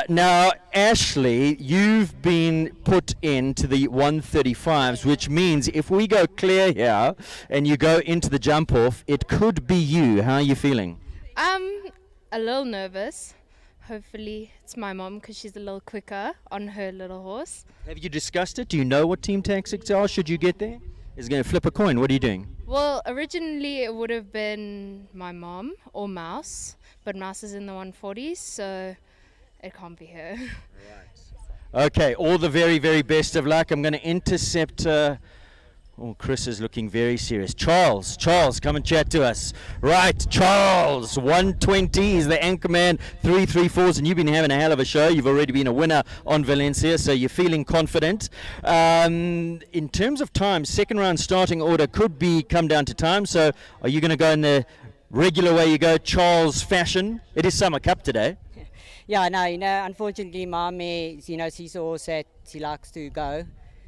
Now, Ashley, you've been put into the 135s, which means if we go clear here and you go into the jump off, it could be you. How are you feeling? A little nervous. Hopefully it's my mom because she's a little quicker on her little horse. Have you discussed it? Do you know what team tactics are should you get there? Is it going to flip a coin? What are you doing? Well, originally it would have been my mom or Mouse, but Mouse is in the 140s, so it can't be her. Okay, all the very, very best of luck. I'm going to intercept Oh, Chris is looking very serious. Charles, come and chat to us. Right, Charles, 120 is the anchor man, 334s, and you've been having a hell of a show. You've already been a winner on Valencia, so you're feeling confident. In terms of time, second round starting order could come down to time, so are you going to go in the regular way you go, Charles fashion? It is Summer Cup today. Yeah, no, unfortunately, my mare, she's a horse that she likes to go.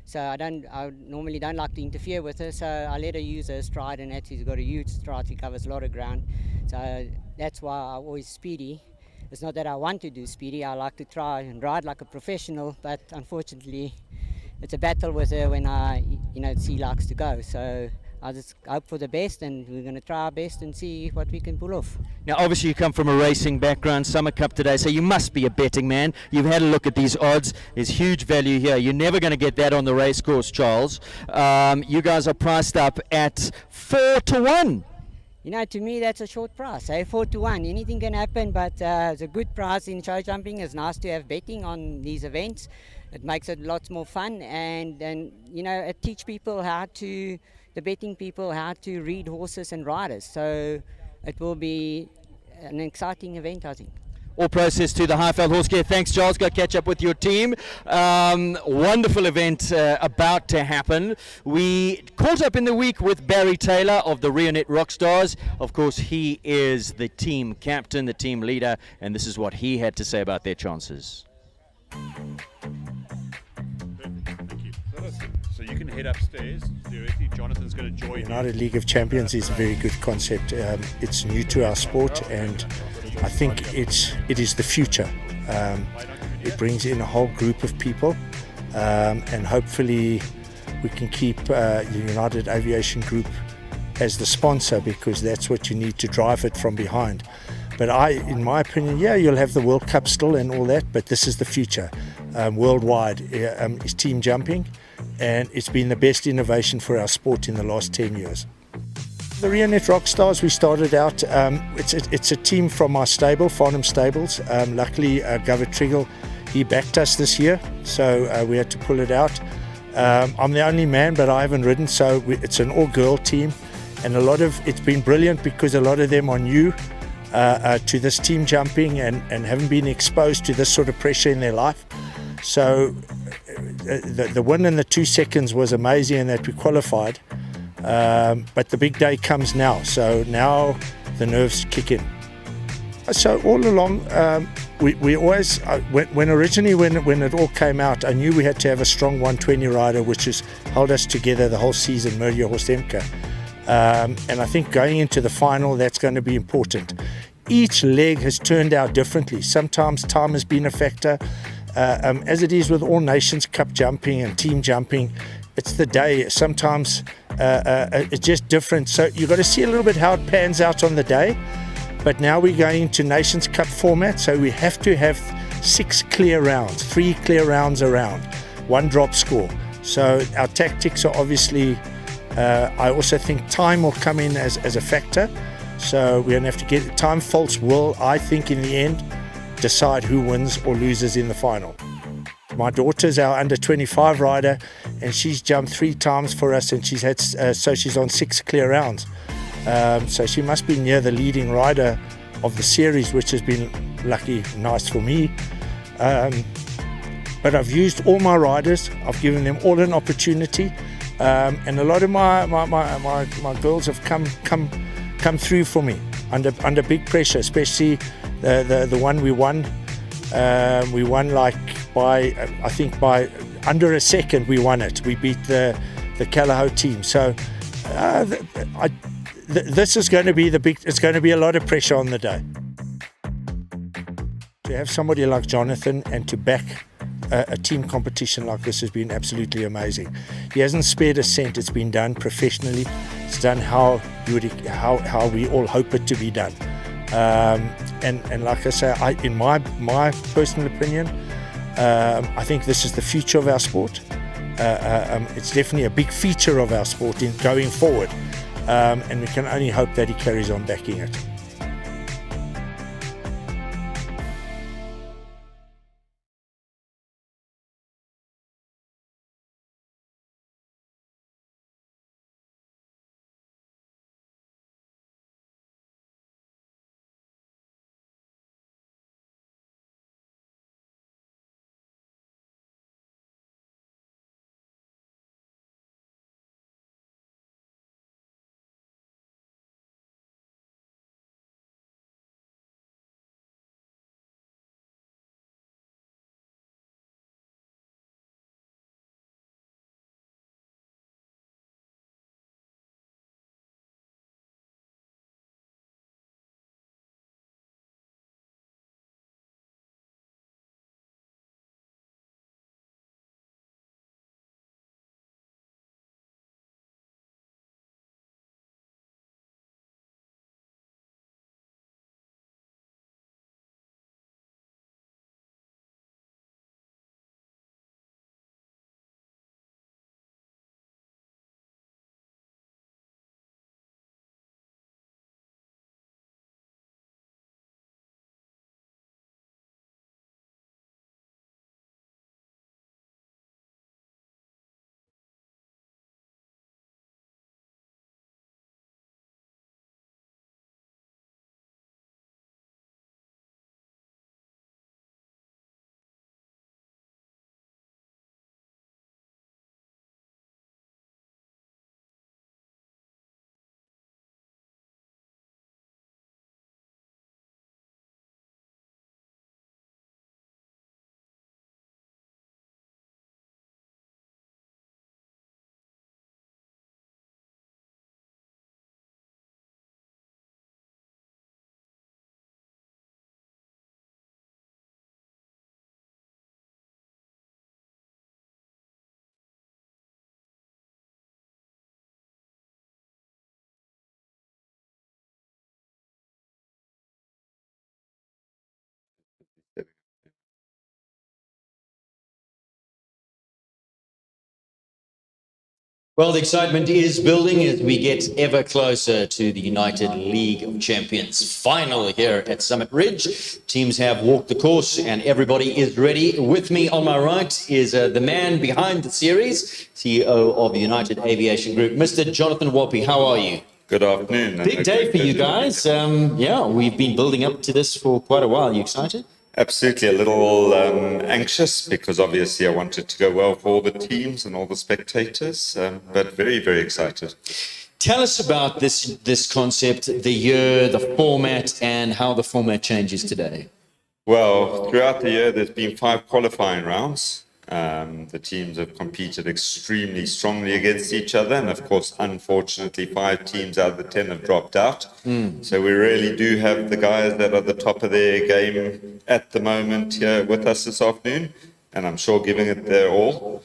So I normally don't like to interfere with her, so I let her use her stride, and she's got a huge stride. She covers a lot of ground, so that's why I'm always speedy. It's not that I want to do speedy. I like to try and ride like a professional, but unfortunately, it's a battle with her when she likes to go. So I just hope for the best, and we're going to try our best and see what we can pull off. Now, obviously, you come from a racing background, Summer Cup today, so you must be a betting man. You've had a look at these odds. There's huge value here. You're never going to get that on the race course, Charles. You guys are priced up at 4-1. To me, that's a short price. 4-1. Anything can happen, but it's a good price in show jumping. It's nice to have betting on these events. It makes it lots more fun, and it teach people the betting people how to read horses and riders. So it will be an exciting event, I think. All process to the Highveld Horse Care. Thanks, Charles. Go catch up with your team. Wonderful event about to happen. We caught up in the week with Barry Taylor of the Rionet Rockstars. Of course, he is the team captain, the team leader, and this is what he had to say about their chances. So you can head upstairs. Theoretically, Jonathan's going to join you. United League of Champions is a very good concept. It's new to our sport, and I think it is the future. It brings in a whole group of people, and hopefully we can keep the United Aviation Group as the sponsor, because that's what you need to drive it from behind. But in my opinion, you'll have the World Cup still and all that, but this is the future. Worldwide is team jumping, and it's been the best innovation for our sport in the last 10 years. The Rionet Rockstars, we started out, it's a team from our stable, Farnham Stables. Luckily, Govert Triggle, he backed us this year, so we had to pull it out. I'm the only man, but I haven't ridden, so it's an all-girl team, and it's been brilliant because a lot of them are new to this team jumping and haven't been exposed to this sort of pressure in their life. So the win in the 2 seconds was amazing, and that we qualified. But the big day comes now. So now the nerves kick in. So all along, we always, when it all came out, I knew we had to have a strong 120 rider, which has held us together the whole season, Mirja Horst-Emke. And I think going into the final, that's going to be important. Each leg has turned out differently. Sometimes time has been a factor. As it is with all Nations Cup jumping and team jumping, it's the day. Sometimes it's just different. So you've got to see a little bit how it pans out on the day. But now we're going into Nations Cup format, so we have to have 6 clear rounds, 3 clear rounds around, 1 drop score. So our tactics are obviously, I also think time will come in as a factor. So we're going to have to get time faults will, I think, in the end, decide who wins or loses in the final. My daughter's our under 25 rider, and she's jumped 3 times for us, and she's had so she's on 6 clear rounds. So she must be near the leading rider of the series, which has been nice for me. But I've used all my riders. I've given them all an opportunity, and a lot of my girls have come through for me under big pressure, especially the one we won. We won by under a second. We won it. We beat the Callao team. So this is going to be it's going to be a lot of pressure on the day. To have somebody like Jonathan and to back a team competition like this has been absolutely amazing. He hasn't spared a cent. It's been done professionally. It's done how we all hope it to be done. And like I say, in my personal opinion, I think this is the future of our sport. It's definitely a big feature of our sport in going forward, and we can only hope that he carries on backing it. Well, the excitement is building as we get ever closer to the United League of Champions final here at Summit Ridge. Teams have walked the course and everybody is ready. With me on my right is the man behind the series, CEO of the United Aviation Group, Mr. Jonathan Wopi. How are you? Good afternoon. Big day for you guys. We've been building up to this for quite a while. Are you excited? Absolutely, a little anxious because obviously I wanted to go well for all the teams and all the spectators, but very, very excited. Tell us about this concept, the year, the format, and how the format changes today. Well, throughout the year, there's been 5 qualifying rounds. The teams have competed extremely strongly against each other, and of course, unfortunately, 5 teams out of the 10 have dropped out. So we really do have the guys that are the top of their game at the moment here with us this afternoon, and I'm sure giving it their all.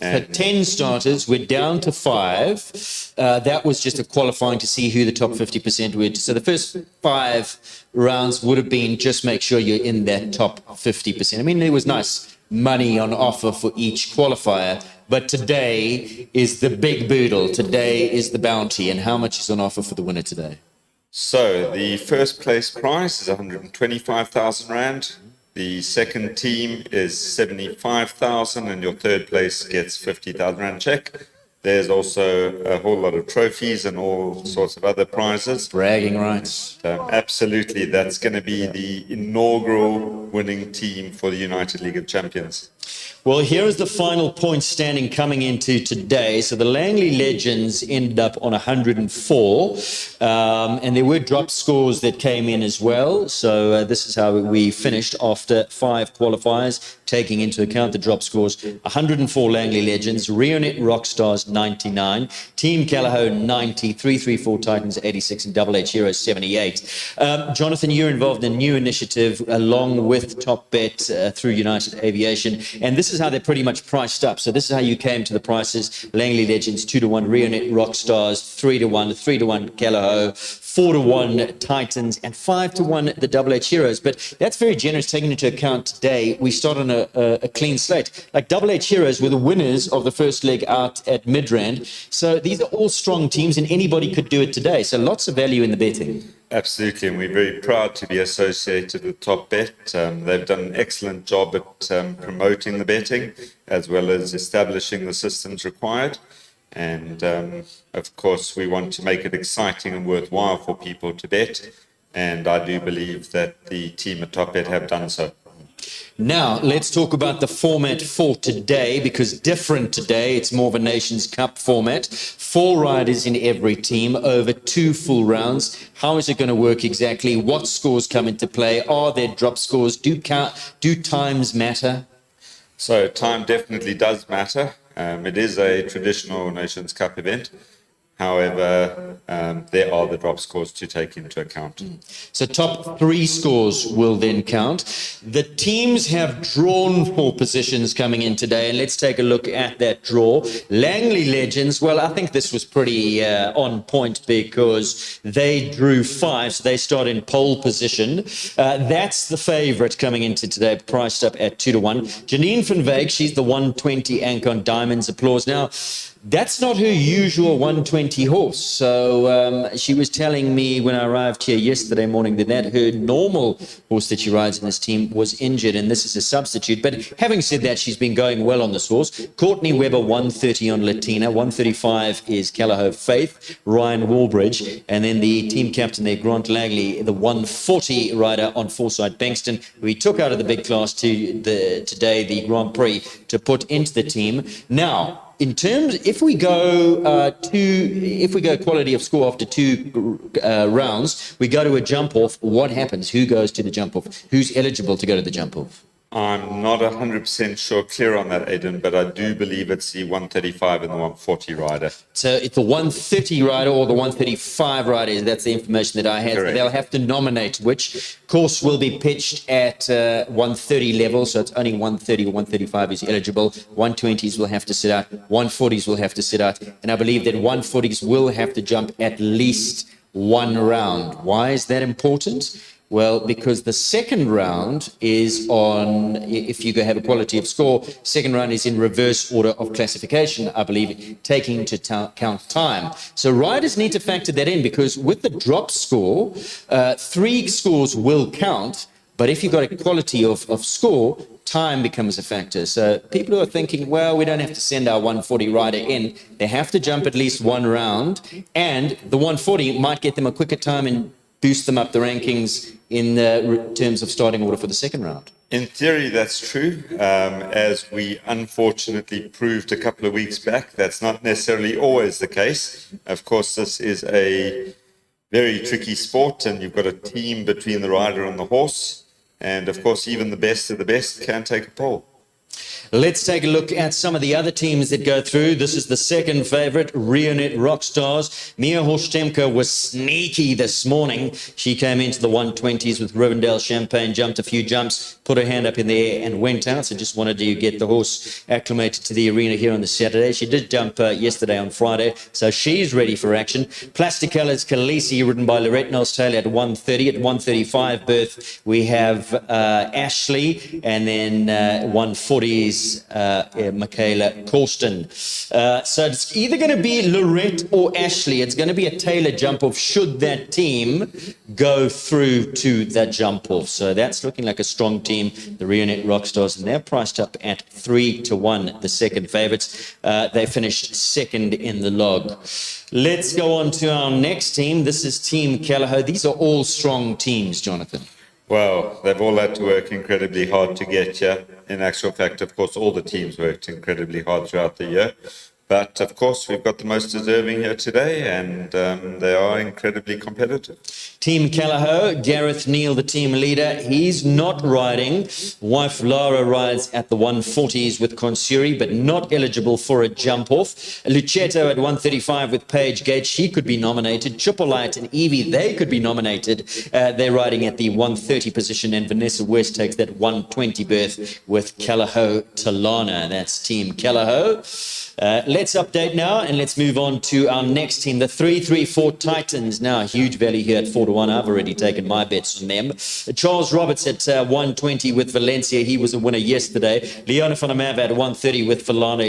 So 10 starters, we're down to 5. That was just a qualifying to see who the top 50% would. So the first 5 rounds would have been just make sure you're in that top 50%. I mean, there was nice money on offer for each qualifier, but today is the big boodle. Today is the bounty. And how much is on offer for the winner today? So the first place prize is 125,000 Rand. The second team is 75,000, and your third place gets 50,000 Rand check. There's also a whole lot of trophies and all sorts of other prizes. Bragging rights. Absolutely. That's going to be the inaugural winning team for the United League of Champions. Well, here is the final point standing coming into today. So the Langley Legends ended up on 104, and there were drop scores that came in as well. So this is how we finished after 5 qualifiers, taking into account the drop scores. 104 Langley Legends, Rionet Rockstars 99, Team Callao 90, 334 Titans 86, and Double H Heroes 78. Jonathan, you're involved in a new initiative along with Top Bet through United Aviation, and this is how they're pretty much priced up. So this is how you came to the prices. Langley Legends 2-1, Rionet Rockstars 3-1, 3-1 Callao, 4-1 Titans, and 5-1 the Double H Heroes. But that's very generous, taking into account today we start on a clean slate. Like Double H Heroes were the winners of the first leg out at Midrand. So these are all strong teams, and anybody could do it today. So lots of value in the betting. Absolutely, and we're very proud to be associated with Top Bet. They've done an excellent job at promoting the betting, as well as establishing the systems required. And of course, we want to make it exciting and worthwhile for people to bet. And I do believe that the team at Top Bet have done so. Now, let's talk about the format for today, because different today, it's more of a Nations Cup format. 4 riders in every team over 2 full rounds. How is it going to work exactly? What scores come into play? Are there drop scores? Do times matter? So time definitely does matter. It is a traditional Nations Cup event. However, there are the drop scores to take into account. So top 3 scores will then count. The teams have drawn for positions coming in today, and let's take a look at that draw. Langley Legends, well, I think this was pretty on point because they drew 5, so they start in pole position. That's the favourite coming into today, priced up at 2-1. Janine van Wyk, she's the 120 Ancon Diamonds. Applause. Now, that's not her usual 120 horse. So she was telling me when I arrived here yesterday morning that her normal horse that she rides in this team was injured, and this is a substitute. But having said that, she's been going well on this horse. Courtney Webber, 130 on Latina. 135 is Callao Faith, Ryan Wallbridge. And then the team captain there, Grant Langley, the 140 rider on Forsyth Bankston, who he took out of the big class today, the Grand Prix, to put into the team. Now, in terms, if we go quality of score after 2 rounds, we go to a jump off. What happens? Who goes to the jump off? Who's eligible to go to the jump off? I'm not 100% clear on that, Aidan, but I do believe it's the 135 and the 140 rider. So it's the 130 rider or the 135 rider. That's the information that I had. So they'll have to nominate which course will be pitched at 130 level. So it's only 130 or 135 is eligible. 120s will have to sit out. 140s will have to sit out. And I believe that 140s will have to jump at least 1 round. Why is that important? Well, because the second round is on, if you go have a quality of score, second round is in reverse order of classification, I believe, taking into account time. So riders need to factor that in, because with the drop score, 3 scores will count, but if you've got a quality of score, time becomes a factor. So people who are thinking, well, we don't have to send our 140 rider in, they have to jump at least 1 round, and the 140 might get them a quicker time and boost them up the rankings in terms of starting order for the second round. In theory, that's true. As we unfortunately proved a couple of weeks back, that's not necessarily always the case. Of course, this is a very tricky sport, and you've got a team between the rider and the horse. And of course, even the best of the best can take a pole. Let's take a look at some of the other teams that go through. This is the second favorite, Rionet Rockstars. Mia Horstemka was sneaky this morning. She came into the 120s with Rivendell Champagne, jumped a few jumps, put her hand up in the air and went out. So just wanted to get the horse acclimated to the arena here on the Saturday. She did jump yesterday on Friday, so she's ready for action. Plasticala's Khaleesi, ridden by Lorette Knowles-Taylor at 130. At 135 berth, we have Ashley, and then 140s Michaela Corsten. So it's either going to be Lorette or Ashley. It's going to be a Taylor jump off should that team go through to the jump off. So that's looking like a strong team, the Rionet Rockstars, and they're priced up at 3-1, the second favourites. They finished second in the log. Let's go on to our next team. This is Team Callagher. These are all strong teams, Jonathan. Well, they've all had to work incredibly hard to get here. In actual fact, of course, all the teams worked incredibly hard throughout the year. But, of course, we've got the most deserving here today, and they are incredibly competitive. Team Callagher, Gareth Neal, the team leader. He's not riding. Wife Lara rides at the 140s with Consuri, but not eligible for a jump-off. Lucetto at 135 with Paige Gate. She could be nominated. Tripolite and Evie, they could be nominated. They're riding at the 130 position, and Vanessa West takes that 120 berth with Callagher Talana. That's Team Callagher. Let's update now, and let's move on to our next team, the 334 Titans. Now, huge value here at 4-1. I've already taken my bets on them. Charles Roberts at 120 with Valencia. He was a winner yesterday. Leona van der Merwe at 130 with Valana.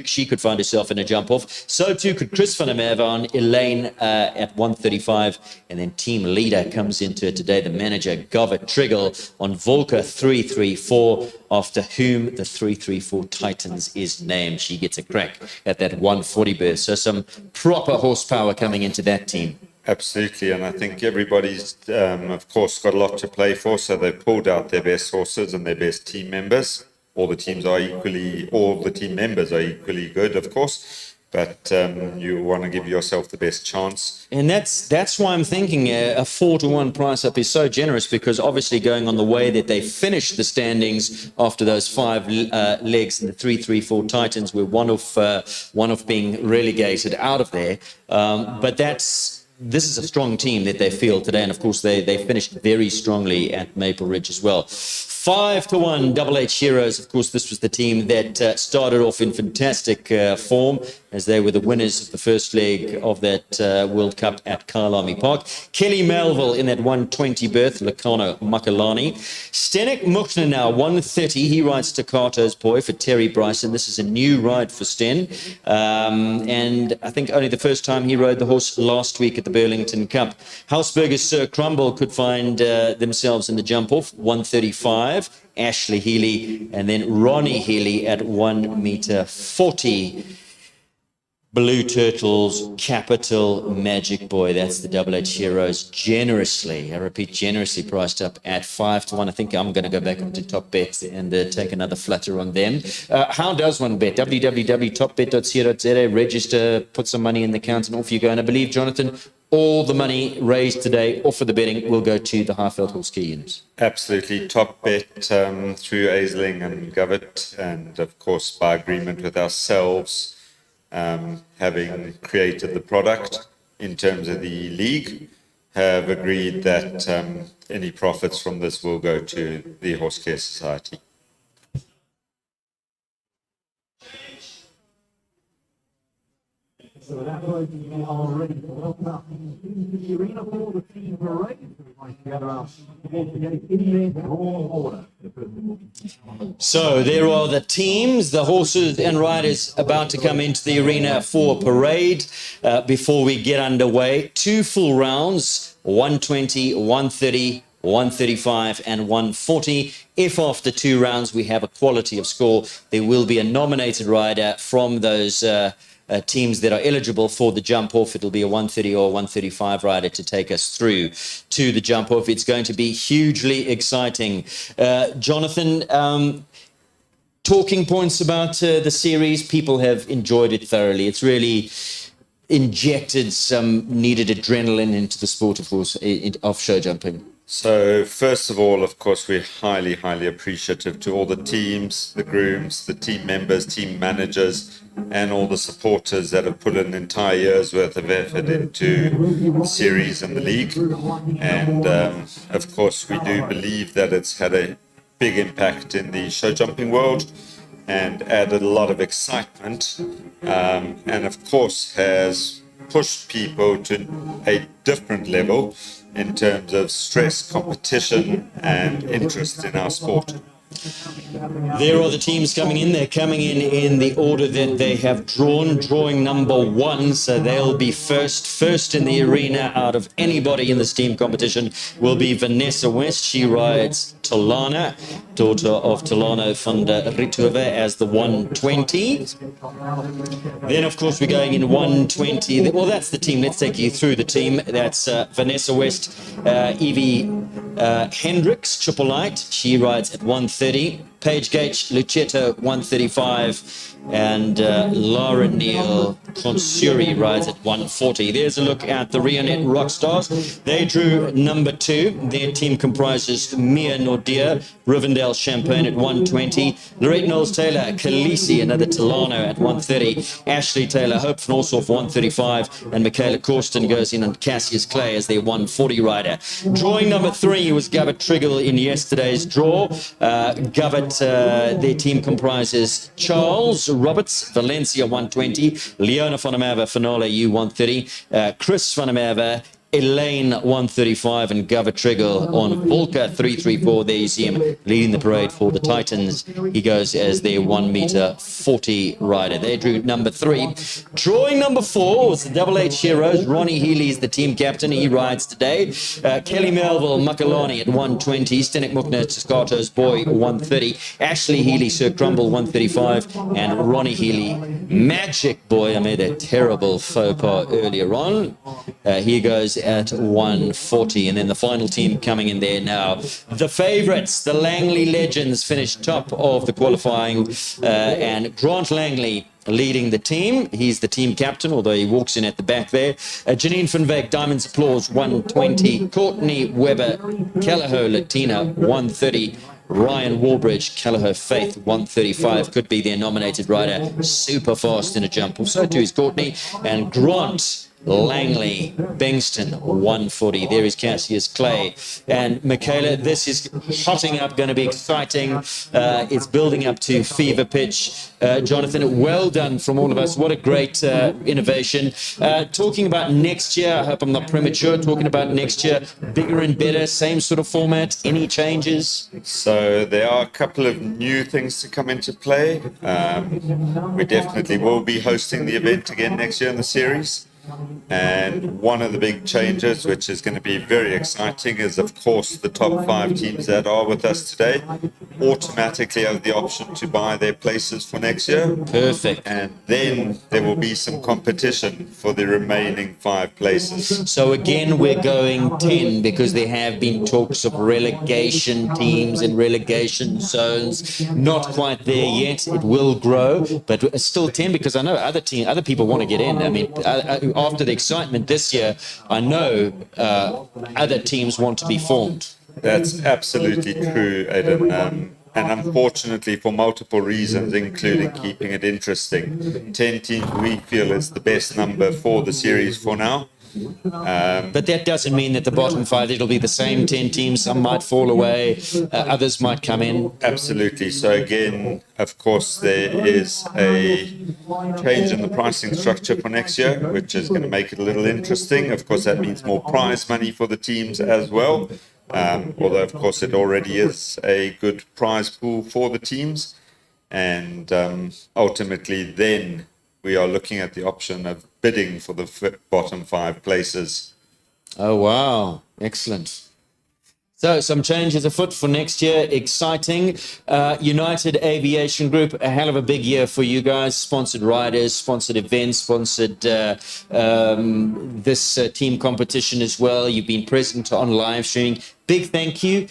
She could find herself in a jump-off. So too could Chris van der Merwe on Elaine at 135. And then team leader comes into it today, the manager, Govert Triggle, on Volker 334, after whom the 334 Titans is named. She gets a crack at that 140 berth. So some proper horsepower coming into that team. Absolutely, and I think everybody's, of course, got a lot to play for, so they've pulled out their best horses and their best team members. All the team members are equally good, of course, but you want to give yourself the best chance. And that's why I'm thinking a 4-1 price up is so generous, because obviously going on the way that they finished the standings after those 5 legs, the 334 Titans were one of being relegated out of there. But this is a strong team that they field today, and of course they finished very strongly at Maple Ridge as well. 5-1, Double H Heroes. Of course, this was the team that started off in fantastic form, as they were the winners of the first leg of that World Cup at Kyalami Park. Kelly Melville in that 120 berth, Lakano Makalani. Stenek Mukhna now, 130. He rides Staccato's Boy for Terry Bryson. This is a new ride for Sten. And I think only the first time he rode the horse last week at the Burlington Cup. Hausberger's Sir Crumble could find themselves in the jump-off, 135. Ashley Healy, and then Ronnie Healy at 1 meter 40. Blue Turtles, Capital, Magic Boy. That's the Double H Heroes. Generously, I repeat, generously priced up at 5-1. I think I'm going to go back onto Top Bet and take another flutter on them. How does one bet? www.topbet.co.za. Register, put some money in the account, and off you go. And I believe, Jonathan, all the money raised today off of the betting will go to the Highveld Horse Ski Units. Absolutely. Top Bet through Aisling and Govert, and of course by agreement with ourselves, having created the product in terms of the league, have agreed that any profits from this will go to the Horse Care Society. So that was already welcome up into the arena for the team parade. Gather up in their order. So there are the teams, the horses and riders about to come into the arena for parade. Before we get underway, 2 full rounds, 120, 130, 135 and 140. If after 2 rounds we have a quality of score, there will be a nominated rider from those teams that are eligible for the jump off. It'll be a 130 or 135 rider to take us through to the jump off. It's going to be hugely exciting. Jonathan, talking points about the series, people have enjoyed it thoroughly. It's really injected some needed adrenaline into the sport of show jumping. So first of all, of course, we're highly, highly appreciative to all the teams, the grooms, the team members, team managers, and all the supporters that have put an entire year's worth of effort into the series and the league. And of course, we do believe that it's had a big impact in the show jumping world and added a lot of excitement, and of course has pushed people to a different level in terms of stress, competition, and interest in our sport. There are the teams coming in. They're coming in the order that they have drawn. Drawing number 1, so they'll be first in the arena out of anybody in this team competition will be Vanessa West. She rides Tolana, daughter of Tolano van der Rithoeven, as the 120. Then, of course, we're going in 120. Well, that's the team. Let's take you through the team. That's Vanessa West, Evie Hendricks, Triple Light. She rides at 130. Paige Gage, Lucetta, 135. And Laura Neal Consuri rides at 140. There's a look at the Rionet Rockstars. They drew number 2. Their team comprises Mia Nordia, Rivendell Champagne at 120. Lorette Knowles-Taylor, Khaleesi, another Tolano at 130. Ashley Taylor, Hope van Ossoff, 135. And Michaela Corsten goes in on Cassius Clay as their 140 rider. Drawing number 3 was Govert Triggle in yesterday's draw. Govert, their team comprises Charles Roberts, Valencia 120, Leona van der Merwe, Finola U130, Chris van der Merwe, Elaine 135 and Govert Triggle on Volker 334. There you see him leading the parade for the Titans. He goes as their 1m40 rider. They drew number 3. Drawing number 4 was the Double H Heroes. Ronnie Healy is the team captain. He rides today. Kelly Melville, Makalani at 120. Stenek Mukna, Tiscato's boy 130. Ashley Healy, Sir Crumble 135. And Ronnie Healy, Magic Boy. I made a terrible faux pas earlier on. He goes at 140, and then the final team coming in there now. The favourites, the Langley Legends, finished top of the qualifying, and Grant Langley leading the team. He's the team captain, although he walks in at the back there. Janine van Wyk, Diamonds Applause, 120. Courtney Webber, Callagho Latina, 130. Ryan Warbridge, Callagho Faith, 135, could be their nominated rider. Super fast in a jump. So too is Courtney. And Grant Langley, Bengston, 140. There is Cassius Clay. And Michaela, this is hotting up, going to be exciting. It's building up to fever pitch. Jonathan, well done from all of us. What a great innovation. Talking about next year, I hope I'm not premature, talking about next year, bigger and better, same sort of format, any changes? So there are a couple of new things to come into play. We definitely will be hosting the event again next year in the series. And one of the big changes, which is going to be very exciting, is of course the top 5 teams that are with us today automatically have the option to buy their places for next year. Perfect. And then there will be some competition for the remaining 5 places. So again, we're going 10 because there have been talks of relegation teams and relegation zones. Not quite there yet. It will grow, but still 10 because I know other people want to get in. I mean, after the excitement this year, I know other teams want to be formed. That's absolutely true, Aidan. And unfortunately, for multiple reasons, including keeping it interesting, 10 teams we feel is the best number for the series for now. But that doesn't mean that the bottom 5, it'll be the same 10 teams. Some might fall away, others might come in. Absolutely. So again, of course, there is a change in the pricing structure for next year, which is going to make it a little interesting. Of course, that means more prize money for the teams as well. Although, of course, it already is a good prize pool for the teams. And ultimately, then we are looking at the option of bidding for the bottom 5 places. Oh, wow. Excellent. So some changes afoot for next year. Exciting. United Aviation Group, a hell of a big year for you guys. Sponsored riders, sponsored events, sponsored this team competition as well. You've been present on live streaming. Big thank you.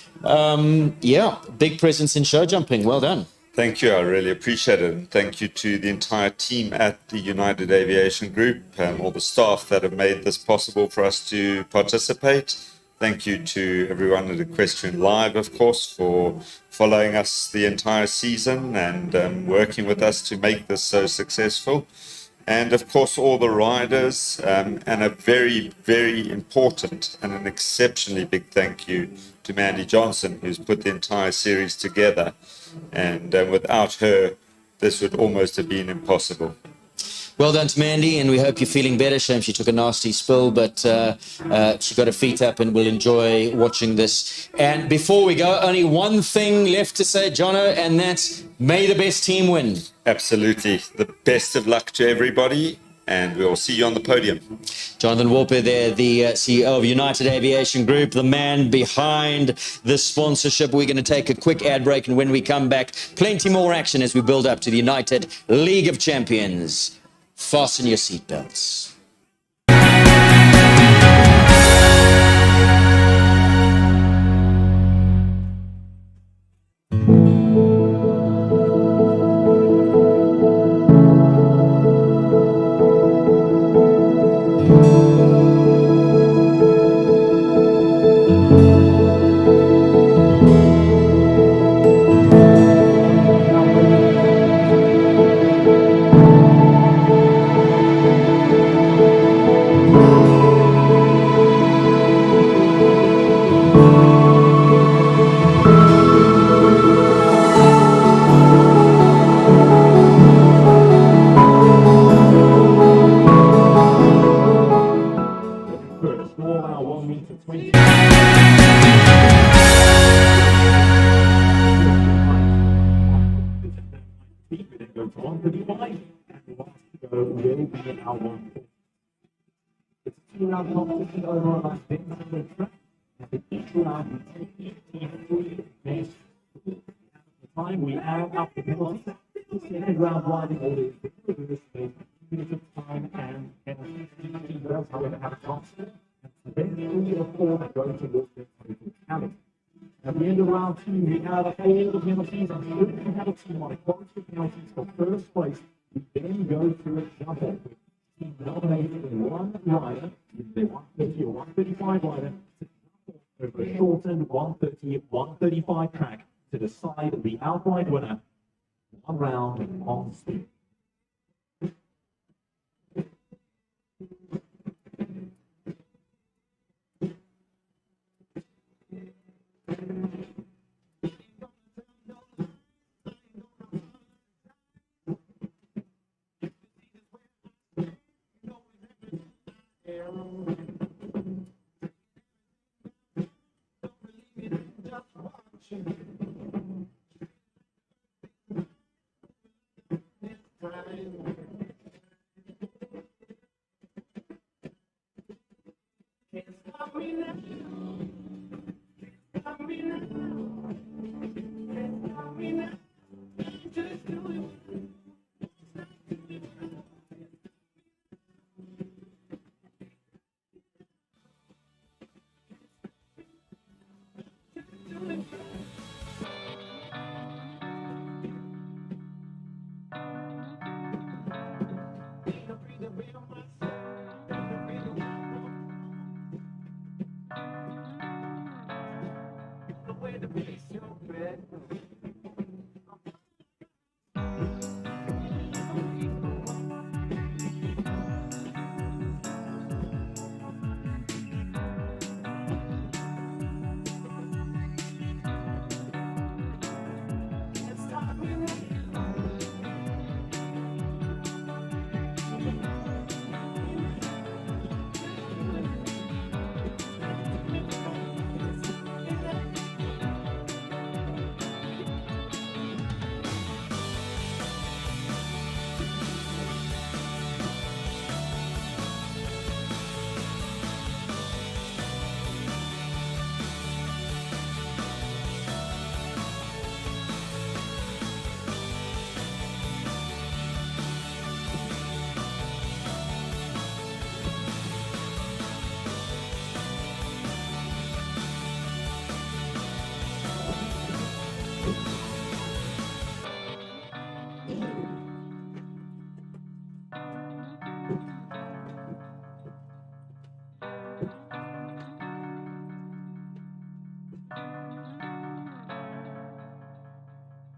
Big presence in show jumping. Well done. Thank you. I really appreciate it. And thank you to the entire team at the United Aviation Group, all the staff that have made this possible for us to participate. Thank you to everyone at Equestrian Live, of course, for following us the entire season and working with us to make this so successful. And of course, all the riders, and a very, very important and an exceptionally big thank you to Mandy Johnson, who's put the entire series together. And without her, this would almost have been impossible. Well done to Mandy, and we hope you're feeling better. Shame she took a nasty spill, but she got her feet up and will enjoy watching this. And before we go, only one thing left to say, Jono, and that's may the best team win. Absolutely. The best of luck to everybody, and we'll see you on the podium. Jonathan Walper there, the CEO of United Aviation Group, the man behind the sponsorship. We're going to take a quick ad break, and when we come back, plenty more action as we build up to the United League of Champions. Fasten your seatbelts. We add up the penalty. Round riding order is the unit of time and penalty. He does, however, have a constant. And then 3 or 4 that go towards the total tally. At the end of round 2, we add up all the penalties, and should we have a team on equality of penalties for first place, we then go to a jump off. Team nominated one rider, either 130 or 135 rider, over a shortened 130, 135 track to decide the outright winner. One round on speed.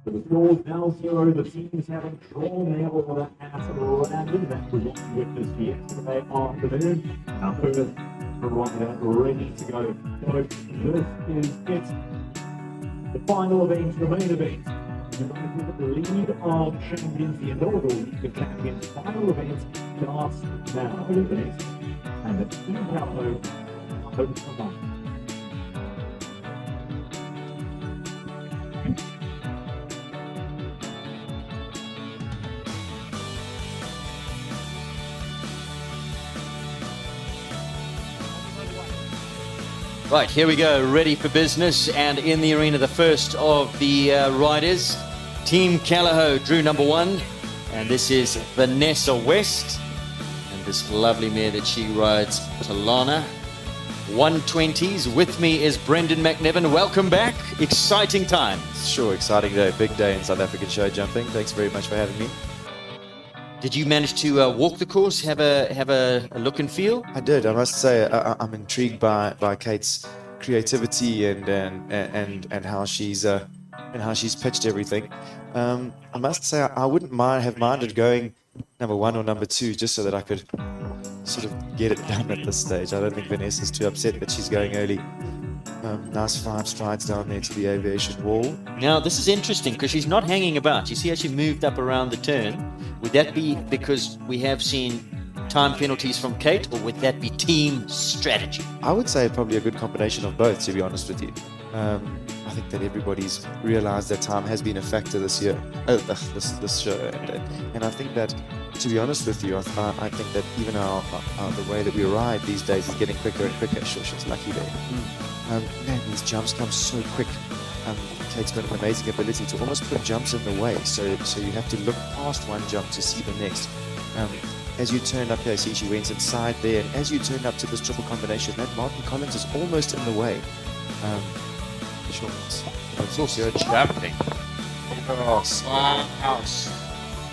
For the scores now 0, the teams haven't drawn their order at random. That was what we witnessed yesterday afternoon. Our first rider ready to go. So this is it. The final event, the main event. United League of Champions, the inaugural League of Champions final event starts now. And the team Calvo hosts the night. Right, here we go, ready for business, and in the arena, the first of the riders, Team Callagho drew number 1, and this is Vanessa West, and this lovely mare that she rides, Talana. 120s, with me is Brendan McNevin. Welcome back, exciting times. Sure, exciting day, big day in South African show jumping. Thanks very much for having me. Did you manage to walk the course, have a look and feel? I did. I must say, I'm intrigued by Kate's creativity and how she's pitched everything. I must say, I wouldn't have minded going number 1 or number 2 just so that I could sort of get it done at this stage. I don't think Vanessa's too upset that she's going early. Nice 5 strides down there to the aviation wall. Now, this is interesting because she's not hanging about. You see how she moved up around the turn. Would that be because we have seen time penalties from Kate, or would that be team strategy? I would say probably a good combination of both, to be honest with you. I think that everybody's realized that time has been a factor this year, this show, and I think that, to be honest with you, I think that even the way that we ride these days is getting quicker and quicker. Sure, she's lucky there. Man, these jumps come so quick. Kate's got an amazing ability to almost put jumps in the way, so you have to look past one jump to see the next. As you turn up here, see she went inside there, and as you turn up to this triple combination, that Martin Collins is almost in the way. Sure. It's also jumping. Oh,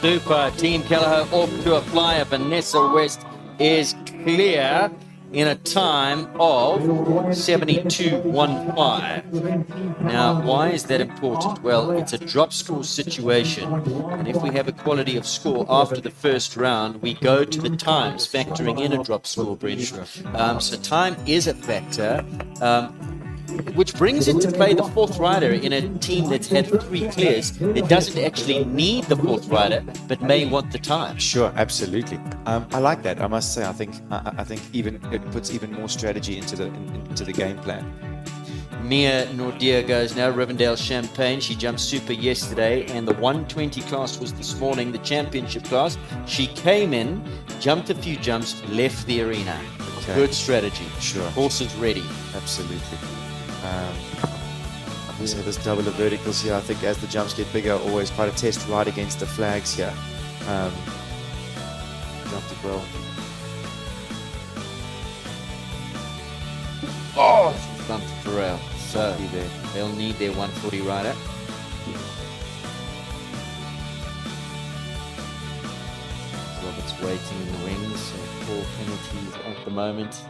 super. Team Callagho off to a flyer. Vanessa West is clear in a time of 72.15. Now, why is that important? Well, it's a drop score situation, and if we have equality of score after the first round, we go to the times, factoring in a drop score, Brendan. So time is a factor, which brings into play the 4th rider in a team that's had 3 clears that doesn't actually need the 4th rider, but may want the time. Sure, absolutely. I like that. I must say, I think even it puts even more strategy into the game plan. Mia Nordia goes now, Rivendell Champagne. She jumped super yesterday, and the 120 class was this morning, the championship class. She came in, jumped a few jumps, left the arena. Okay. Good strategy. Sure. Horses ready. Absolutely. So there's double of verticals here. I think as the jumps get bigger, always quite a test right against the flags here. Jumped it well. Oh, she's bumped Pharrell. So they'll need their 140 rider. Robert's waiting in the wings. So 4 penalties at the moment.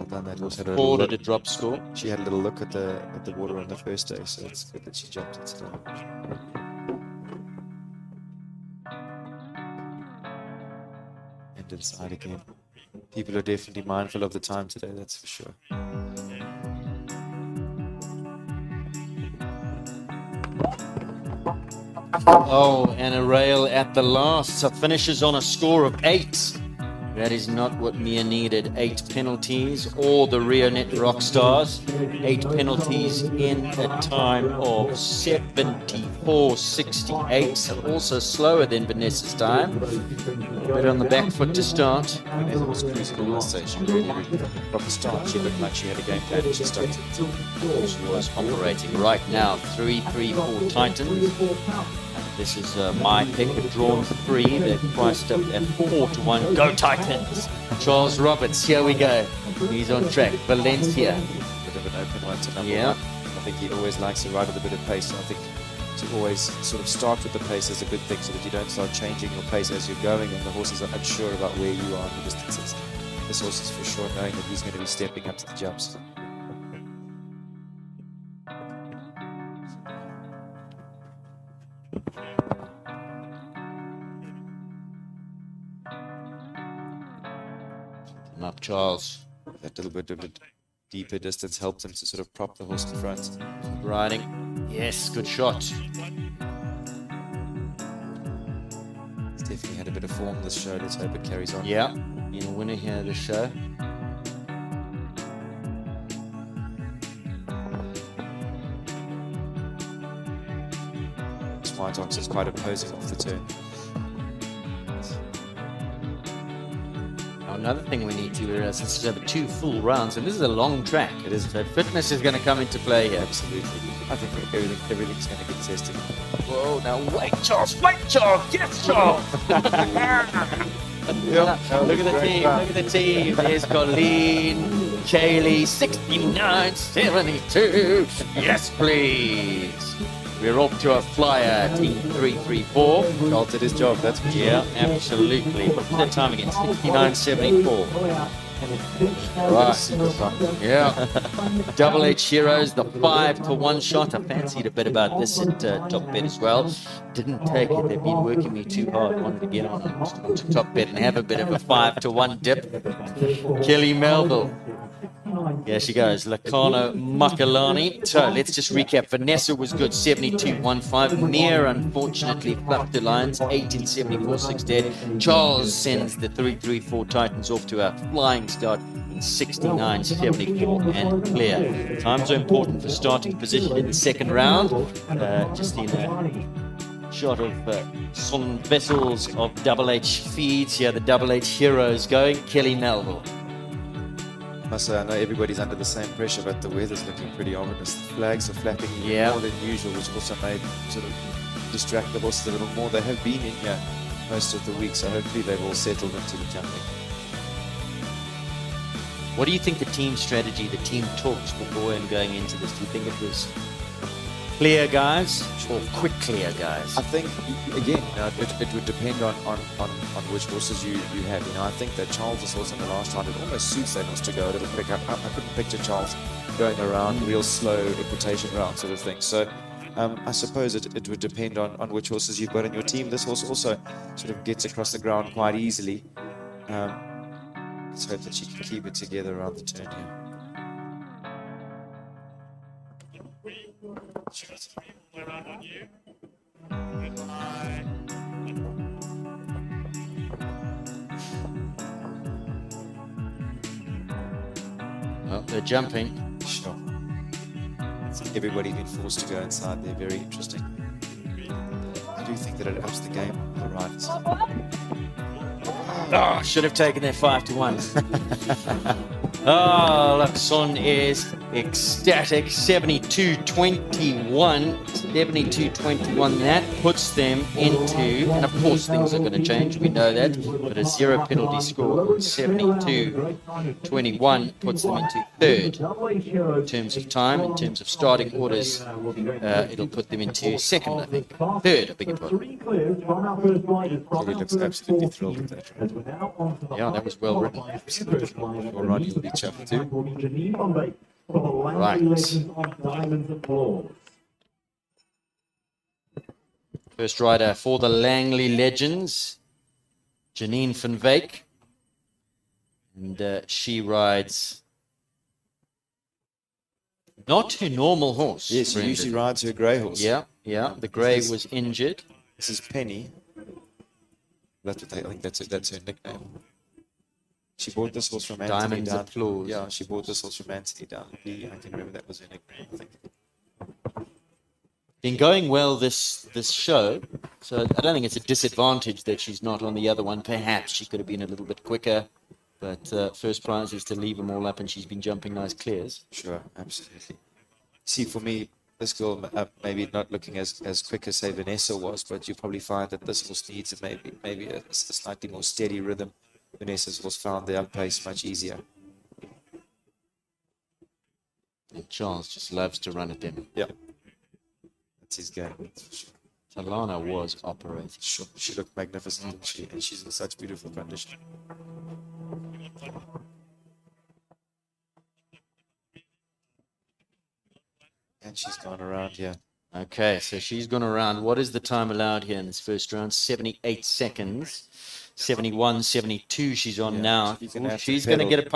Done that. Also Recorded a drop score. She had a little look at the water on the first day, so it's good that she jumped it still. And inside again. People are definitely mindful of the time today, that's for sure. Oh, and a rail at the last. So finishes on a score of 8. That is not what Mia needed. 8 penalties, or the Rionet Rockstars. 8 penalties in a time of 74.68. So also slower than Vanessa's time. But on the back foot to start. Vanessa was cruising on this stage. She really from the start, she looked like she had a game plan and she stuck to it. She was operating right now. 3-3-4 Titans. This is my pick, drawn 3. They're priced up at 4-1. Go Titans! Charles Roberts, here we go. He's on track. Valencia. Bit of an open one to number 1. I think he always likes to ride with a bit of pace. I think to always sort of start with the pace is a good thing, so that you don't start changing your pace as you're going and the horses are unsure about where you are in the distances. This horse is for sure knowing that he's going to be stepping up to the jumps. Charles. That little bit of a deeper distance helped him to sort of prop the horse in front. Riding. Yes, good shot. He's definitely had a bit of form this show. Let's hope it carries on. Yeah, been a winner here this show. White Ox is quite imposing off the turn. Now, another thing we need to realize, this is over 2 full rounds, and this is a long track. It is. So fitness is going to come into play here. Absolutely. I think everything's going to get tested. Whoa, now wait, Charles, yes, Charles! Look at the team, look at the team. There's Colleen, Kaylee, 69.72. Yes, please. We're off to a flyer, team 334. Charles did his job, that's for sure. Yeah, absolutely. What's that time again? 69.74. Right. Yeah. Double H Heroes, the 5-to-1 shot. I fancied a bit about this at Top Bet as well. Didn't take it. They've been working me too hard. Wanted to get on to Top Bet and have a bit of a 5-to-1 dip. Kelly Melville. Here she goes, Lacano Makalani. So let's just recap. Vanessa was good, 72.15. Mia, unfortunately, fluffed the lines, 18.74, dead. Charles sends the 334 Titans off to a flying start in 69.74 and clear. Times are important for starting position in the second round. Just in a shot of Son Vessels of Double H feeds here, the Double H Heroes going. Kelly Melville. I know everybody's under the same pressure, but the weather's looking pretty ominous. The flags are flapping more than usual, which also may sort of distract the horses a little more. They have been in here most of the week, so hopefully they've all settled into the jumping. What do you think the team strategy, the team talks before and going into this? Do you think it was clear guys or quick clear guys? I think, again, it would depend on which horses you have. I think that Charles' horse in the last round, it almost suits that horse to go a little quicker. I couldn't picture Charles going around real slow equitation round sort of thing. So I suppose it would depend on which horses you've got in your team. This horse also sort of gets across the ground quite easily. Let's hope that she can keep it together around the turn here. Well, they're jumping. Sure. Everybody's been forced to go inside. They're very interesting. I do think that it ups the game for the riders. Oh, should have taken their 5-to-1. Oh, look, Son is ecstatic. 72.21. 72.21. That puts them into, and of course things are going to change, we know that, but a 0 penalty score, 72.21, puts them into third. In terms of time, in terms of starting orders, it'll put them into second, I think. Third, I beg your pardon. He looks absolutely thrilled with that. Yeah, that was well written. All right, you'll be chuffed too. Right. First rider for the Langley Legends, Janine van Wyk. And she rides not her normal horse. Yes, she usually rides her grey horse. Yeah, yeah. The grey was injured. This is Penny. That's what I think that's her nickname. She bought this horse from Anthony Diamonds Down. Applause. Yeah, she bought this horse from Anthony Down. I can remember that was her nickname, I think. Been going well this show, so I don't think it's a disadvantage that she's not on the other one. Perhaps she could have been a little bit quicker, but first prize is to leave them all up, and she's been jumping nice clears. Sure, absolutely. See, for me, this girl maybe not looking as quick as, say, Vanessa was, but you probably find that this horse needs maybe a slightly more steady rhythm. Vanessa's horse found the up pace much easier. And Charles just loves to run at them. Yeah. That's his game. Talana was operating. Sure. She looked magnificent, didn't she? And she's in such beautiful condition. And she's gone around here. Okay, so she's gone around. What is the time allowed here in this first round? 78 seconds. 71, 72 she's on now. she's gonna have to She's going to pedal. get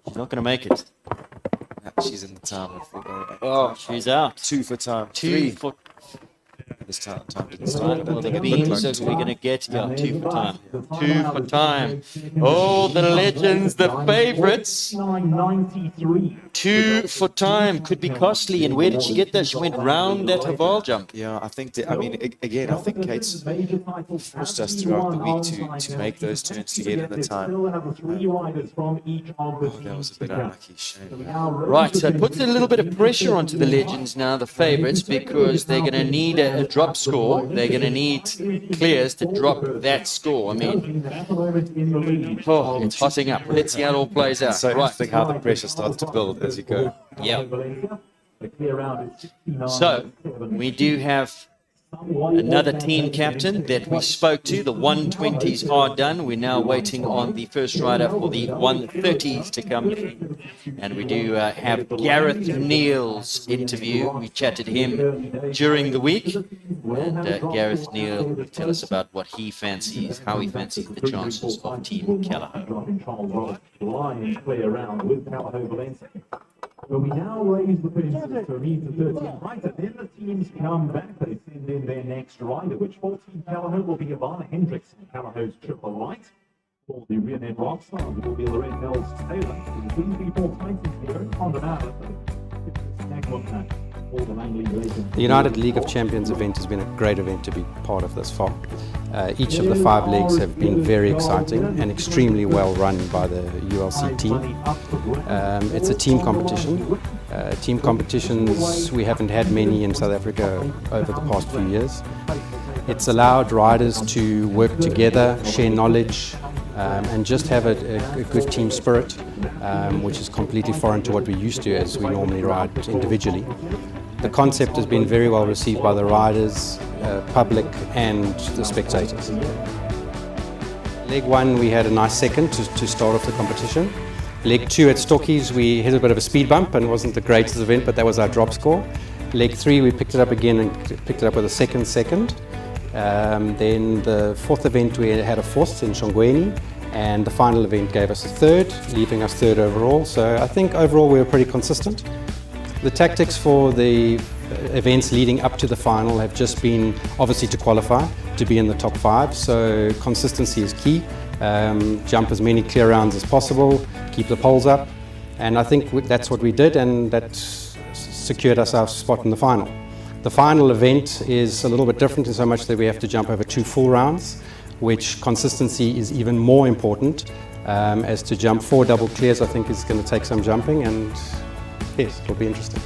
she's not going to make it. She's in the time. Oh, she's out. 2 for time. 2 3 for this time didn't start. well, the It beans looked like as we're going to get 2 for time. 2 for time. Oh, the legends, the favorites. 2 for time could be costly. And where did she get that? She went round that Haval jump. Yeah, I think I think Kate's forced us throughout the week to make those turns to get in the time. Oh, that was a bit unlucky. Shame. Right, so it puts a little bit of pressure onto the legends now, the favorites, because they're going to need a drop score. They're going to need clears to drop that score. I mean, it's hotting up. Let's see how it all plays out. So interesting how the pressure starts to build as you go. Yeah. So we do have another team captain that we spoke to. The 120s are done. We're now waiting on the first rider for the 130s to come. And we do have Gareth Neal's interview. We chatted him during the week. And Gareth Neal will tell us about what he fancies, how he fancies the chances of Team Callaghan. But we now raise the finishes to a meter 13 right, and then the teams come back. They send in their next rider, which for Team Callaghan will be Ivana Hendricks and Callaghan's triple light. For the rear net rockstar, it will be Lorraine Mills Taylor. These people Titans here on the map. The United League of Champions event has been a great event to be part of thus far. Each of the 5 legs have been very exciting and extremely well run by the ULC team. It's a team competition. Team competitions, we haven't had many in South Africa over the past few years. It's allowed riders to work together, share knowledge, and just have a good team spirit, which is completely foreign to what we're used to as we normally ride individually. The concept has been very well received by the riders, public and the spectators. Leg 1 we had a nice second to start off the competition. Leg 2 at Stockies we hit a bit of a speed bump and wasn't the greatest event, but that was our drop score. Leg 3 we picked it up again and picked it up with a second. Then the 4th event we had a 4th in Shongweni, and the final event gave us a 3rd, leaving us 3rd overall. So I think overall we were pretty consistent. The tactics for the events leading up to the final have just been obviously to qualify, to be in the top 5. So consistency is key. Jump as many clear rounds as possible, keep the poles up, and I think that's what we did, and that secured us our spot in the final. The final event is a little bit different in so much that we have to jump over 2 full rounds, which consistency is even more important. As to jump 4 double clears, I think is going to take some jumping, and yes, it'll be interesting.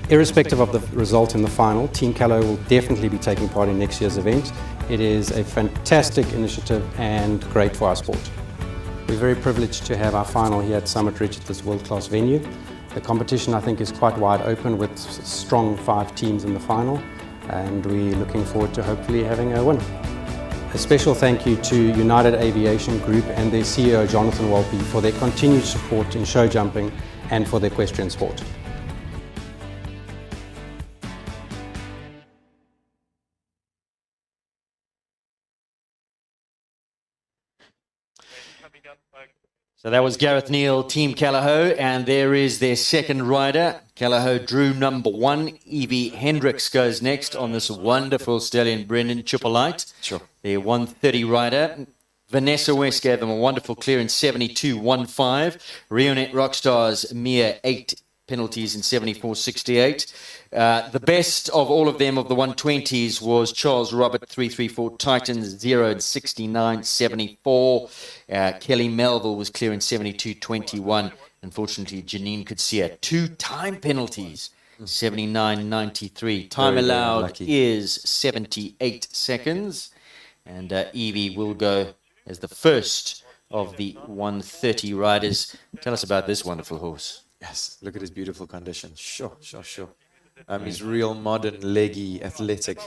Irrespective of the result in the final, Team Callow will definitely be taking part in next year's event. It is a fantastic initiative and great for our sport. We're very privileged to have our final here at Summit Ridge at this world-class venue. The competition, I think, is quite wide open with strong 5 teams in the final, and we're looking forward to hopefully having a win. A special thank you to United Aviation Group and their CEO Jonathan Walpe for their continued support in show jumping and for the equestrian sport. So that was Gareth Neal, Team Callaghan, and there is their second rider. Callaghan drew number 1. Evie Hendricks goes next on this wonderful stallion, Brendan Chippolite. Sure. Their 130 rider. Vanessa West gave them a wonderful clear in 72.15. Rionet Rockstars, mere 8 penalties in 74.68. The best of all of them of the 120s was Charles Robert 334 Titans 0 in 69.74. Kelly Melville was clear in 72.21. Unfortunately, Janine could see 2 time penalties, 79.93. Time allowed is 78 seconds. And Evie will go as the first of the 130 riders. Tell us about this wonderful horse. Yes, look at his beautiful condition. Sure. He's real modern, leggy, athletic.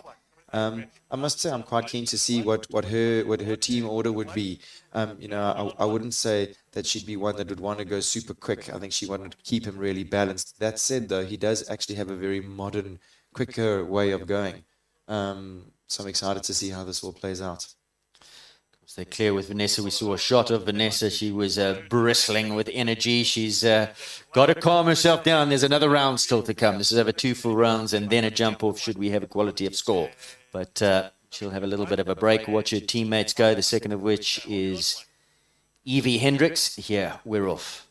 I must say I'm quite keen to see what her team order would be. I wouldn't say that she'd be one that would want to go super quick. I think she wanted to keep him really balanced. That said, though, he does actually have a very modern, quicker way of going. So I'm excited to see how this all plays out. As they clear with Vanessa, we saw a shot of Vanessa. She was bristling with energy. She's got to calm herself down. There's another round still to come. This is over 2 full rounds and then a jump off should we have equality of score. But she'll have a little bit of a break. Watch her teammates go, the second of which is Evie Hendricks. Here, we're off.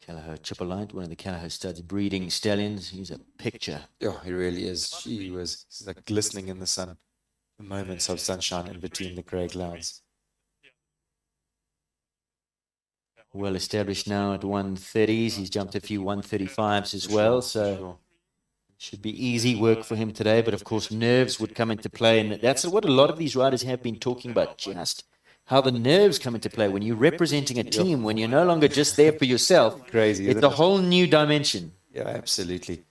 Callagher Chipperlight, one of the Callagher studs, breeding stallions. He's a picture. Yeah, he really is. She's like glistening in the sun. The moments of sunshine in between the grey clouds. Well established now at 130s. He's jumped a few 135s as well, so should be easy work for him today. But of course, nerves would come into play, and that's what a lot of these riders have been talking about. Just how the nerves come into play when you're representing a team, when you're no longer just there for yourself. Crazy. It's a whole new dimension. Yeah, absolutely.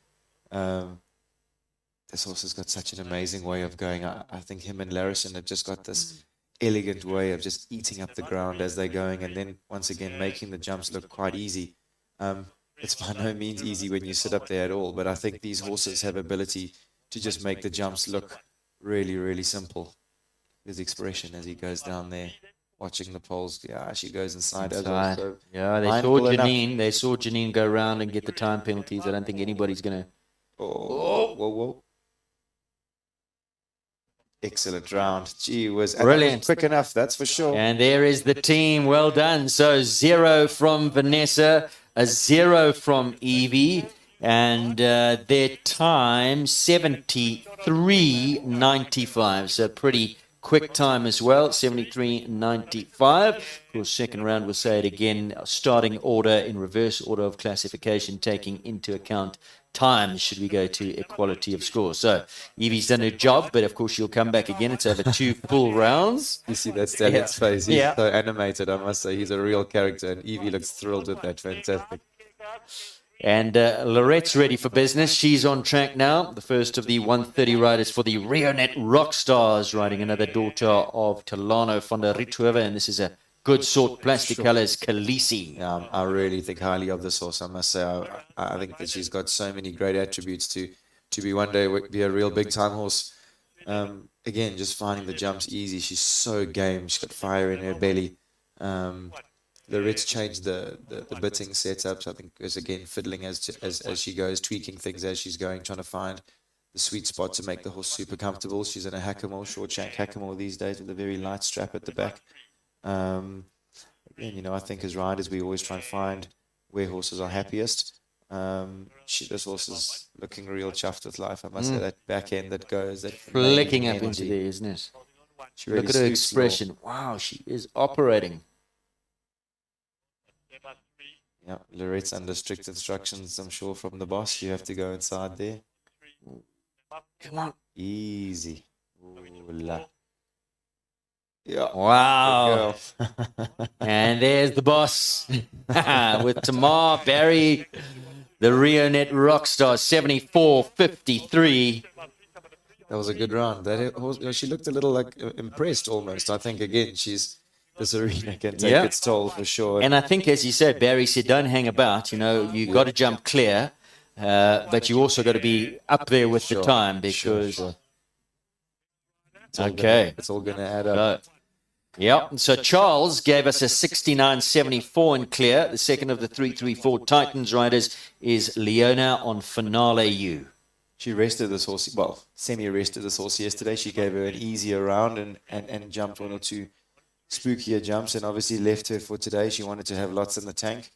This horse has got such an amazing way of going. I think him and Larison have just got this elegant way of just eating up the ground as they're going, and then once again making the jumps look quite easy. It's by no means easy when you sit up there at all, but I think these horses have ability to just make the jumps look really, really simple. His expression as he goes down there, watching the poles. Yeah, she goes inside as well. So yeah, they saw Janine. They saw Janine go round and get the time penalties. I don't think anybody's going to... Oh, whoa. Excellent round. Gee whiz. Brilliant. Quick enough, that's for sure. And there is the team. Well done. So 0 from Vanessa, a 0 from Evie, and their time 73.95. So pretty quick time as well, 73.95. Of course, second round, we'll say it again, starting order in reverse order of classification, taking into account time should we go to equality of score. So Evie's done her job, but of course she'll come back again. It's over 2 full rounds. You see that stallion's face. He's so animated, I must say. He's a real character, and Evie looks thrilled with that. Fantastic. And Lorette's ready for business. She's on track now. The first of the 130 riders for the Rionet Rockstars, riding another daughter of Talano van der Riethoven. And this is a good sort, plastic colours, Khaleesi. I really think highly of this horse, I must say. I think that she's got so many great attributes to be one day be a real big-time horse. Again, just finding the jumps easy. She's so game. She's got fire in her belly. Lorette's changed the bitting setup. So I think is again fiddling as she goes, tweaking things as she's going, trying to find the sweet spot to make the horse super comfortable. She's in a hackamore, short shank hackamore these days with a very light strap at the back. Again, I think as riders we always try and find where horses are happiest. This horse is looking real chuffed with life. I must say, that back end that goes, that flicking up into there, isn't it? Really look at her expression. Wow, she is operating. Yeah, Lorette's under strict instructions, I'm sure, from the boss. You have to go inside there. Come on. Easy. Ooh-la. Yeah. Wow. And there's the boss with Tamar Barry, the Rionet Rockstar, 74.53. That was a good round. That horse, she looked a little like impressed almost. I think, again, this arena can take its toll for sure. And I think, as you said, Barry said, don't hang about. You got to jump clear, but you also got to be up there with the time because. Sure. It's all going to add up. So Charles gave us a 69.74 in clear. The second of the 334 Titans riders is Leona on Finale U. She rested this horse, well, semi-rested this horse yesterday. She gave her an easier round and jumped 1 or 2 spookier jumps, and obviously left her for today. She wanted to have lots in the tank.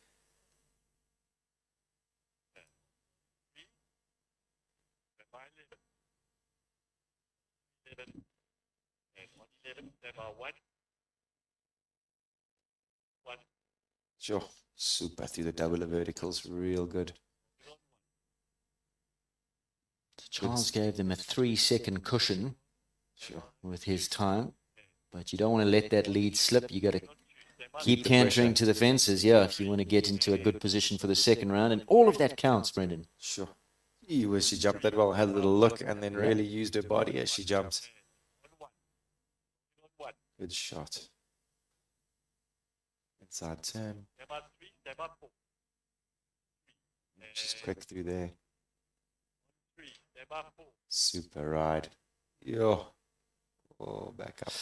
Sure, super through the double of verticals, real good. Charles gave them a 3-second cushion with his time. But you don't want to let that lead slip. You got to keep cantering to the fences, if you want to get into a good position for the second round. And all of that counts, Brendan. Sure. She jumped that well, had a little look, and then really used her body as she jumped. Good shot. Inside turn. She's quick through there. Super ride. Yo. Oh, back up.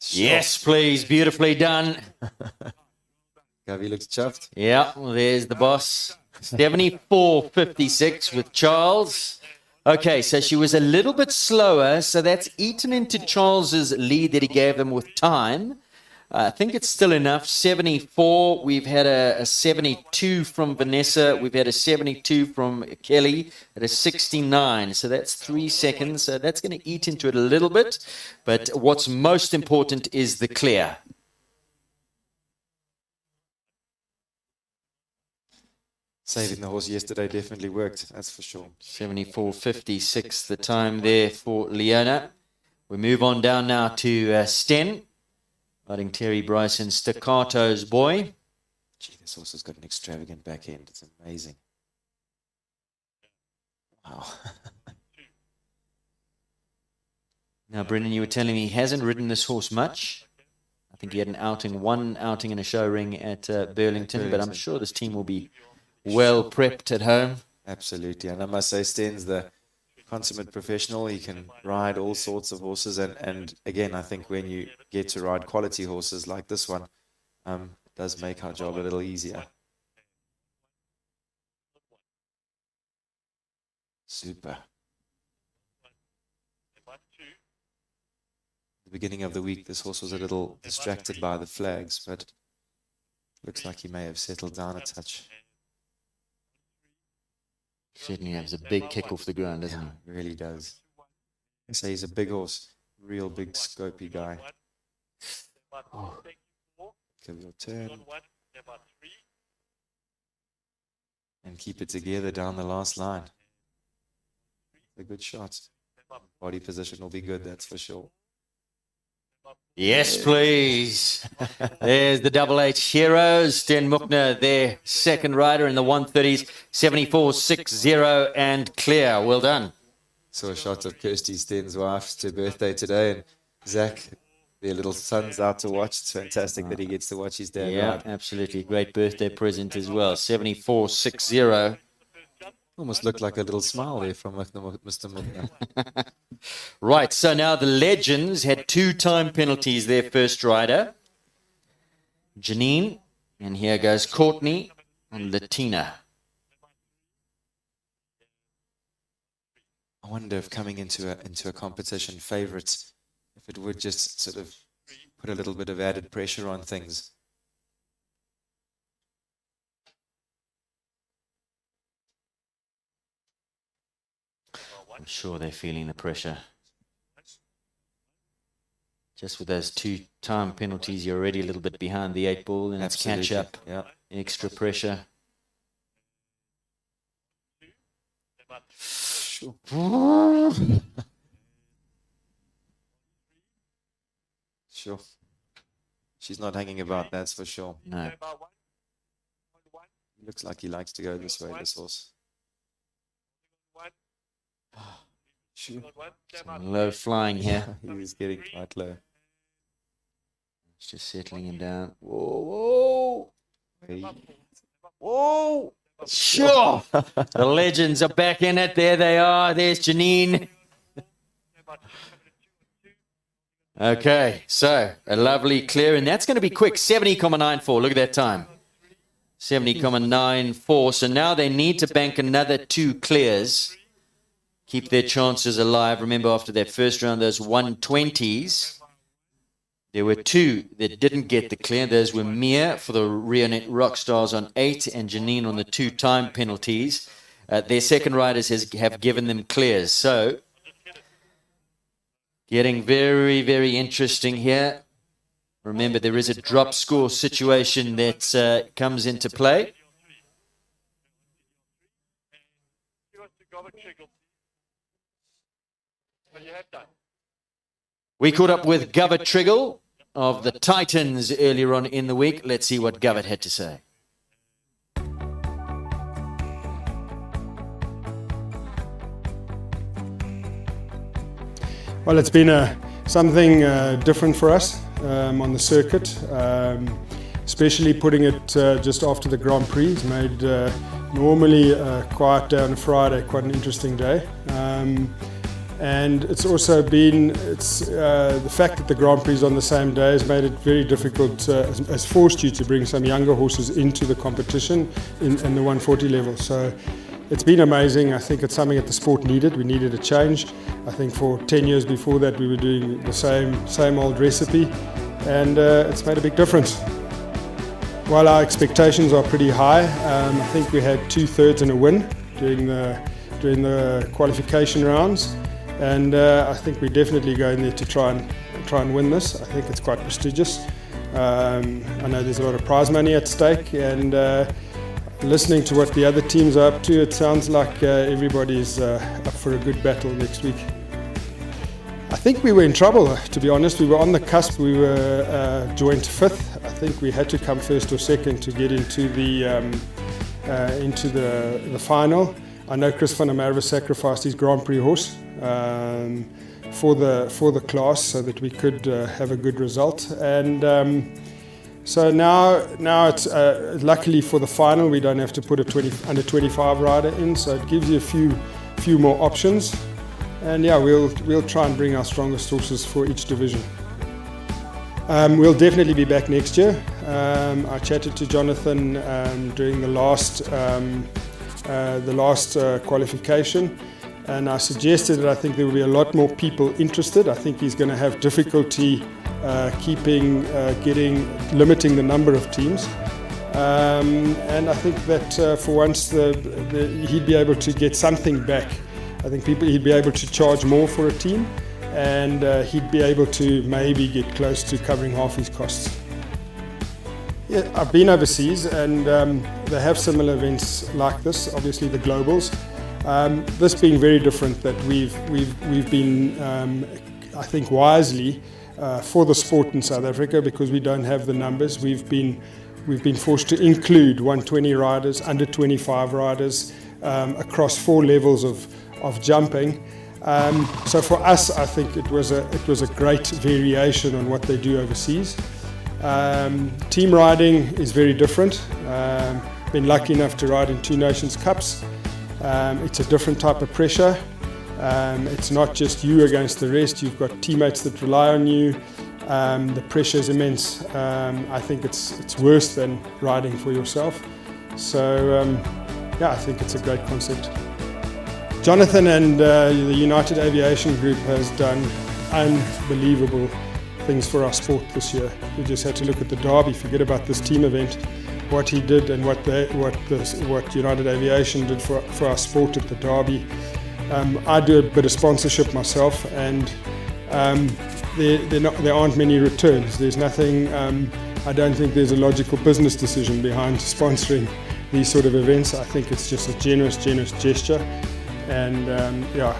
Yes, please. Beautifully done. Gavi looks chuffed. Yeah, well, there's the boss. 74.56 with Charles. Okay, so she was a little bit slower, so that's eaten into Charles's lead that he gave them with time. I think it's still enough. 74. We've had a 72 from Vanessa. We've had a 72 from Kelly at a 69. So that's 3 seconds. So that's going to eat into it a little bit. But what's most important is the clear. Saving the horse yesterday definitely worked, that's for sure. 74.56 the time there for Leona. We move on down now to Sten. Riding Terry Bryson, Staccato's boy. Gee, this horse has got an extravagant back end. It's amazing. Wow. Now, Brendan, you were telling me he hasn't ridden this horse much. I think he had one outing in a show ring at Burlington, but I'm sure this team will be well prepped at home. Absolutely, and I must say Sten's the consummate professional. He can ride all sorts of horses, and again, I think when you get to ride quality horses like this one, it does make our job a little easier. Super. The beginning of the week, this horse was a little distracted by the flags, but looks like he may have settled down a touch. Certainly has a big kick off the ground, doesn't he? Really does. I say he's a big horse, real big scopy guy. Oh. Give your turn. And keep it together down the last line. A good shot. Body position will be good, that's for sure. Yes, please. There's the Double H Heroes. Sten Muckner, their second rider in the 130s. 74.60 and clear. Well done. Saw a shot of Kirsty Sten's wife's birthday today, and Zach, their little son's out to watch. It's fantastic that he gets to watch his dad ride. Absolutely. Great birthday present as well. 74.60. Almost looked like a little smile there from Mr. Muckner. Right, so now the Legends had 2 time penalties, their first rider. Janine, and here goes Courtney and Latina. I wonder if coming into a competition, favourites, if it would just sort of put a little bit of added pressure on things. I'm sure they're feeling the pressure. Just with those 2 time penalties, you're already a little bit behind the 8 ball, and it's catch up. Yeah. Extra pressure. Sure. Sure. She's not hanging about, that's for sure. No. Looks like he likes to go this way, this horse. Sure. Some low flying here. He's getting quite low. It's just settling him down. Whoa, whoa. Whoa. Sure. The Legends are back in it. There they are. There's Janine. Okay, so a lovely clear, and that's going to be quick. 70.94. Look at that time. 70.94. So now they need to bank another 2 clears. Keep their chances alive. Remember, after that first round, those 120s, there were 2 that didn't get the clear. Those were Mia for the Rionet Rockstars on 8 and Janine on the 2 time penalties. Their second riders have given them clears. So, getting very, very interesting here. Remember, there is a drop score situation that comes into play. We caught up with Govert Triggle of the Titans earlier on in the week. Let's see what Govert had to say. Well, it's been something different for us on the circuit, especially putting it just after the Grand Prix. It's made normally a quiet day on a Friday quite an interesting day. And it's also been, the fact that the Grand Prix is on the same day has made it very difficult, has forced you to bring some younger horses into the competition in the 140 level. So it's been amazing. I think it's something that the sport needed. We needed a change. I think for 10 years before that we were doing the same old recipe, and it's made a big difference. While our expectations are pretty high, I think we had 2/3 and a win during the qualification rounds. And I think we're definitely going there to try and win this. I think it's quite prestigious. I know there's a lot of prize money at stake, and listening to what the other teams are up to, it sounds like everybody's up for a good battle next week. I think we were in trouble, to be honest. We were on the cusp. We were joint fifth. I think we had to come first or second to get into the final. I know Chris van der Merwe sacrificed his Grand Prix horse for the class so that we could have a good result, and so now it's luckily for the final we don't have to put a under 25 rider in, so it gives you a few more options, and yeah, we'll try and bring our strongest horses for each division. We'll definitely be back next year. I chatted to Jonathan during the last qualification, and I suggested that I think there will be a lot more people interested. I think he's going to have difficulty limiting the number of teams, and I think that for once he'd be able to get something back. I think he'd be able to charge more for a team, and he'd be able to maybe get close to covering half his costs. Yeah, I've been overseas, and they have similar events like this, obviously the Globals. This being very different, that we've been, I think wisely, for the sport in South Africa, because we don't have the numbers, we've been forced to include 120 riders, under 25 riders, across 4 levels of jumping. So for us, I think it was a great variation on what they do overseas. Team riding is very different. Been lucky enough to ride in 2 Nations Cups. It's a different type of pressure. It's not just you against the rest. You've got teammates that rely on you. The pressure is immense. I think it's worse than riding for yourself. So yeah, I think it's a great concept. Jonathan and the United Aviation Group has done unbelievable things for our sport this year. We just had to look at the Derby, forget about this team event, what he did and what United Aviation did for our sport at the Derby. I do a bit of sponsorship myself, and there aren't many returns. There's nothing, I don't think there's a logical business decision behind sponsoring these sort of events. I think it's just a generous gesture. And yeah,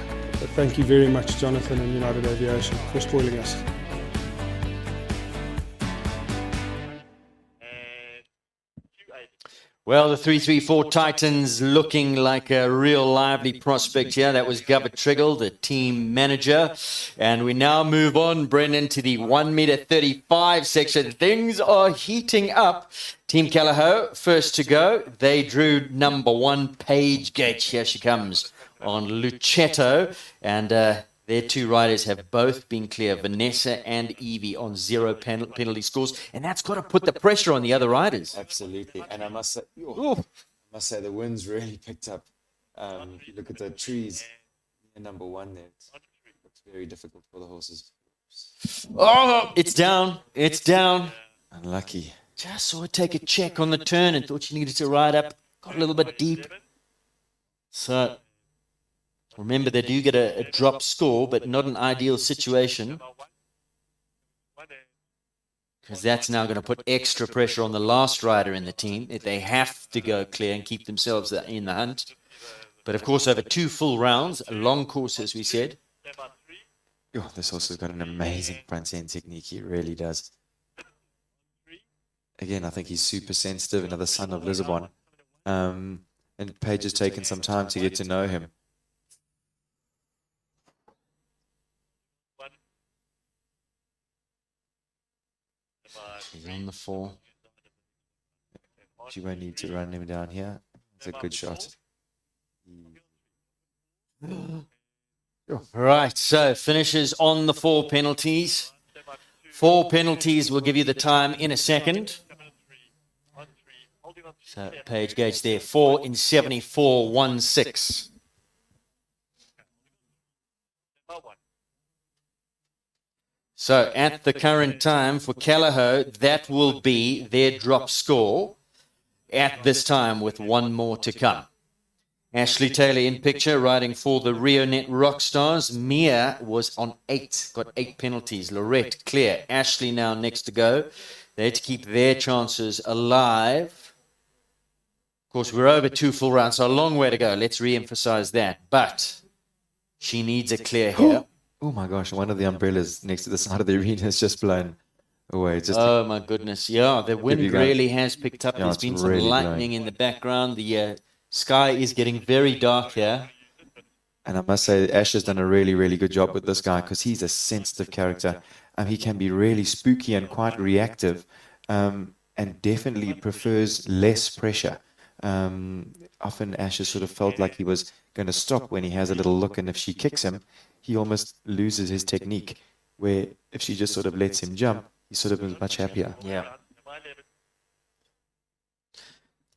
thank you very much, Jonathan and United Aviation, for spoiling us. Well, the 334 Titans looking like a real lively prospect here. That was Govert Triggle, the team manager. And we now move on, Brendan, to the 1:35 section. Things are heating up. Team Calaho, first to go. They drew number 1, Paige Gate. Here she comes on Luchetto. And their 2 riders have both been clear, Vanessa and Evie, on 0 penalty scores, and that's got to put the pressure on the other riders. Absolutely, and I must say the wind's really picked up. If you look at the trees, number 1 there, it looks very difficult for the horses. Oh, it's down. Unlucky. Just saw her take a check on the turn and thought she needed to ride up. Got a little bit deep. So remember, they do get a drop score, but not an ideal situation, because that's now going to put extra pressure on the last rider in the team. They have to go clear and keep themselves in the hunt. But of course, over 2 full rounds, a long course, as we said. Oh, this horse has got an amazing front end technique. He really does. Again, I think he's super sensitive, another son of Lisbon. And Paige has taken some time to get to know him. She's on the 4. She won't need to run him down here. It's a good shot. Right, so finishes on the 4 penalties. 4 penalties will give you the time in a second. So page gauge there, 4 in 74.16. So at the current time for Callagher, that will be their drop score at this time with 1 more to come. Ashley Taylor in picture, riding for the Rio Net Rockstars. Mia was on 8, got 8 penalties. Lorette, clear. Ashley now next to go. They had to keep their chances alive. Of course, we're over 2 full rounds, so a long way to go. Let's re-emphasize that. But she needs a clear here. Oh my gosh, one of the umbrellas next to the side of the arena has just blown away. Oh my goodness, yeah, the wind really has picked up. Yeah, There's it's been some really lightning blowing. in the background. The sky is getting very dark here. And I must say, Ash has done a really, really good job with this guy because he's a sensitive character. He can be really spooky and quite reactive, and definitely prefers less pressure. Often Ash has sort of felt like he was going to stop when he has a little look, and if she kicks him, he almost loses his technique, where if she just sort of lets him jump, he sort of is much happier. Yeah.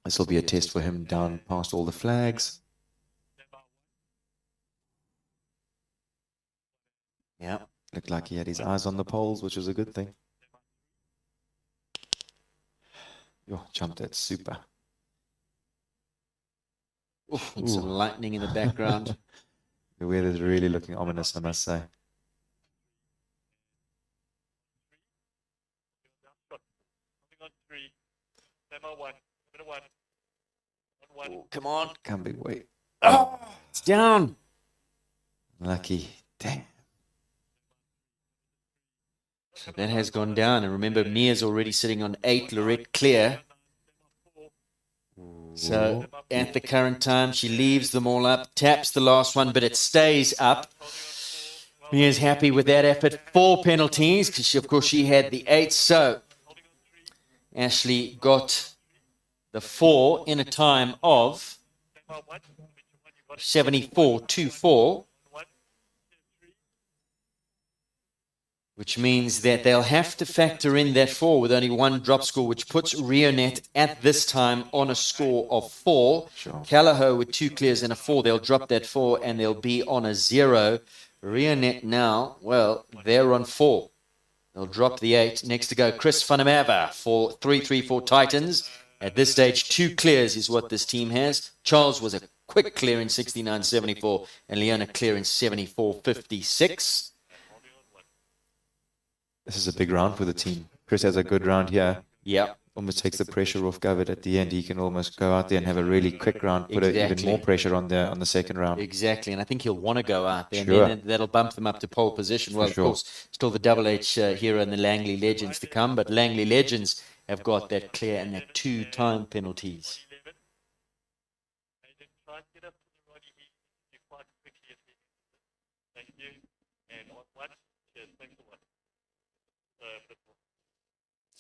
This will be a test for him down past all the flags. Yeah. Looked like he had his eyes on the poles, which was a good thing. Yo, jumped that super. And some lightning in the background. The weather's really looking ominous, I must say. Oh, come on. Come big way. Oh, it's down. Lucky. Damn. So that has gone down. And remember, Mia's already sitting on 8, Lorette clear. So at the current time, she leaves them all up, taps the last one, but it stays up. Mia's happy with that effort. 4 penalties, because of course she had the 8. So Ashley got the 4 in a time of 74.24. Which means that they'll have to factor in that 4 with only 1 drop score, which puts Rionet at this time on a score of 4. Sure. Callagher with 2 clears and a 4. They'll drop that 4 and they'll be on a 0. Rionet now, well, they're on 4. They'll drop the 8. Next to go, Chris van der Merwe for 3-3-4 Titans. At this stage, 2 clears is what this team has. Charles was a quick clear in 69.74 and Leona clear in 74.56. This is a big round for the team. Chris has a good round here. Yeah. Almost takes the pressure off Govert at the end. He can almost go out there and have a really quick round, put even more pressure on the second round. Exactly, and I think he'll want to go out there, Sure. and then that'll bump them up to pole position. Well, For sure. of course, still the Double H hero and the Langley Legends to come, but Langley Legends have got that clear and that 2-time penalties.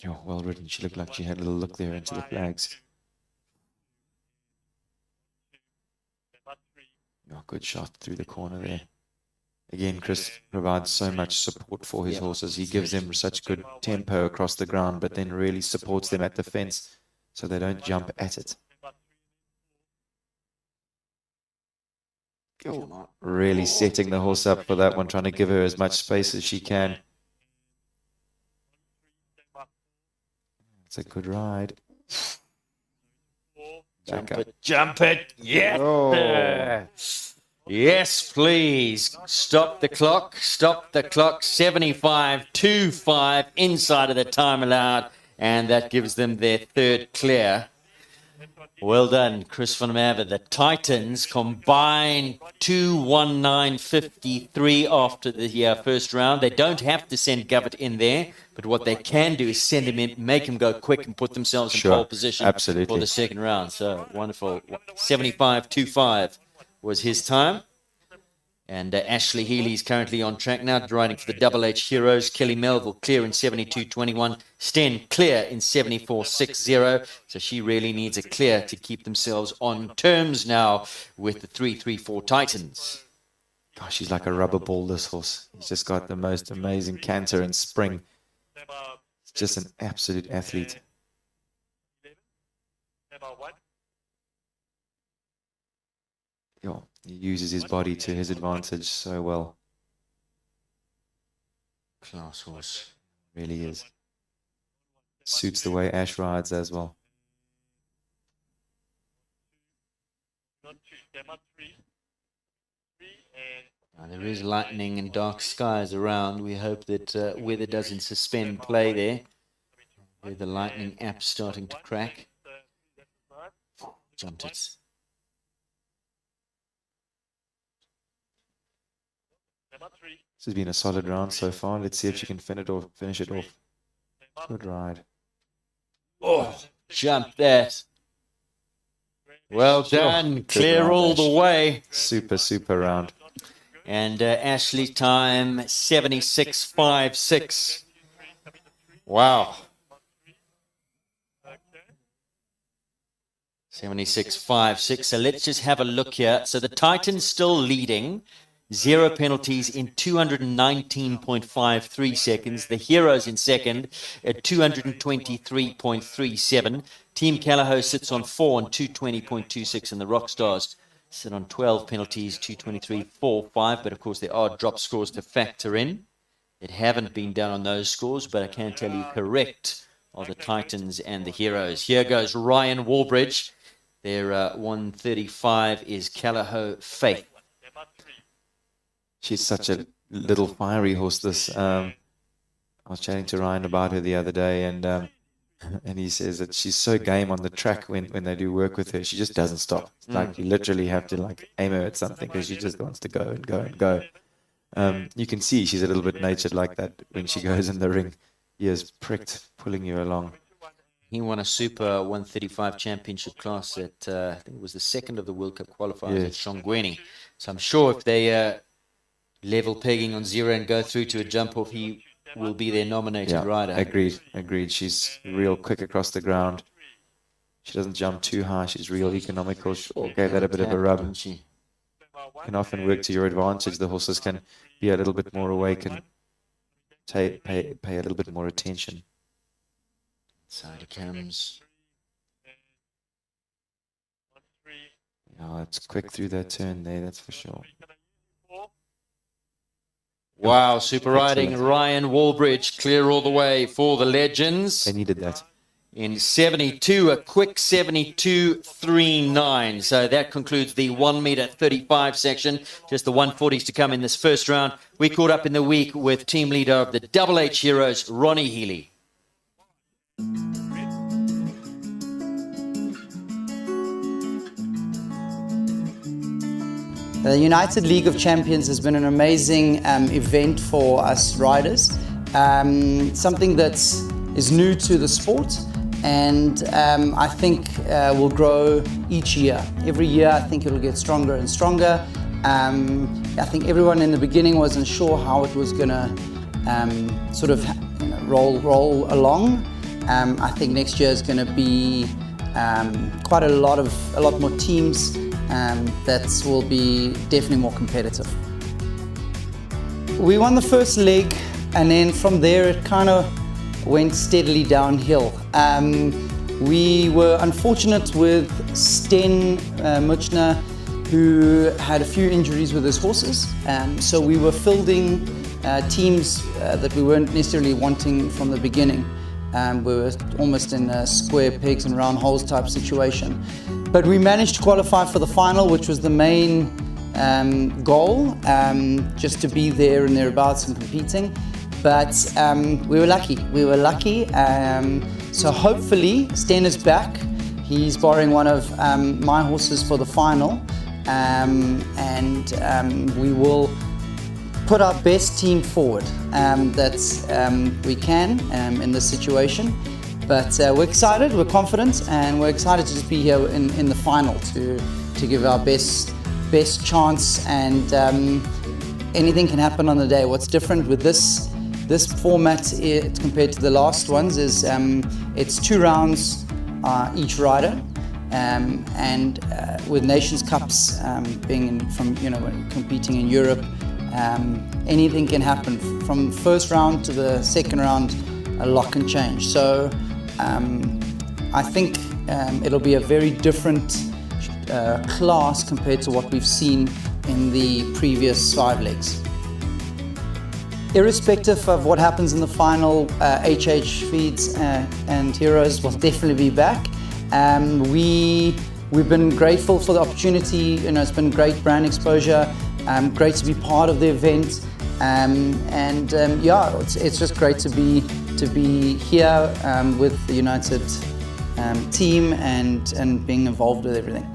Yo, well written. She looked like she had a little look there into the flags. Yo, good shot through the corner there. Again, Chris provides so much support for his horses. He gives them such good tempo across the ground, but then really supports them at the fence so they don't jump at it. Yo, really setting the horse up for that one, trying to give her as much space as she can. It's a good ride. Jump it. Yes. Oh. Yes, please. Stop the clock. Stop the clock. 75.25 inside of the time allowed. And that gives them their 3rd clear. Well done, Chris van der Merwe. The Titans combine 2:19.53 after the first round. They don't have to send Govert in there, but what they can do is send him in, make him go quick and put themselves in pole position for the second round. So wonderful. 75.25 was his time. And Ashley Healy's currently on track now, riding for the Double H Heroes. Kelly Melville clear in 72.21. Sten clear in 74.60. So she really needs a clear to keep themselves on terms now with the 3-3-4 Titans. Gosh, he's like a rubber ball, this horse. He's just got the most amazing canter and spring. He's just an absolute athlete. Yo, he uses his body to his advantage so well. Class horse. Really is. Suits the way Ash rides as well. Now, there is lightning and dark skies around. We hope that weather doesn't suspend play there. With the lightning app starting to crack. Jumped it. This has been a solid round so far. Let's see if she can finish it off. Good ride. Oh, jump that. Well done. Good Clear round, all Ash. the way. Super round. And Ashley's time, 76.56. Wow. 76.56. So let's just have a look here. So the Titans still leading. 0 penalties in 219.53 seconds. The Heroes in second at 223.37. Team Callagho sits on 4 on 220.26, and the Rockstars sit on 12 penalties, 223.45. But of course, there are drop scores to factor in. It haven't been done on those scores, but I can tell you correct are the Titans and the Heroes. Here goes Ryan Warbridge. Their 135 is Callagho Faith. She's such a little fiery horse. I was chatting to Ryan about her the other day, and he says that she's so game on the track when they do work with her. She just doesn't stop. It's like you literally have to like aim her at something because she just wants to go and go and go. You can see she's a little bit natured like that when she goes in the ring. Ears pricked, pulling you along. He won a Super 135 championship class at, I think it was the second of the World Cup qualifiers at Shongweni. So I'm sure if they level pegging on 0 and go through to a jump off, he will be their nominated rider. Agreed. She's real quick across the ground. She doesn't jump too high. She's real economical. She gave that a bit of a rub. She can often work to your advantage. The horses can be a little bit more awake and pay a little bit more attention. Side it comes. Oh, it's quick through that turn there, that's for sure. Wow, super riding. Ryan Warbridge, clear all the way for the Legends. They needed that. In 72, a quick 72.39. So that concludes the 1 meter 35 section. Just the 140s to come in this first round. We caught up in the week with team leader of the Double H Heroes, Ronnie Healy. The United League of Champions has been an amazing event for us riders. Something that is new to the sport, and I think will grow each year. Every year I think it will get stronger and stronger. I think everyone in the beginning wasn't sure how it was going to sort of roll along. I think next year is going to be quite a lot more teams. That will be definitely more competitive. We won the first leg, and then from there it kind of went steadily downhill. We were unfortunate with Sten Muchner, who had a few injuries with his horses, so we were fielding teams that we weren't necessarily wanting from the beginning. We were almost in a square pegs and round holes type situation. But we managed to qualify for the final, which was the main goal, just to be there and thereabouts and competing. But we were lucky. So hopefully Sten is back. He's borrowing one of my horses for the final. And we will put our best team forward that we can in this situation. But we're excited, we're confident, and we're excited to just be here in the final to give our best chance. And anything can happen on the day. What's different with this format compared to the last ones is it's 2 rounds each rider, and with Nations Cups competing in Europe, anything can happen. From first round to the second round, a lot can change. So I think it'll be a very different class compared to what we've seen in the previous 5 legs. Irrespective of what happens in the final, HH Feeds and Heroes will definitely be back. We've been grateful for the opportunity. It's been great brand exposure. Great to be part of the event, it's just great to be here with the United team and being involved with everything.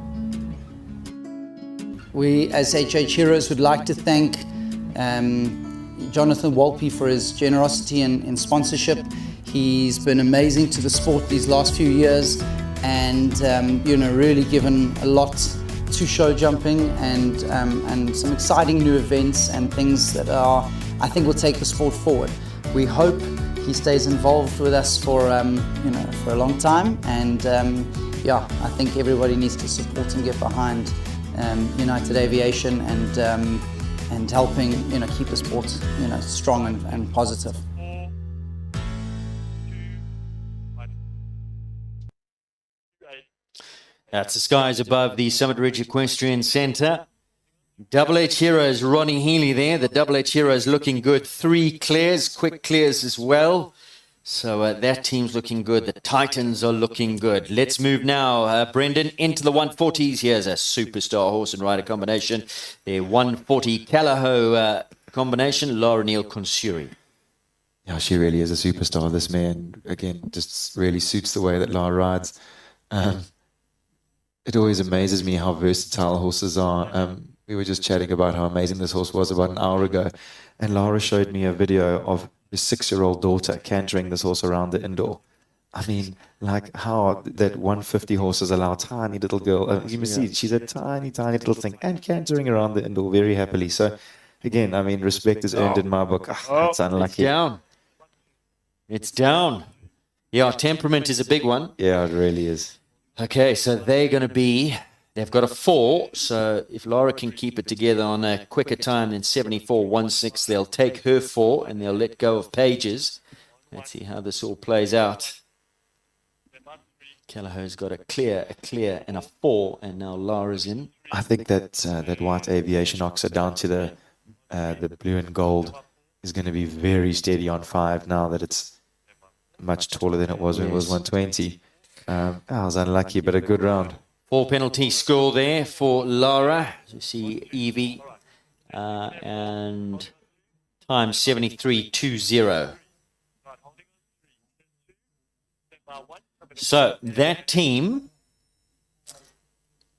We as HH Heroes would like to thank Jonathan Walpe for his generosity in sponsorship. He's been amazing to the sport these last few years, and really given a lot to show jumping and some exciting new events and things that I think will take the sport forward. We hope he stays involved with us for a long time, and I think everybody needs to support and get behind United Aviation and helping keep the sport strong and positive. That's the skies above the Summit Ridge Equestrian Centre. Double H Heroes, Ronnie Healy there. The Double H Heroes looking good. 3 clears, quick clears as well. So that team's looking good. The Titans are looking good. Let's move now, Brendan, into the 140s. Here's a superstar horse and rider combination. The 140 Calaho combination, Laura Neal Consuri. Yeah, she really is a superstar, this man. Again, just really suits the way that Lara rides. It always amazes me how versatile horses are. We were just chatting about how amazing this horse was about an hour ago, and Lara showed me a video of her 6-year-old daughter cantering this horse around the indoor. I mean, like how that 150 horses allow a tiny little girl. You can see she's a tiny, tiny little thing and cantering around the indoor very happily. So, again, I mean, respect is earned in my book. It's unlucky. It's down. It's down. Yeah, temperament is a big one. Yeah, it really is. Okay, so they've got a 4, so if Laura can keep it together on a quicker time than 74.16, they'll take her 4 and they'll let go of Pages. Let's see how this all plays out. Calaho's got a clear, and a 4, and now Lara's in. I think that that white aviation oxer down to the blue and gold is going to be very steady on 5 now that it's much taller than it was when it was 120. I was unlucky, but a good round. 4 penalty score there for Lara. You see Evie and time 73.20. So that team,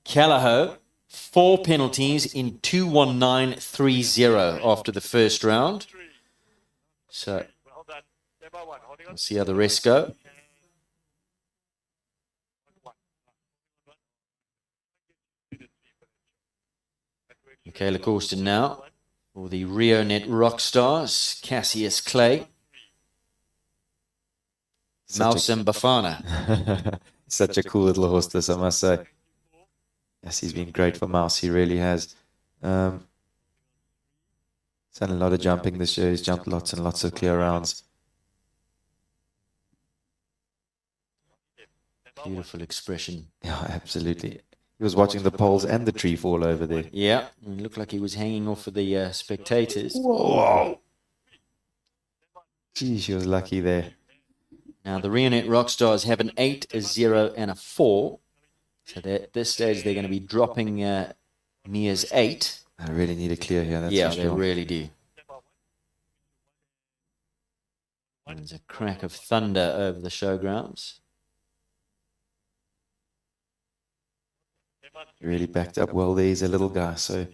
Calaho, 4 penalties in 2:19.30 after the first round. So we'll see how the rest go. Michaela Corsten now for the RioNet Rockstars, Cassius Clay, Malsum Bafana. Such a cool little horse, this, I must say. Yes, he's been great for Mouse, he really has. He's done a lot of jumping this year, he's jumped lots and lots of clear rounds. Beautiful expression. Yeah, absolutely. He was watching the poles and the tree fall over there. Yeah, it looked like he was hanging off for the spectators. Whoa! Gee, she was lucky there. Now, the RioNet Rockstars have an 8, a 0, and a 4. So at this stage, they're going to be dropping Mia's 8. I really need a clear here, that's yeah, for sure. They really do. There's a crack of thunder over the showgrounds. He really backed up well there. He's a little guy, so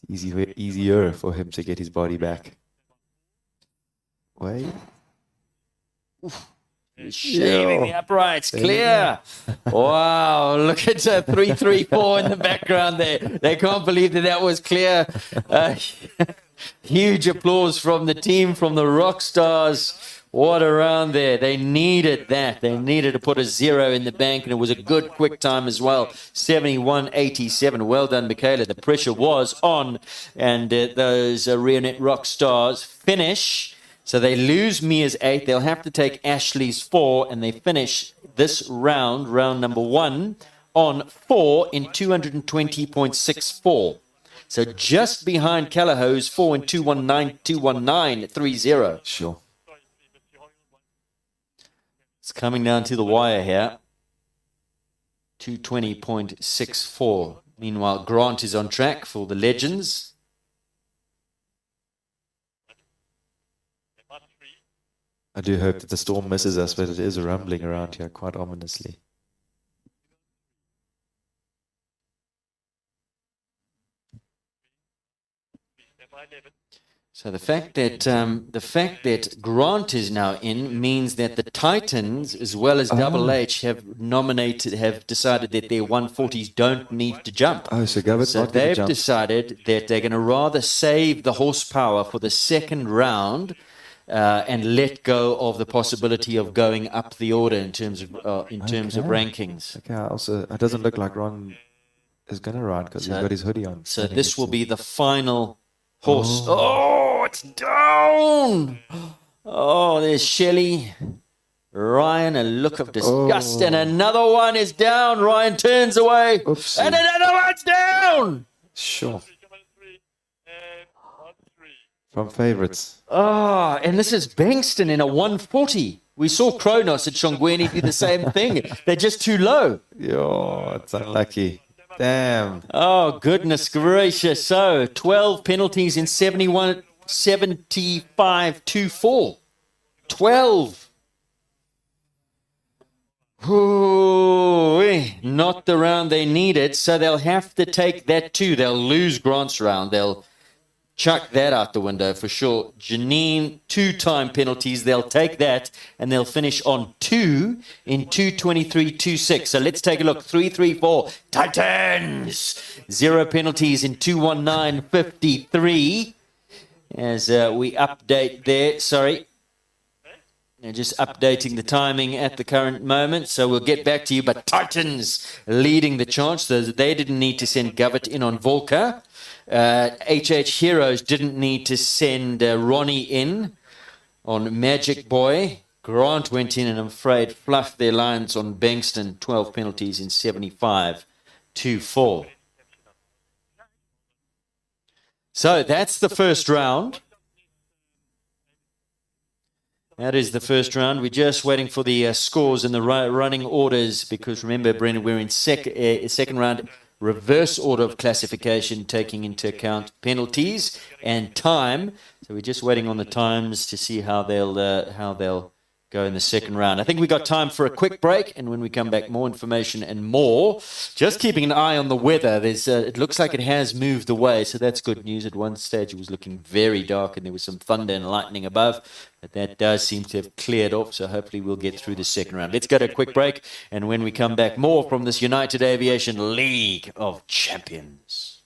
it's easier for him to get his body back. Wait. He's shaving the uprights. Clear. Wow. Look at 334 in the background there. They can't believe that was clear. Huge applause from the team, from the Rockstars. What a round there. They needed that. They needed to put a 0 in the bank, and it was a good quick time as well. 71.87. Well done, Michaela. The pressure was on, and those Rionet Rock Stars finish. So they lose Mia's 8. They'll have to take Ashley's 4, and they finish this round, round number 1, on 4 in 220.64. So just behind Callaghan's 4 in 219.30. Sure. It's coming down to the wire here. 220.64. Meanwhile, Grant is on track for the Legends. I do hope that the storm misses us, but it is rumbling around here quite ominously. So the fact that Grant is now in means that the Titans, as well as Double H, have decided that their 140s don't need to jump. Oh, so Gavin's not going to they've jump. decided that they're going to rather save the horsepower for the second round and let go of the possibility of going up the order in terms of rankings. Okay, also it doesn't look like Ron is going to ride because he's got his hoodie on. So this will be the final horse. Oh, it's down. Oh, there's Shelley. Ryan, a look of disgust. And another one is down. Ryan turns away. Oopsie. And another one's down. Sure. From favorites. Oh, and this is Bankston in a 140. We saw Kronos at Shongweni do the same thing. They're just too low. Yo, it's unlucky. Damn. Oh, goodness gracious. So, 12 penalties in 75-4. 12. Ooh, not the round they needed, so they'll have to take that too. They'll lose Grant's round. They'll chuck that out the window for sure. Janine, 2-time penalties. They'll take that, and they'll finish on 2 in 223.26. So let's take a look. 3-3-4. Titans! 0 penalties in 219.53. As we update there. Sorry. They're just updating the timing at the current moment, so we'll get back to you. But Titans leading the charge, so they didn't need to send Govett in on Volker. HH Heroes didn't need to send Ronnie in on Magic Boy. Grant went in and I'm afraid fluffed their lines on Bankston. 12 penalties in 75-4. So that's the first round. That is the first round. We're just waiting for the scores and the running orders because remember, Brendan, we're in second round. Reverse order of classification, taking into account penalties and time. So we're just waiting on the times to see how they'll go in the second round. I think we got time for a quick break, and when we come back, more information and more. Just keeping an eye on the weather. There's it looks like it has moved away, so that's good news. At one stage, it was looking very dark, and there was some thunder and lightning above. But that does seem to have cleared off, so hopefully we'll get through the second round. Let's go to a quick break, and when we come back, more from this United Aviation League of Champions.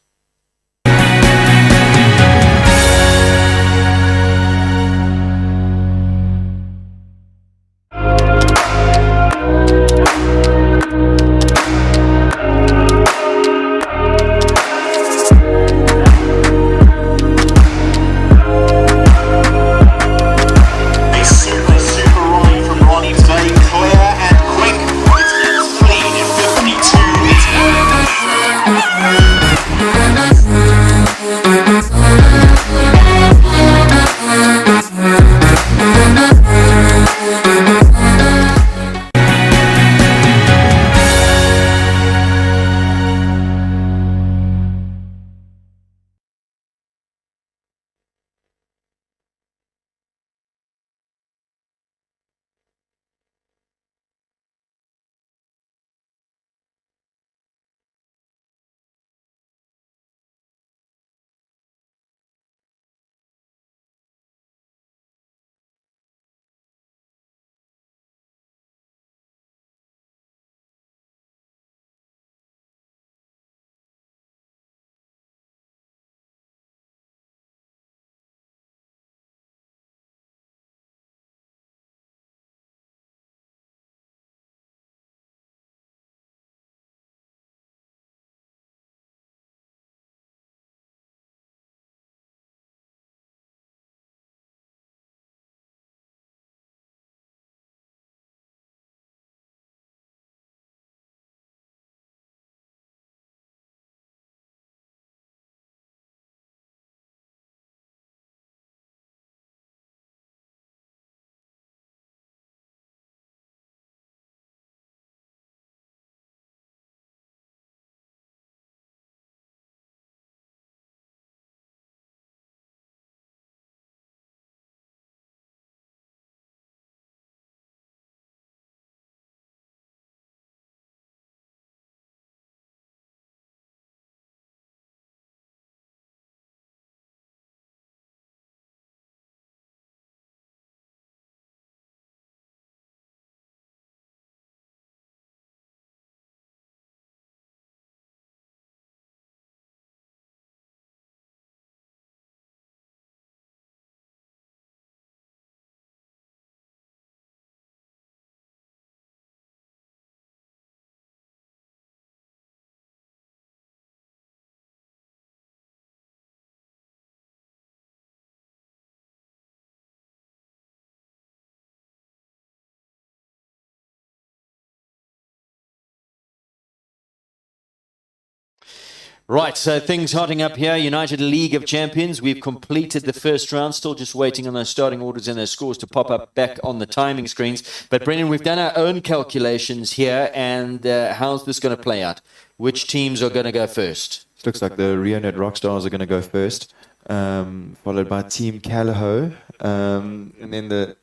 Right, so things hotting up here. United League of Champions. We've completed the first round. Still just waiting on those starting orders and those scores to pop up back on the timing screens. But Brendan, we've done our own calculations here. And how's this going to play out? Which teams are going to go first? It looks like the Rionet Rockstars are going to go first, followed by Team Callao, and then the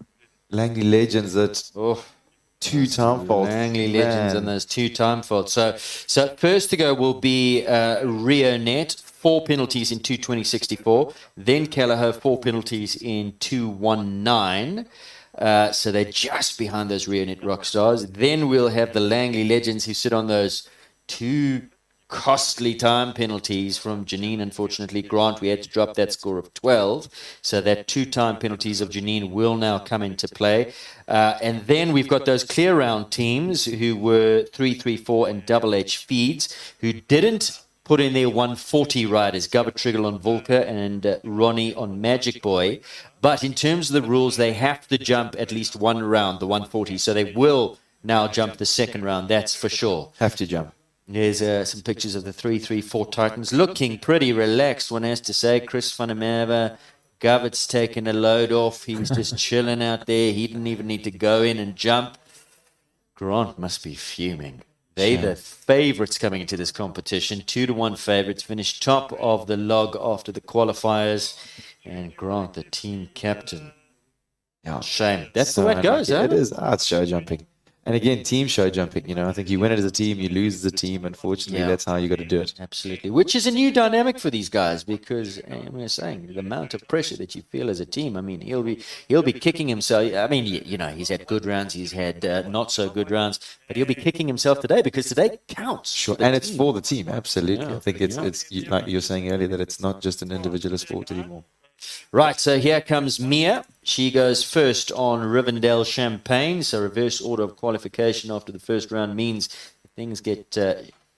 Langley Legends at two-time fault. Langley Legends and those two-time faults. So first to go will be Rionet, 4 penalties in 2:20.64. Then Callao, 4 penalties in 2:19. So they're just behind those Rionet Rockstars. Then we'll have the Langley Legends who sit on those 2 costly time penalties from Janine. Unfortunately, Grant, we had to drop that score of 12. So that 2 time penalties of Janine will now come into play. And then we've got those clear round teams who were 334 and Double H Feeds, who didn't put in their 140 riders, Gubba Triggle on Volker and Ronnie on Magic Boy. But in terms of the rules, they have to jump at least one round, the 140. So they will now jump the second round, that's for sure. Have to jump. There's some pictures of the 334 Titans looking pretty relaxed, one has to say. Chris van der Merwe, Govit's taken a load off. He's just chilling out there. He didn't even need to go in and jump. Grant must be fuming. They're the favourites coming into this competition. 2-1 favourites. Finished top of the log after the qualifiers. And Grant, the team captain. Yeah, shame. That's the way it goes, huh? It is. It's show jumping. And again, team show jumping, you know, I think you win it as a team, you lose as a team. Unfortunately, that's how you got to do it. Absolutely. Which is a new dynamic for these guys because, we're saying, the amount of pressure that you feel as a team. I mean, he'll be kicking himself. I mean, you know, he's had good rounds, he's had not so good rounds, but he'll be kicking himself today because today counts. Sure, and it's for the team, absolutely. I think it's like you were saying earlier, that it's not just an individual sport anymore. Right, so here comes Mia. She goes first on Rivendell Champagne. So reverse order of qualification after the first round means things get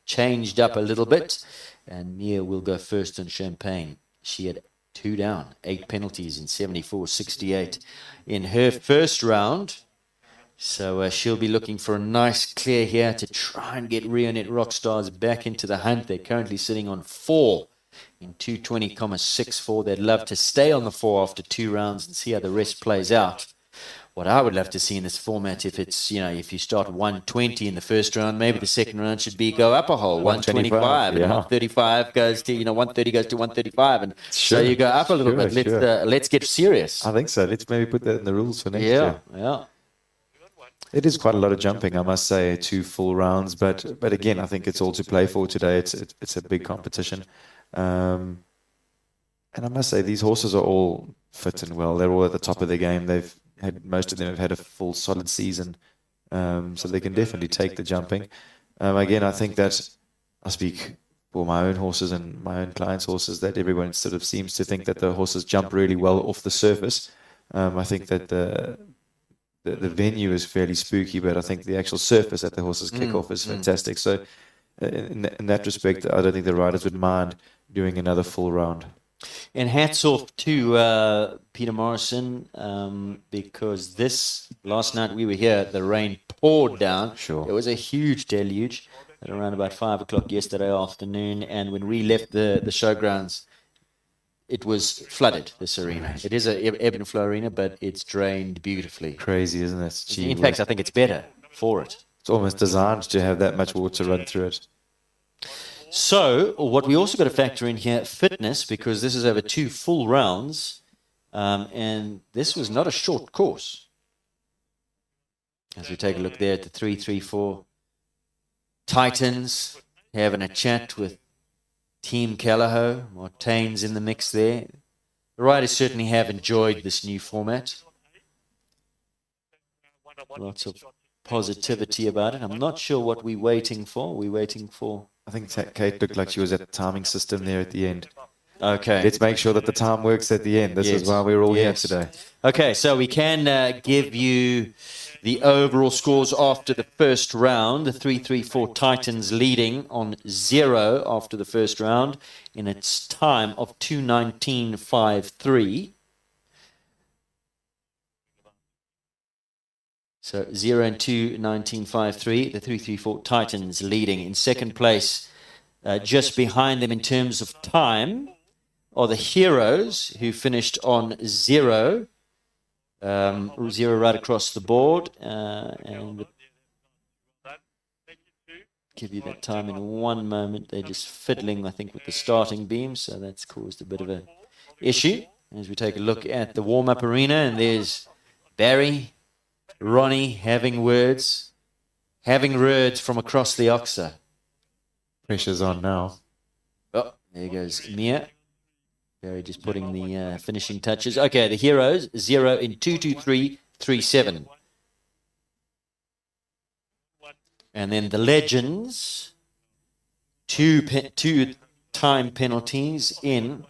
changed up a little bit. And Mia will go first on Champagne. She had 2 down, 8 penalties in 74.68 in her first round. So she'll be looking for a nice clear here to try and get Rionet Rockstars back into the hunt. They're currently sitting on 4. In 220.64, they'd love to stay on the 4 after 2 rounds and see how the rest plays out. What I would love to see in this format, if it's, you know, if you start 120 in the first round, maybe the second round should be go up a hole, 125, and 135 goes to, 130 goes to 135, and so you go up a little bit. Let's get serious. I think so. Let's maybe put that in the rules for next year. Yeah. It is quite a lot of jumping, I must say, 2 full rounds, but again, I think it's all to play for today. It's a big competition. And I must say, these horses are all fit and well. They're all at the top of their game. Most of them have had a full, solid season, so they can definitely take the jumping. Again, I think that I speak for my own horses and my own clients' horses, that everyone sort of seems to think that the horses jump really well off the surface. I think that the venue is fairly spooky, but I think the actual surface that the horses kick off is fantastic. So in that respect, I don't think the riders would mind doing another full round. And hats off to Peter Morrison, because last night we were here, the rain poured down. Sure. It was a huge deluge at around about 5 o'clock yesterday afternoon, and when we left the showgrounds, it was flooded, this arena. It is a ebb and flow arena, but it's drained beautifully. Crazy, isn't it? In fact, I think it's better for it. It's almost designed to have that much water run through it. So, what we also got to factor in here, fitness, because this is over 2 full rounds, and this was not a short course. As we take a look there at the 334 Titans, having a chat with Team Callao, Martaine's in the mix there. The riders certainly have enjoyed this new format. Lots of positivity about it. I'm not sure what we're waiting for. I think Kate looked like she was at the timing system there at the end. Okay. Let's make sure that the time works at the end. This is why we're all here today. Okay, so we can give you the overall scores after the first round. The 334 Titans leading on 0 after the first round in its time of 2:19.53. So 0 and 2:19.53. The 334 Titans leading. In second place, Just behind them in terms of time are the Heroes, who finished on 0. 0 right across the board. And give you that time in one moment. They're just fiddling, I think, with the starting beam, so that's caused a bit of an issue. As we take a look at the warm-up arena, and there's Barry, Ronnie having words from across the Oxa. Pressure's on now. Oh, there goes Mia. Barry just putting the finishing touches. Okay, the Heroes, 0 in 2:23.37. And then the Legends, two time penalties in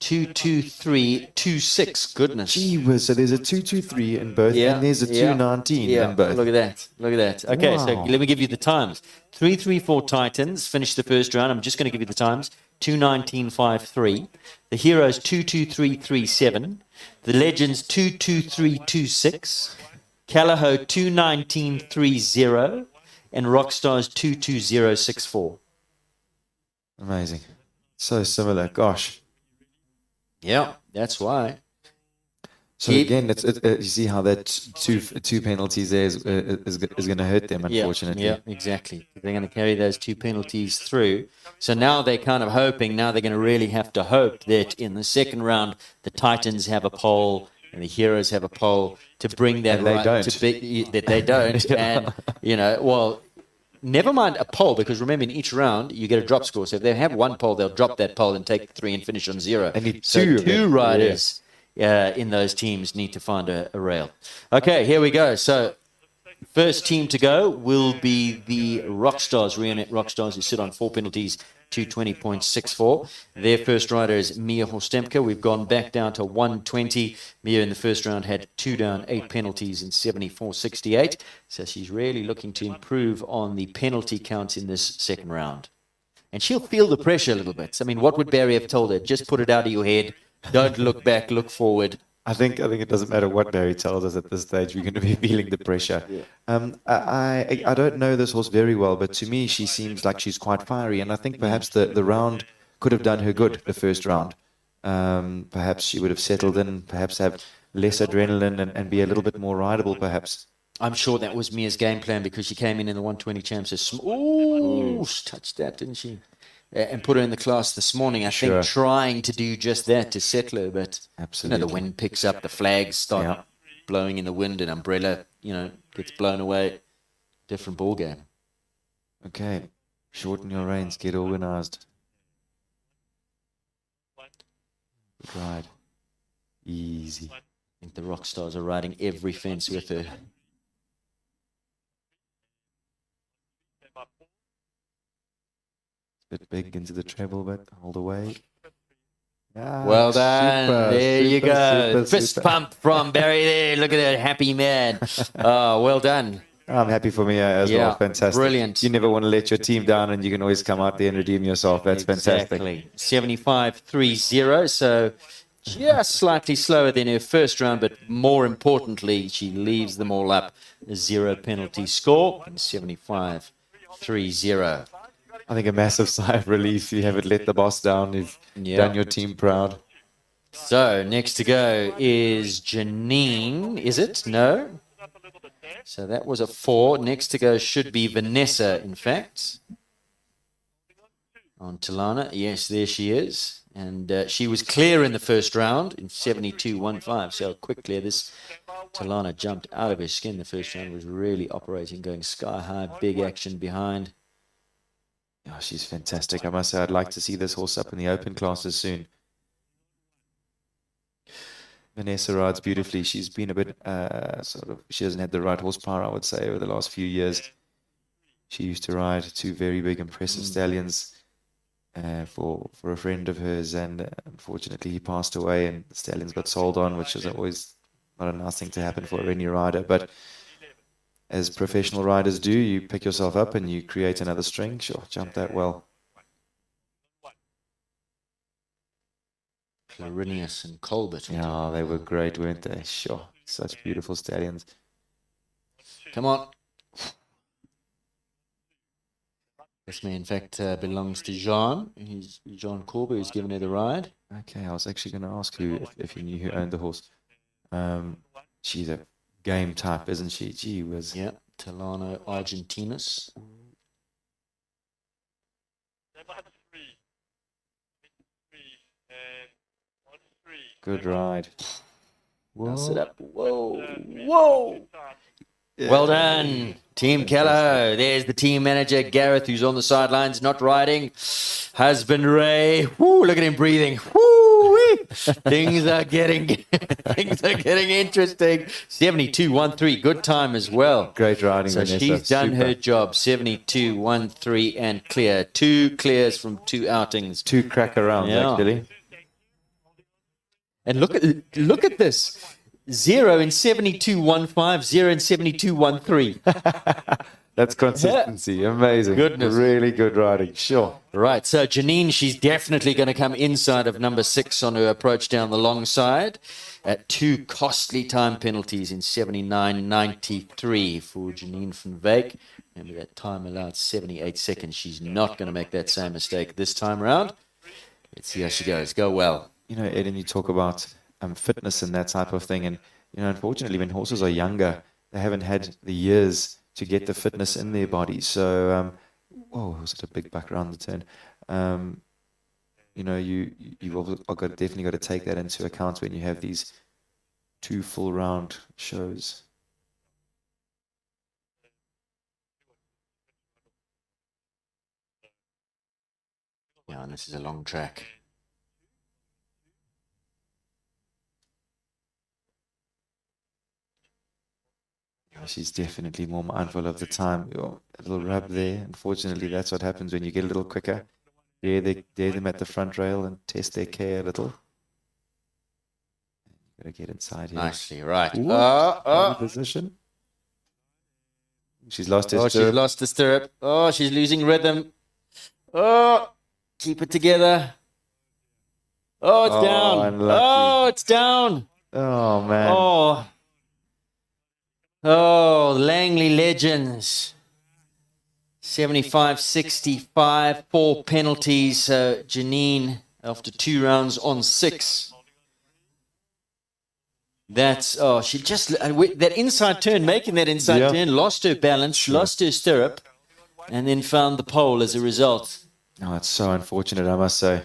2:23.26. Goodness. Gee whiz, so there's a 2:23 in both, and there's a 2:19 in both. Look at that. Look at that. Okay, so let me give you the times. 334 Titans finished the first round. I'm just going to give you the times. 2:19.53. The Heroes 2:23.37. The Legends 2:23.26. Callao 2:19.30. And Rockstars 2:20.64. Amazing. So similar. Gosh. Yeah, that's why. So again, you see how that two penalties there is going to hurt them, unfortunately. Yeah, exactly. They're going to carry those 2 penalties through. So now they're kind of hoping, now they're going to really have to hope that in the second round, the Titans have a pole and the Heroes have a pole to bring that and they right don't. to be, that they don't. And, you know, well, never mind a pole, because remember, in each round, you get a drop score. So if they have one pole, they'll drop that pole and take 3 and finish on 0. And need so two, two riders in those teams need to find a rail. Okay, here we go. So first team to go will be the Rockstars, Rionet Rockstars, who sit on 4 penalties, 220.64. Their first rider is Mia Horstemka. We've gone back down to 120. Mia in the first round had 2 down, 8 penalties in 74.68. So she's really looking to improve on the penalty counts in this second round. And she'll feel the pressure a little bit. I mean, what would Barry have told her? Just put it out of your head. Don't look back, look forward. I think it doesn't matter what Barry tells us at this stage. We're going to be feeling the pressure. I don't know this horse very well, but to me, she seems like she's quite fiery. And I think perhaps the round could have done her good, the first round. Perhaps she would have settled in, perhaps have less adrenaline and be a little bit more rideable, perhaps. I'm sure that was Mia's game plan, because she came in the 120 champs. Ooh, touched that, didn't she? And put her in the class this morning, I think, trying to do just that, to settle her. But absolutely, you know, the wind picks up, the flags start blowing in the wind, and umbrella, you know, gets blown away. Different ball game. Okay, shorten your reins, get organised. Good ride. Easy. I think the Rockstars are riding every fence with her. Bit big into the treble, but hold away. Well done. There you go. Fist pump from Barry there. Look at that happy man. Oh, well done. I'm happy for me as well. Fantastic. Brilliant. You never want to let your team down, and you can always come out there and redeem yourself. That's fantastic. 75.30. So just slightly slower than her first round, but more importantly, she leaves them all up. A 0 penalty score and 75.30. I think a massive sigh of relief. You haven't let the boss down. You've done your team proud. So next to go is Janine. Is it? No. So that was a 4. Next to go should be Vanessa, in fact. On Talana. Yes, there she is. And she was clear in the first round in 72.15. So quick clear. This Talana jumped out of her skin. The first round was really operating, going sky high, big action behind. Oh, she's fantastic. I must say, I'd like to see this horse up in the open classes soon. Vanessa rides beautifully. She's been a bit she hasn't had the right horsepower, I would say, over the last few years. She used to ride 2 very big, impressive stallions for a friend of hers, and unfortunately he passed away, and the stallions got sold on, which is always not a nice thing to happen for any rider. But as professional riders do, you pick yourself up and you create another string. Sure, jump that well. Clarinius and Colbert. Yeah, they were great, weren't they? Sure, such beautiful stallions. Come on. This may, in fact, belongs to Jean. He's Jean Corber, who's given her the ride. Okay, I was actually going to ask you if you knew who owned the horse. She's a game type, isn't she? Gee whiz. Yeah, Talano Argentinus. Good ride. Pass it up. Whoa. Whoa. Yeah. Well done, Team Keller. There's the team manager, Gareth, who's on the sidelines, not riding. Husband Ray. Woo, look at him breathing. Woo, things are getting interesting. 72.13, good time as well. Great riding, so Vanessa. She's done Super. her job. 72.13 and clear. 2 clears from 2 outings. 2 cracker rounds, actually. And look at this. 0 in 72.15, 0 in 72.13. That's consistency. Amazing. Goodness. Really good riding. Sure. Right. So Janine, she's definitely going to come inside of number 6 on her approach down the long side at 2 costly time penalties in 79.93 for Janine van Wyk. Remember that time allowed 78 seconds. She's not going to make that same mistake this time around. Let's see how she goes. Go well. You know, Ed, and you talk about fitness and that type of thing. And, you know, unfortunately, when horses are younger, they haven't had the years to get the fitness in their body. So, whoa, was it a big buck around the turn? You know, you've definitely got to take that into account when you have these 2 full round shows. Yeah, and this is a long track. She's definitely more mindful of the time. A little rub there. Unfortunately, that's what happens when you get a little quicker. Dare them at the front rail and test their care a little. Got to get inside here. Nicely, right. Position. She's lost her stirrup. She's lost the stirrup. Oh, she's losing rhythm. Oh, keep it together. Oh, it's down. Unlucky. Oh, it's down. Oh, man. Oh, Langley Legends. 75.65, 4 penalties. Janine, after 2 rounds on 6. That's, she just, that inside turn, making that inside turn, lost her balance, lost her stirrup, and then found the pole as a result. No, it's so unfortunate, I must say.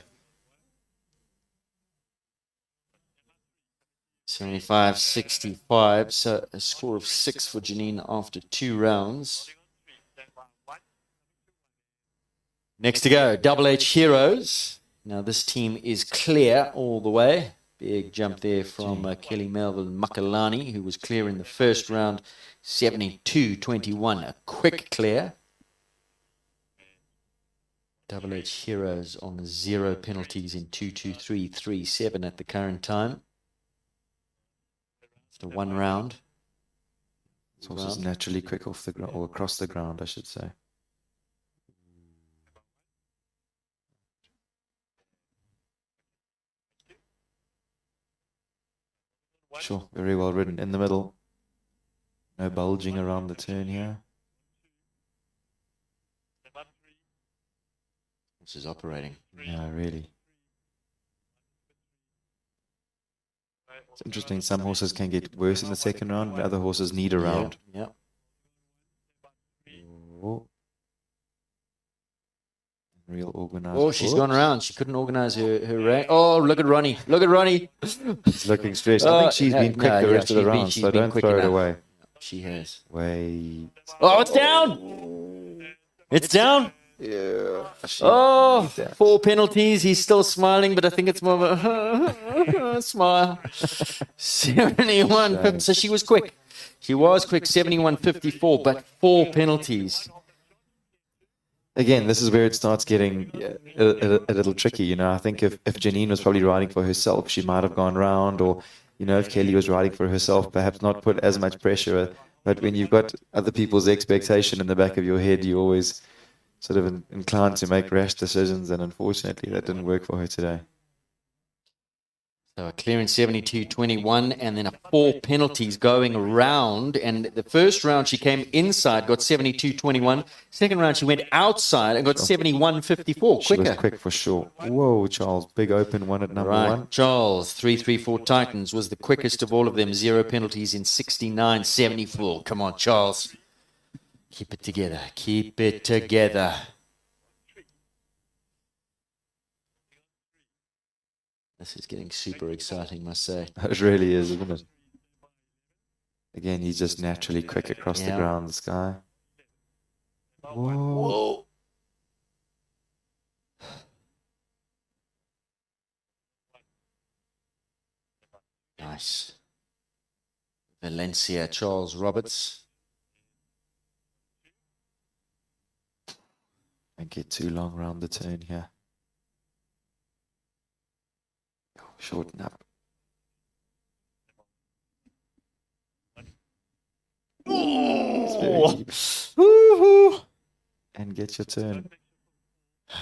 75.65, so a score of 6 for Janine after 2 rounds. Next to go, Double H Heroes. Now this team is clear all the way. Big jump there from Kelly Melville Makalani, who was clear in the first round, 72.21, a quick clear. Double H Heroes on 0 penalties in 2.23.37 at the current time. The 1 round. This horse is naturally quick off the ground, or across the ground, I should say. Sure, very well ridden in the middle. No bulging around the turn here. This is operating. Yeah, really. It's interesting. Some horses can get worse in the second round, and other horses need a round. Yeah. Oh. Real organized. Oh, she's gone around. She couldn't organize her rank. Oh, look at Ronnie. Look at Ronnie. She's looking stressed. I think she's been quick the rest of the round, so don't throw it away. She has. Wait. Oh, it's down. It's down. Yeah. 4 penalties. He's still smiling, but I think it's more of a smile. 71. So she was quick. She was quick, 71.54, but 4 penalties. Again, this is where it starts getting a little tricky. You know, I think if Janine was probably riding for herself, she might have gone round, or, you know, if Kelly was riding for herself, perhaps not put as much pressure. But when you've got other people's expectation in the back of your head, you always sort of inclined to make rash decisions, and unfortunately that didn't work for her today. So a clearance 72-21, and then 4 penalties going around. And the first round she came inside, got 72-21. Second round she went outside and got 71-54. She was Quicker. quick for sure. Whoa, Charles, big open one at number Right, 1. Charles, 334 Titans was the quickest of all of them. 0 penalties in 69-74. Come on, Charles. Keep it together. Keep it together. This is getting super exciting, must say. It really is, isn't it? Again, he's just naturally quick across the ground, this guy. Whoa. Nice. Valencia, Charles Roberts. Don't get too long round the turn here. Shorten up. Woohoo! And get your turn.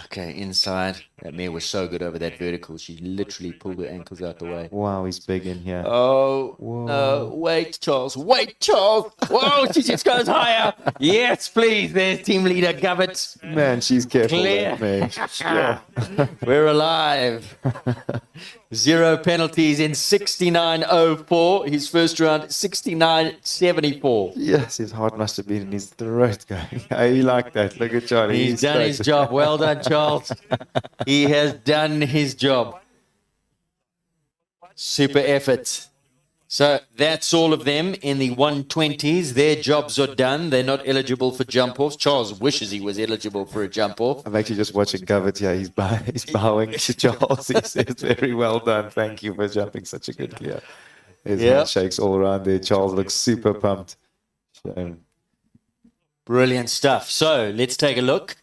Okay, inside. That mare was so good over that vertical. She literally pulled her ankles out the way. Wow, he's big in here. Oh, no. Wait, Charles. Wait, Charles. Whoa, she just goes higher. Yes, please. There's team leader Govett. Man, she's careful. Clear. That, man. We're alive. 0 penalties in 69.04. His first round, 69.74. Yes, his heart must have been in his throat going. He liked that. Look at Charlie. He's done his job. Well done, Charles. He has done his job. Super effort. So that's all of them in the 120s. Their jobs are done. They're not eligible for jump-offs. Charles wishes he was eligible for a jump-off. I'm actually just watching Govett here. He's bowing to Charles. He says, very well done. Thank you for jumping such a good clear. His handshakes all around there. Charles looks super pumped. Shame. Brilliant stuff. So let's take a look.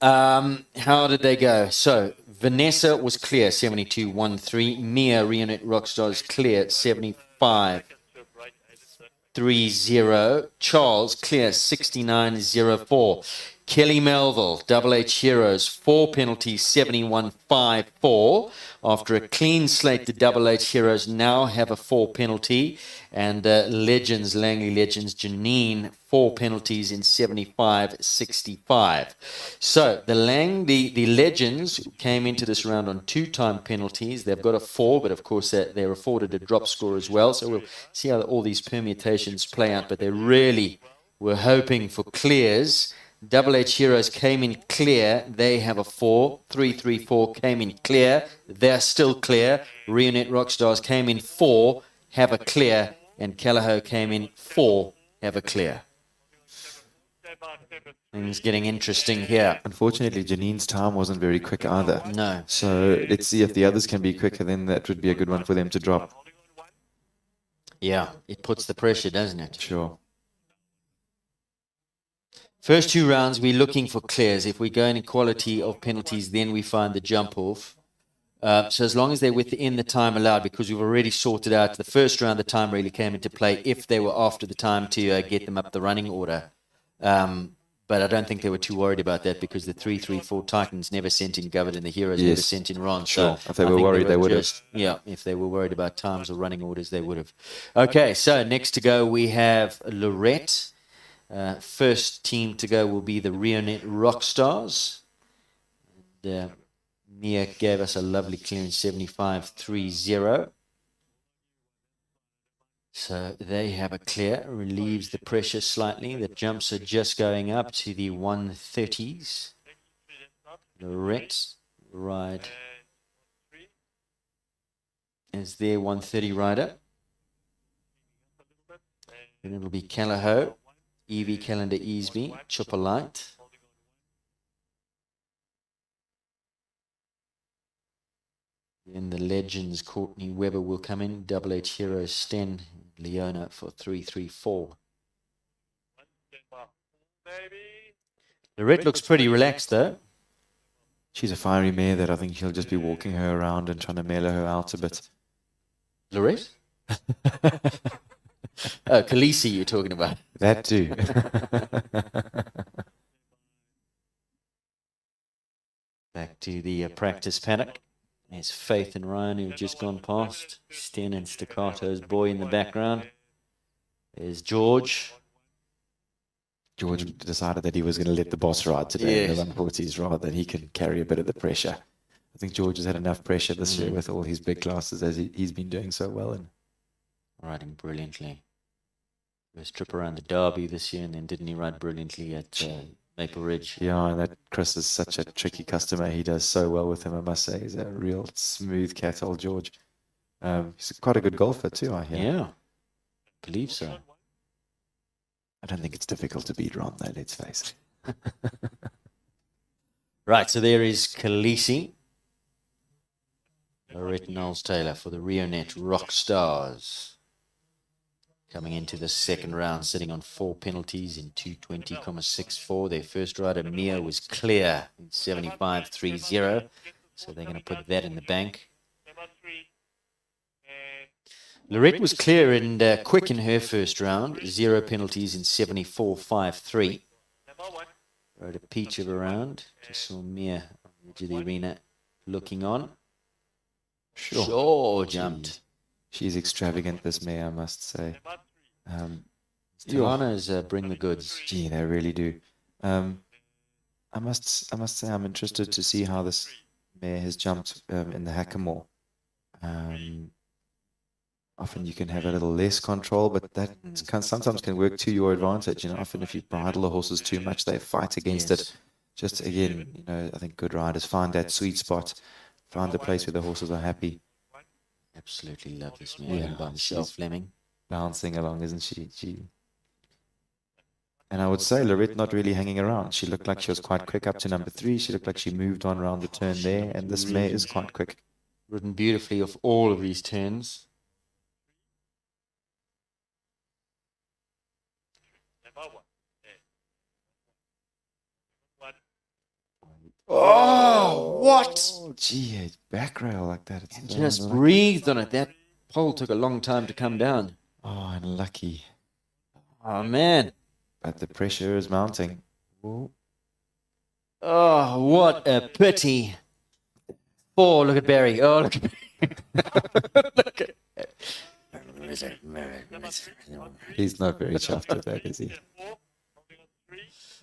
How did they go? So Vanessa was clear, 72.13. Mia Rionette Rockstars clear, 75.30. Charles clear, 69.04. Kelly Melville, Double H Heroes, 4 penalties, 71.54. After a clean slate, the Double H Heroes now have a 4 penalty. And Legends, Langley Legends, Janine, 4 penalties in 75.65. So the Legends came into this round on 2-time penalties. They've got a 4, but of course they're afforded a drop score as well. So we'll see how all these permutations play out. But they really were hoping for clears. Double H Heroes came in clear. They have a 4. 334 came in clear. They're still clear. Rionette Rockstars came in 4, have a clear. And Callagho came in 4, have a clear. Things getting interesting here. Unfortunately, Janine's time wasn't very quick either. No. So let's see if the others can be quicker. Then that would be a good one for them to drop. Yeah, it puts the pressure, doesn't it? Sure. First 2 rounds, we're looking for clears. If we go in equality of penalties, then we find the jump off. So as long as they're within the time allowed, because we've already sorted out the first round, the time really came into play if they were after the time to get them up the running order. But I don't think they were too worried about that because the 334 Titans never sent in Govett and the Heroes never sent in Ron. Sure. So if they were worried, they would have. Yeah, if they were worried about times or running orders, they would have. Okay, so next to go, we have Lorette. First team to go will be the Rionette Rockstars. And, Mia gave us a lovely clearance, 75.30. So they have a clear, relieves the pressure slightly. The jumps are just going up to the 130s. Lorette ride is their 130 rider. And it'll be Callagho, Evie Calendar Easby, Chopper Light. And the Legends, Courtney Webber will come in. Double H Heroes, Sten Leona for 334. Lorette looks pretty relaxed though. She's a fiery mare that I think he'll just be walking her around and trying to mellow her out a bit. Lorette? Oh, Khaleesi you're talking about. That too. Back to the practice paddock. There's Faith and Ryan who've just gone past. Sten and Staccato's boy in the background. There's George. George decided that he was going to let the boss ride today in Yes. the 140s rather than he can carry a bit of the pressure. I think George has had enough pressure this year with all his big classes as he's been doing so well. And Riding brilliantly. First trip around the Derby this year, and then didn't he ride brilliantly at Maple Ridge? yeah, and that Chris is such a tricky customer. He does so well with him, I must say. He's a real smooth cat, old George. He's quite a good golfer too, I hear. Yeah, believe so. I don't think it's difficult to beat Ron, though, let's face it. Right, so there is Khaleesi. Lorette Knowles-Taylor for the Rionet Rock Stars. Coming into the second round, sitting on 4 penalties in 220.64. Their first rider, Mia, was clear in 75.30. So they're going to put that in the bank. Lorette was clear and quick in her first round. 0 penalties in 74.53. Rode a peach of a round. Just saw Mia on the edge of the arena looking on. Sure jumped. She's extravagant, this mare, I must say. Tiana's bring the goods. Gee, they really do. I must say I'm interested to see how this mare has jumped in the Hackamore. Often you can have a little less control, but that sometimes can work to your advantage. You know, often if you bridle the horses too much, they fight against it. Just again, you know, I think good riders find that sweet spot, find the place where the horses are happy. Absolutely love this mare by Michelle Fleming. Bouncing along, isn't she? And I would say Lorette not really hanging around. She looked like she was quite quick up to number 3. She looked like she moved on around the turn there, and this mare is quite quick. Ridden beautifully off all of these turns. Oh, what? Oh, gee, back rail like that. It's Just breathed on it. That pole took a long time to come down. Oh, unlucky. Oh, man. But the pressure is mounting. Ooh. Oh, what a pity. Oh, look at Barry. Oh, look at Barry. Look at He's not very chuffed with that, is he?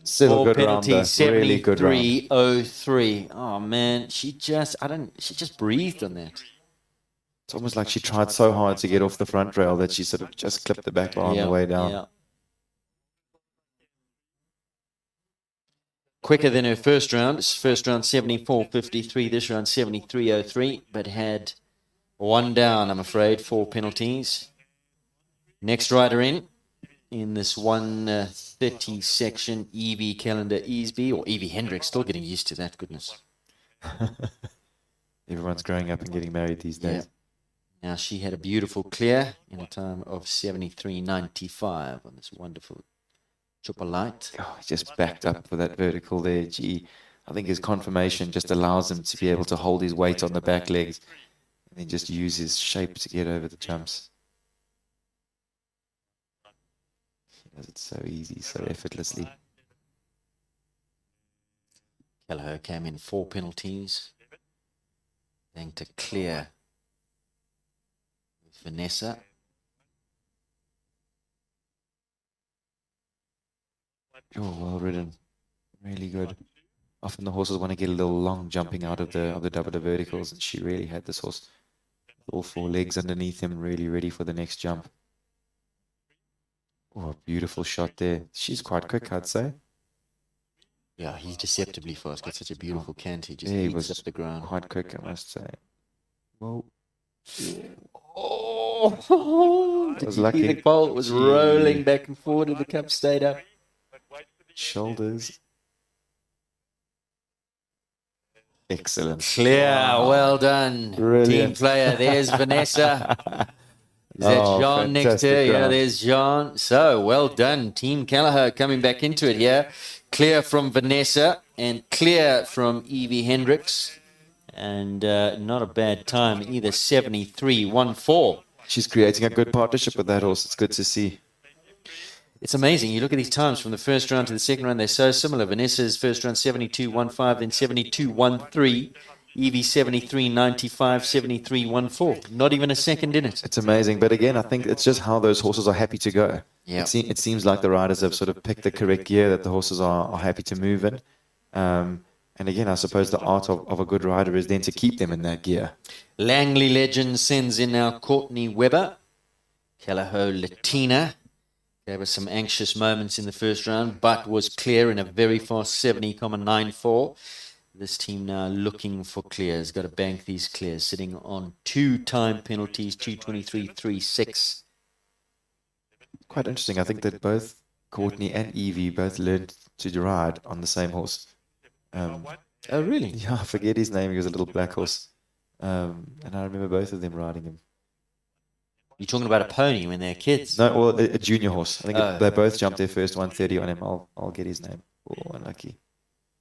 Still a good round, really good round. 73.03. Oh man, she just breathed on that. It's almost like she tried so hard to get off the front rail that she sort of just clipped the back bar on the way down. Yeah. Quicker than her first round. First round 74.53. This round 73.03, but had one down, I'm afraid, 4 penalties. Next rider in this 130 section, Evie Calendar Easby, or Evie Hendricks, still getting used to that, goodness. Everyone's growing up and getting married these days. Yeah. Now she had a beautiful clear in a time of 73.95 on this wonderful chopper light. Oh, he just backed up for that vertical there. Gee, I think his conformation just allows him to be able to hold his weight on the back legs and then just use his shape to get over the jumps. Does it so easy, so effortlessly. Kelleher came in 4 penalties. Then to clear with Vanessa. Oh, well ridden. Really good. Often the horses want to get a little long jumping out of the double verticals, and she really had this horse with all 4 legs underneath him, really ready for the next jump. Oh, beautiful shot there. She's quite quick, I'd say. Yeah, he's deceptively fast. Got such a beautiful cant. He just Yeah, he eats was up the ground. quite quick, I must say. Whoa. Oh, That was did you lucky. see the pole was rolling back and forward and the cup stayed up. Shoulders. Excellent. Clear, well done. Brilliant. Team player, there's Vanessa. Is that Oh, Jean next to her? fantastic Yeah, round. there's Jean. So, well done. Team Kelleher coming back into it here. Clear from Vanessa and clear from Evie Hendricks. And not a bad time either, 73.14. She's creating a good partnership with that horse. It's good to see. It's amazing. You look at these times from the first round to the second round, they're so similar. Vanessa's first round 72.15, then 72.13. EV 73, 95, 73, 14. Not even a second in it. It's amazing. But again, I think it's just how those horses are happy to go. Yeah. It seems like the riders have sort of picked the correct gear that the horses are happy to move in. And again, I suppose the art of a good rider is then to keep them in that gear. Langley Legend sends in now Courtney Webber. Callao Latina gave us some anxious moments in the first round, but was clear in a very fast 70,94. This team now looking for clears. Got to bank these clears, sitting on 2 time penalties, 223.36. Quite interesting. I think that both Courtney and Evie both learned to ride on the same horse. Oh, really? Yeah, I forget his name. He was a little black horse. And I remember both of them riding him. You're talking about a pony when they're kids? No, well, a junior horse. I think they both jumped their first 130 on him. I'll get his name. Oh, unlucky.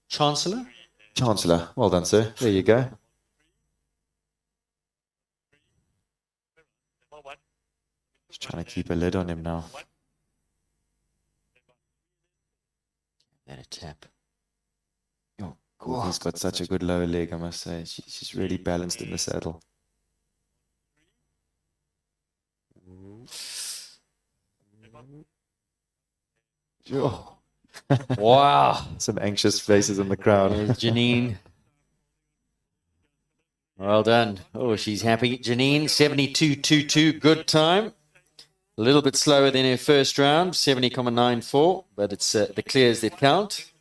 Chancellor? Chancellor. Well done, sir. There you go. Just trying to keep a lid on him now. That a tap. Courtney's got such a good lower leg, I must say. She's really balanced in the saddle. Oh. Wow. Some anxious faces in the crowd. Janine. Well done. Oh, she's happy. Janine, 72.22, good time. A little bit slower than her first round, 70,94, but it's the clears that count.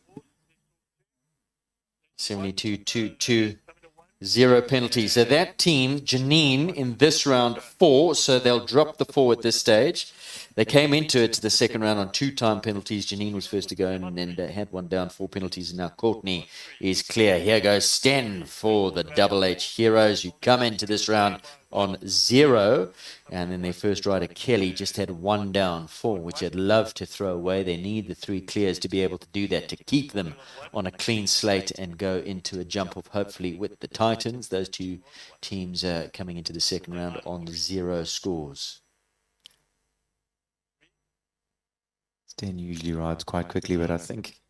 72.22, 0 penalties. So that team, Janine, in this round 4, so they'll drop the 4 at this stage. They came into it the second round on 2 time penalties. Janine was first to go and then had one down, 4 penalties. And now Courtney is clear. Here goes Sten for the Double H Heroes, who come into this round on 0. And then their first rider, Kelly, just had 1 down, 4, which I'd love to throw away. They need the 3 clears to be able to do that, to keep them on a clean slate and go into a jump off, hopefully, with the Titans. Those 2 teams coming into the second round on 0 scores. Sten usually rides quite quickly, but I think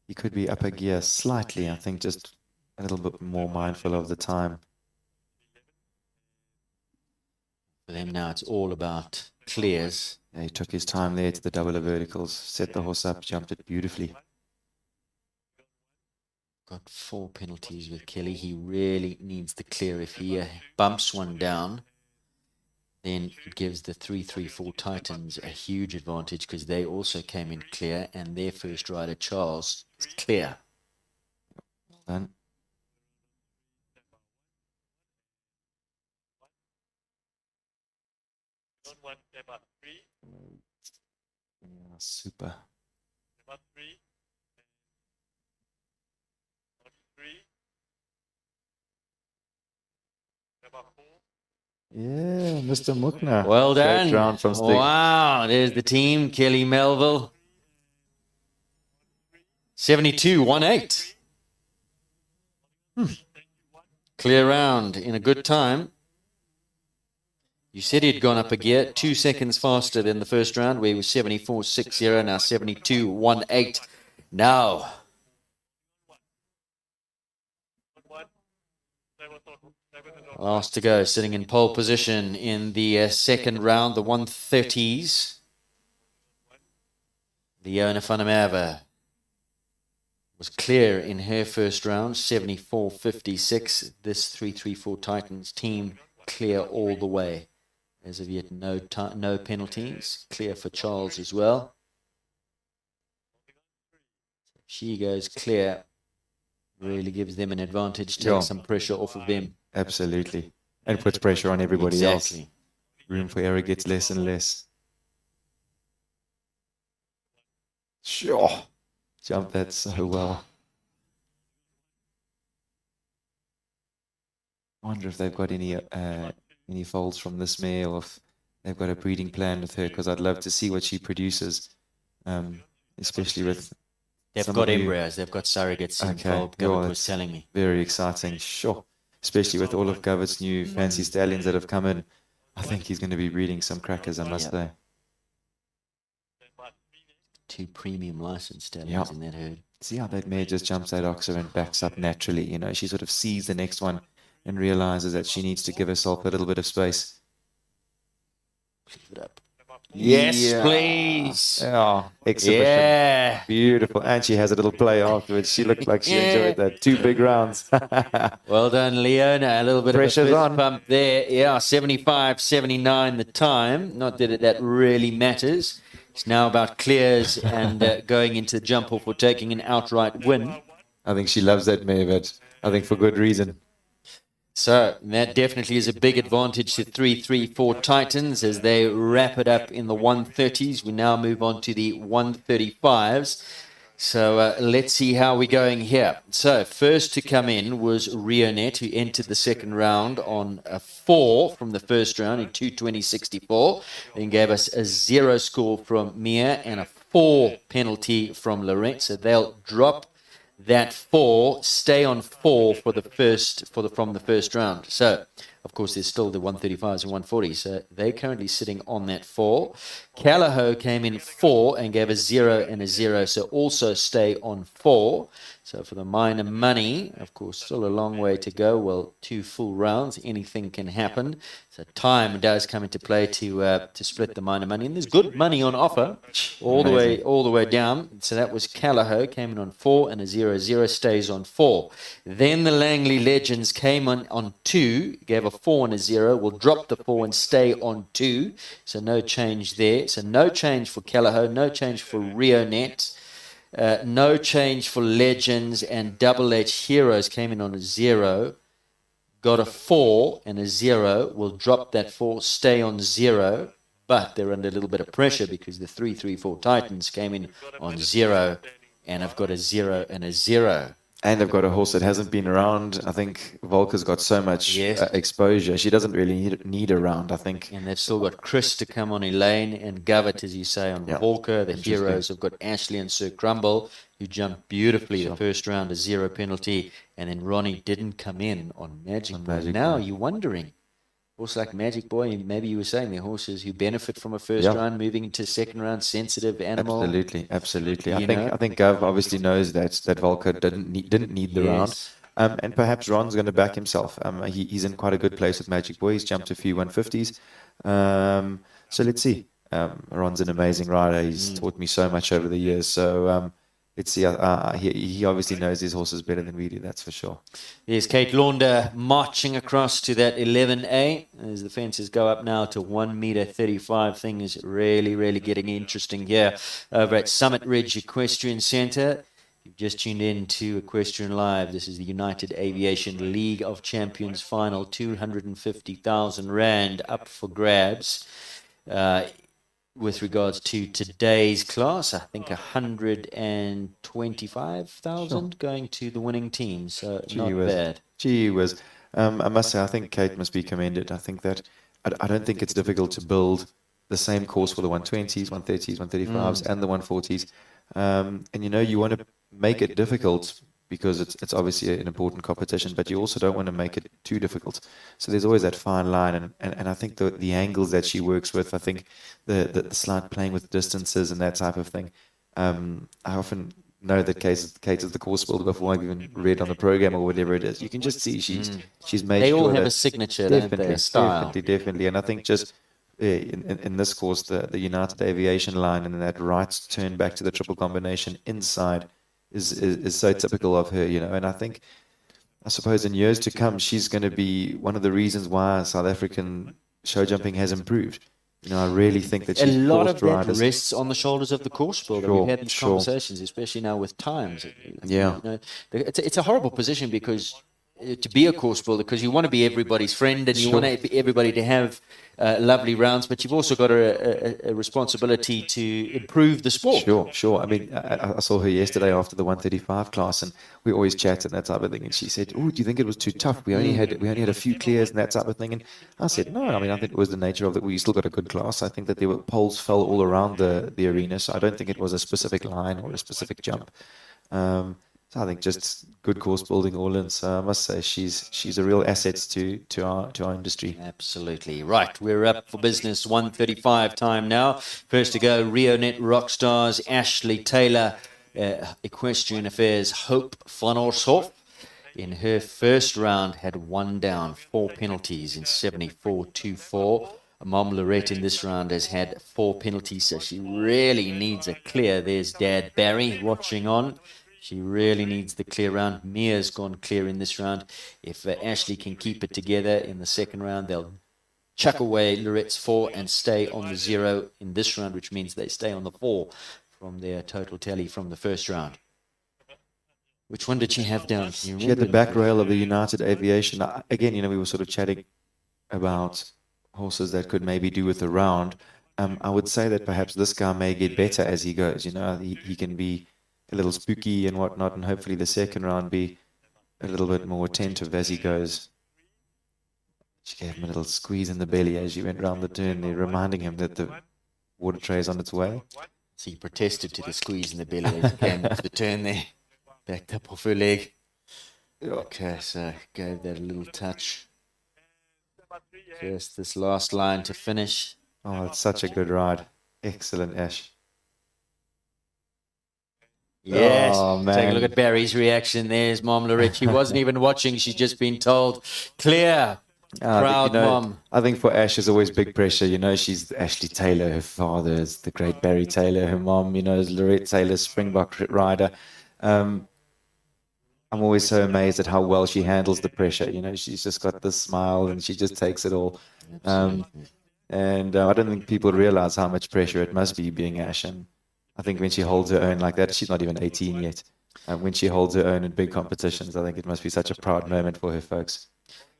he could be up a gear slightly. I think just a little bit more mindful of the time. For them now, it's all about clears. Yeah, he took his time there to the double verticals, set the horse up, jumped it beautifully. Got 4 penalties with Kelly. He really needs the clear. If he bumps one down, then it gives the 3-3-4 Titans a huge advantage, because they also came in clear, and their first rider, Charles, is clear. Well done. Yeah, super. Yeah, Mr. Mukna. Well done. Great round from Stig. Wow, there's the team. Kelly Melville. 72.18. Clear round in a good time. You said he'd gone up a gear, 2 seconds faster than the first round, where he was 74.60, now 72.18. Now, last to go, sitting in pole position in the second round, the 130s. Leona van der Merwe was clear in her first round, 74.56. This 3-3-4 Titans team clear all the way. As of yet, no penalties. Clear for Charles as well. She goes clear. Really gives them an advantage, takes some pressure off of them. Absolutely. And puts pressure on everybody else. Room for error gets less and less. Sure. Jumped that so well. I wonder if they've got any foals from this mare, or if they've got a breeding plan with her, because I'd love to see what she produces, especially with... They've got embryos, they've got surrogates involved, Govert was telling me. Very exciting, sure. Especially with all of Govert's new fancy stallions that have come in. I think he's going to be breeding some crackers, I must say. 2 premium licensed stallions Yeah. in that herd. See how that mare just jumps that oxer and backs up naturally. You know, she sort of sees the next one and realizes that she needs to give herself a little bit of space. Leave it up. Yes, please. Oh, exhibition. Yeah. Beautiful. And she has a little play afterwards. She looked like she enjoyed that. 2 big rounds. Well done, Leona. A little bit Pressure's of a fist on. pump there. Yeah, 75-79 the time. Not that that really matters. It's now about clears and going into the jump off or taking an outright win. I think she loves that mare, but I think for good reason. So that definitely is a big advantage to 3-3-4 Titans as they wrap it up in the 130s. We now move on to the 135s. So let's see how we're going here. So first to come in was Rionet, who entered the second round on a 4 from the first round in 2:20.64. Then gave us a 0 score from Mia and a 4 penalty from Lorette. So they'll drop that 4, stay on 4 for the from the first round. So, of course, there's still the 135s and 140s. So they're currently sitting on that 4. Callagho came in 4 and gave a 0 and a 0. So also stay on 4. So for the minor money, of course, still a long way to go. Well, 2 full rounds, anything can happen. So time does come into play to split the minor money, and there's good money on offer all the way down. So that was Callagho, came in on 4 and a 0-0, stays on 4. Then the Langley Legends came on 2, gave a 4 and a 0, will drop the 4 and stay on 2. So no change there. So no change for Callagho, no change for Rionet. No change for Legends, and Double H Heroes came in on a 0, got a 4 and a 0, will drop that 4, stay on 0, but they're under a little bit of pressure because the 3-3-4 Titans came in on 0 and have got a 0 and a 0. And they've got a horse that hasn't been around. I think Volker's got so much exposure. She doesn't really need a round, I think. And they've still got Chris to come on Elaine and Govett, as you say, on Volker. The Heroes have got Ashley and Sir Crumble, who jumped beautifully the first round, a 0 penalty. And then Ronnie didn't come in on Magic Boy. Now you're wondering, horse like Magic Boy, maybe you were saying they're horses who benefit from a first round, moving into second round, sensitive animal. Absolutely. I think Gov obviously knows that Volker didn't need the round. And perhaps Ron's going to back himself. He's in quite a good place with Magic Boy. He's jumped a few 150s. So let's see. Ron's an amazing rider. He's taught me so much over the years. So let's see. He obviously knows his horses better than we do, that's for sure. There's Kate Launder marching across to that 11A as the fences go up now to 1.35 m. Things really, really getting interesting here over at Summit Ridge Equestrian Centre. You've just tuned in to Equestrian Live. This is the United Aviation League of Champions final, 250,000 Rand up for grabs. With regards to today's class, I think 125,000 going to the winning team, so not bad. Gee whiz. I must say, I think Kate must be commended. I think that I don't think it's difficult to build the same course for the 120s, 130s, 135s, and the 140s. And you want to make it difficult because it's obviously an important competition, but you also don't want to make it too difficult. So there's always that fine line, and I think the angles that she works with, I think the slight playing with distances and that type of thing. I often know that Kate is the course builder before I've even read on the program or whatever it is. You can just see she's made They sure all have that a signature, don't they? A style. Definitely. And I think just in this course, the United Aviation line and that right turn back to the triple combination inside is so typical of her, and I suppose in years to come, she's going to be one of the reasons why South African show jumping has improved. I really think that she's a lot of that riders. rests on the shoulders of the course builder. We've had these conversations, especially now with times. It's a horrible position because to be a course builder, because you want to be everybody's friend and you want everybody to have lovely rounds, but you've also got a responsibility to improve the sport. Sure. I mean, I saw her yesterday after the 135 class, and we always chat and that type of thing. And she said, "Oh, do you think it was too tough? We only had a few clears and that type of thing." And I said, "No. I mean, I think it was the nature of it. We still got a good class. I think that there were poles fell all around the arena, so I don't think it was a specific line or a specific jump." So I think just good course building all in. So I must say she's a real asset to our industry. Absolutely. Right, we're up for business. 1:35 time now. First to go, Rionet Rockstars, Ashley Taylor, Equestrian Affairs, Hope van Orshoff. In her first round, had one down, 4 penalties in 74.24. Mom Lorette in this round has had 4 penalties, so she really needs a clear. There's Dad Barry watching on. She really needs the clear round. Mia's gone clear in this round. If Ashley can keep it together in the second round, they'll chuck away Lorette's 4 and stay on the 0 in this round, which means they stay on the 4 from their total tally from the first round. Which one did she have down? Can you She had the remember? back rail of the United Aviation. Again, we were sort of chatting about horses that could maybe do with a round. I would say that perhaps this guy may get better as he goes. He can be a little spooky and whatnot, and hopefully the second round be a little bit more attentive as he goes. She gave him a little squeeze in the belly as she went round the turn there, reminding him that the water tray is on its way. So he protested to the squeeze in the belly as he came into the turn there. Backed up off her leg. Okay, so gave that a little touch. Just this last line to finish. Oh, it's such a good ride. Excellent, Ash. Yes. Oh, man. Take a look at Barry's reaction. There's Mom Lorette. She wasn't even watching. She's just been told, clear. Proud Mom. I think for Ash, there's always big pressure. She's Ashley Taylor. Her father is the great Barry Taylor. Her mom, is Lorette Taylor, Springbok rider. I'm always so amazed at how well she handles the pressure. She's just got this smile and she just takes it all. And I don't think people realize how much pressure it must be being Ash. And I think when she holds her own like that, she's not even 18 yet. When she holds her own in big competitions, I think it must be such a proud moment for her folks.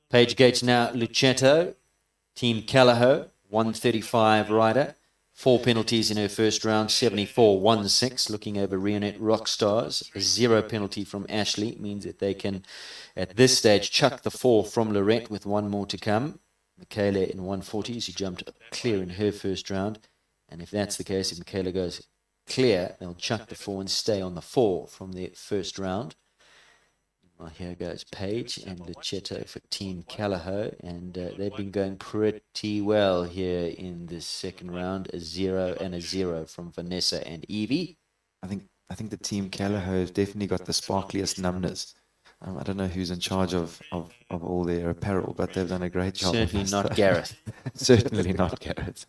Page Gates now, Lucetto, Team Callagher, 135 rider. 4 penalties in her first round, 74.16, looking over Rionet Rockstars. A 0 penalty from Ashley means that they can, at this stage, chuck the 4 from Lorette with 1 more to come. Michaela in 140s, who jumped clear in her first round. And if that's the case, if Michaela goes clear, they'll chuck the 4 and stay on the 4 from their first round. Well, here goes Page and Lucetto for Team Callagher, and they've been going pretty well here in this second round. A 0 and a 0 from Vanessa and Evie. I think the Team Callagher has definitely got the sparkliest numbers. I don't know who's in charge of all their apparel, but they've done a great job. Certainly not Gareth. Certainly not Gareth.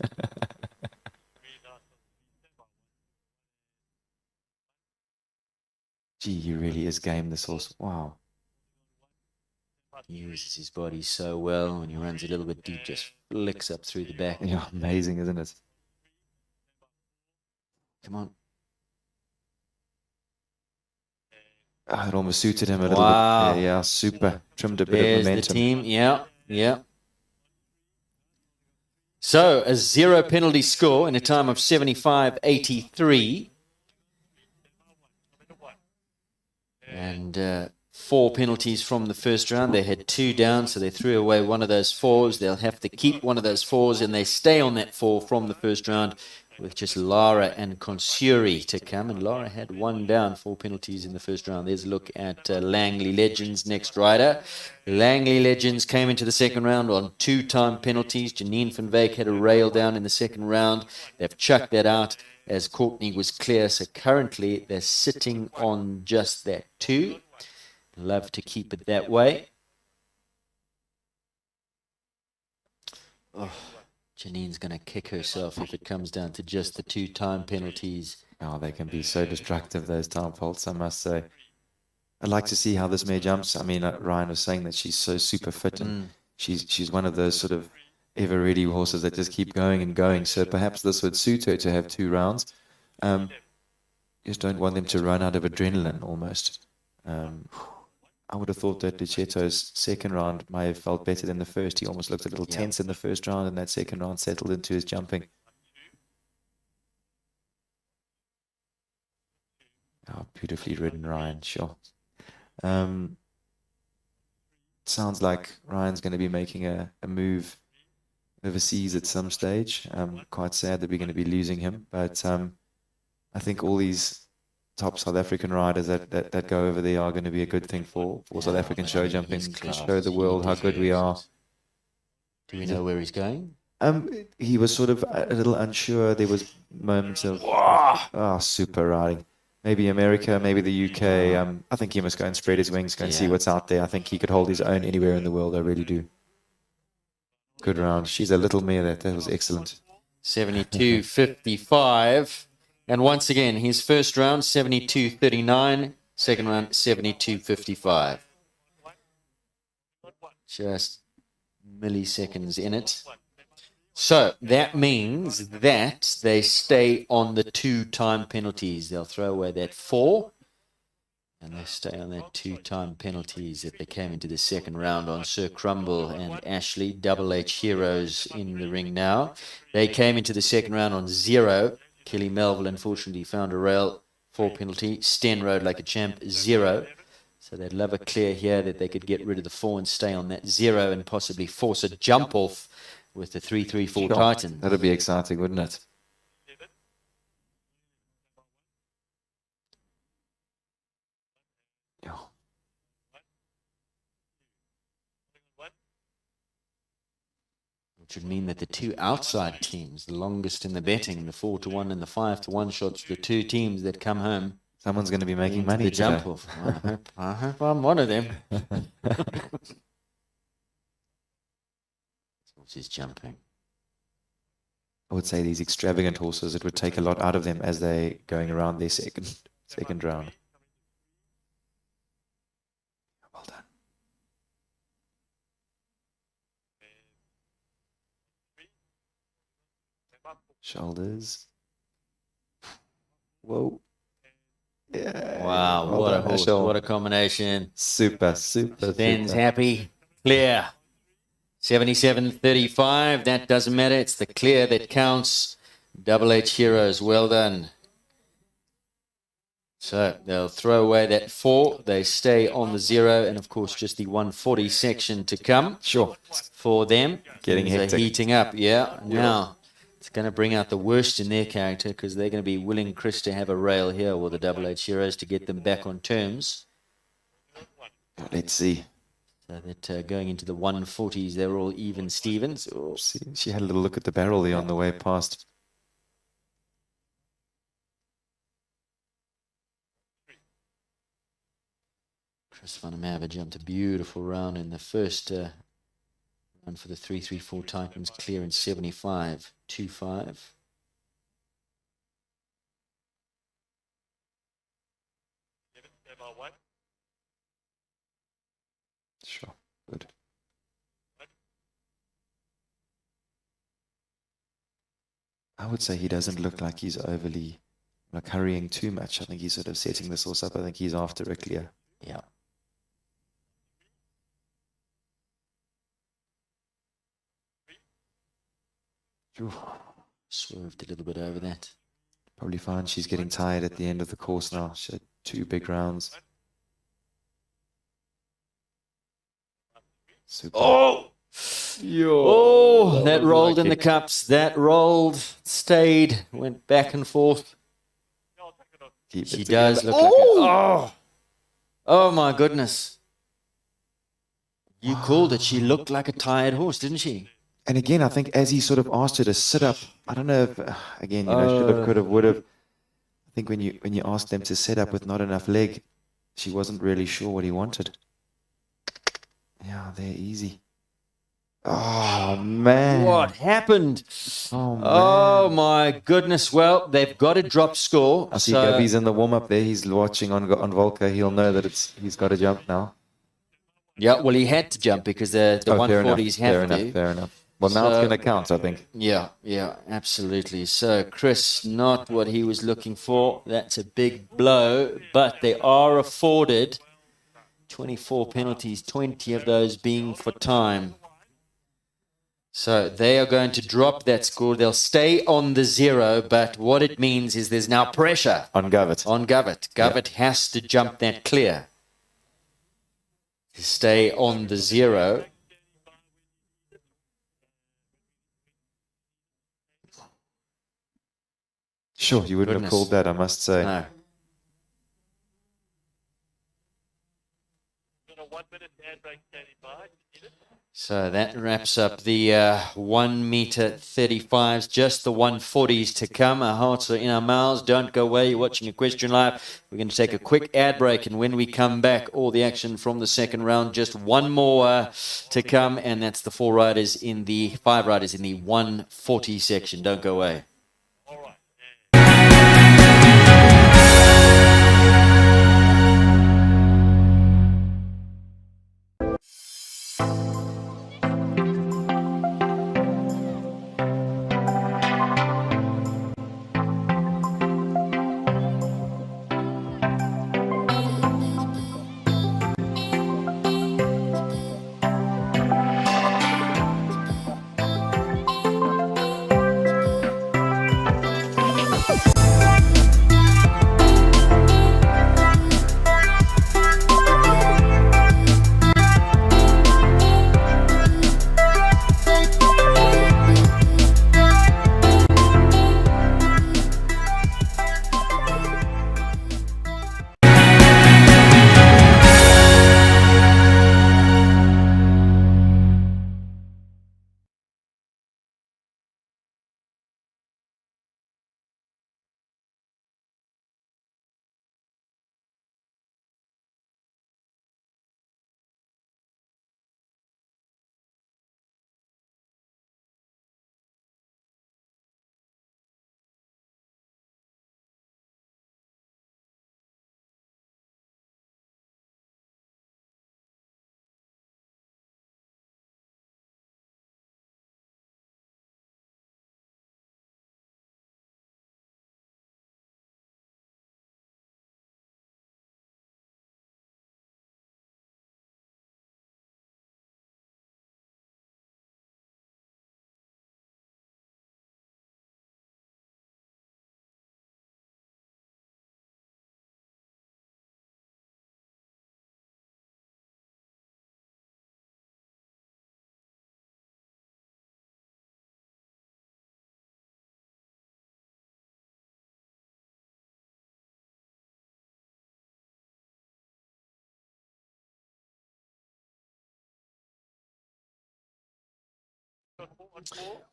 Gee, he really is game, this horse. Wow. He uses his body so well. When he runs a little bit deep, just flicks up through the back. Yeah, amazing, isn't it? Come on. Oh, it almost suited him a little bit. Yeah, super. Trimmed a bit There's of momentum. the team. Yeah. So, a 0 penalty score in a time of 75.83. And 4 penalties from the first round. They had 2 down, so they threw away one of those 4s. They'll have to keep one of those 4s, and they stay on that 4 from the first round with just Lara and Consuri to come. And Lara had 1 down, 4 penalties in the first round. There's a look at Langley Legends, next rider. Langley Legends came into the second round on 2-time penalties. Janine van Wyk had a rail down in the second round. They've chucked that out as Courtney was clear. So currently they're sitting on just that 2. Love to keep it that way. Oh, Janine's going to kick herself if it comes down to just the 2-time penalties. Oh, they can be so destructive, those time faults, I must say. I'd like to see how this mare jumps. I mean, Ryan was saying that she's so super fit, and she's one of those sort of ever-ready horses that just keep going and going. So perhaps this would suit her to have 2 rounds. Just don't want them to run out of adrenaline almost. I would have thought that Lucetto's second round might have felt better than the first. He almost looked a little tense in the first round, and that second round settled into his jumping. Oh, beautifully ridden, Ryan, sure. Sounds like Ryan's going to be making a move overseas at some stage. I'm quite sad that we're going to be losing him, but I think all these top South African riders that go over there are going to be a good thing for South African show jumping, to show the world how good we are. Do we know where he's going? He was sort of a little unsure. There was moments of super riding. Maybe America, maybe the UK. I think he must go and spread his wings, go and see what's out there. I think he could hold his own anywhere in the world. I really do. Good round. She's a little mare. That was excellent. 72.55. And once again, his first round, 72.39. Second round, 72.55. Just milliseconds in it. So that means that they stay on the 2-time penalties. They'll throw away that 4. And they stay on that 2-time penalties if they came into the second round on Sir Crumble and Ashley. Double H heroes in the ring now. They came into the second round on 0. Kelly Melville unfortunately found a rail 4 penalty. Sten rode like a champ 0. So they'd love a clear here that they could get rid of the 4 and stay on that 0 and possibly force a jump off with the 3-3-4 Titan. That'd be exciting, wouldn't it? Which would mean that the 2 outside teams, the longest in the betting, the 4-1 and the 5-1 shots, the 2 teams that come home. Someone's going to be making money. The jump off. I hope I'm one of them. Horses jumping. I would say these extravagant horses, it would take a lot out of them as they going around their second round. Well done. Shoulders. Whoa. Yeah. Wow, Well what done, a horse, Ashel. what a combination. Super. Sten's happy. Clear. 77.35. That doesn't matter. It's the clear that counts. Double H heroes. Well done. So they'll throw away that 4. They stay on the 0. And of course, just the 140 section to come. Sure. For them. Getting Things are hectic. heating up. Yeah. Now, it's going to bring out the worst in their character because they're going to be willing, Chris, to have a rail here or the Double H heroes to get them back on terms. Let's see. So that going into the 140s, they're all even Stevens. Oh. She had a little look at the barrel there on the way past. Chris van der Merwe jumped a beautiful round in the first round for the 3-3-4 Titans, clear in 75.25. Sure. Good. I would say he doesn't look like he's overly hurrying too much. I think he's sort of setting this horse up. I think he's after a clear. Yeah. Swerved a little bit over that. Probably fine. She's getting tired at the end of the course now. She had 2 big rounds. Super. Oh! Oh, that rolled in the cups. That rolled, stayed, went back and forth. She does look like oh my goodness. You called it. She looked like a tired horse, didn't she? And again, I think as he sort of asked her to sit up, I don't know if, again, should have, could have, would have. I think when you asked them to sit up with not enough leg, she wasn't really sure what he wanted. Yeah, they're easy. Oh, man. What happened? Oh, man. Oh, my goodness. Well, they've got a drop score. I see Gabby's in the warm-up there. He's watching on Volker. He'll know that he's got to jump now. Yeah, well, he had to jump because the 140s have to. Fair enough. Well, now it's going to count, I think. Yeah, absolutely. So, Chris, not what he was looking for. That's a big blow, but they are afforded 24 penalties, 20 of those being for time. So they are going to drop that score. They'll stay on the 0, but what it means is there's now pressure on Govett. Govett has to jump that clear to stay on the 0. Sure, you wouldn't have called that, I must say. No. So that wraps up the 1 meter 35s, just the 140s to come. Our hearts are in our mouths. Don't go away. You're watching Equestrian Live. We're going to take a quick ad break, and when we come back, all the action from the second round. Just one more to come, and that's the five riders in the 140 section. Don't go away.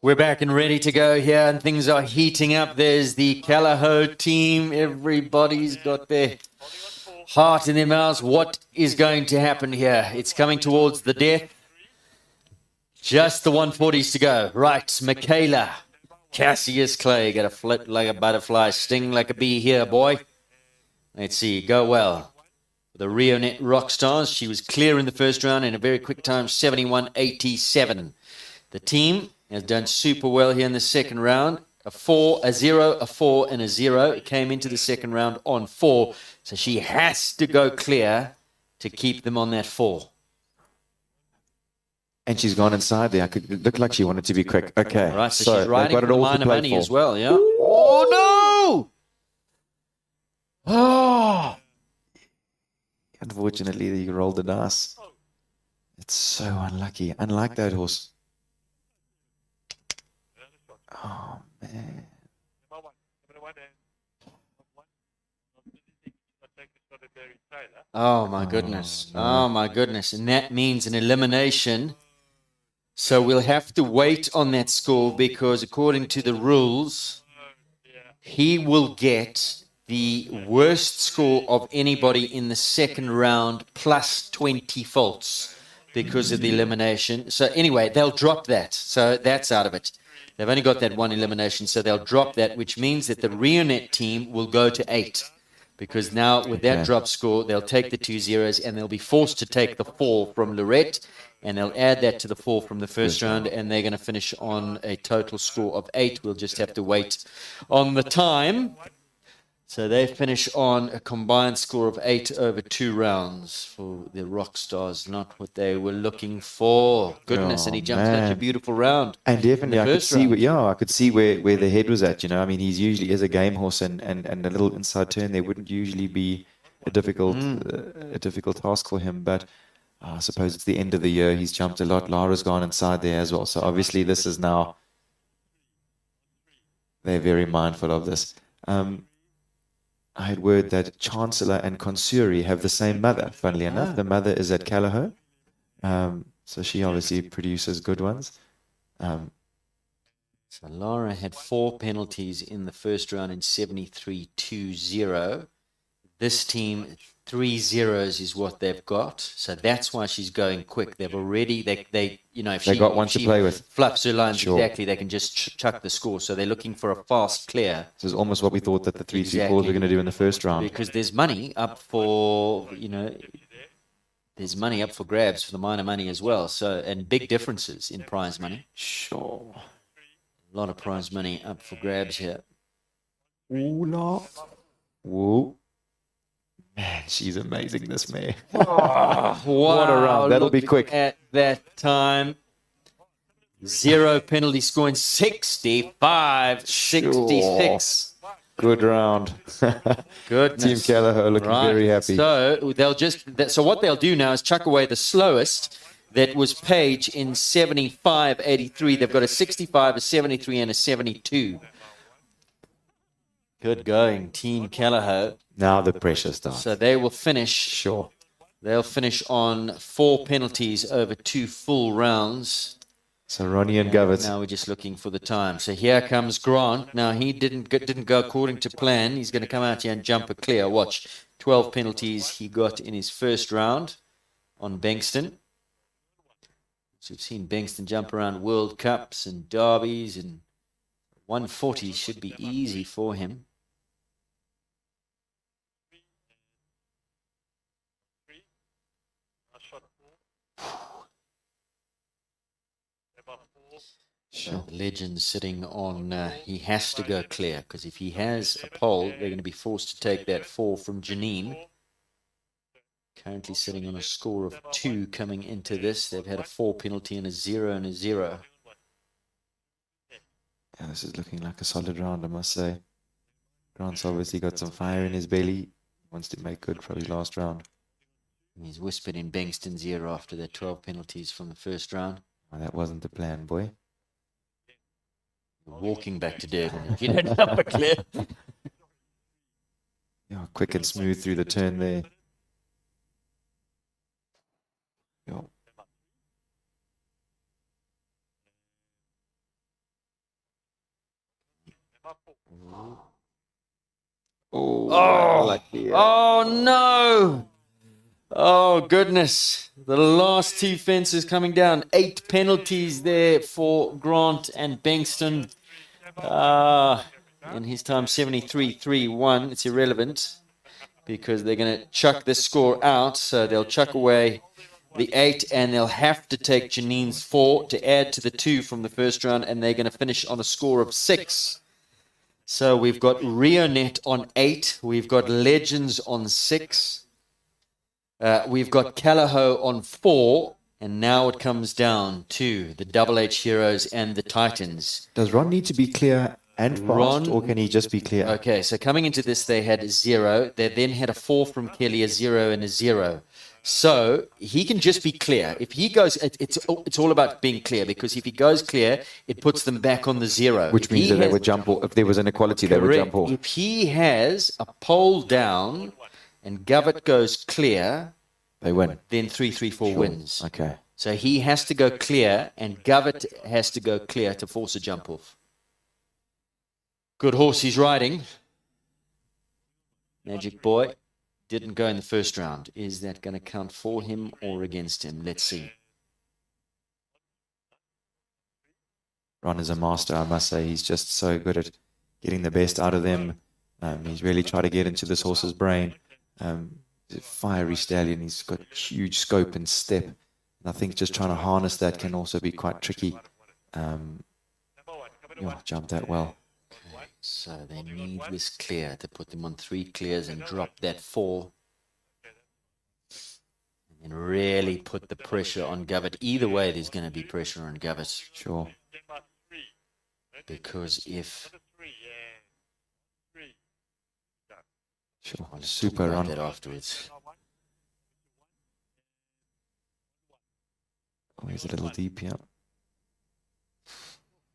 We're back and ready to go here, and things are heating up. There's the Callahoo team. Everybody's got their heart in their mouths. What is going to happen here? It's coming towards the death. Just the 140s to go. Right, Michaela. Cassius Clay. Got to flip like a butterfly, sting like a bee here, boy. Let's see, go well. The Rionet Rockstars. She was clear in the first round in a very quick time, 71.87. The team has done super well here in the second round. A 4, a 0, a 4, and a 0. It came into the second round on 4. So she has to go clear to keep them on that 4. And she's gone inside there. It looked like she wanted to be quick. Okay. All right, so she's riding for the minor money for. as well, yeah? Oh, no! Oh! Unfortunately, you rolled the dice. It's so unlucky. Unlike that horse. Oh, man. Oh, my goodness. Oh, my goodness. And that means an elimination. So we'll have to wait on that score because according to the rules, he will get the worst score of anybody in the second round plus 20 faults because of the elimination. So anyway, they'll drop that. So that's out of it. They've only got that one elimination, so they'll drop that, which means that the Rionet team will go to 8. Because now with that drop score, they'll take the 2 zeros and they'll be forced to take the 4 from Lorette, and they'll add that to the 4 from the first round, and they're going to finish on a total score of 8. We'll just have to wait on the time. So they finish on a combined score of 8 over 2 rounds for the Rockstars. Not what they were looking for. Goodness, and he jumped such a beautiful round. And definitely, I could see, I could see where the head was at. You know, I mean, he's usually is a game horse, and a little inside turn there wouldn't usually be a difficult task for him. But I suppose it's the end of the year. He's jumped a lot. Lara's gone inside there as well. So obviously, this is now they're very mindful of this. I had word that Chancellor and Consuri have the same mother. Funnily enough, the mother is at Callagher. So she obviously produces good ones. So Lara had 4 penalties in the first round in 73-2-0. This team, 3 zeros is what they've got. So that's why she's going quick. They've already, they you know, if They she, got one if to she play with. fluffs her lines Sure. exactly, they can just chuck the score. So they're looking for a fast clear. This is almost what we thought that the 3-2-4s Exactly. were going to do in the first round. Because there's money up for, you know, there's money up for grabs for the minor money as well. So, and big differences in prize money. Sure. A lot of prize money up for grabs here. Ooh, whoa. Man, she's amazing, this mare. Wow. What a round. That'll be quick. At that time, 0 penalty score in 65-66. Good round. Goodness. Team Callagher looking very happy. So they'll so what they'll do now is chuck away the slowest. That was Page in 75-83. They've got a 65, a 73, and a 72. Good going, Team Callagher. Now the pressure starts. So they will finish. Sure. They'll finish on 4 penalties over 2 full rounds. So Ronnie and Govett. Now we're just looking for the time. So here comes Grant. Now he didn't go according to plan. He's going to come out here and jump a clear. Watch, 12 penalties he got in his first round on Bankston. So we've seen Bankston jump around World Cups and derbies, and 140 should be easy for him. Sure. The legend sitting on, he has to go clear, because if he has a pole, they're going to be forced to take that 4 from Janine. Currently sitting on a score of 2 coming into this. They've had a 4 penalty and a 0 and a 0. Yeah, this is looking like a solid round, I must say. Grant's obviously got some fire in his belly. Wants to make good for his last round. He's whispered in Bankston's ear after their 12 penalties from the first round. Well, that wasn't the plan, boy. You're walking back to Durban if you don't have a clear. Yeah, quick and smooth through the turn there. Yo. Oh no! Oh goodness! The last 2 fences coming down. 8 penalties there for Grant and Bankston. In his time 73-3-1. It's irrelevant because they're going to chuck this score out. So they'll chuck away the 8 and they'll have to take Janine's 4 to add to the 2 from the first round, and they're going to finish on a score of 6. So we've got Rionet on 8. We've got Legends on 6. We've got Callagher on 4. And now it comes down to the Double H Heroes and the Titans. Does Ron need to be clear and fast, or can he just be clear? Okay, so coming into this, they had 0. They then had a 4 from Kelly, a 0 and a 0. So he can just be clear. If he goes, it's all about being clear, because if he goes clear, it puts them back on the 0. Which means that they would jump off. If there was an equality, they would jump off. If he has a pole down and Govett goes clear, they win. Then 3-3-4 wins. Okay. So he has to go clear, and Govett has to go clear to force a jump off. Good horse he's riding. Magic Boy didn't go in the first round. Is that going to count for him or against him? Let's see. Ron is a master, I must say. He's just so good at getting the best out of them. He's really tried to get into this horse's brain. He's a fiery stallion. He's got huge scope and step. And I think just trying to harness that can also be quite tricky. Jumped that well. Okay, so they need this clear to put them on 3 clears and drop that 4. And really put the pressure on Govett. Either way, there's going to be pressure on Govett. Sure. Because if... Sure, super run. That afterwards. Oh, he's a little deep here.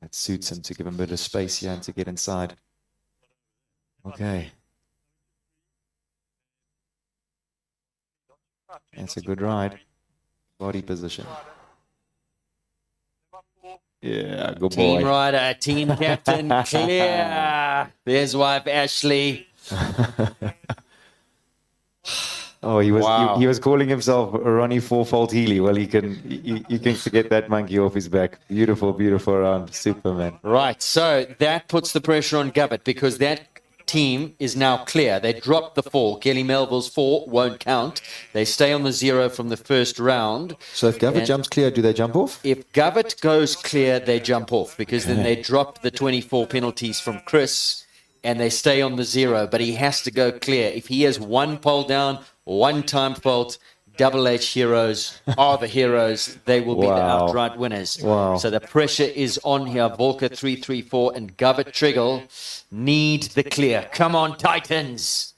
That suits him to give him a bit of space here and to get inside. Okay. That's a good ride. Body position. Yeah, good boy. Team rider, team captain, clear. There's wife Ashley. Oh, he was Wow. he was calling himself Ronnie Four-Fault Healy. Well, you can forget that monkey off his back. Beautiful, beautiful round, Superman. Right, so that puts the pressure on Govett because that team is now clear. They dropped the 4. Kelly Melville's 4 won't count. They stay on the 0 from the first round. So if Govett jumps clear, do they jump off? If Govett goes clear, they jump off because then they drop the 24 penalties from Chris and they stay on the 0. But he has to go clear. If he has 1 pole down, 1 time fault, Double H heroes are the heroes. They will be the outright winners. Wow. So the pressure is on here. Volker 334 and Govett Triggle need the clear. Come on, Titans.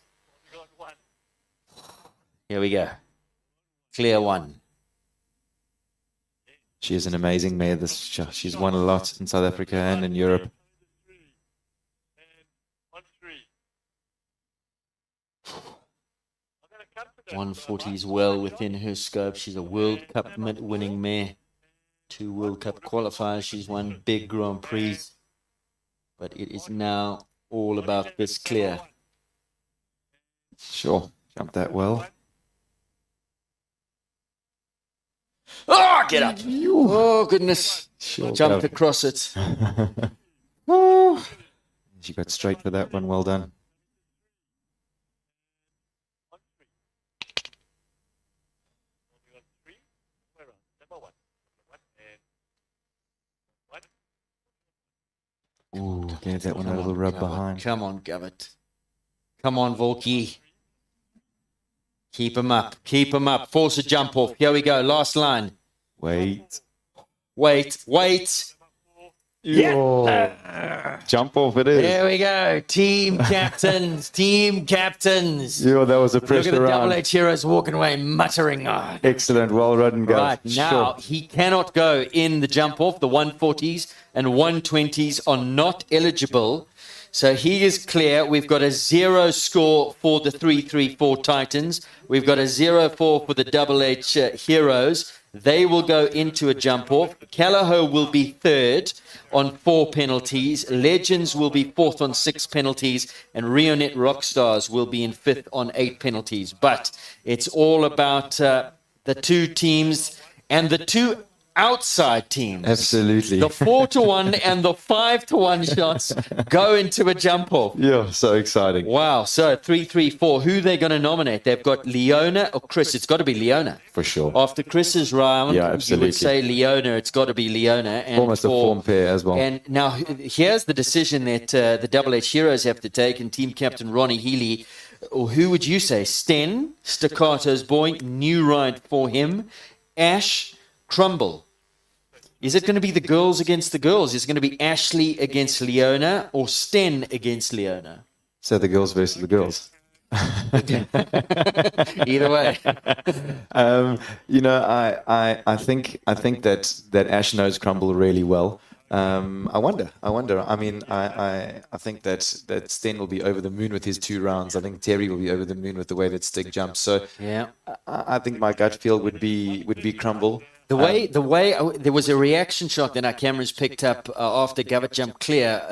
Here we go. Clear 1. She is an amazing mare. She's won a lot in South Africa and in Europe. 140 is well within her scope. She's a World Cup winning mare. 2 World Cup qualifiers. She's won big Grand Prix. But it is now all about this clear. Sure. Jumped that well. Oh, get up. Oh, goodness. Sure, Jumped across it. Oh. She got straight for that one. Well done. Ooh, gave that one a little rub behind. Come on, Govett. Come on, Volky. Keep him up. Keep him up. Force a jump off. Here we go. Last line. Wait. Wait. Wait. Yeah. Jump off it is. There we go. Team captains. Team captains. Yeah, that was a pressure Look at the round. Double H heroes walking away muttering. Oh. Excellent. Well run, Gov. Right, now he cannot go in the jump off. The 140s and 120s are not eligible. So he is clear. We've got a 0 score for the 334 Titans. We've got a 0-4 for the Double H heroes. They will go into a jump off. Callagher will be 3rd on 4 penalties. Legends will be 4th on 6 penalties. And Rionet Rockstars will be in 5th on 8 penalties. But it's all about the 2 teams and the 2 outside teams. Absolutely. The 4-1 and the 5-1 shots go into a jump off. Yeah, so exciting. Wow. So 3-3-4. Who are they going to nominate? They've got Leona or Chris. It's got to be Leona. For sure. After Chris's round, Yeah, you absolutely. would say Leona. It's got to be Leona. And Almost a form pair as well. And now here's the decision that the Double H heroes have to take. And team captain Ronnie Healy, or who would you say? Sten, Staccato's boy, new ride for him. Ash, Crumble. Is it going to be the girls against the girls? Is it going to be Ashley against Leona or Sten against Leona? So the girls versus the girls. Either way. You know, I think that Ash knows Crumble really well. I wonder. I mean, I think that Sten will be over the moon with his 2 rounds. I think Terry will be over the moon with the way that Stig jumps. So yeah, I think my gut feel would be Crumble. The way there was a reaction shot that our cameras picked up after Govett jumped clear.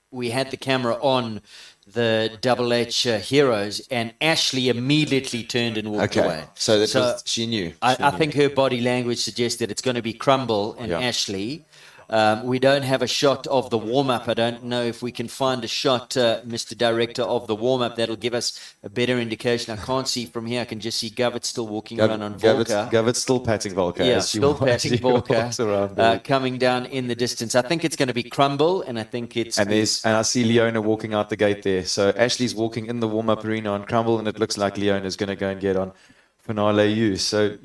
We had the camera on the Double H heroes, and Ashley immediately turned and walked away. So that was, she knew. I think her body language suggested it's going to be Crumble and Ashley. We don't have a shot of the warm-up. I don't know if we can find a shot, Mr. Director, of the warm-up. That'll give us a better indication. I can't see from here. I can just see Govett still walking around on Volker. Gavett's still patting Volker. Yeah, as she still walks- patting she Volker, walks around there. coming down in the distance. I think it's going to be Crumble, and I think it's... And I see Leona walking out the gate there. So Ashley's walking in the warm-up arena on Crumble, and it looks like Leona's going to go and get on Finale U. So,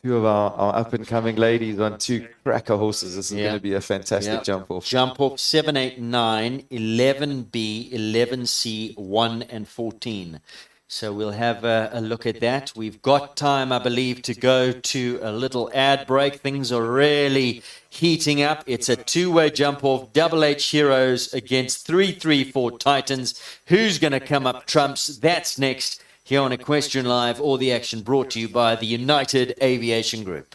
2 of our up-and-coming ladies on 2 cracker horses. This is going to be a fantastic jump off. Jump off 7, 8, 9, 11B, 11C, 1 and 14. So we'll have a look at that. We've got time, I believe, to go to a little ad break. Things are really heating up. It's a 2-way jump off. Double H Heroes against 3-3-4 Titans. Who's going to come up trumps? That's next here on Equestrian Live. All the action brought to you by the United Aviation Group.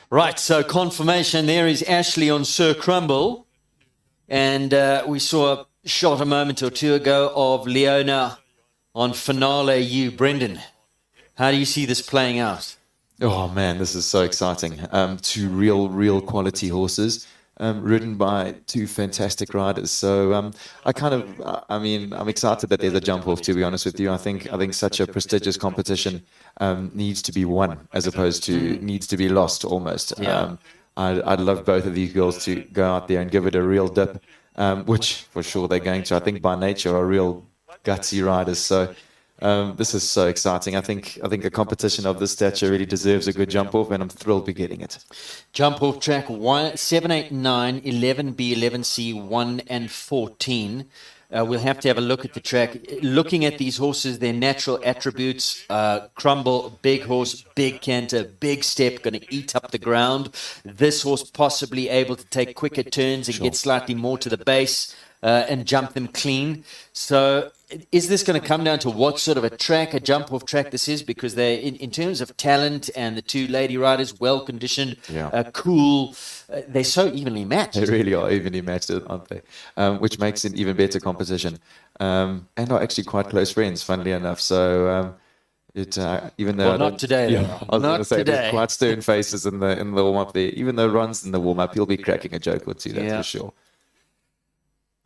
Right, so confirmation there is Ashley on Sir Crumble. And we saw a shot a moment or two ago of Leona on Finale U. Brendan, how do you see this playing out? Oh man, this is so exciting. Two real quality horses, ridden by two fantastic riders. So I'm excited that there's a jump off. To be honest with you, I think such a prestigious competition needs to be won as opposed to needs to be lost almost. Yeah. I'd love both of these girls to go out there and give it a real dip, which for sure they're going to. I think by nature are real gutsy riders. So. This is so exciting. I think a competition of this stature really deserves a good jump off, and I'm thrilled to be getting it. Jump off track 7, 8, 9, 11B, 11C, 1 and 14. We'll have to have a look at the track. Looking at these horses, their natural attributes, Crumble, big horse, big canter, big step, going to eat up the ground. This horse possibly able to take quicker turns and get slightly more to the base and jump them clean. So is this going to come down to what sort of a track, a jump-off track this is? Because they're, in terms of talent and the two lady riders, well-conditioned, cool, they're so evenly matched. They really are evenly matched, aren't they? Which makes it even better competition. And are actually quite close friends, funnily enough. So, Even though Well, not today, though. I was going Not to say today. there's quite stern faces in the warm up there. Even though Ron's in the warm up, he'll be cracking a joke or two. That's Yeah. for sure.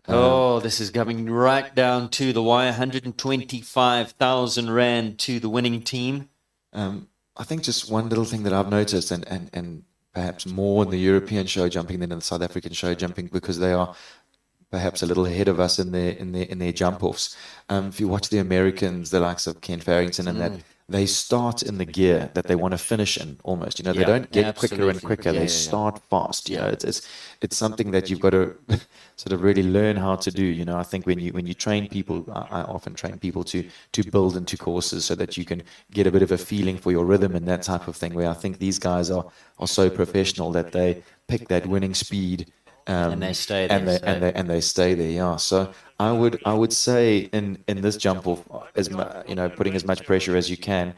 Oh, this is coming right down to the wire. 125,000 rand to the winning team. I think just one little thing that I've noticed, and perhaps more in the European show jumping than in the South African show jumping, because they are perhaps a little ahead of us in their jump offs. If you watch the Americans, the likes of Ken Farrington and that, they start in the gear that they want to finish in almost. You know, they Yeah, don't get quicker and absolutely. quicker. Yeah, They yeah, yeah. start fast. You know, it's something that you've got to sort of really learn how to do. You know, I think when you train people, I often train people to build into courses so that you can get a bit of a feeling for your rhythm and that type of thing. Where I think these guys are so professional that they pick that winning speed. And they stay there, And they stay there. Yeah. So I would say in this jump off, putting as much pressure as you can,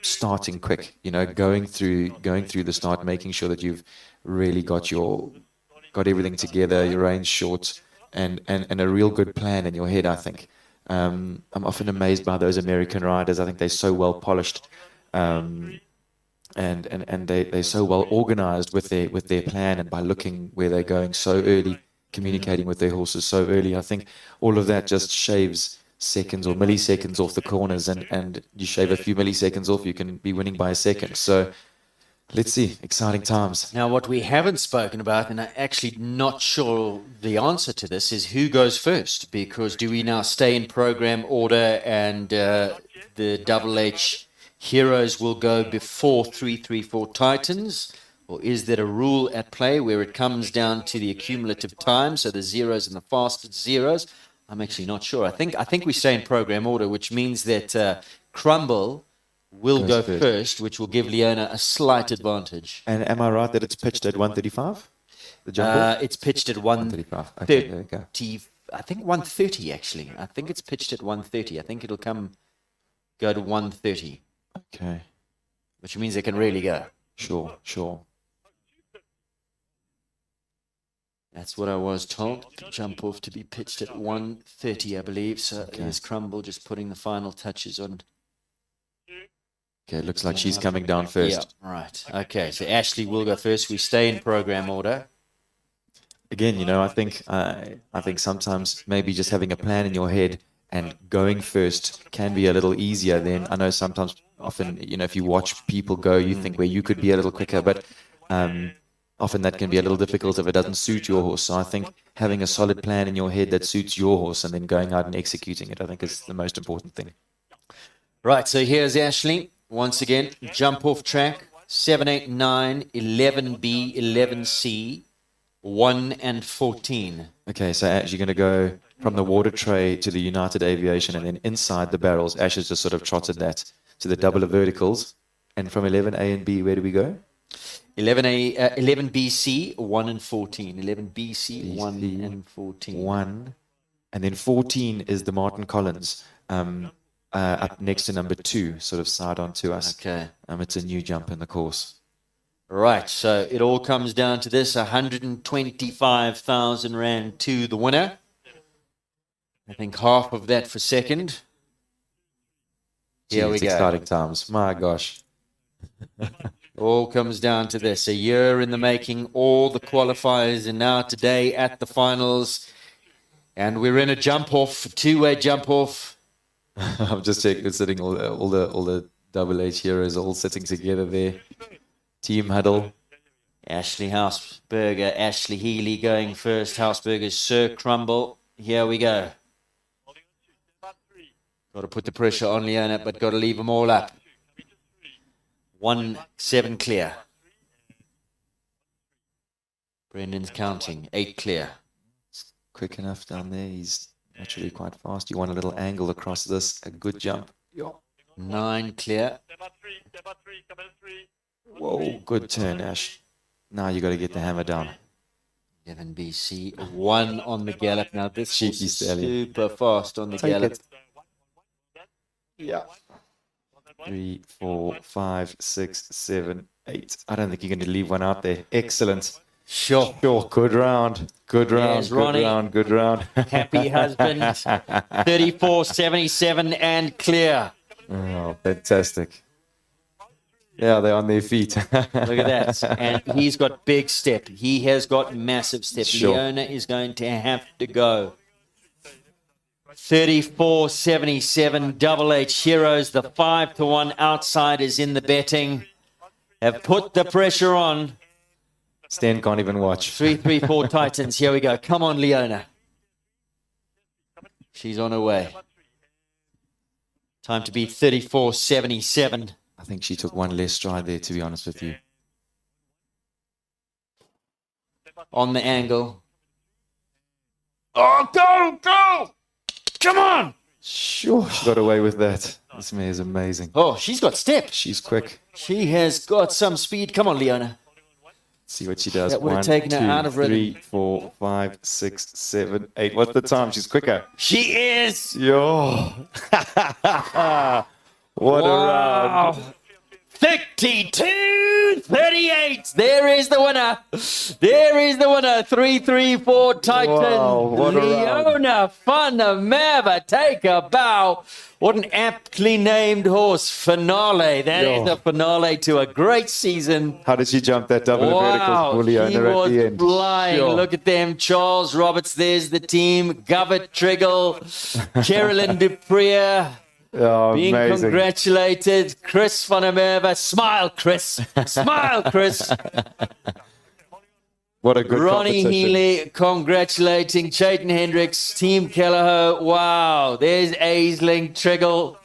starting quick. You know, going through the start, making sure that you've really got everything together, your range short, and a real good plan in your head. I think I'm often amazed by those American riders. I think they're so well polished. And they're so well organized with their plan, and by looking where they're going so early, communicating with their horses so early. I think all of that just shaves seconds or milliseconds off the corners, and you shave a few milliseconds off, you can be winning by a second. So let's see, exciting times. Now, what we haven't spoken about, and I'm actually not sure the answer to this, is who goes first, because do we now stay in program order and the Double H Heroes will go before 334 Titans, or is there a rule at play where it comes down to the accumulative time, so the zeros and the fastest zeros? I'm actually not sure. I think we stay in program order, which means that Crumble will go first, which will give Leona a slight advantage. And am I right that it's pitched at 135? The jump off? It's pitched at 135. Okay, there you go. I think 130 actually. I think it's pitched at 130. I think it'll go to 130. Okay. Which means they can really go. Sure. That's what I was told. Jump off to be pitched at 130, I believe. So here's Crumble just putting the final touches on. Okay, it looks like she's coming down first. Yeah, right. Okay, so Ashley will go first. We stay in program order. Again, you know, I think sometimes maybe just having a plan in your head and going first can be a little easier than, I know sometimes, often, you know, if you watch people go, you think where you could be a little quicker, but often that can be a little difficult if it doesn't suit your horse. So I think having a solid plan in your head that suits your horse and then going out and executing it, I think is the most important thing. Right, so here's Ashley. Once again, jump off track, 7, 8, 9, 11B, 11C, 1 and 14. Okay, so Ash, you're going to go from the water tray to the United Aviation, and then inside the barrels, Ash has just sort of trotted that to the double of verticals. And from 11A and B, where do we go? 11BC, 1 and 14. 11BC, 1 and 14. 1. And then 14 is the Martin Collins, up next to number 2, sort of side on to us. Okay. It's a new jump in the course. Right, so it all comes down to this, 125,000 rand to the winner. I think half of that for second. Here we It's go. exciting times. My gosh. All comes down to this, a year in the making. All the qualifiers are now today at the finals. And we're in a jump-off, two-way jump-off. I'm just sitting all the Double H heroes all sitting together there. Team huddle. Ashley Hausberger, Ashley Healy going first. Hausberger's Sir Crumble. Here we go. Got to put the pressure on Leona, but got to leave them all up. 1-7 clear. Brendan's counting. 8 clear. It's quick enough down there. He's actually quite fast. You want a little angle across this. A good jump. 9 clear. Whoa, good turn, Ash. Now you got to get the hammer down. 11 BC, 1 on the gallop. Now this Cheeky is stallion. super fast on the Take gallop. it. Yeah. 3, 4, 5, 6, 7, 8. I don't think you're going to leave one out there. Excellent. Sure. Good round. Good round. There's Good Ronnie. round. Good round. Happy husband. 34.77 and clear. Oh, fantastic. Yeah, they're on their feet. Look at that. And he's got big step. He has got massive step. Sure. Leona is going to have to go. 34.77 Double H Heroes, the 5-1 outsiders in the betting, have put the pressure on. Stan can't even watch. 3-3-4 Titans. Here we go. Come on, Leona. She's on her way. Time to beat 34.77. I think she took one less stride there, to be honest with you. On the angle. Oh, go, go! Come on! Sure, she got away with that. This mare is amazing. Oh, she's got step. She's quick. She has got some speed. Come on, Leona. See what she does. That would have 1, taken her 2, out of rhythm. 3, 4, 5, 6, 7, 8. What's the time? She's quicker. She is. Yo. What a round. 32-38. There is the winner. There is the winner. 3-3-4 Titan. Wow, what a Leona Fanameva. Take a bow. What an aptly named horse. Finale. That is a finale to a great season. How did she jump that double vertical for Leona he at was the end? flying. Sure. Look at them. Charles Roberts, there's the team. Govert Triggle, Carolyn Dupree. Oh, Being amazing. congratulated. Chris van der Merwe. Smile, Chris. Smile, Chris. What a good Ronnie competition. Healy congratulating Chayton Hendricks, Team Kelleher. Wow, there's Aisling Triggle.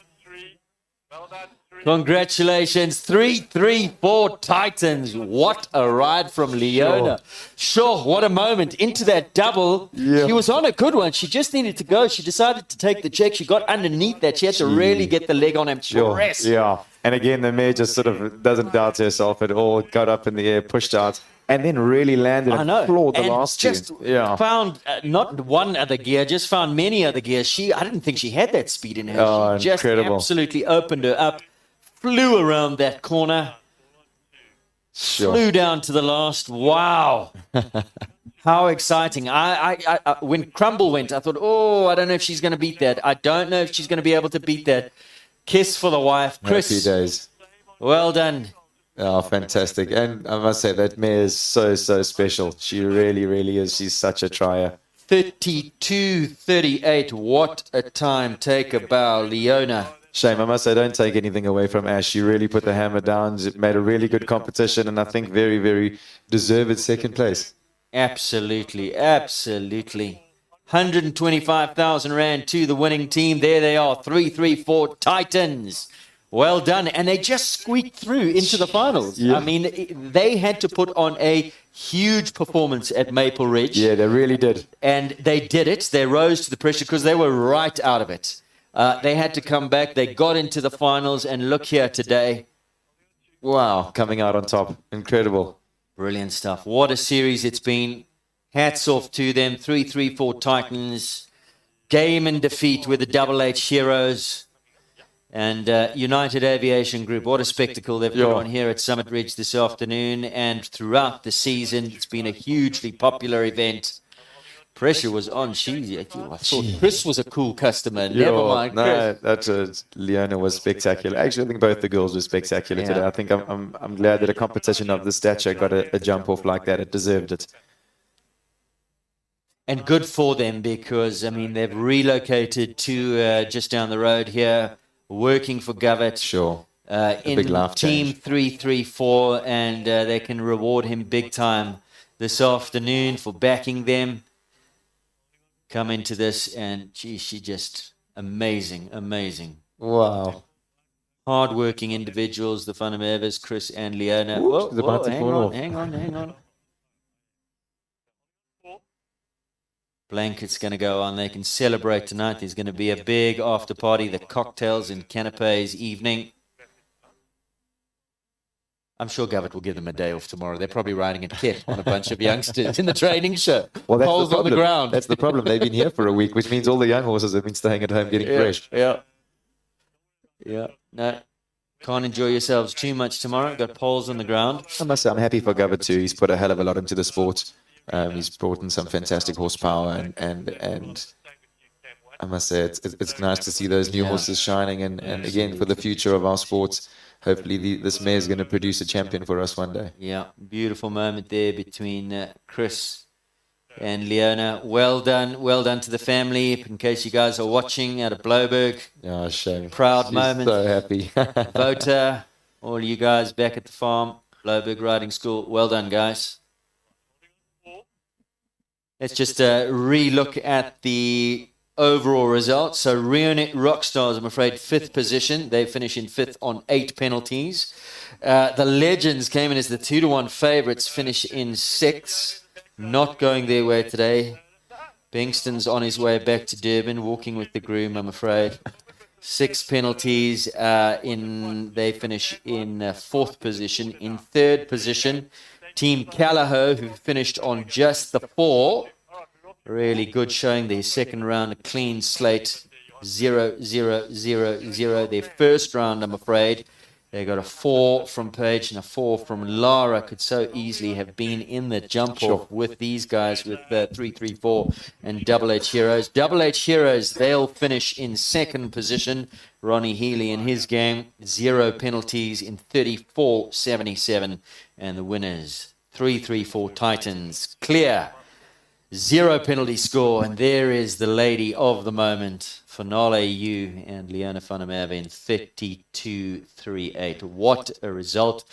Congratulations. 3-3-4 Titans. What a ride from Leona. Sure, what a moment. Into that double. Yeah. She was on a good one. She just needed to go. She decided to take the check. She got underneath that. She had to really get the leg on and press. Yeah. And again, the mare just sort of doesn't doubt herself at all. Got up in the air, pushed out, and then really landed and floored the and last just two. Yeah. found not one other gear, just found many other gears. I didn't think she had that speed in her. Oh, She just incredible. absolutely opened her up, flew around that corner, Sure. flew down to the last. Wow. How exciting. I when Crumble went, I thought, oh, I don't know if she's going to beat that. I don't know if she's going to be able to beat that. Kiss for the wife. Chris, Happy days. well done. Oh, fantastic. And I must say, that mare is so, so special. She really, really is. She's such a trier. 32-38. What a time. Take a bow, Leona. Shame, I must say, don't take anything away from Ash. She really put the hammer down. She made a really good competition, and I think very, very deserved second place. Absolutely, absolutely. 125,000 Rand to the winning team. There they are, 3-3-4 Titans. Well done. And they just squeaked through into the finals. Yeah. I mean, they had to put on a huge performance at Maple Ridge. Yeah, they really did. And they did it. They rose to the pressure because they were right out of it. They had to come back. They got into the finals. And look here today. Wow, coming out on top. Incredible. Brilliant stuff. What a series it's been. Hats off to them. 3-3-4 Titans. Game and defeat with the Double H Heroes. And United Aviation Group. What a spectacle they've put on here at Summit Ridge this afternoon. And throughout the season, it's been a hugely popular event. Pressure was on. I thought Chris was a cool customer. Never mind, Chris. No, Leona was spectacular. Actually, I think both the girls were spectacular today. I think I'm glad that a competition of this stature got a jump off like that. It deserved it. And good for them because, I mean, they've relocated to just down the road here, working for Govert. Sure. In big life Team change. 3-3-4, and they can reward him big time this afternoon for backing them. Come into this, and gee, she just amazing, amazing. Wow. Hard-working individuals, the Funamevas, Chris and Leona. Whoops, she's about to hang fall on, off. hang on, hang on. Blanket's going to go on. They can celebrate tonight. There's going to be a big after party, the cocktails and canapes evening. I'm sure Govert will give them a day off tomorrow. They're probably riding a kit on a bunch of youngsters in the training show. Well, that's Poles the on the problem. ground. That's the problem. They've been here for a week, which means all the young horses have been staying at home getting fresh. Yeah. No, can't enjoy yourselves too much tomorrow. Got poles on the ground. I must say, I'm happy for Govert too. He's put a hell of a lot into the sport. He's brought in some fantastic horsepower, and I must say it's nice to see those new horses shining, and again, for the future of our sports, hopefully this mare is going to produce a champion for us one day. Yeah, beautiful moment there between Chris and Leona. Well done to the family. In case you guys are watching out of Bloberg. Yeah, shame. Proud She's moment. so happy. Voter, all you guys back at the farm, Bloberg Riding School. Well done, guys. Let's just re-look at the overall results. So Rionet Rockstars, I'm afraid, 5th position. They finish in 5th on 8 penalties. The Legends came in as the 2-1 favourites, finish in 6th. Not going their way today. Bengston's on his way back to Durban, walking with the groom, I'm afraid. 6 penalties. They finish in 4th position. In 3rd position, Team Callagho, who finished on just the 4. Really good showing. Their second round, a clean slate, 0-0-0-0. Their first round, I'm afraid, they got a 4 from Paige and a 4 from Lara. Could so easily have been in the jump off with these guys with 3-3-4 and Double H Heroes. Double H Heroes, they'll finish in 2nd position. Ronnie Healy in his game, 0 penalties in 34.77. And the winners, 3-3-4 Titans, clear. 0 penalty score, and there is the lady of the moment, Finale U and Leona van der Merwe in 32.38. What a result.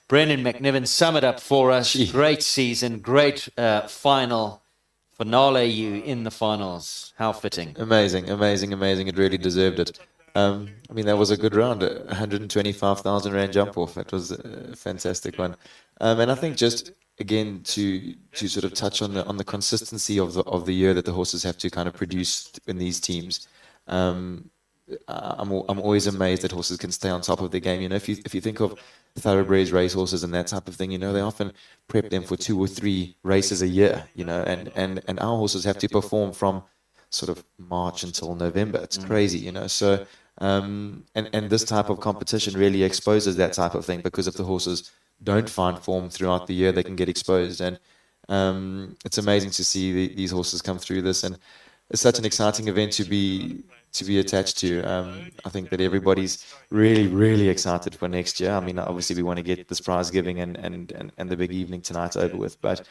Brendan McNiven, sum it up for us. Great season, great final. Finale U in the finals. How fitting. Amazing. It really deserved it. I mean, that was a good round, 125,000 Rand jump off. That was a fantastic one. And I think just, again, to sort of touch on the consistency of the year that the horses have to kind of produce in these teams. I'm always amazed that horses can stay on top of their game. You know, if you think of thoroughbreds, racehorses, and that type of thing, you know, they often prep them for 2 or 3 races a year. You know, and our horses have to perform from sort of March until November. It's crazy, you know. So and this type of competition really exposes that type of thing, because if the horses don't find form throughout the year, they can get exposed. And it's amazing to see these horses come through this, and it's such an exciting event to be attached to. I think that everybody's really excited for next year. I mean, obviously we want to get this prize giving and the big evening tonight over with, but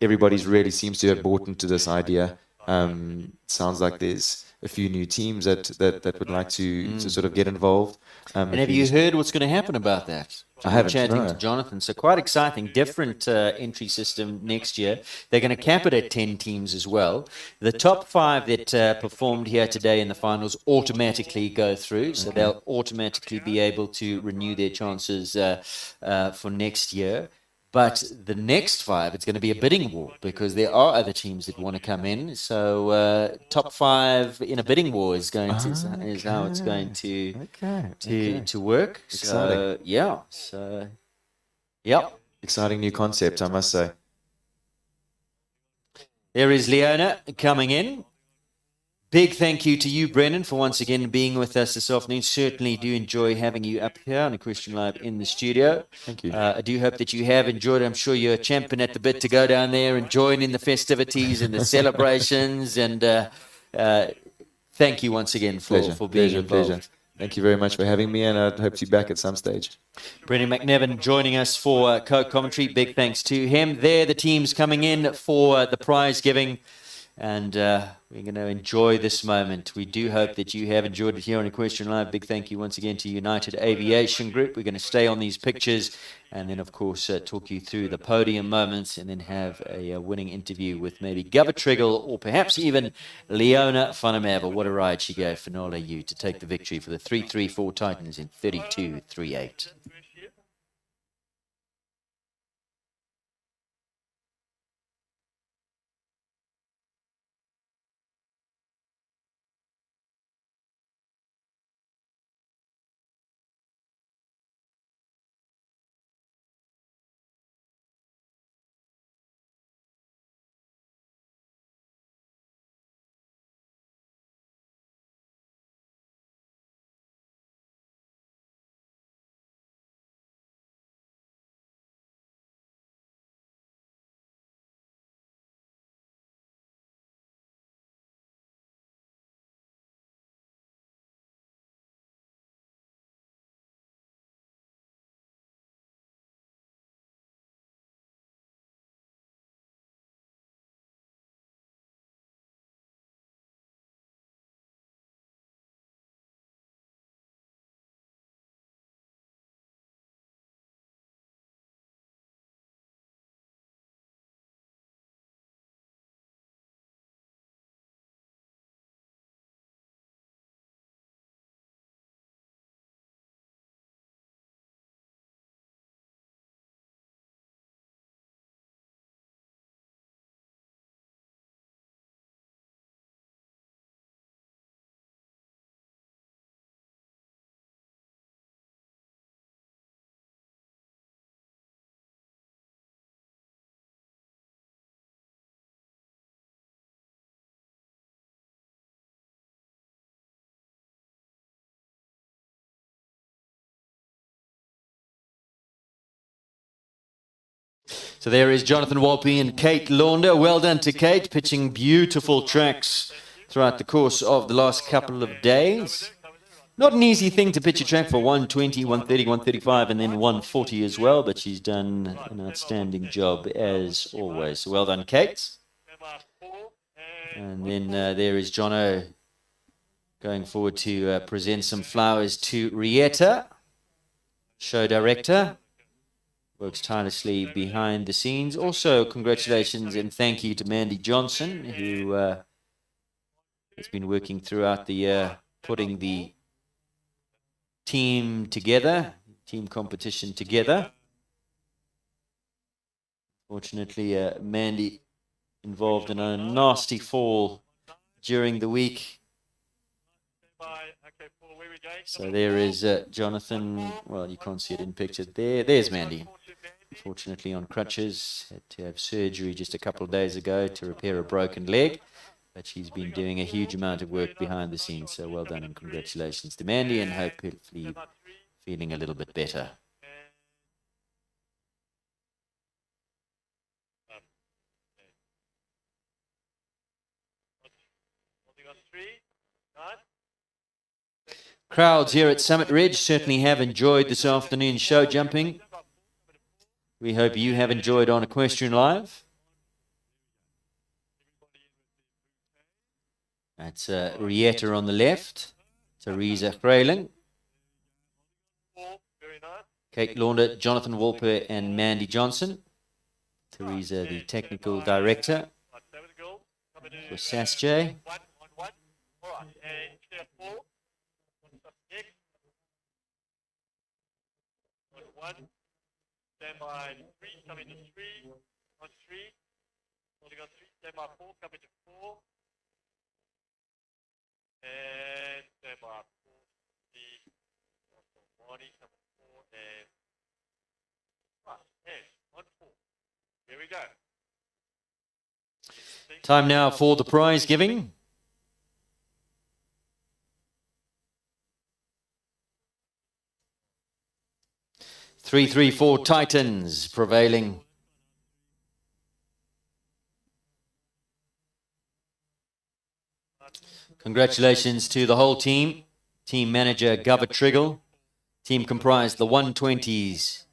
everybody's really seems to have bought into this idea. Sounds like there's a few new teams that would like to sort of get involved. And have you heard what's going to happen about that? I haven't. Chatting No. to Jonathan. So quite exciting. Different entry system next year. They're going to cap it at 10 teams as well. The top 5 that performed here today in the finals automatically go through. So they'll automatically be able to renew their chances for next year. But the next 5, it's going to be a bidding war, because there are other teams that want to come in. So top 5 in a bidding war is going to is how it's going to work. Exciting. Exciting new concept, I must say. There is Leona coming in. Big thank you to you, Brendan, for once again being with us this afternoon. Certainly do enjoy having you up here on A Question Live in the studio. Thank you. I do hope that you have enjoyed it. I'm sure you're champing at the bit to go down there and join in the festivities and the celebrations. And thank you once again for being involved. Pleasure. Thank you very much for having me, and I hope to be back at some stage. Brendan McNevin joining us for co-commentary. Big thanks to him. There, the teams coming in for the prize giving. And we're going to enjoy this moment. We do hope that you have enjoyed it here on A Question Live. Big thank you once again to United Aviation Group. We're going to stay on these pictures and then, of course, talk you through the podium moments, and then have a winning interview with maybe Gubba Triggle or perhaps even Leona van der Merwe. What a ride she gave Finale U to take the victory for the 3-3-4 Titans in 32.38. So there is Jonathan Walpe and Kate Launder. Well done to Kate, pitching beautiful tracks throughout the course of the last couple of days. Not an easy thing to pitch a track for 120, 130, 135 and then 140 as well, but she's done an outstanding job as always. So well done, Kate. And then there is Jono going forward to present some flowers to Rieta, show director. Works tirelessly behind the scenes. Also, congratulations and thank you to Mandy Johnson, who has been working throughout the year, putting the team together, team competition together. Fortunately, Mandy involved in a nasty fall during the week. So there is Jonathan. Well, you can't see it in picture. There's Mandy. Unfortunately on crutches. Had to have surgery just a couple of days ago to repair a broken leg. But she's been doing a huge amount of work behind the scenes. So well done and congratulations to Mandy, and hopefully feeling a little bit better. Crowds here at Summit Ridge certainly have enjoyed this afternoon's show jumping. We hope you have enjoyed on Equestrian Live. That's Rieta on the left, Teresa Grayling, Kate Launder, Jonathan Walpe and Mandy Johnson. Teresa, the technical director for SASJ. Stand by 3, coming to 3, on 3, holding on 3, stand by 4, coming to 4, and stand by 4, 3, body, coming 4, and 5, and on 4. Here we go. Time now for the prize giving. Three, 4 Titans prevailing. Congratulations to the whole team. Team manager Govert Triggle. Team comprised the 120s.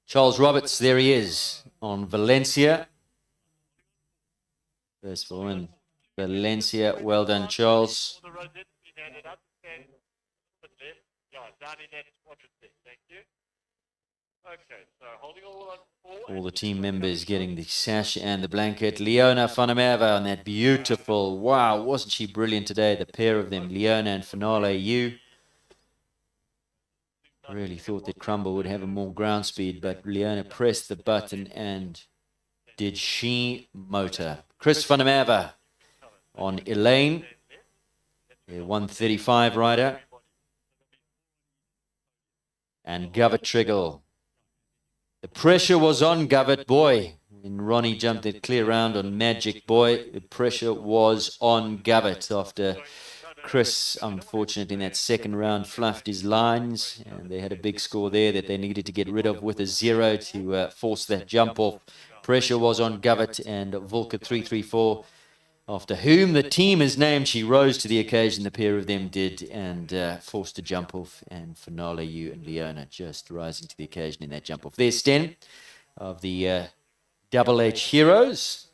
Charles Roberts, there he is on Valencia. First one, Valencia. Well done, Charles. All the team members getting the sash and the blanket. Leona Fanameva on that beautiful, wow, wasn't she brilliant today? The pair of them, Leona and Finale U. Really thought that Crumble would have a more ground speed, but Leona pressed the button and did she motor. Chris Fanameva on Elaine, the 135 rider. And Govert Triggle. The pressure was on Govert, boy. When Ronnie jumped that clear round on Magic Boy, the pressure was on Govert after Chris, unfortunately, in that second round, fluffed his lines. And they had a big score there that they needed to get rid of with a 0 to force that jump off. Pressure was on Govert, and Volker 334. After whom the team is named, she rose to the occasion, the pair of them did, and forced a jump off, and Finale U and Leona just rising to the occasion in that jump off. There's 10 of the Double H Heroes.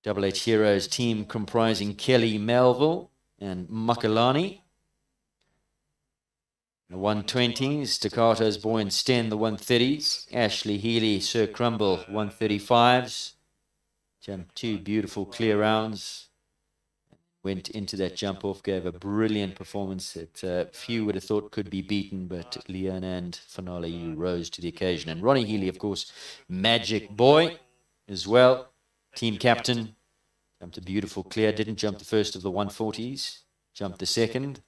Double H Heroes team comprising Kelly Melville and Makalani. The 120s, Staccato's Boy and Sten, the 130s. Ashley Healy, Sir Crumble, 135s. Jumped 2 beautiful clear rounds. Went into that jump off, gave a brilliant performance that few would have thought could be beaten, but Leona and Finale U rose to the occasion. And Ronnie Healy, of course, Magic Boy as well. Team captain. Jumped a beautiful clear. Didn't jump the first of the 140s. Jumped the second.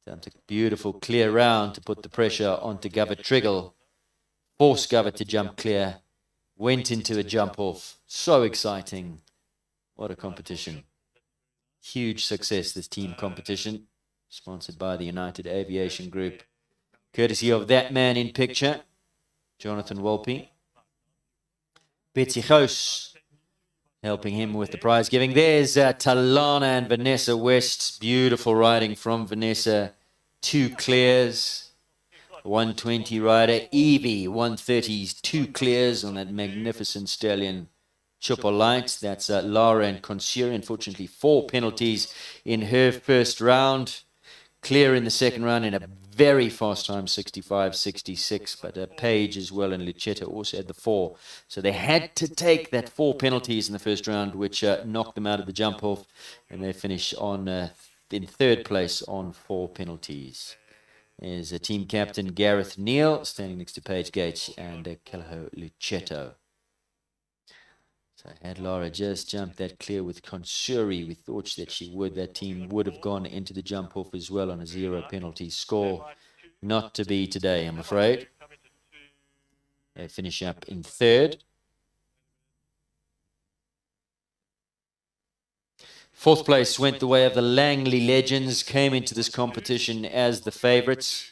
Jumped a beautiful clear round to put the pressure onto Govert Triggle. Forced Govert to jump clear. Went into a jump off. So exciting. What a competition. Huge success, this team competition. Sponsored by the United Aviation Group. Courtesy of that man in picture. Jonathan Wolpe. Betsy Gous helping him with the prize giving. There's Talana and Vanessa West. Beautiful riding from Vanessa. 2 clears. 120 rider. Evie, 130's 2 clears on that magnificent stallion. Chupa Light. That's Lara and Consuri. Unfortunately, 4 penalties in her first round. Clear in the second round in a very fast time, 65-66. But Page as well and Lucetta also had the 4. So they had to take that 4 penalties in the first round, which knocked them out of the jump off. And they finish on in 3rd place on 4 penalties. There's a team captain, Gareth Neal, standing next to Paige Gates and Kelho Lucetto. So had Lara just jumped that clear with Consuri, we thought that she would. That team would have gone into the jump off as well on a 0 penalty score. Not to be today, I'm afraid. They finish up in 3rd. 4th place went the way of the Langley Legends, came into this competition as the favourites.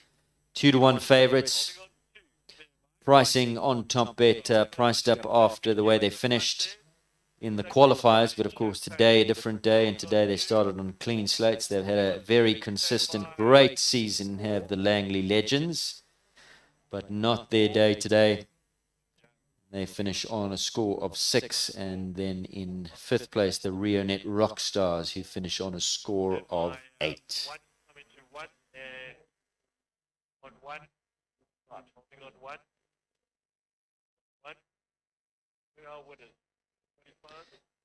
2-1 favourites. Pricing on top bet, priced up after the way they finished in the qualifiers. But of course today a different day, and today they started on clean slates. They've had a very consistent, great season, have the Langley Legends, but not their day today. They finish on a score of 6, and then in 5th place the Rionet Rockstars, who finish on a score of 8.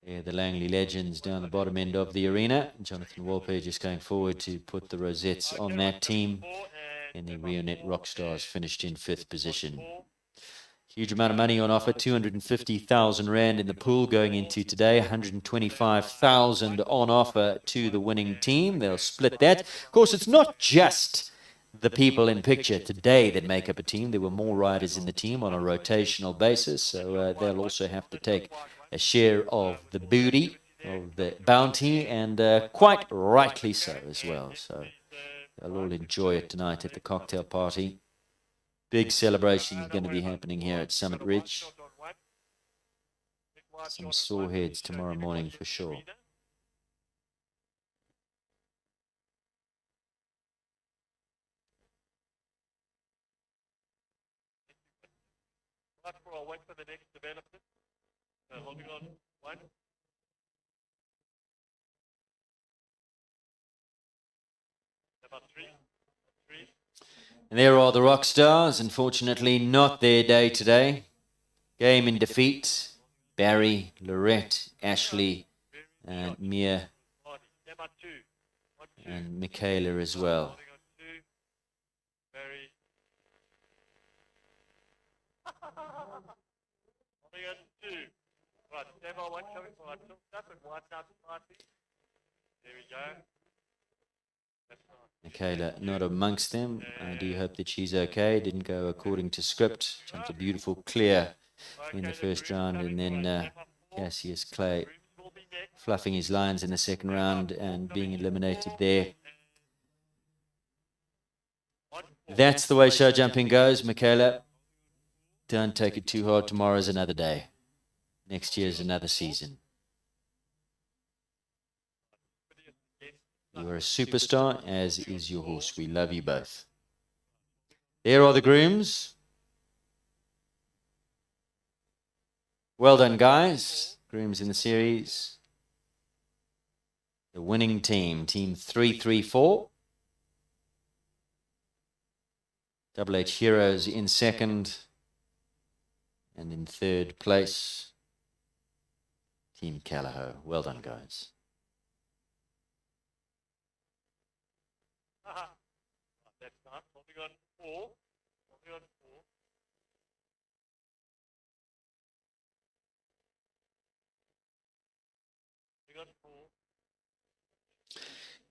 Yeah, the Langley Legends down the bottom end of the arena. Jonathan Wolpe just going forward to put the rosettes on that team. And the Rionet Rockstars finished in 5th position. Huge amount of money on offer, 250,000 Rand in the pool going into today, 125,000 on offer to the winning team. They'll split that. Of course, it's not just the people in picture today that make up a team. There were more riders in the team on a rotational basis, so they'll also have to take a share of the booty, of the bounty, and quite rightly so as well. So they'll all enjoy it tonight at the cocktail party. Big celebration is going to be happening here at Summit Ridge. Some sore heads tomorrow morning for sure. I'll wait for the next development. Holding on 1. About 3. And there are the Rockstars. Unfortunately, not their day today. Game in defeat. Barry, Lorette, Ashley, and Mia, and Michaela as well. There we go. Michaela not amongst them. I do hope that she's okay. Didn't go according to script. Jumped a beautiful clear in the first round, and then Cassius Clay fluffing his lines in the second round and being eliminated there. That's the way show jumping goes, Michaela. Don't take it too hard. Tomorrow's another day. Next year's another season. You are a superstar, as is your horse. We love you both. There are the grooms. Well done, guys. Grooms in the series. The winning team, Team 334. Double H Heroes in 2nd. And in 3rd place, Team Callagho. Well done, guys. That's not. Holding on 4. Holding on 4. Holding on 4.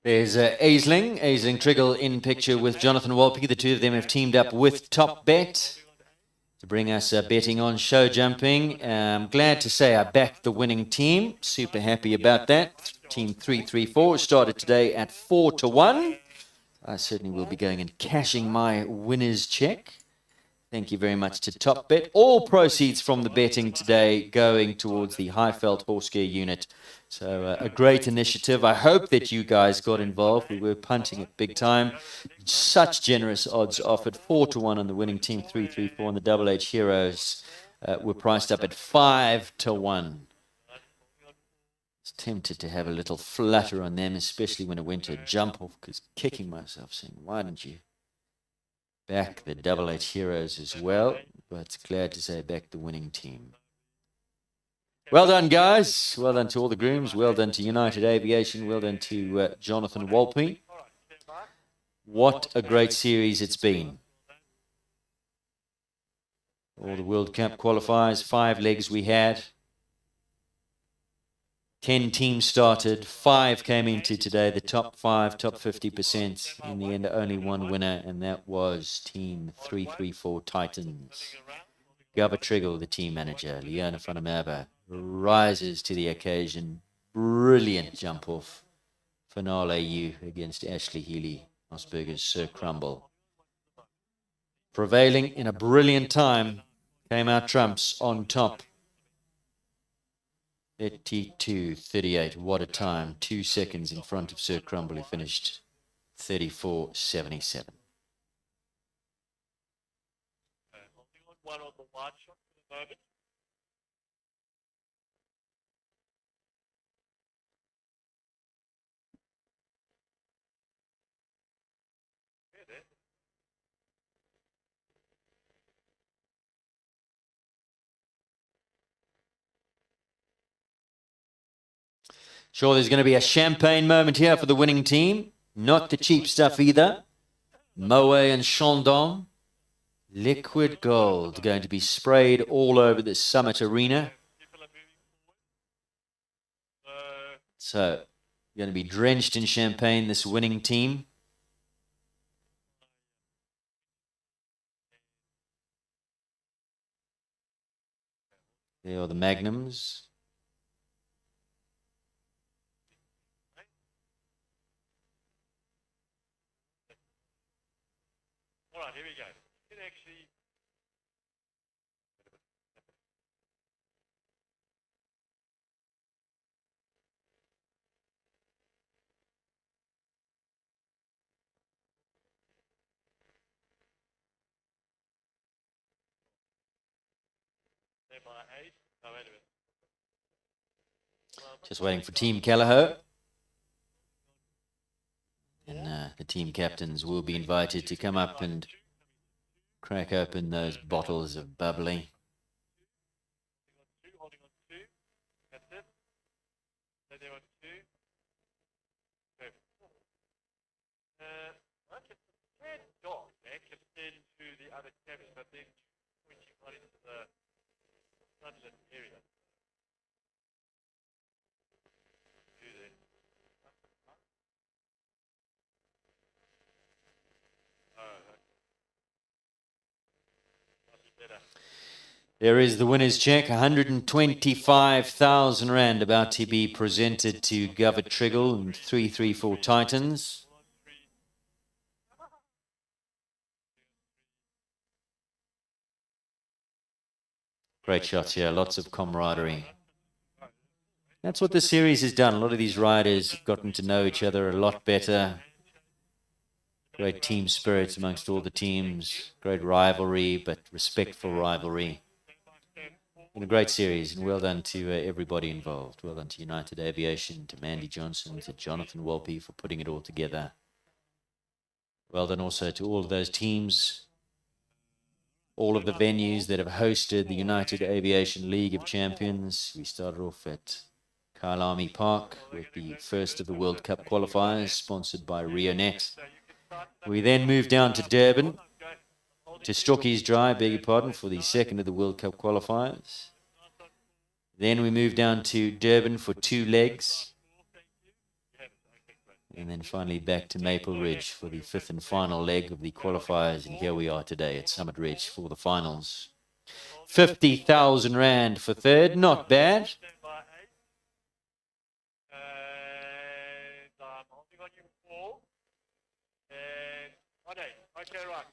There's Aisling Triggle in picture with Jonathan Wolpe. The two of them have teamed up with Top Bet to bring us betting on show jumping. I'm glad to say I backed the winning team. Super happy about that. Team 334 started today at 4-1. I certainly will be going and cashing my winner's check Thank you very much to Top Bet. All proceeds from the betting today going towards the Highveld Horse Care Unit. So a great initiative. I hope that you guys got involved. We were punting it big time. Such generous odds offered. 4-1 on the winning team, 3-3-4 on the Double H Heroes. Were priced up at 5-1. I was tempted to have a little flutter on them, especially when it went to a jump off, because kicking myself saying, why didn't you back the Double H Heroes as well? But glad to say back the winning team. Well done, guys. Well done to all the grooms. Well done to United Aviation. Well done to Jonathan Walpe. What a great series it's been. All the World Cup qualifiers, 5 legs we had. 10 teams started, 5 came into today, the top 5, top 50%. In the end, only one winner, and that was Team 334 Titans. Gava Triggle, the team manager, Leona van der Merwe, rises to the occasion. Brilliant jump off. Finale U against Ashley Healy, Osberger's Sir Crumble. Prevailing in a brilliant time, came out trumps on top. 32.38, what a time. 2 seconds in front of Sir Crumble, who finished 34.77. One on the wide shot for the moment. Sure, there's going to be a champagne moment here for the winning team. Not the cheap stuff either. Moet and Chandon. Liquid gold going to be sprayed all over the Summit Arena. So, going to be drenched in champagne, this winning team. There are the magnums. All right, here we go. It actually. There by 8. No, wait a minute. Just waiting for Team Callagher. And the team captains will be invited to come up and crack open those bottles of bubbly. Holding on 2. That's it. So there on 2. Perfect. Like it's a tad dark compared to the other cabins, but then switching right into the sunlit area. Do that. There is the winner's check, 125,000 Rand about to be presented to Gava Triggle and 334 Titans. Great shots here, lots of camaraderie. That's what this series has done. A lot of these riders have gotten to know each other a lot better. Great team spirit amongst all the teams. Great rivalry, but respectful rivalry. Been a great series, and well done to everybody involved. Well done to United Aviation, to Mandy Johnson, to Jonathan Walpe for putting it all together. Well done also to all of those teams, all of the venues that have hosted the United Aviation League of Champions. We started off at Kyalami Park with the first of the World Cup qualifiers, sponsored by Rionet. We then moved down to Durban, to Stockies Dry, beg your pardon, for the second of the World Cup qualifiers. Then we moved down to Durban for 2 legs. And then finally back to Maple Ridge for the 5th and final leg of the qualifiers. And here we are today at Summit Ridge for the finals. 50,000 Rand for third, not bad. And I'm holding on you 4. And 1-8. Okay, right.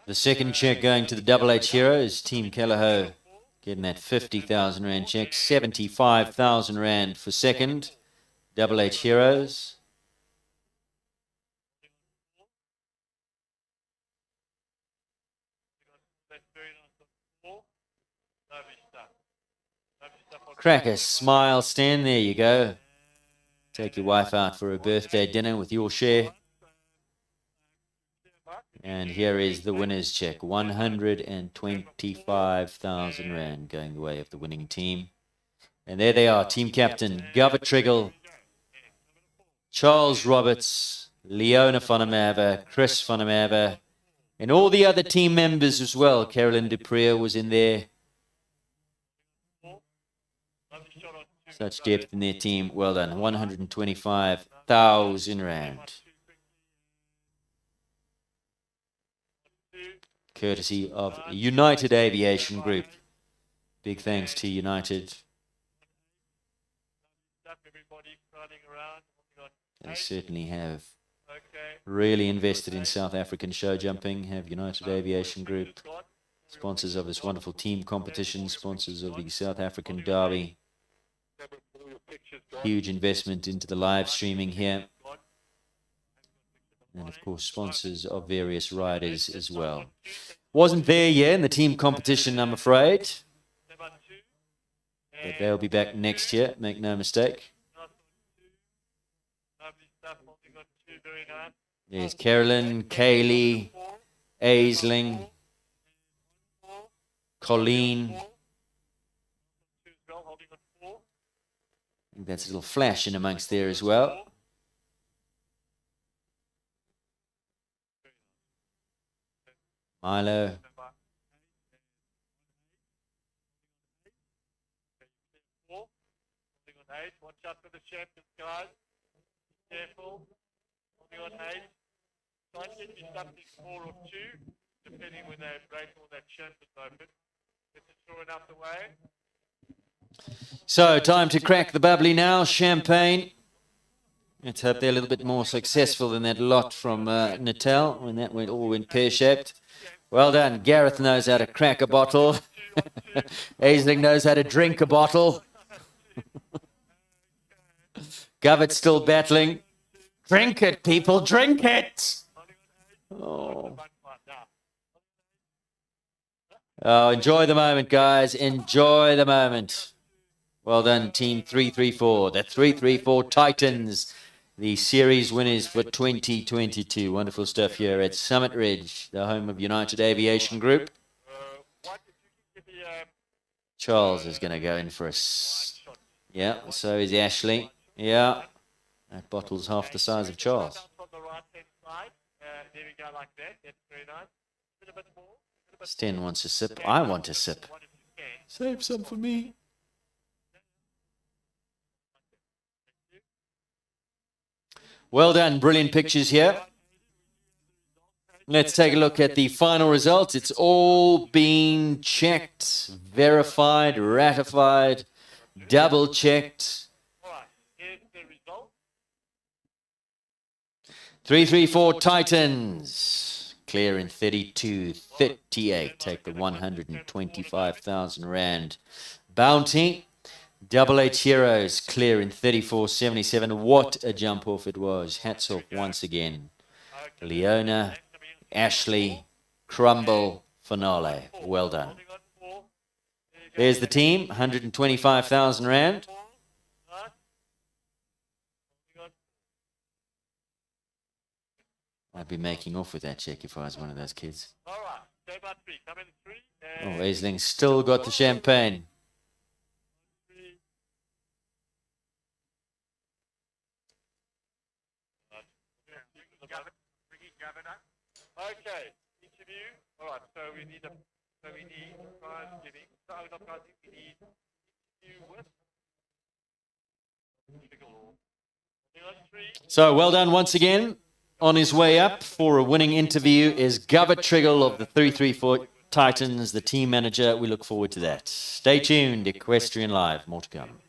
The second check going to the Double H Heroes. Team Kelleher getting that 50,000 Rand check. 75,000 Rand for second. Double H Heroes. Cracker smile stand. There you go. Take your wife out for a birthday dinner with your share. And here is the winner's check. 125,000 Rand going the way of the winning team. And there they are. Team captain, Gava Triggle, Charles Roberts, Leona van der Merwe, Chris van der Merwe, and all the other team members as well. Carolyn Dupree was in there. Such depth in their team. Well done. 125,000 Rand. Courtesy of United Aviation Group. Big thanks to United. They certainly have really invested in South African show jumping. Have United Aviation Group, sponsors of this wonderful team competition, sponsors of the South African Derby. Huge investment into the live streaming here. And of course, sponsors of various riders as well. Wasn't there yet in the team competition, I'm afraid. But they'll be back next year, make no mistake. There's Carolyn, Kaylee, Aisling, Colleen. I think that's a little flash in amongst there as well. Milo. Watch out for the champions, guys. Careful. Holding on 8. Try and get you something 4 or 2, depending when they break all that champions open. Get it short enough away. So, time to crack the bubbly now. Champagne. Let's hope they're a little bit more successful than that lot from Natal when that all went pear-shaped. Well done. Gareth knows how to crack a bottle. Aisling knows how to drink a bottle. Govett's still battling. Drink it, people, drink it! Oh. Oh, enjoy the moment, guys. Enjoy the moment. Well done, Team 334. The 334 Titans, the series winners for 2022. Wonderful stuff here at Summit Ridge, the home of United Aviation Group. Charles is going to go in for a... Yeah, so is Ashley. Yeah, that bottle's half the size of Charles. Sten wants a sip. I want a sip. Save some for me. Well done. Brilliant pictures here. Let's take a look at the final results. It's all been checked, verified, ratified, double-checked. 334 Titans, clear in 32.38. Take the 125,000 Rand bounty. Double H Heroes, clear in 34.77. What a jump off it was. Hats off once again. Leona, Ashley, Crumble, Finale. Well done. There's the team, 125,000 Rand. I'd be making off with that check if I was one of those kids. Oh, Aisling's still got the champagne. Okay, interview. All right, so we need prize giving. So not prize giving, we need interview with. So well done once again. On his way up for a winning interview is Gava Triggle of the 334 Titans, the team manager. We look forward to that. Stay tuned, Equestrian Live. More to come.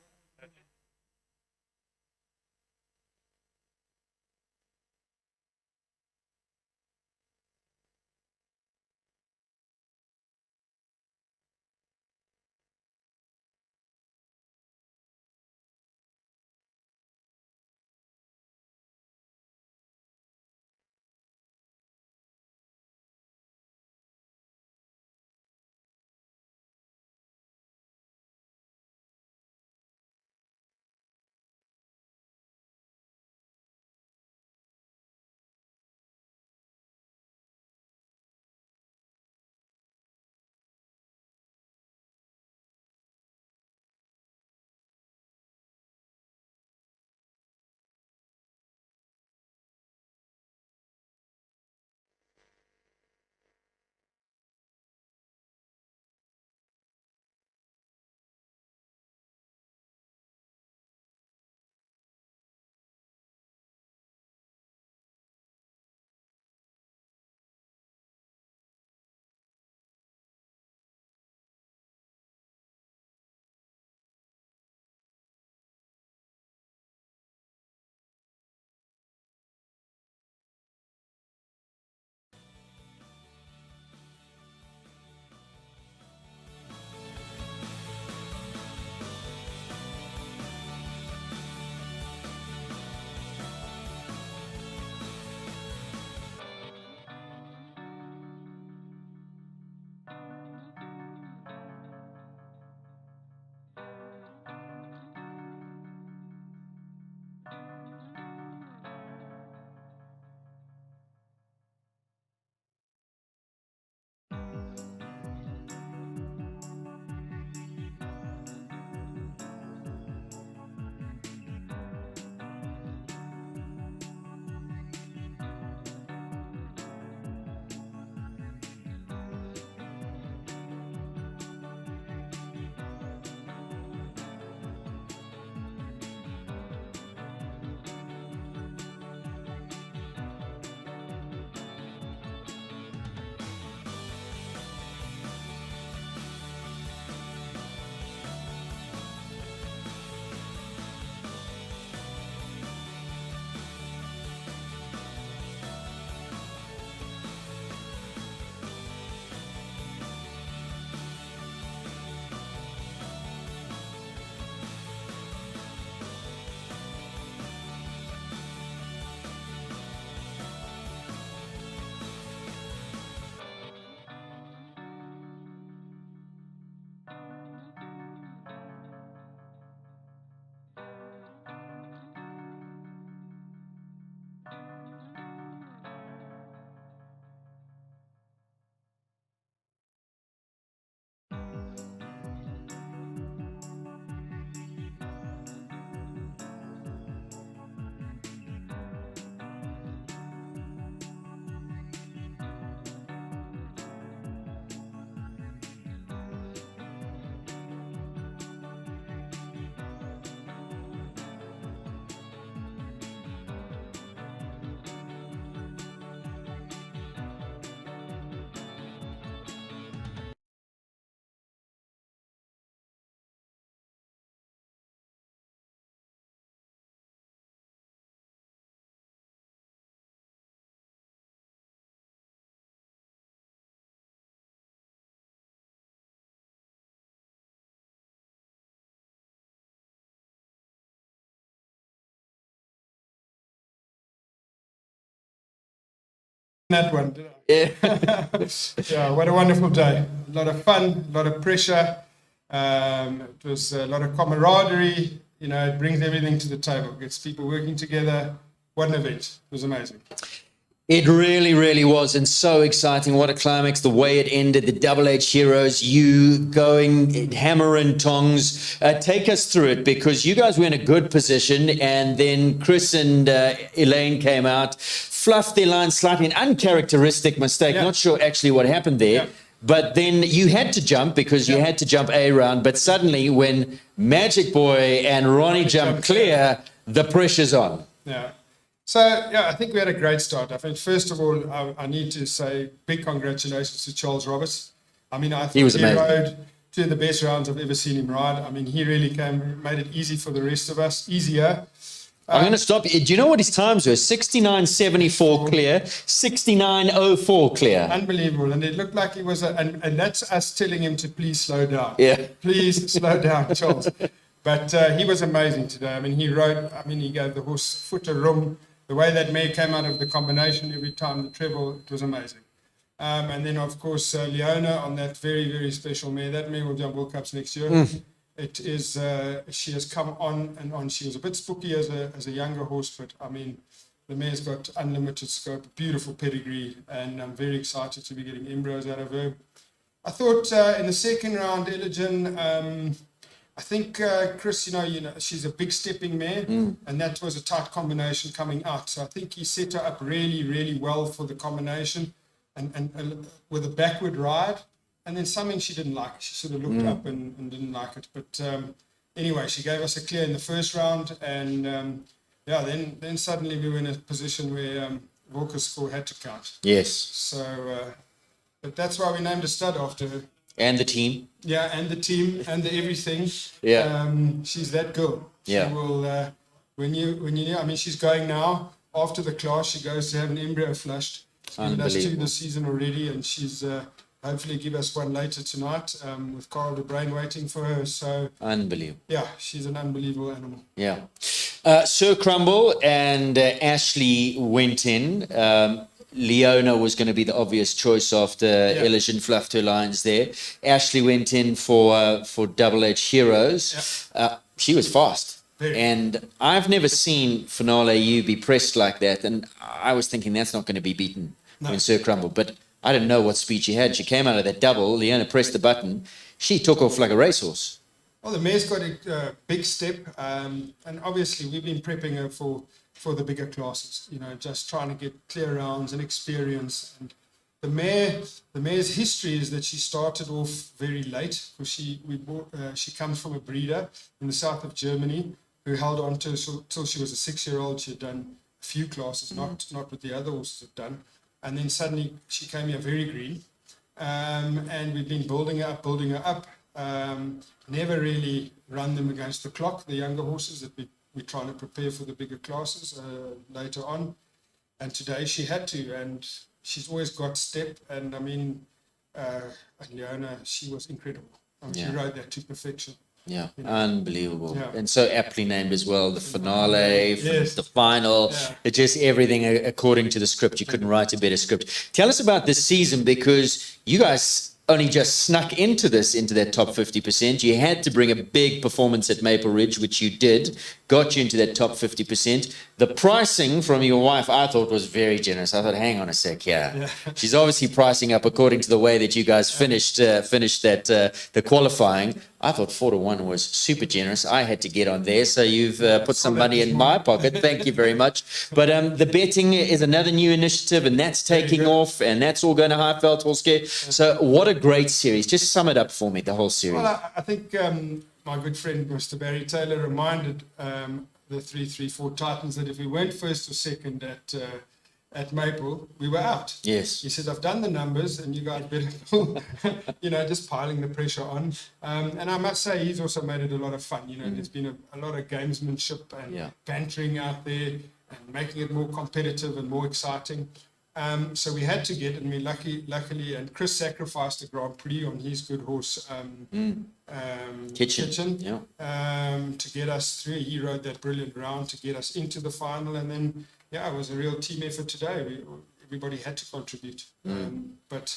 that one. Did I? Yeah. Yeah, what a wonderful day. A lot of fun, a lot of pressure. It was a lot of camaraderie. You know, it brings everything to the table. Gets people working together. What an event. It was amazing. It really, really was, and so exciting. What a climax, the way it ended, the Double H Heroes, you going hammer and tongs. Take us through it, because you guys were in a good position, and then Chris and Elaine came out, fluffed their line slightly, an uncharacteristic mistake. Yeah. Not sure actually what happened there. Yeah. But then you had to jump, because you had to jump a round. But suddenly when Magic Boy and Ronnie jumped clear, the pressure's on. Yeah. So, yeah, I think we had a great start. I think, first of all, I need to say big congratulations to Charles Roberts. I mean, I think he rode two of the best rounds I've ever seen him ride. I mean, he really made it easy for the rest of us, easier. I'm going to stop you. Do you know what his times were? 69.74 clear, 69.04 clear. Unbelievable. And it looked like he was, and that's us telling him to please slow down. Yeah. Please slow down, Charles. But he was amazing today. I mean, he gave the horse foot a room. The way that mare came out of the combination every time, the treble, it was amazing. And then, of course, Leona on that very, very special mare. That mare will jump World Cups next year. It is, she has come on and on. She was a bit spooky as a younger horse, but I mean, the mare's got unlimited scope, beautiful pedigree, and I'm very excited to be getting embryos out of her. I thought in the second round, Iligen, I think Chris, you know, she's a big stepping mare, and that was a tight combination coming out. So I think he set her up really, really well for the combination, and with a backward ride. And then something she didn't like. She sort of looked up and didn't like it. But anyway, she gave us a clear in the first round, and then suddenly we were in a position where Walker's score had to count. Yes. So, but that's why we named a stud after her. And the team. Yeah, and the team, and the everything. Yeah. She's that girl. Yeah. She will, when you, I mean, she's going now. After the class, she goes to have an embryo flushed. She's given us 2 this season already, and she's hopefully give us one later tonight with Carl de Bruin waiting for her. So unbelievable. Yeah, she's an unbelievable animal. Yeah. Sir Crumble and Ashley went in. Leona was going to be the obvious choice after Iligen fluffed her lines there. Ashley went in for Double H Heroes. She was fast. And I've never seen Finale U be pressed like that. And I was thinking that's not going to be beaten when Sir Crumble. But I didn't know what speed she had. She came out of that double. Leona pressed the button. She took off like a racehorse. Well, the mare's got a big step. And obviously we've been prepping her for the bigger classes, you know, just trying to get clear rounds and experience. And the mare's history is that she started off very late, because she comes from a breeder in the south of Germany who held on to her till she was a 6-year-old. She had done a few classes, not what the other horses had done. And then suddenly she came here very green. And we've been building her up. Never really run them against the clock, the younger horses that we're trying to prepare for the bigger classes later on. And today she had to, and she's always got step. And I mean, Leona, she was incredible. She rode that to perfection. Yeah, you know. Unbelievable. Yeah. And so aptly named as well, the finale, Yes. the final, it's just everything according to the script. You couldn't write a better script. Tell us about this season, because you guys only just snuck into that top 50%. You had to bring a big performance at Maple Ridge, which you did, got you into that top 50%. The pricing from your wife, I thought, was very generous. I thought, hang on a sec here. Yeah. She's obviously pricing up according to the way that you guys finished the qualifying. I thought 4-1 was super generous. I had to get on there, so you've put some money in my pocket. Thank you very much. But the betting is another new initiative, and that's taking off, and that's all going to Highveld Horse. So what a great series. Just sum it up for me, the whole series. Well, I think my good friend Mr. Barry Taylor reminded the 334 Titans that if we weren't first or second at Maple, we were out. Yes. He said, I've done the numbers, and you guys better, just piling the pressure on. And I must say, he's also made it a lot of fun. You know, there's been a lot of gamesmanship and bantering out there and making it more competitive and more exciting. So we had to get, and we luckily, and Chris sacrificed the Grand Prix on his good horse, Kitchen, to get us through. He rode that brilliant round to get us into the final, and then, it was a real team effort today. everybody had to contribute. But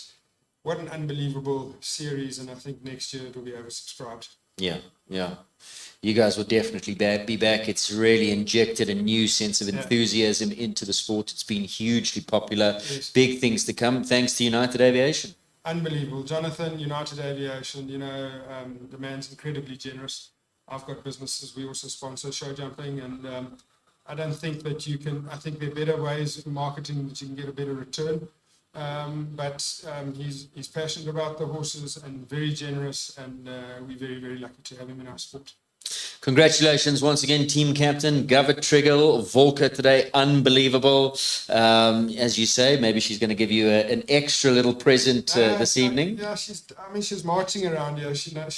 what an unbelievable series, and I think next year it will be oversubscribed. Yeah. You guys will definitely be back. It's really injected a new sense of enthusiasm into the sport. It's been hugely popular. Yes. Big things to come, thanks to United Aviation. Unbelievable. Jonathan, United Aviation, the man's incredibly generous. I've got businesses. We also sponsor show jumping, and I don't think that I think there are better ways of marketing that you can get a better return. But he's passionate about the horses and very generous, and we're very, very lucky to have him in our sport. Congratulations once again, team captain, Gavit Triggle, Volker today, unbelievable. As you say, maybe she's going to give you an extra little present this evening. Yeah, she's marching around here. She has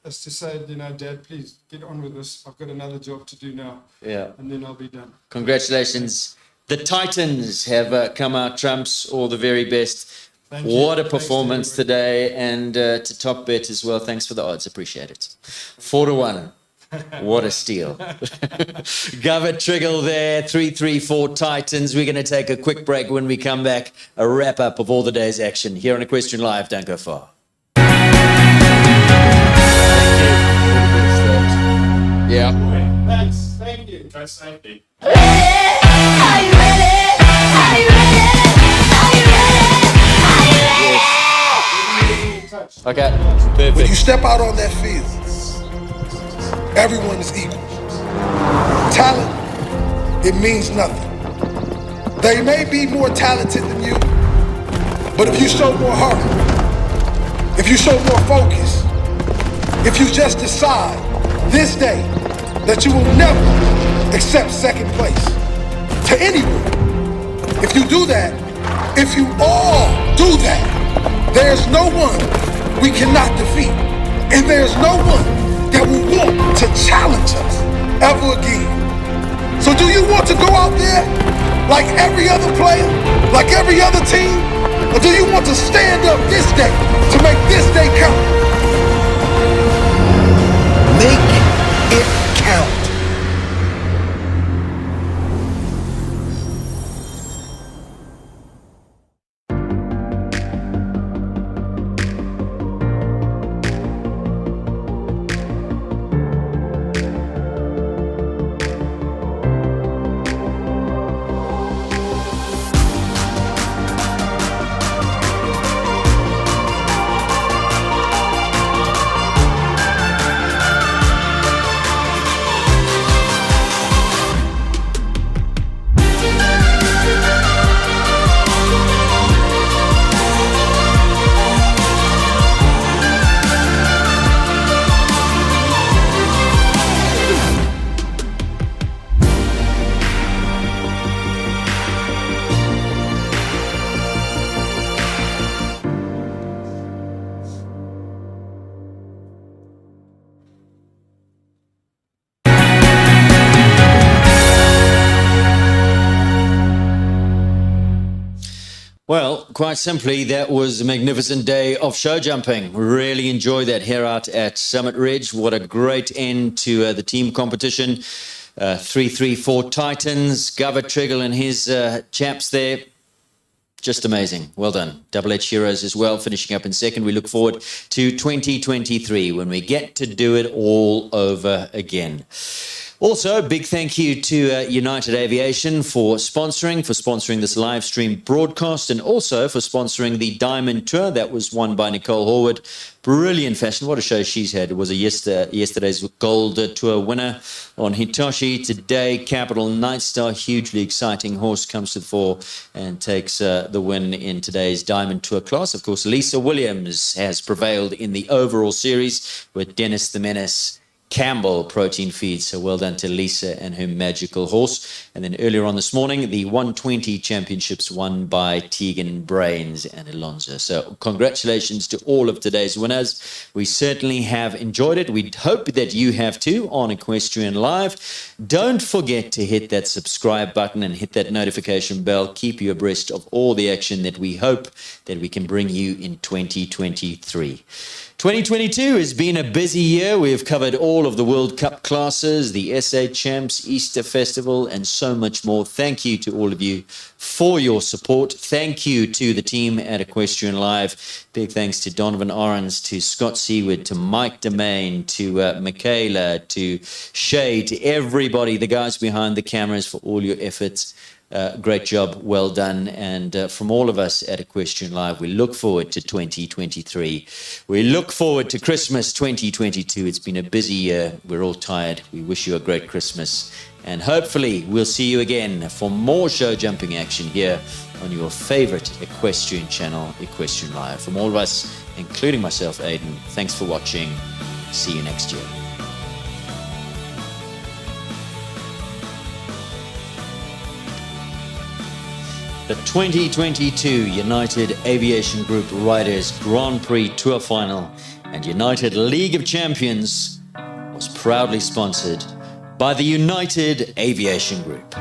to say, Dad, please get on with this. I've got another job to do now. Yeah. And then I'll be done. Congratulations. The Titans have come out trumps, all the very best. Thank you. What a performance today, and to Top Bet as well. Thanks for the odds, appreciate it. 4-1. What a steal. Gavit Triggle there, 334 Titans. We're going to take a quick break. When we come back, a wrap up of all the day's action here on Equestrian Live. Don't go far. Thank you. Yeah. Thanks. Thank you. Drive safely. Okay, perfect. When you step out on that field, everyone is equal. Talent, it means nothing. They may be more talented than you, but if you show more heart, if you show more focus, if you just decide this day that you will never accept second place to anyone, if you do that, if you all do that, there's no one we cannot defeat, and there's no one that will want to challenge us ever again. So do you want to go out there like every other player, like every other team, or do you want to stand up this day to make this day count? Make it count. Well, quite simply, that was a magnificent day of show jumping. Really enjoyed that here out at Summit Ridge. What a great end to the team competition. 334 Titans, Gavit Triggle and his chaps there. Just amazing. Well done. Double H Heroes as well, finishing up in second. We look forward to 2023 when we get to do it all over again. Also, big thank you to United Aviation for sponsoring this live stream broadcast, and also for sponsoring the Diamond Tour that was won by Nicole Horwood. Brilliant fashion. What a show she's had. It was a yesterday's Gold Tour winner on Hitoshi. Today, Capital Nightstar, hugely exciting horse, comes to the fore and takes the win in today's Diamond Tour class. Of course, Lisa Williams has prevailed in the overall series with Dennis the Menace Campbell protein feed. So well done to Lisa and her magical horse. And then earlier on this morning, the 120 championships won by Tegan Brains and Alonso. So congratulations to all of today's winners. We certainly have enjoyed it. We hope that you have too on Equestrian Live. Don't forget to hit that subscribe button and hit that notification bell. Keep you abreast of all the action that we hope that we can bring you in 2023. 2022 has been a busy year. We've covered all of the World Cup classes, the SA Champs, Easter Festival, and so much more. Thank you to all of you for your support. Thank you to the team at Equestrian Live. Big thanks to Donovan Orens, to Scott Seward, to Mike Demain, to Michaela, to Shay, to everybody, the guys behind the cameras, for all your efforts. Great job, well done. And from all of us at Equestrian Live, we look forward to 2023. We look forward to Christmas 2022. It's been a busy year. We're all tired. We wish you a great Christmas. And hopefully we'll see you again for more show jumping action here on your favorite equestrian channel, Equestrian Live. From all of us, including myself, Aidan, thanks for watching. See you next year. The 2022 United Aviation Group Riders Grand Prix Tour Final and United League of Champions was proudly sponsored by the United Aviation Group.